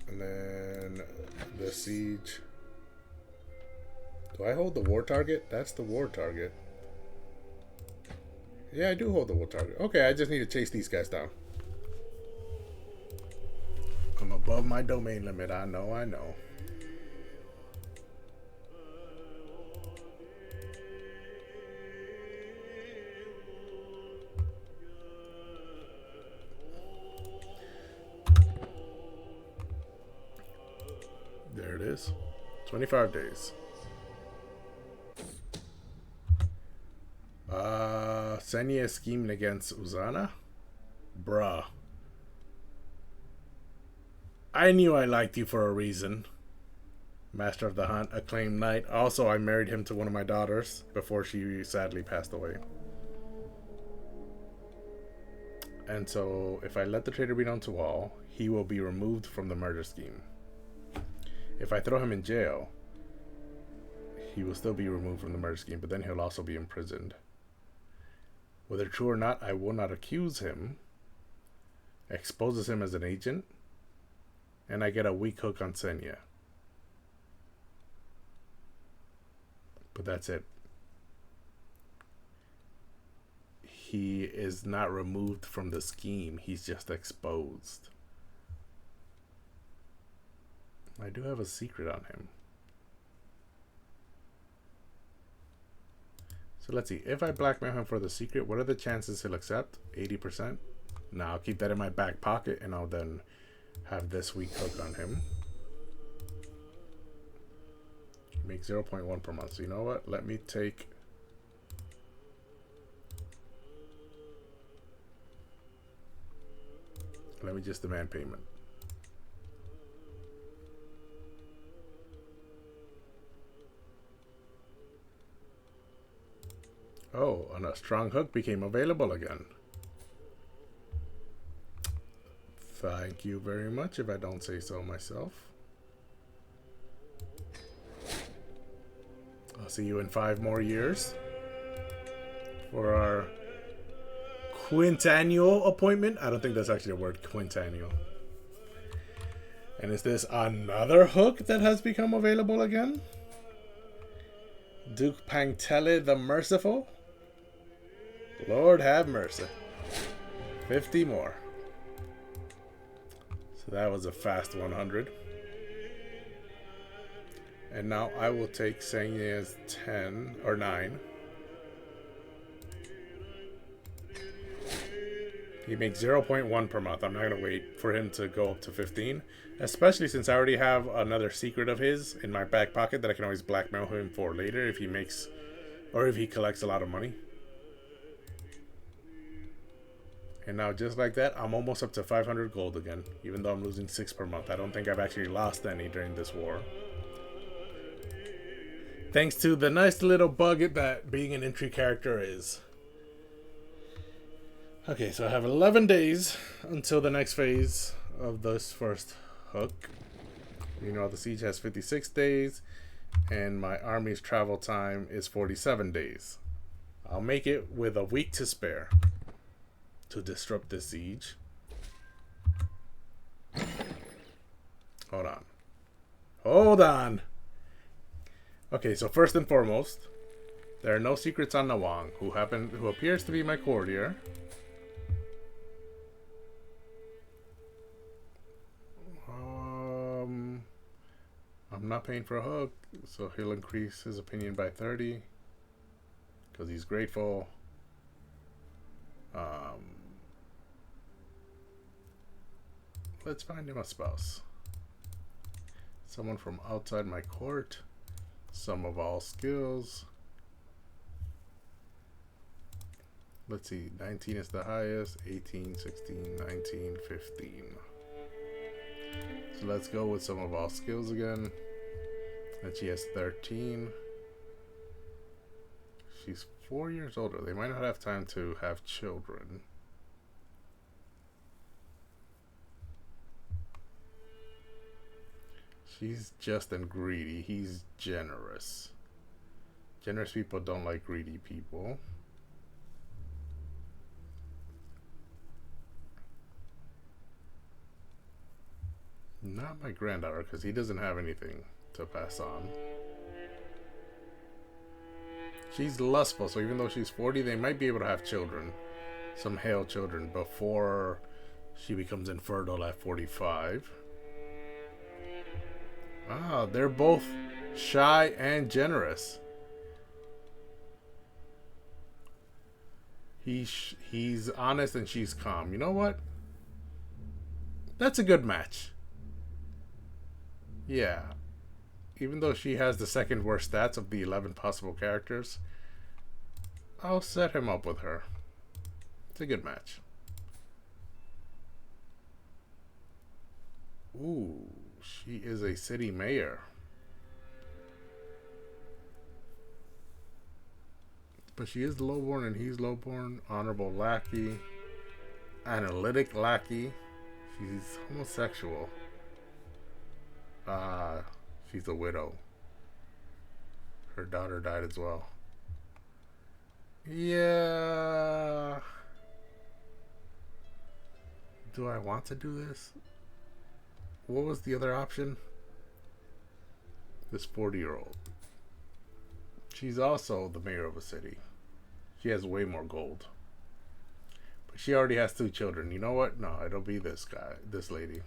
And then the siege. Do I hold the war target? That's the war target. Yeah, I do hold the war target. Okay, I just need to chase these guys down. I'm above my domain limit. I know, I know. There it is. 25 days. Senya is scheming against Uzana? Bruh. I knew I liked you for a reason. Master of the Hunt, acclaimed knight. Also, I married him to one of my daughters before she sadly passed away. And so, if I let the traitor be known to all, he will be removed from the murder scheme. If I throw him in jail, he will still be removed from the murder scheme, but then he'll also be imprisoned. Whether true or not, I will not accuse him. Exposes him as an agent. And I get a weak hook on Senya. But that's it. He is not removed from the scheme. He's just exposed. I do have a secret on him. So let's see. If I blackmail him for the secret, what are the chances he'll accept? 80%? Now I'll keep that in my back pocket and I'll then have this weak hook on him. Make 0.1 per month. So you know what? Let me take... Let me just demand payment. Oh, and a strong hook became available again. Thank you very much, if I don't say so myself. I'll see you in 5 more years for our quintannual appointment. I don't think that's actually a word, quintannual. And is this another hook that has become available again? Duke Pangtele the Merciful? Lord have mercy. 50 more. So that was a fast 100. And now I will take Senya's 10 or 9. He makes 0.1 per month. I'm not going to wait for him to go up to 15. Especially since I already have another secret of his in my back pocket that I can always blackmail him for later if he makes, or if he collects a lot of money. And now just like that, I'm almost up to 500 gold again, even though I'm losing 6 per month. I don't think I've actually lost any during this war. Thanks to the nice little bug that being an entry character is. Okay, so I have 11 days until the next phase of this first hook. You know, the siege has 56 days, and my army's travel time is 47 days. I'll make it with a week to spare to disrupt this siege. Hold on. Hold on! Okay, so first and foremost, there are no secrets on Nawang, who appears to be my courtier. I'm I'm not paying for a hug, so he'll increase his opinion by 30 because he's grateful. Let's find him a spouse. Someone from outside my court. Sum of all skills. Let's see, 19 is the highest, 18, 16, 19, 15. So let's go with sum of all skills again. And she has 13. She's 4 years older. They might not have time to have children. She's just and greedy. He's generous. Generous people don't like greedy people. Not my granddaughter, because he doesn't have anything to pass on. She's lustful, so even though she's 40, they might be able to have children. Some hale children before she becomes infertile at 45. Ah, they're both shy and generous. He's honest and she's calm. You know what? That's a good match. Yeah. Even though she has the second worst stats of the 11 possible characters, I'll set him up with her. It's a good match. Ooh, she is a city mayor. But she is lowborn and he's lowborn. Honorable lackey. Analytic lackey. She's homosexual. She's a widow. Her daughter died as well. Yeah. Do I want to do this? What was the other option? This 40-year-old. She's also the mayor of a city. She has way more gold. But she already has 2 children. You know what? No, it'll be this guy, this lady.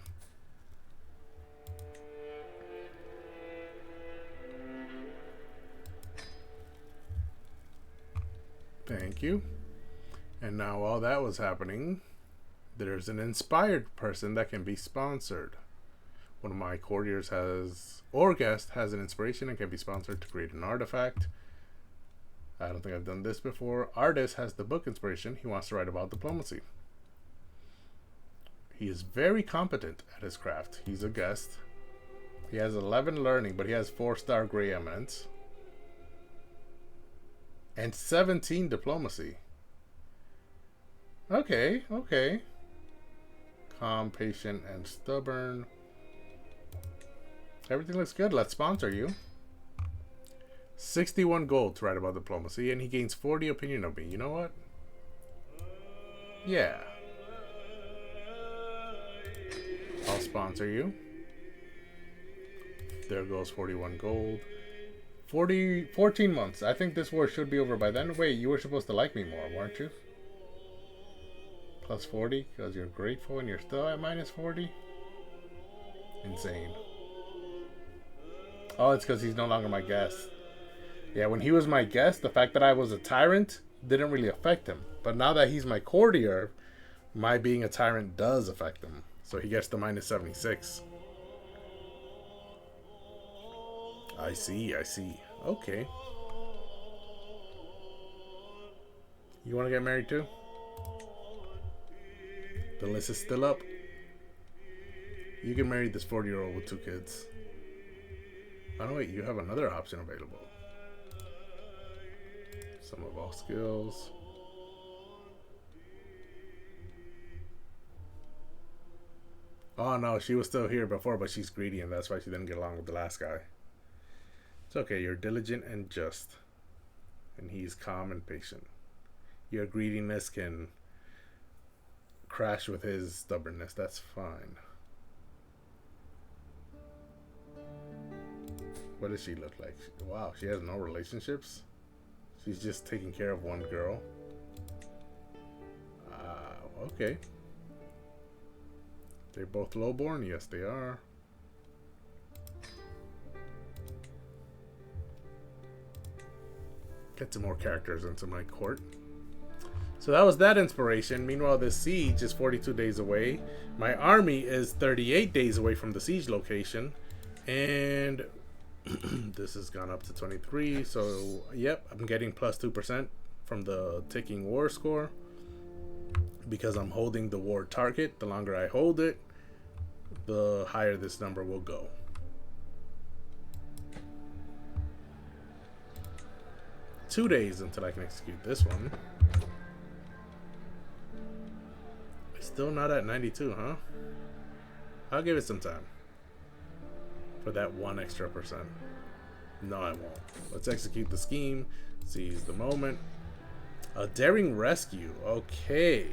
Thank you. And now while that was happening, there's an inspired person that can be sponsored. One of my courtiers has, or guest has an inspiration and can be sponsored to create an artifact. I don't think I've done this before. Artist has the book inspiration. He wants to write about diplomacy. He is very competent at his craft. He's a guest. He has 11 learning, but he has 4-star gray eminence. And 17 diplomacy. Okay, okay. Calm, patient, and stubborn. Everything looks good. Let's sponsor you. 61 gold to write about diplomacy, and he gains 40 opinion of me. You know what? Yeah. I'll sponsor you. There goes 41 gold. 14 months. I think this war should be over by then. Wait, you were supposed to like me more, weren't you? Plus 40 because you're grateful and you're still at minus 40? Insane. Oh, it's because he's no longer my guest. Yeah, when he was my guest, the fact that I was a tyrant didn't really affect him. But now that he's my courtier, my being a tyrant does affect him. So he gets the minus 76. I see, I see. Okay. You want to get married too? The list is still up. You can marry this 40-year-old with 2 kids. Oh, wait, you have another option available. Some of all skills. Oh, no, she was still here before, but she's greedy, and that's why she didn't get along with the last guy. It's okay, you're diligent and just. And he's calm and patient. Your greediness can crash with his stubbornness. That's fine. What does she look like? Wow, she has no relationships? She's just taking care of one girl? Okay. They're both lowborn? Yes, they are. Get some more characters into my court. So that was that inspiration. Meanwhile, this siege is 42 days away. My army is 38 days away from the siege location. And this has gone up to 23. So, yep, I'm getting plus 2% from the ticking war score. Because I'm holding the war target. The longer I hold it, the higher this number will go. Two days until I can execute this one. Still not at 92, huh? I'll give it some time. For that 1 extra percent. No, I won't. Let's execute the scheme. Seize the moment. A daring rescue. Okay.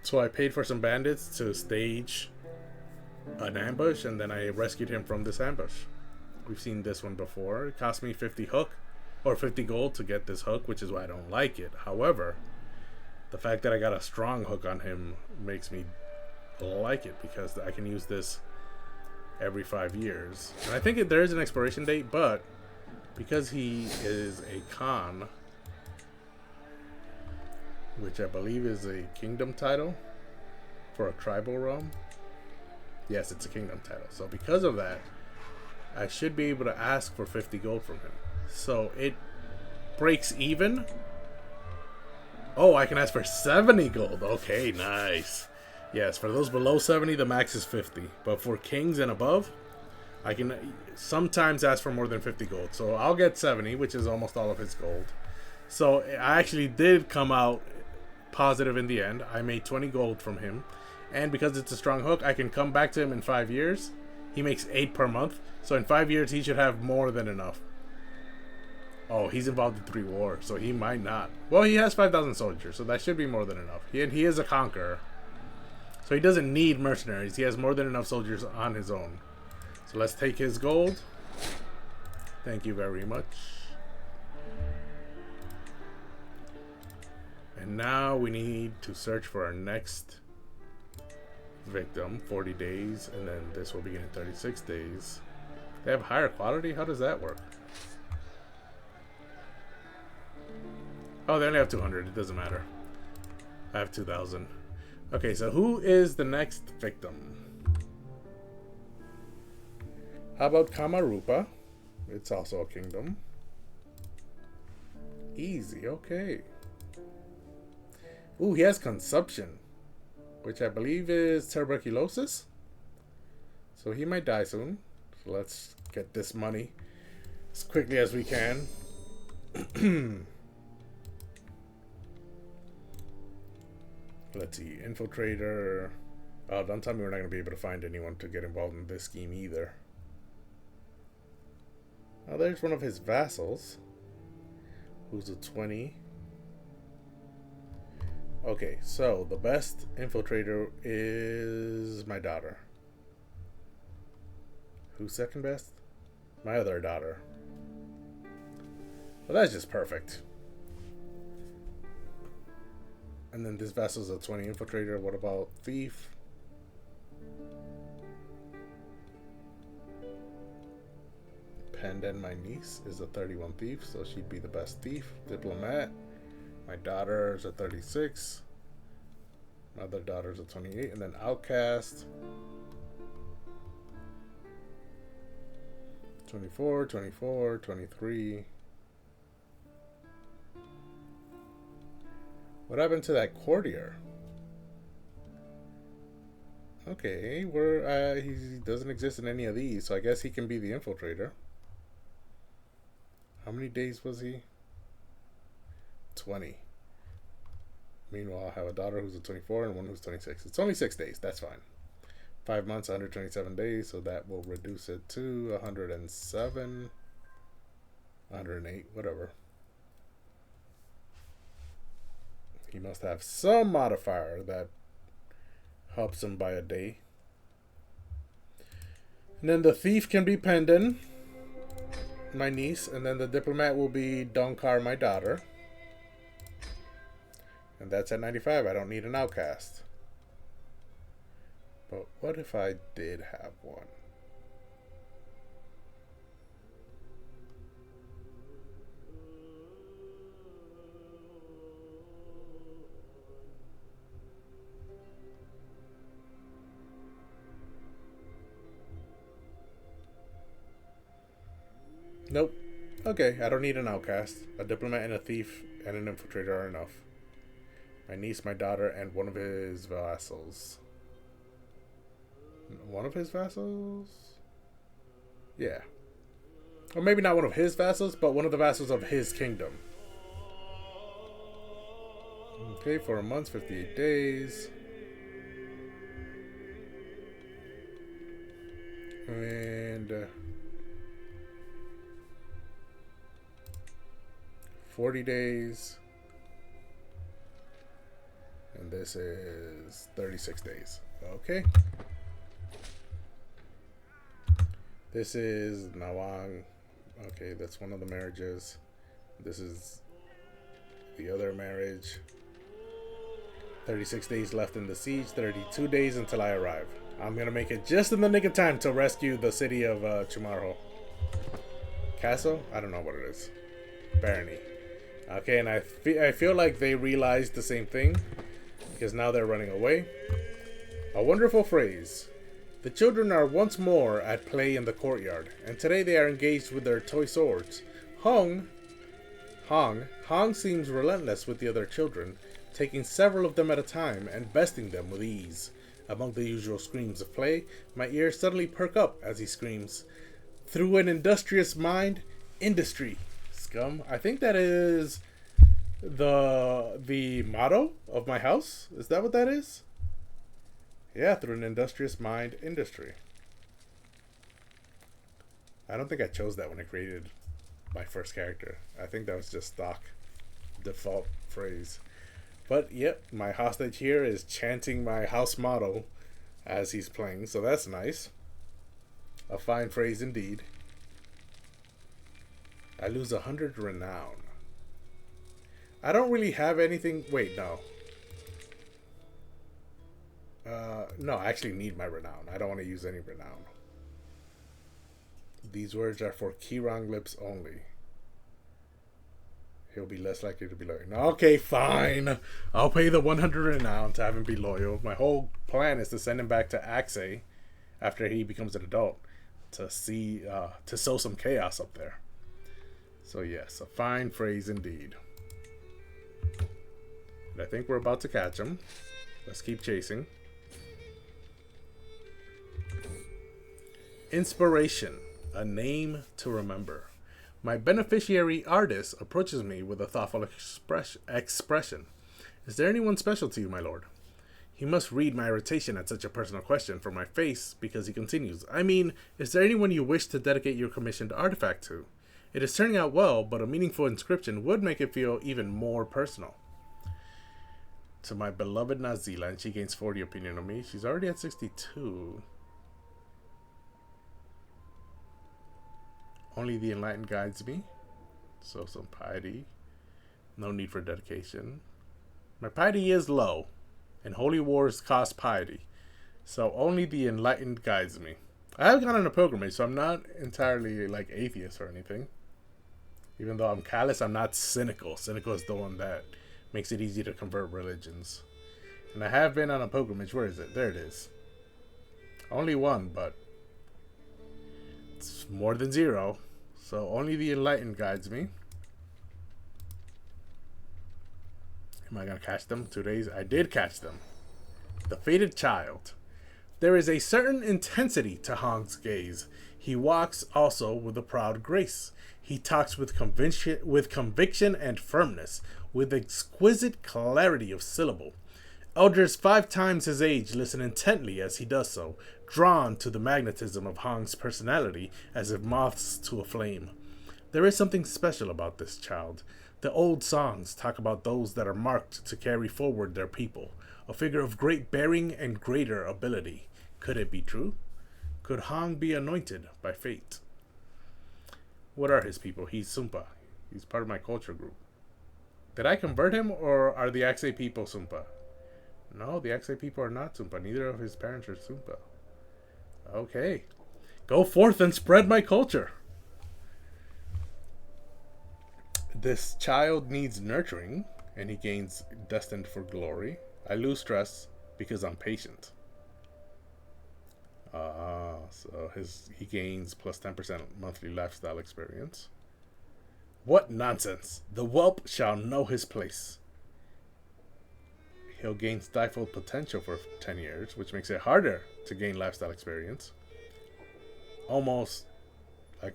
So I paid for some bandits to stage an ambush, and then I rescued him from this ambush. We've seen this one before. It cost me 50 hook, or 50 gold to get this hook, which is why I don't like it. However, the fact that I got a strong hook on him makes me like it, because I can use this every 5 years. And I think there is an expiration date, but because he is a Khan, which I believe is a kingdom title for a tribal realm. Yes, it's a kingdom title. So because of that, I should be able to ask for 50 gold from him. So it breaks even. Oh, I can ask for 70 gold. Okay, nice. Yes, for those below 70, the max is 50. But for kings and above, I can sometimes ask for more than 50 gold. So I'll get 70, which is almost all of his gold. So I actually did come out positive in the end. I made 20 gold from him. And because it's a strong hook, I can come back to him in 5 years. He makes 8 per month. So in 5 years, he should have more than enough. Oh, he's involved in 3 wars, so he might not. Well, he has 5,000 soldiers, so that should be more than enough. He is a conqueror. So he doesn't need mercenaries. He has more than enough soldiers on his own. So let's take his gold. Thank you very much. And now we need to search for our next victim. 40 days, and then this will begin in 36 days. They have higher quality? How does that work? Oh, they only have 200. It doesn't matter. I have 2,000. Okay, so who is the next victim? How about Kamarupa? It's also a kingdom. Easy, okay. Ooh, he has consumption, which I believe is tuberculosis. So he might die soon. So let's get this money as quickly as we can. Let's see, infiltrator. Oh, don't tell me we're not going to be able to find anyone to get involved in this scheme either. Oh, there's one of his vassals, who's a 20. Okay, so the best infiltrator is my daughter. Who's second best? My other daughter. Well, that's just perfect. And then this vessel's a 20 infiltrator. What about thief? Pandan, my niece, is a 31 thief, so she'd be the best thief. Diplomat. My daughter's a 36. My other daughter's a 28. And then outcast. 24, 24, 23. What happened to that courtier? Okay, he doesn't exist in any of these, so I guess he can be the infiltrator. How many days was he? 20. Meanwhile, I have a daughter who's a 24 and one who's 26. It's only 6 days. That's fine. 5 months, 127 days, so that will reduce it to 107, 108, whatever. He must have some modifier that helps him by a day. And then the thief can be Pendon, my niece, and then the diplomat will be Donkar, my daughter. And that's at 95. I don't need an outcast. But what if I did have one? Nope. Okay, I don't need an outcast. A diplomat and a thief and an infiltrator are enough. My niece, my daughter, and one of his vassals. One of his vassals? Yeah. Or maybe not one of his vassals, but one of the vassals of his kingdom. Okay, 4 months, 58 days. And 40 days. And this is 36 days. Okay. This is Nawang. Okay, that's one of the marriages. This is the other marriage. 36 days left in the siege. 32 days until I arrive. I'm going to make it just in the nick of time to rescue the city of Chumarho. Castle? I don't know what it is. Barony. Okay, and I feel like they realized the same thing, because now they're running away. A wonderful phrase. The children are once more at play in the courtyard, and today they are engaged with their toy swords. Hong seems relentless with the other children, taking several of them at a time and besting them with ease. Among the usual screams of play, my ears suddenly perk up as he screams, "Through an industrious mind, industry, scum." I think that is the motto of my house. Is that what that is? Yeah, through an industrious mind, industry. I don't think I chose that when I created my first character. I think that was just stock default phrase. But yep, my hostage here is chanting my house motto as he's playing, so that's nice. A fine phrase indeed. I lose 100 renown. I don't really have anything. Wait, no. No, I actually need my renown. I don't want to use any renown. These words are for Kirang lips only. He'll be less likely to be loyal. Okay, fine. I'll pay the 100 renown to have him be loyal. My whole plan is to send him back to Axe after he becomes an adult to sow some chaos up there. So yes, a fine phrase indeed. And I think we're about to catch him. Let's keep chasing. Inspiration, a name to remember. My beneficiary artist approaches me with a thoughtful expression. Is there anyone special to you, my lord? He must read my irritation at such a personal question from my face, because he continues. I mean, is there anyone you wish to dedicate your commissioned artifact to? It is turning out well, but a meaningful inscription would make it feel even more personal. To my beloved Nazila, and she gains 40 opinion on me. She's already at 62. Only the enlightened guides me. So some piety. No need for dedication. My piety is low, and holy wars cost piety. So only the enlightened guides me. I have gone on a pilgrimage, so I'm not entirely like atheist or anything. Even though I'm callous, I'm not cynical. Cynical is the one that makes it easy to convert religions. And I have been on a pilgrimage. Where is it? There it is. Only one, but it's more than 0. So only the enlightened guides me. Am I going to catch them? 2 days? I did catch them. The fated child. There is a certain intensity to Hong's gaze. He walks also with a proud grace. He talks with conviction and firmness, with exquisite clarity of syllable. Elders 5 times his age listen intently as he does so, drawn to the magnetism of Hong's personality as if moths to a flame. There is something special about this child. The old songs talk about those that are marked to carry forward their people, a figure of great bearing and greater ability. Could it be true? Could Hong be anointed by fate? What are his people? He's Sumpa. He's part of my culture group. Did I convert him, or are the Axe people Sumpa? No, the Axe people are not Sumpa. Neither of his parents are Sumpa. Okay. Go forth and spread my culture. This child needs nurturing, and he gains destined for glory. I lose stress because I'm patient. So he gains plus 10% monthly lifestyle experience. What nonsense! The whelp shall know his place. He'll gain stifled potential for 10 years, which makes it harder to gain lifestyle experience. Almost like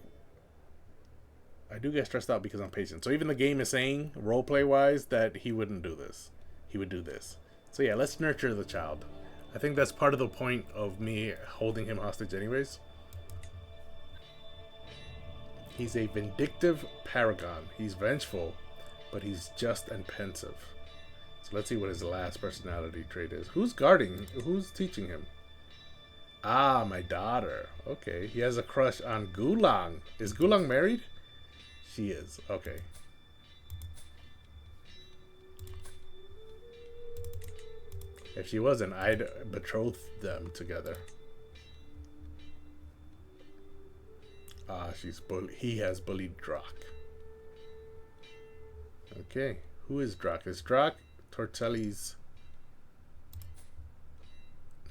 I do get stressed out because I'm patient. So even the game is saying, roleplay wise, that he wouldn't do this. He would do this. So yeah, let's nurture the child. I think that's part of the point of me holding him hostage anyways. He's a vindictive paragon. He's vengeful, but he's just and pensive. So let's see what his last personality trait is. Who's guarding? Who's teaching him? Ah, my daughter. Okay. He has a crush on Gulang. Is Gulang married? She is. Okay. If she wasn't, I'd betroth them together. Ah, he has bullied Drak. Okay. Who is Drak? Is Drak Tortelli's?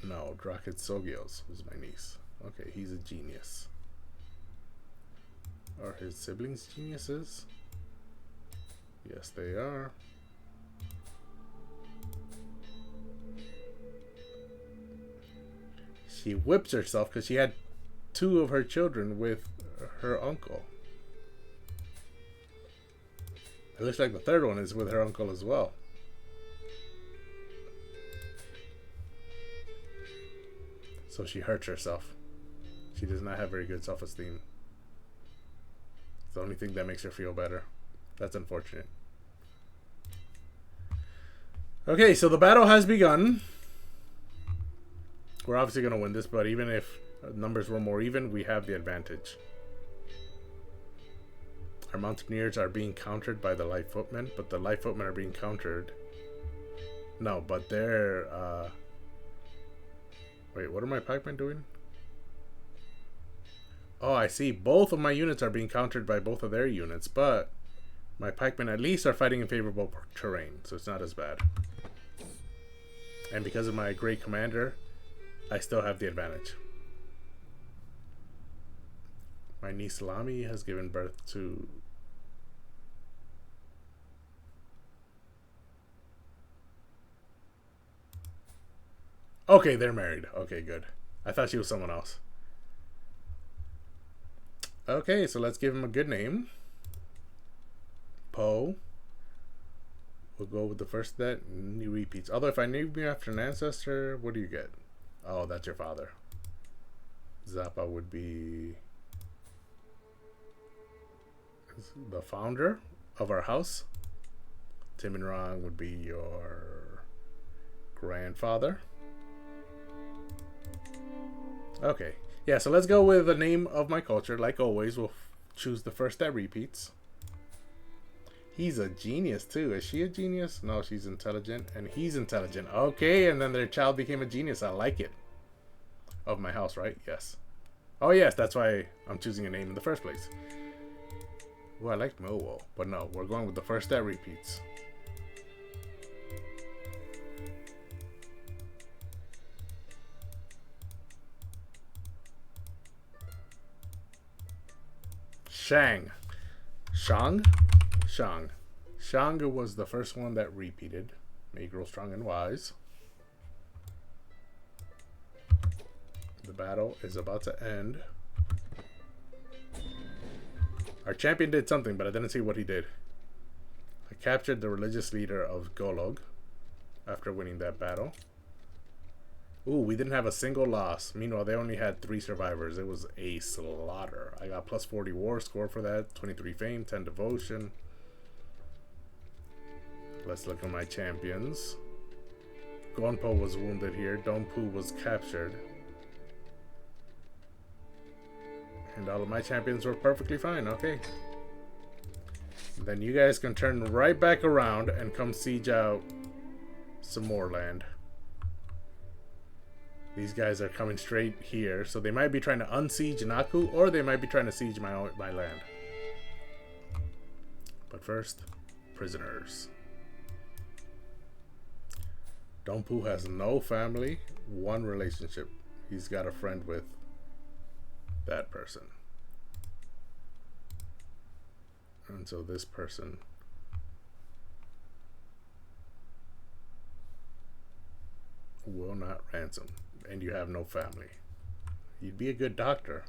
No, Drak is Sogios, who's my niece. Okay, he's a genius. Are his siblings geniuses? Yes, they are. She whips herself because she had 2 of her children with her uncle. It looks like the 3rd one is with her uncle as well. So she hurts herself. She does not have very good self-esteem. It's the only thing that makes her feel better. That's unfortunate. Okay, so the battle has begun. We're obviously going to win this, but even if numbers were more even, we have the advantage. Our mountaineers are being countered by the light footmen, but the light footmen are being countered. No, but they're... Wait, what are my pikemen doing? Oh, I see. Both of my units are being countered by both of their units, but my pikemen at least are fighting in favorable terrain, so it's not as bad. And because of my great commander, I still have the advantage. My niece Lami has given birth to... Okay, they're married. Okay, good. I thought she was someone else. Okay, so let's give him a good name. Poe. We'll go with the first that he repeats. Although if I name you after an ancestor, what do you get? Oh, that's your father. Zappa would be the founder of our house. Timinrong would be your grandfather. Okay. Yeah, so let's go with the name of my culture. Like always, we'll choose the first that repeats. He's a genius, too. Is she a genius? No, she's intelligent. And he's intelligent. Okay, and then their child became a genius. I like it. Of my house, right? Yes. Oh, yes, that's why I'm choosing a name in the first place. Oh, I like Millwall. But no, we're going with the first that repeats. Shang. Shang? Shang. Shang was the first one that repeated. May you grow strong and wise. The battle is about to end. Our champion did something, but I didn't see what he did. I captured the religious leader of Golog after winning that battle. Ooh, we didn't have a single loss. Meanwhile, they only had 3 survivors. It was a slaughter. I got plus 40 war score for that. 23 fame, 10 devotion. Let's look at my champions. Gonpo was wounded here. Donpu was captured. And all of my champions were perfectly fine. Okay. Then you guys can turn right back around and come siege out some more land. These guys are coming straight here, so they might be trying to unsiege Naku, or they might be trying to siege my land. But first, prisoners. Donpu has no family, 1 relationship. he's got a friend with that person. And so this person will not ransom. And you have no family. You'd be a good doctor.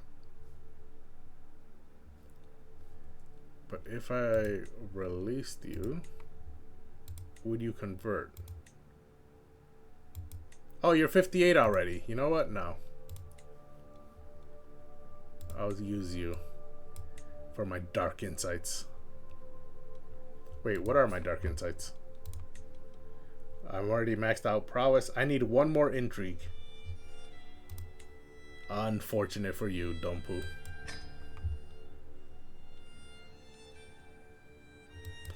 But if I released you, would you convert? Oh, you're 58 already. You know what? No. I'll use you for my dark insights. Wait, what are my dark insights? I'm already maxed out prowess. I need one more intrigue. Unfortunate for you, Dompu.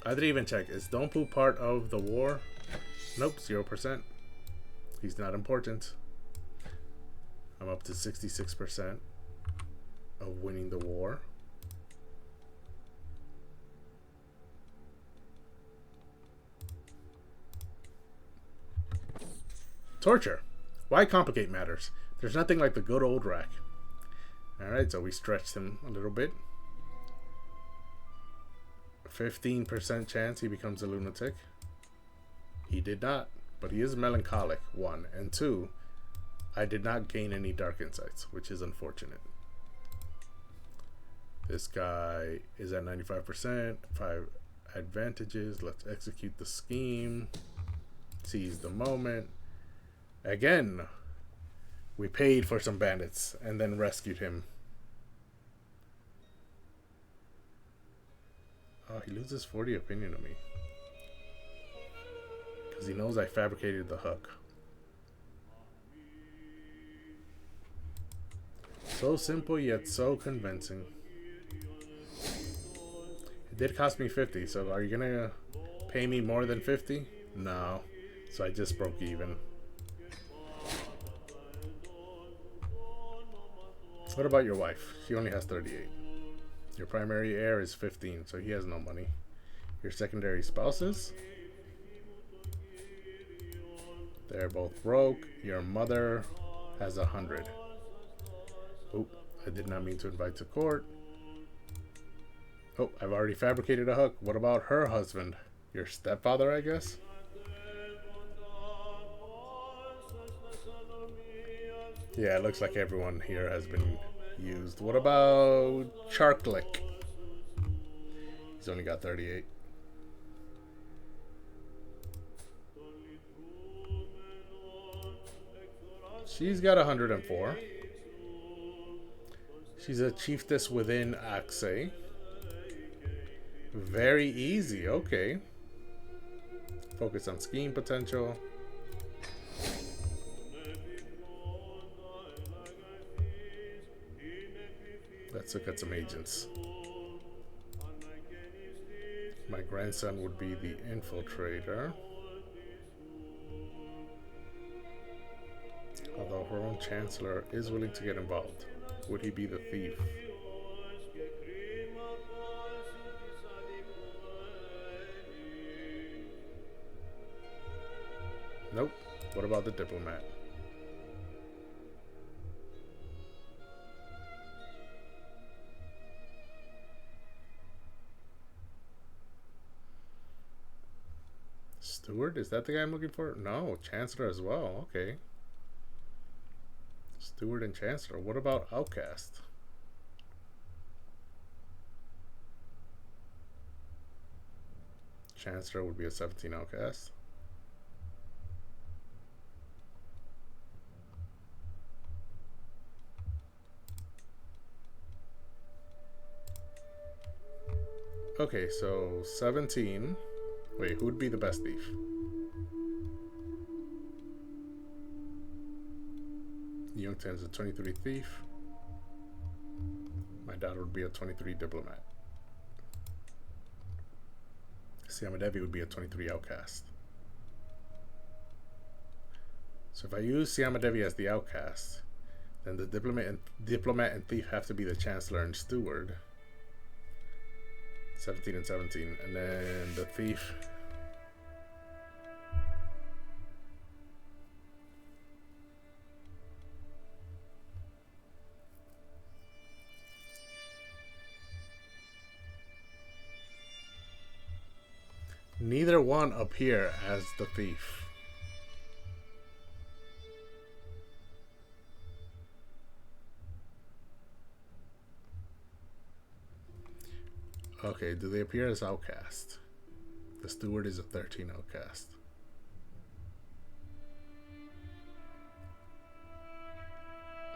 I didn't even check. Is Dompu part of the war? Nope, 0%. He's not important. I'm up to 66% of winning the war. Torture. Why complicate matters? There's nothing like the good old rack. Alright, so we stretched him a little bit. 15% chance he becomes a lunatic. He did not, but he is melancholic, 1. And 2, I did not gain any dark insights, which is unfortunate. This guy is at 95%. 5 advantages. Let's execute the scheme. Seize the moment. Again, we paid for some bandits and then rescued him. Oh, he loses 40 opinion of me. Because he knows I fabricated the hook. So simple yet so convincing. It did cost me 50, so are you gonna pay me more than 50? No. So I just broke even. What about your wife? She only has 38. Your primary heir is 15, so he has no money. Your secondary spouses? They're both broke. Your mother has 100. Oop, I did not mean to invite to court. Oh, I've already fabricated a hook. What about her husband? Your stepfather, I guess? Yeah, it looks like everyone here has been used. What about Charklick? He's only got 38. She's got 104. She's a chiefess within Axe. Very easy, okay. Focus on scheme potential. Let's look at some agents. My grandson would be the infiltrator. Although her own chancellor is willing to get involved. Would he be the thief? Nope. What about the diplomat? Steward? Is that the guy I'm looking for? No, Chancellor as well. Okay. Steward and Chancellor. What about Outcast? Chancellor would be a 17 Outcast. Okay, so 17. Wait, who'd be the best thief? Youngtan's a 23 thief. My daughter would be a 23 diplomat. Siamadevi would be a 23 outcast. So if I use Siamadevi as the outcast, then the diplomat and thief have to be the chancellor and steward. 17 and 17, and then the thief. Neither one appear as the thief. Okay, do they appear as outcast? The steward is a 13 outcast.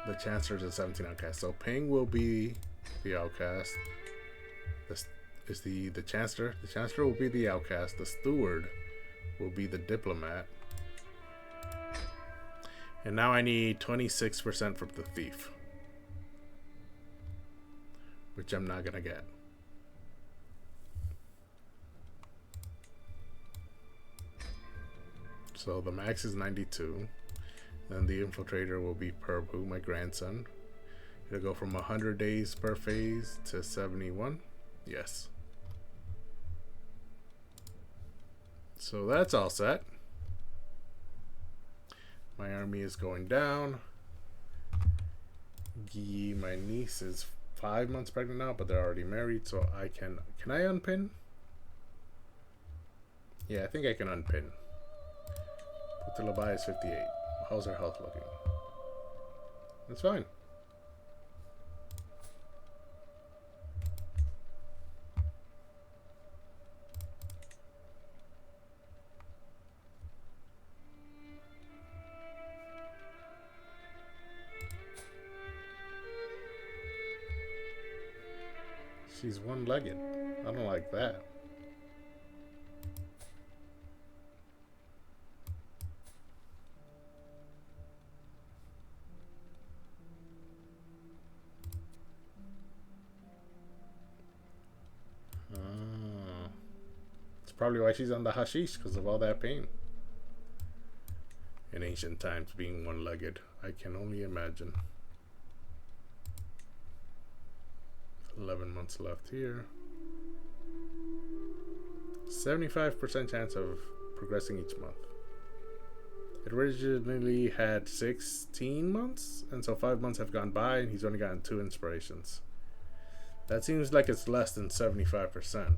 The chancellor is a 17 outcast. So Ping will be the outcast. This is the chancellor. The chancellor will be the outcast. The steward will be the diplomat. And now I need 26% from the thief, which I'm not gonna get. So the max is 92. Then the infiltrator will be Perbu, my grandson. It'll go from 100 days per phase to 71. Yes. So that's all set. My army is going down. My niece is 5 months pregnant now, but they're already married, so I can I unpin? Yeah, I think I can unpin. Putilabai is 58. How's her health looking? That's fine. She's one-legged. I don't like that. That's probably why she's on the hashish, because of all that pain. In ancient times, being one-legged, I can only imagine. 11 months left here. 75% chance of progressing each month. It originally had 16 months, and so 5 months have gone by, and he's only gotten 2 inspirations. That seems like it's less than 75%.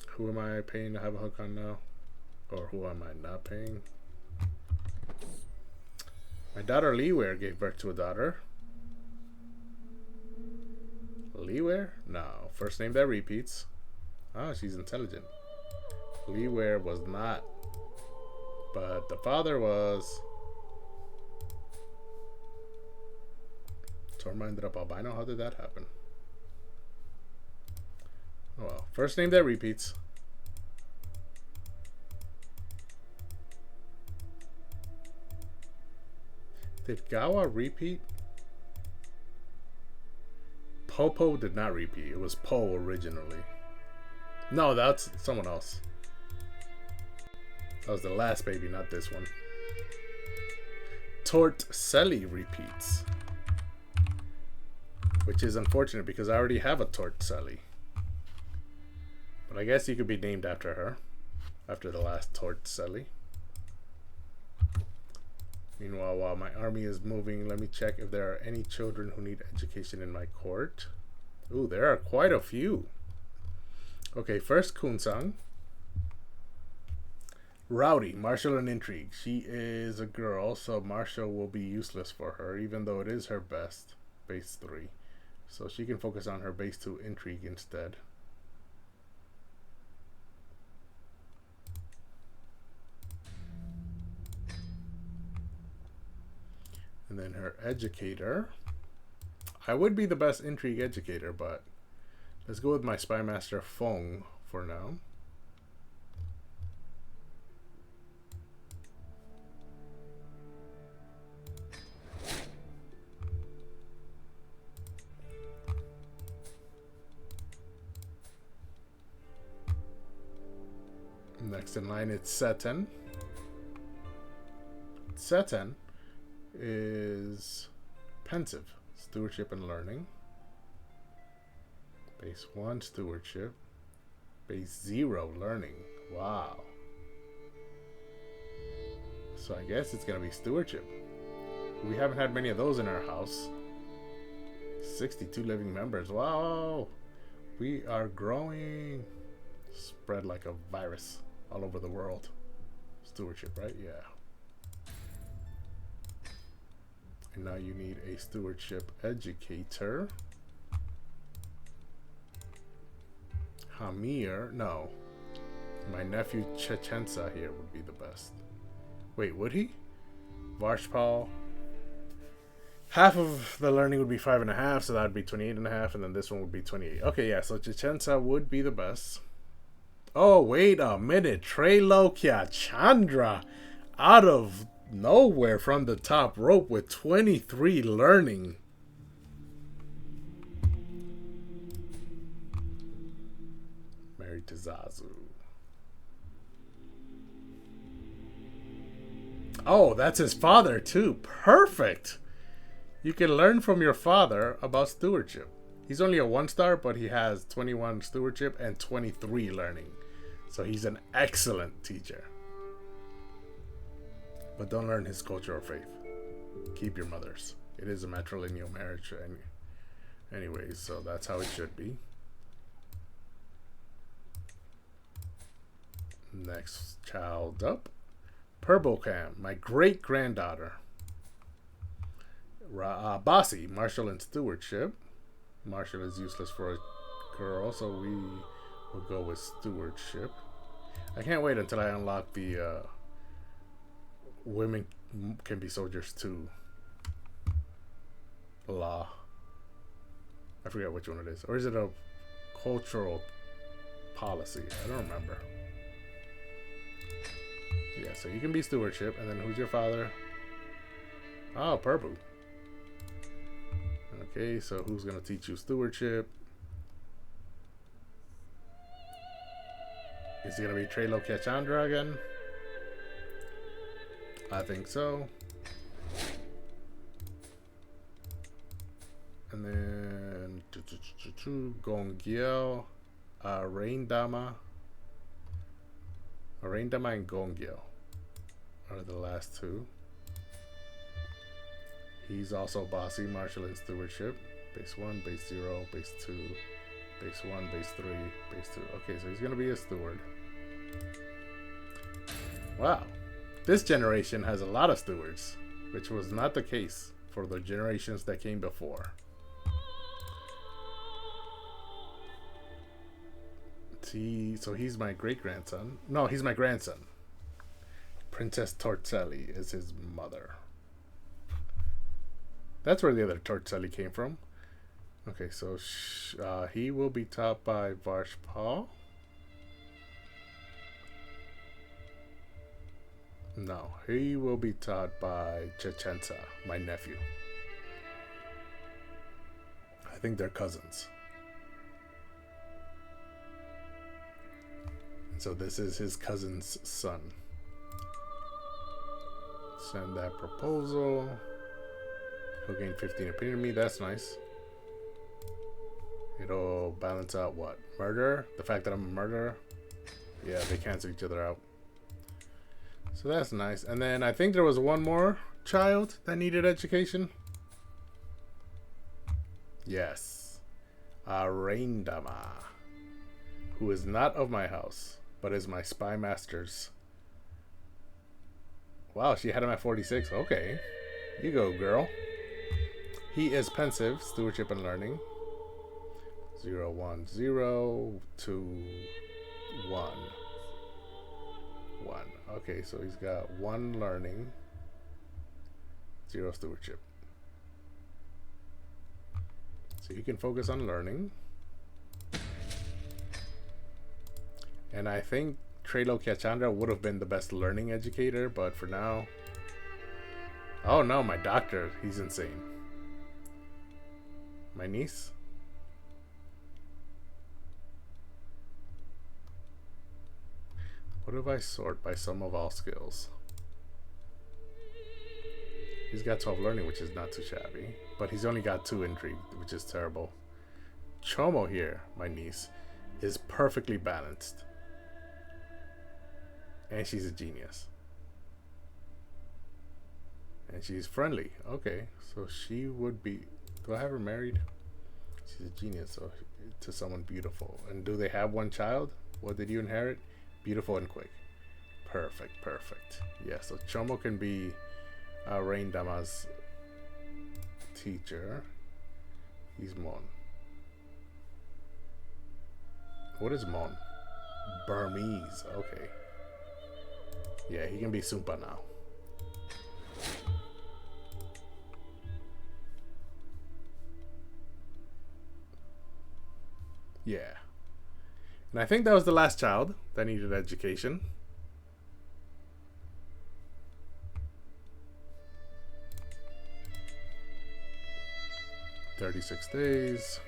Who am I paying to have a hook on now? Or who am I not paying? My daughter Liware gave birth to a daughter. Liware? No. First name that repeats. Ah, she's intelligent. Liware was not. But the father was. Torma ended up albino. How did that happen? Oh well. First name that repeats. Did Gawa repeat? Popo did not repeat. It was Po originally. No, that's someone else. That was the last baby, not this one. Tortselli repeats. Which is unfortunate because I already have a Tortselli. But I guess you could be named after her. After the last Tortselli. Meanwhile, while my army is moving, let me check if there are any children who need education in my court. Ooh, there are quite a few. Okay, first Kunsang. Rowdy, martial and intrigue. She is a girl, so martial will be useless for her, even though it is her best. Base 3. So she can focus on her base 2 intrigue instead. And then her educator. I would be the best intrigue educator, but let's go with my spy master Fong for now. Next in line, it's Seten. Seten is pensive, stewardship and learning. Base 1, stewardship. Base 0, learning. Wow. So I guess it's gonna be stewardship. We haven't had many of those in our house. 62 living members. Wow. We are growing. Spread like a virus all over the world. Stewardship, right? Yeah. And now you need a stewardship educator. Hamir, no. My nephew Chechensa here would be the best. Wait, would he? Varshpal. Half of the learning would be 5.5, so that would be 28.5, and then this one would be 28. Okay, yeah, so Chechensa would be the best. Oh, wait a minute. Trailokia Chandra out of nowhere from the top rope with 23 learning. Married to Zazu. Oh, that's his father too. Perfect. You can learn from your father about stewardship. He's only a 1-star, but he has 21 stewardship and 23 learning. So he's an excellent teacher. But don't learn his culture or faith. Keep your mother's. It is a matrilineal marriage. Anyways, so that's how it should be. Next child up. Purbocam, my great-granddaughter. Bossy, martial and stewardship. Martial is useless for a girl, so we will go with stewardship. I can't wait until I unlock the women can be soldiers too law. I forget which one it is. Or is it a cultural policy? I don't remember. Yeah, so you can be stewardship, and then who's your father? Oh, Purbu. Okay, so who's gonna teach you stewardship? Is it gonna be Trelo Kachandra again? I think so. And then Gongyel, Raindama and Gongyel are the last two. He's also bossy, martial and stewardship. Base 1, base 0, base 2, base 1, base 3, base 2. Okay, so he's gonna be a steward. Wow. This generation has a lot of stewards, which was not the case for the generations that came before. So he's my great-grandson. No, he's my grandson. Princess Tortelli is his mother. That's where the other Tortelli came from. Okay, so he will be taught by Varshpal. No, he will be taught by Chechensa, my nephew. I think they're cousins. So this is his cousin's son. Send that proposal. He'll gain 15 opinion of me. That's nice. It'll balance out what? Murder? The fact that I'm a murderer? Yeah, they cancel each other out. So that's nice. And then I think there was one more child that needed education. Yes. Raindama. Who is not of my house, but is my spy master's. Wow, she had him at 46. Okay. You go, girl. He is pensive, stewardship and learning. 0, 1, 0, 2, 1. 1. Okay, so he's got 1 learning, 0 stewardship. So you can focus on learning. And I think Trelo Kachandra would have been the best learning educator, but for now... Oh no, my doctor. He's insane. My niece? What if I sort by sum of all skills? He's got 12 learning, which is not too shabby. But he's only got 2 intrigue, which is terrible. Chomo here, my niece, is perfectly balanced. And she's a genius. And she's friendly. Okay, so she would be... Do I have her married? She's a genius, so to someone beautiful. And do they have one child? What did you inherit? Beautiful and quick. Perfect, perfect. Yeah, so Chomo can be Rain Dama's teacher. He's Mon. What is Mon? Burmese. Okay. Yeah, he can be Sumpa now. Yeah. And I think that was the last child that needed education. $36 days.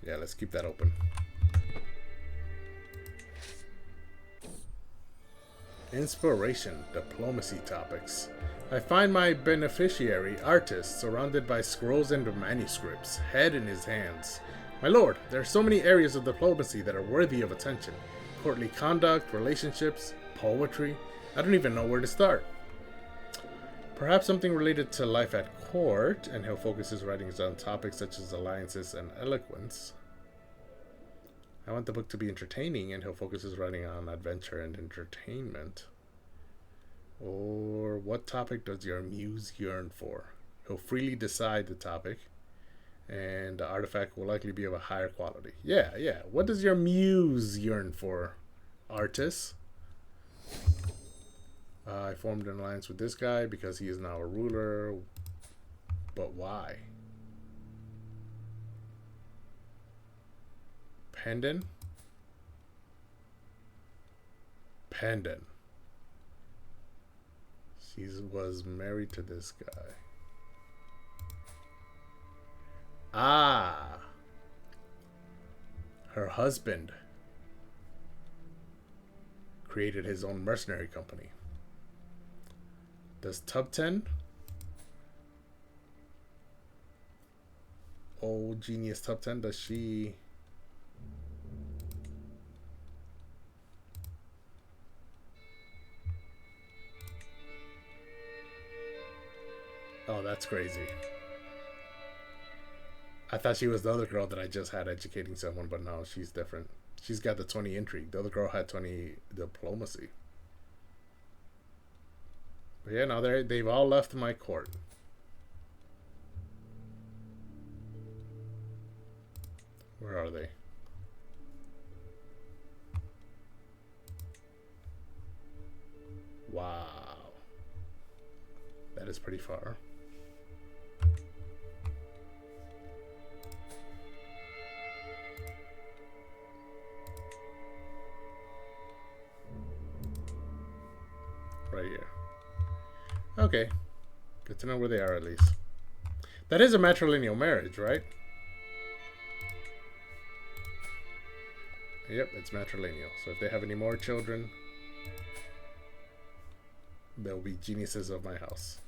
Yeah, let's keep that open. Inspiration, diplomacy topics. I find my beneficiary, artist, surrounded by scrolls and manuscripts, head in his hands. My lord, there are so many areas of diplomacy that are worthy of attention. Courtly conduct, relationships, poetry. I don't even know where to start. Perhaps something related to life at court, and he'll focus his writings on topics such as alliances and eloquence. I want the book to be entertaining, and he'll focus his writing on adventure and entertainment. Or what topic does your muse yearn for? He'll freely decide the topic, and the artifact will likely be of a higher quality. Yeah. What does your muse yearn for, artist? I formed an alliance with this guy because he is now a ruler. But why? Pendant? Pendant. She was married to this guy. Ah! Her husband created his own mercenary company. Does Tubten? Oh, genius Tubten, does she... Oh, that's crazy. I thought she was the other girl that I just had educating someone, but no, she's different. She's got the 20 intrigue. The other girl had 20 diplomacy. But yeah, no, they've all left my court. Where are they? Wow. That is pretty far. Right here. Okay. Good to know where they are at least. That is a matrilineal marriage, right? Yep, it's matrilineal. So if they have any more children, they'll be geniuses of my house.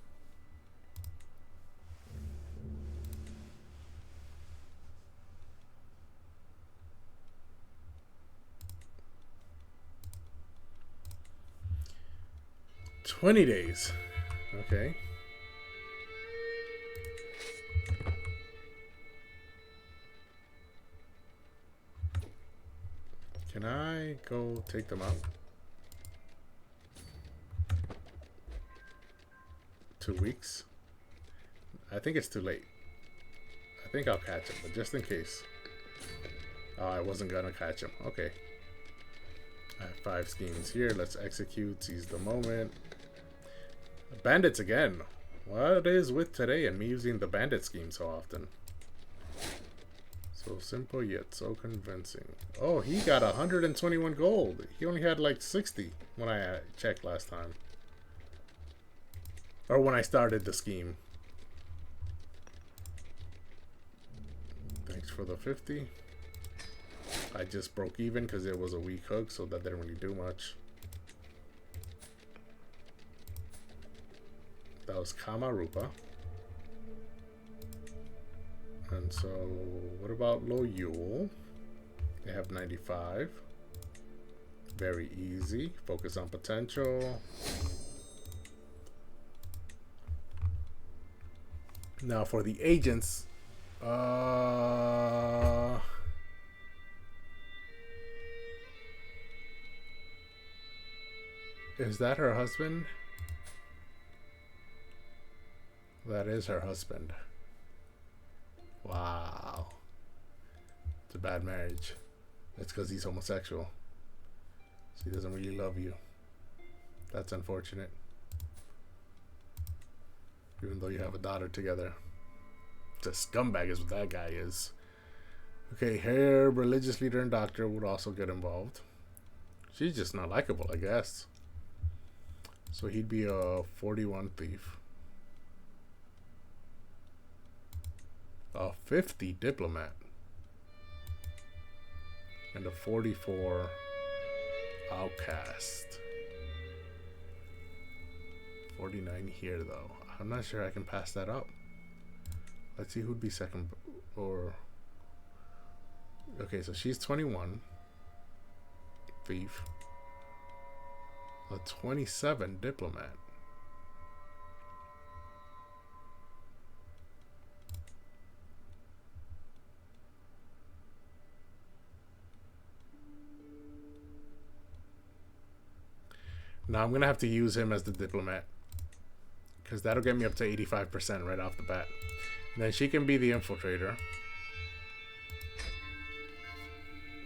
$20 days. Okay. Can I go take them out? 2 weeks? I think it's too late. I think I'll catch him, but just in case. Oh, I wasn't gonna catch him. Okay. I have 5 schemes here. Let's execute. Seize the moment. Bandits again. What is with today and me using the bandit scheme so often? So simple yet so convincing. Oh, he got 121 gold. He only had like 60 when I checked last time. Or when I started the scheme. Thanks for the 50. I just broke even because it was a weak hook, so that didn't really do much. That was Kamarupa. And so, what about Loyul? They have 95. Very easy. Focus on potential. Now for the agents, Is that her husband? That is her husband. Wow. It's a bad marriage. It's because he's homosexual. So he doesn't really love you. That's unfortunate. Even though you have a daughter together. It's a scumbag is what that guy is. Okay, her religious leader and doctor would also get involved. She's just not likable, I guess. So he'd be a 41 thief. A 50 diplomat. And a 44 outcast. 49 here, though. I'm not sure I can pass that up. Let's see who'd be second. Or... Okay, so she's 21. Thief. A 27 diplomat. Now I'm going to have to use him as the diplomat. Because that'll get me up to 85% right off the bat. And then she can be the infiltrator.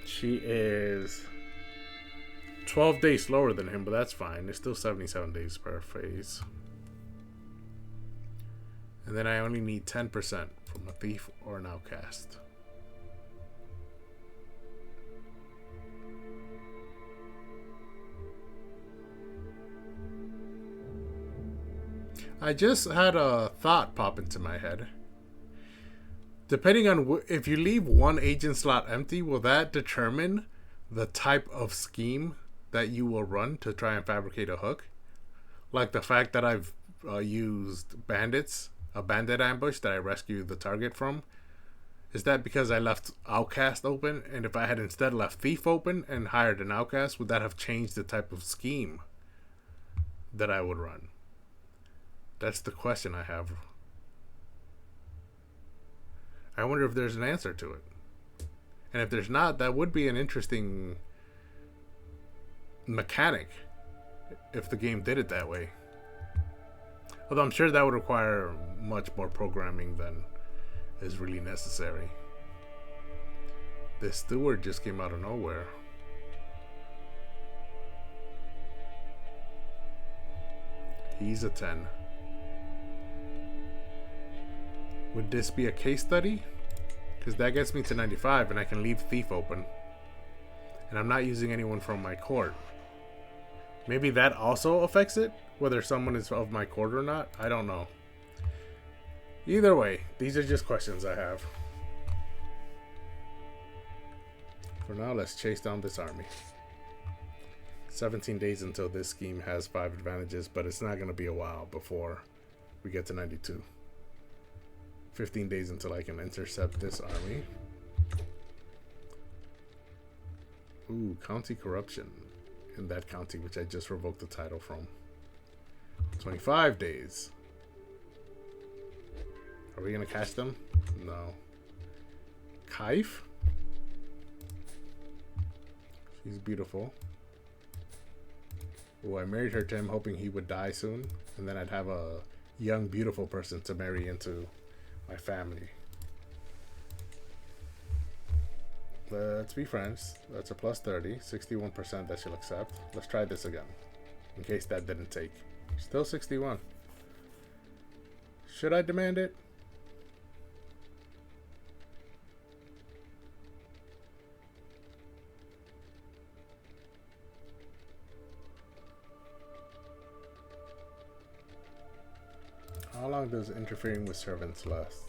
She is 12 days slower than him, but that's fine. It's still 77 days per phase. And then I only need 10% from a thief or an outcast. I just had a thought pop into my head. Depending on if you leave one agent slot empty, will that determine the type of scheme that you will run to try and fabricate a hook? Like the fact that I've used bandits, a bandit ambush that I rescued the target from. Is that because I left outcast open? And if I had instead left thief open and hired an outcast, would that have changed the type of scheme that I would run? That's the question I have. I wonder if there's an answer to it. And if there's not, that would be an interesting mechanic if the game did it that way. Although I'm sure that would require much more programming than is really necessary. This steward just came out of nowhere. He's a 10. Would this be a case study? Because that gets me to 95 and I can leave thief open. And I'm not using anyone from my court. Maybe that also affects it? Whether someone is of my court or not? I don't know. Either way, these are just questions I have. For now, let's chase down this army. 17 days until this scheme has 5 advantages, but it's not going to be a while before we get to 92. 15 days until I can intercept this army. Ooh, county corruption in that county, which I just revoked the title from. 25 days. Are we gonna catch them? No. Kaif? She's beautiful. Oh, I married her to him hoping he would die soon, and then I'd have a young, beautiful person to marry into my family. Let's be friends. That's a plus 30. 61% that she'll accept. Let's try this again. In case that didn't take. Still 61. Should I demand it? How long does interfering with servants last?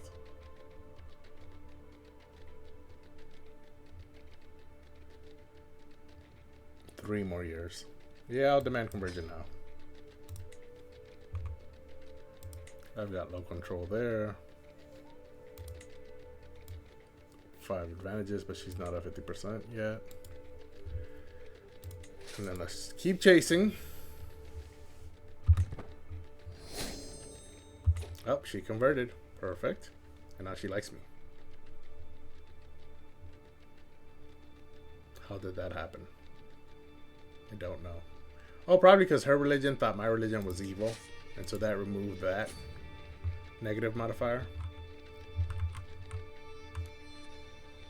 Three more years. Yeah, I'll demand conversion now. I've got low control there. 5 advantages, but she's not at 50% yet. And then let's keep chasing. Oh, she converted. Perfect. And now she likes me. How did that happen? I don't know. Oh, probably because her religion thought my religion was evil. And so that removed that negative modifier.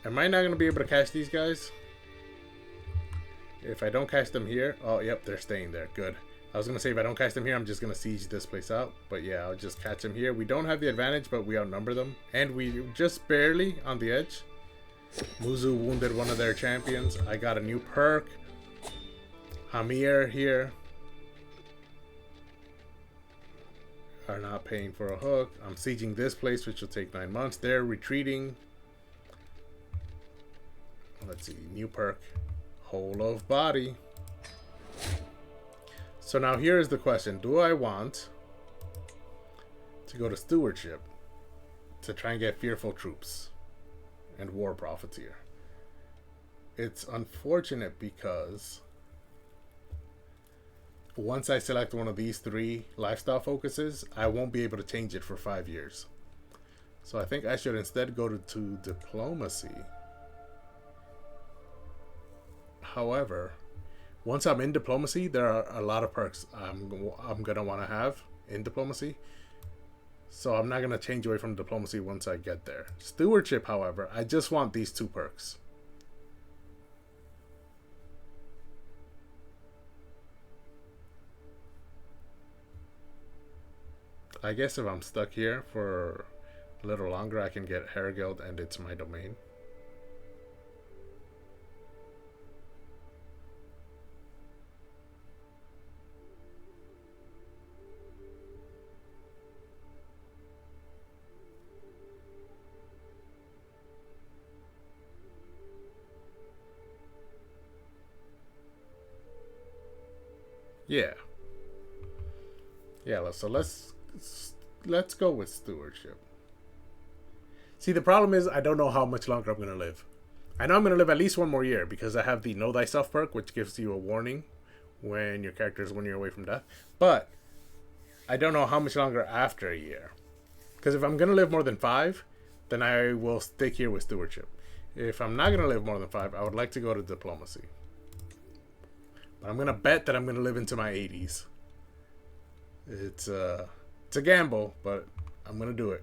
Am I not going to be able to catch these guys? If I don't catch them here... Oh, yep, they're staying there. Good. I was going to say, if I don't catch them here, I'm just going to siege this place out. But yeah, I'll just catch them here. We don't have the advantage, but we outnumber them. And we just barely on the edge. Muzu wounded one of their champions. I got a new perk. Hamir here are not paying for a hook. I'm sieging this place, which will take 9 months. They're retreating. Let's see, new perk, whole of body. So now here is the question: do I want to go to stewardship to try and get fearful troops and war profiteer? It's unfortunate because once I select one of these 3 lifestyle focuses, I won't be able to change it for 5 years. So I think I should instead go to diplomacy. However, once I'm in diplomacy, there are a lot of perks I'm going to want to have in diplomacy. So I'm not going to change away from diplomacy once I get there. Stewardship, however, I just want these 2 perks. I guess if I'm stuck here for a little longer, I can get Hergild and it's my domain. Yeah. Yeah, so let's go with stewardship. See, the problem is I don't know how much longer I'm going to live. I know I'm going to live at least 1 more year because I have the Know Thyself perk, which gives you a warning when your character is 1 year away from death. But I don't know how much longer after a year. Because if I'm going to live more than 5, then I will stick here with stewardship. If I'm not going to live more than 5, I would like to go to diplomacy. But I'm going to bet that I'm going to live into my 80s. It's a gamble, but I'm going to do it.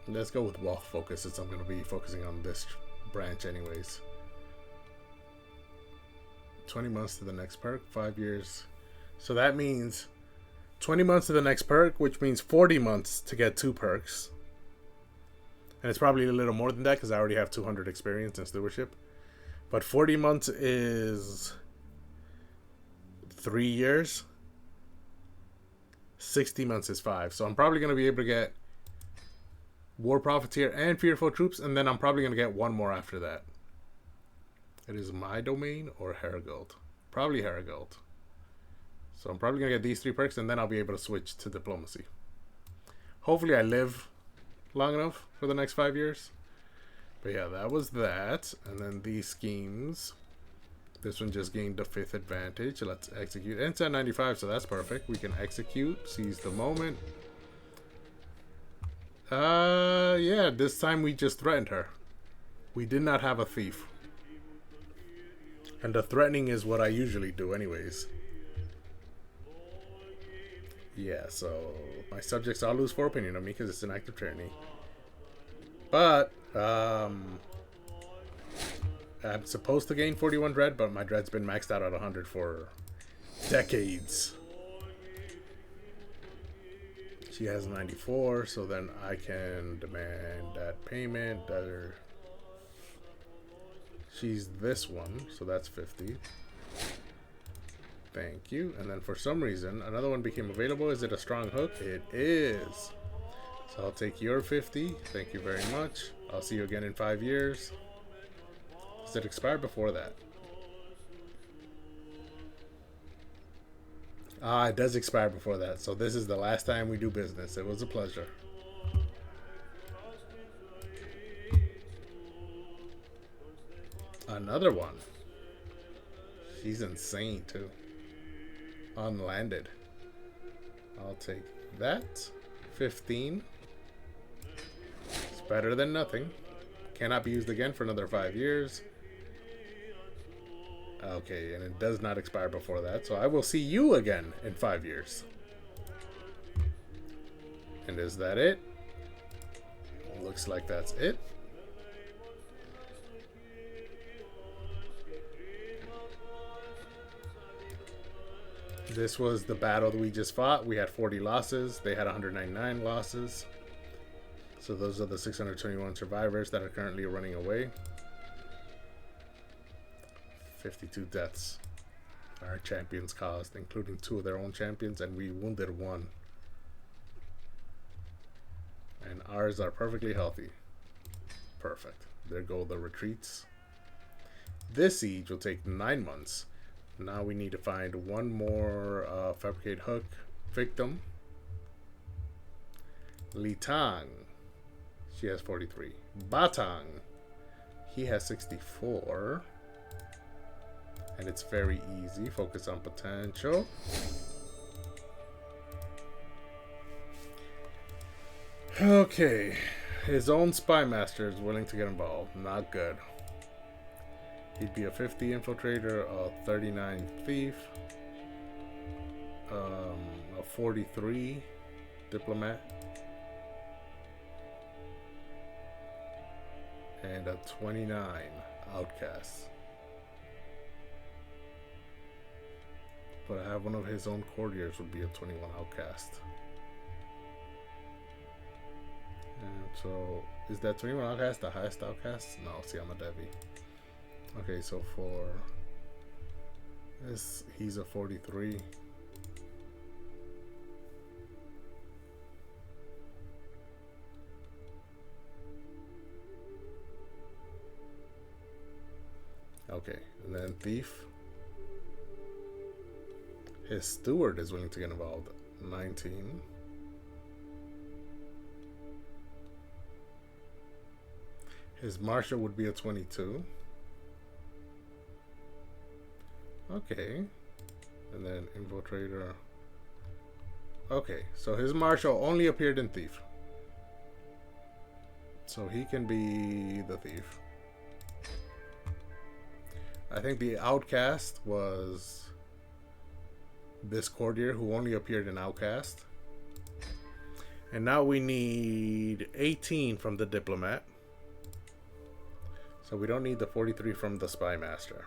Let's go with wealth focus since I'm going to be focusing on this branch anyways. 20 months to the next perk, 5 years. So that means 20 months to the next perk, which means 40 months to get 2 perks. And it's probably a little more than that because I already have 200 experience in stewardship. But 40 months is 3 years. 60 months is 5. So I'm probably going to be able to get War Profiteer and Fearful Troops, and then I'm probably going to get 1 more after that. It is my domain or Hergild. Probably Hergild. So I'm probably going to get these 3 perks, and then I'll be able to switch to diplomacy. Hopefully I live long enough for the next 5 years. But yeah, that was that. And then these schemes. This one just gained the 5th advantage. Let's execute. And it's at 95, so that's perfect. We can execute. Seize the moment. Yeah, this time we just threatened her. We did not have a thief. And the threatening is what I usually do anyways. Yeah, so my subjects all lose 4 opinion on me because it's an active tyranny. But, I'm supposed to gain 41 dread, but my dread's been maxed out at 100 for decades. She has 94, so then I can demand that payment. She's this one, so that's 50. Thank you. And then for some reason, another one became available. Is it a strong hook? It is. So I'll take your 50. Thank you very much. I'll see you again in 5 years. Does it expire before that? Ah, it does expire before that. So this is the last time we do business. It was a pleasure. Another one. He's insane too. Unlanded. I'll take that. 15. It's better than nothing. Cannot be used again for another 5 years. Okay, and it does not expire before that. So I will see you again in 5 years. And is that it? Looks like that's it. This was the battle that we just fought. We had 40 losses. They had 199 losses. So those are the 621 survivors that are currently running away. 52 deaths our champions caused, including 2 of their own champions, and we wounded 1. And ours are perfectly healthy. Perfect. There go the retreats. This siege will take 9 months. Now we need to find one more fabricate hook victim. Li Tang. She has 43. Batang. He has 64. And it's very easy. Focus on potential. Okay. His own spy master is willing to get involved. Not good. He'd be a 50 infiltrator, a 39 thief, a 43 diplomat, and a 29 outcast. But I have one of his own courtiers would be a 21 outcast. And so, is that 21 outcast the highest outcast? No, see, I'm a Devi. Okay, so for this, he's a 43. Okay, and then thief. His steward is willing to get involved. 19. His marshal would be a 22. Okay. And then infiltrator. Okay, so his marshal only appeared in thief. So he can be the thief. I think the outcast was this courtier who only appeared in outcast. And now we need 18 from the diplomat. So we don't need the 43 from the spy master.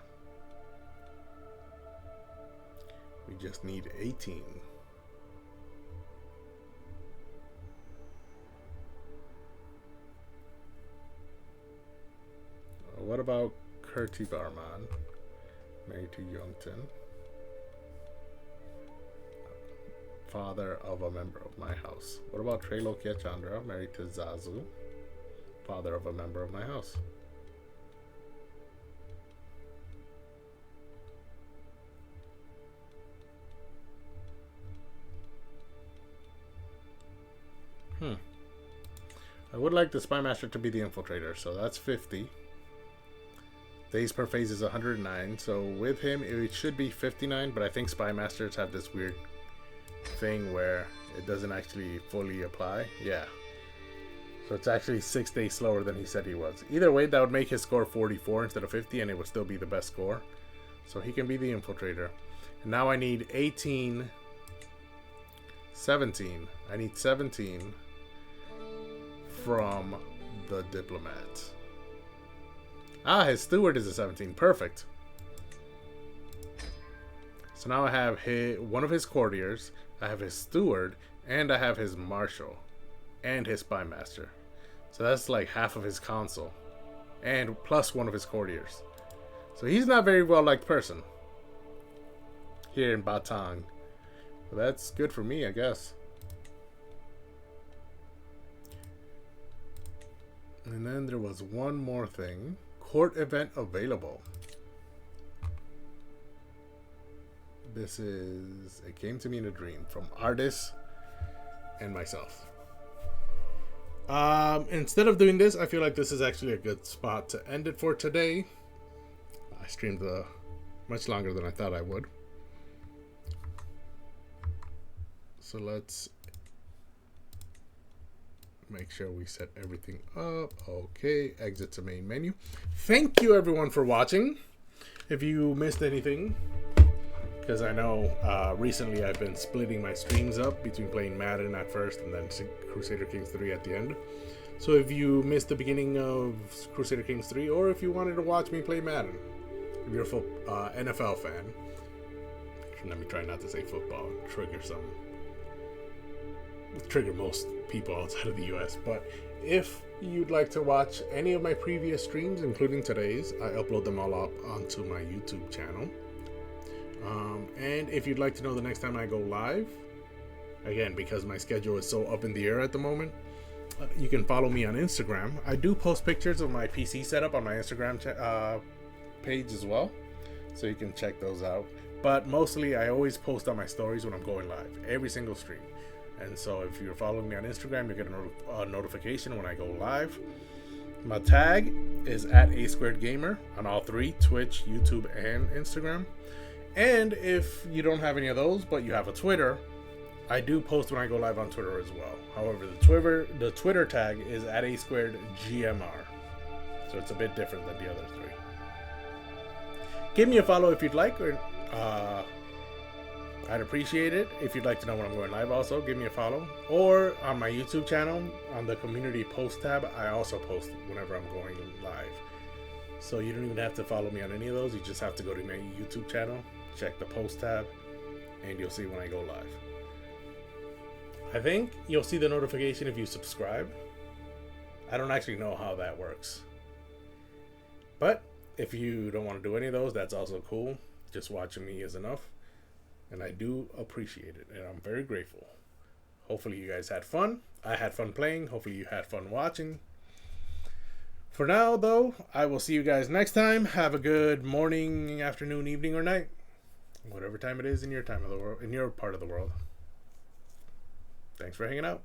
We just need 18. What about Kurti Barman? Married to Youngton. Father of a member of my house. What about Trailokia Chandra? Married to Zazu. Father of a member of my house. I would like the spy master to be the infiltrator, so that's 50. Days per phase is 109, so with him it should be 59, but I think spy masters have this weird thing where it doesn't actually fully apply. Yeah. So it's actually 6 days slower than he said he was. Either way, that would make his score 44 instead of 50, and it would still be the best score. So he can be the infiltrator. And now I need 18, 17. I need 17 from the diplomat. Ah, his steward is a 17. Perfect. So now I have one of his courtiers, I have his steward, and I have his marshal, and his spy master. So that's like half of his council, and plus one of his courtiers. So he's not a very well liked person here in Batang. But that's good for me, I guess. And then there was one more thing. Court event available. This is It Came to Me in a Dream from Artis and myself. Instead of doing this, I feel like this is actually a good spot to end it for today. I streamed the Much longer than I thought I would. So let's make sure we set everything up. Okay, exit to main menu. Thank you everyone for watching. If you missed anything, because I know recently I've been splitting my streams up between playing Madden at first and then Crusader Kings 3 at the end. So if you missed the beginning of Crusader Kings 3, or if you wanted to watch me play Madden, if you're a full NFL fan, let me try not to say football, trigger most people outside of the US. But if you'd like to watch any of my previous streams, including today's, I upload them all up onto my YouTube channel. And if you'd like to know the next time I go live, again, because my schedule is so up in the air at the moment, you can follow me on Instagram. I do post pictures of my PC setup on my Instagram page as well, so you can check those out. But mostly I always post on my stories when I'm going live, every single stream. And so if you're following me on Instagram, you get a notification when I go live. My tag is at A2Gamer on all three, Twitch, YouTube, and Instagram. And if you don't have any of those, but you have a Twitter, I do post when I go live on Twitter as well. However, the Twitter tag is at A2GMR. So it's a bit different than the other three. Give me a follow if you'd like, or I'd appreciate it. If you'd like to know when I'm going live also, give me a follow. Or on my YouTube channel, on the community post tab, I also post whenever I'm going live. So you don't even have to follow me on any of those. You just have to go to my YouTube channel, check the post tab, and you'll see when I go live. I think you'll see the notification if you subscribe. I don't actually know how that works. But if you don't want to do any of those, that's also cool. Just watching me is enough. And I do appreciate it, and I'm very grateful. Hopefully you guys had fun. I had fun playing. Hopefully you had fun watching. For now, though, I will see you guys next time. Have a good morning, afternoon, evening, or night. Whatever time it is in your time of the world, in your part of the world. Thanks for hanging out.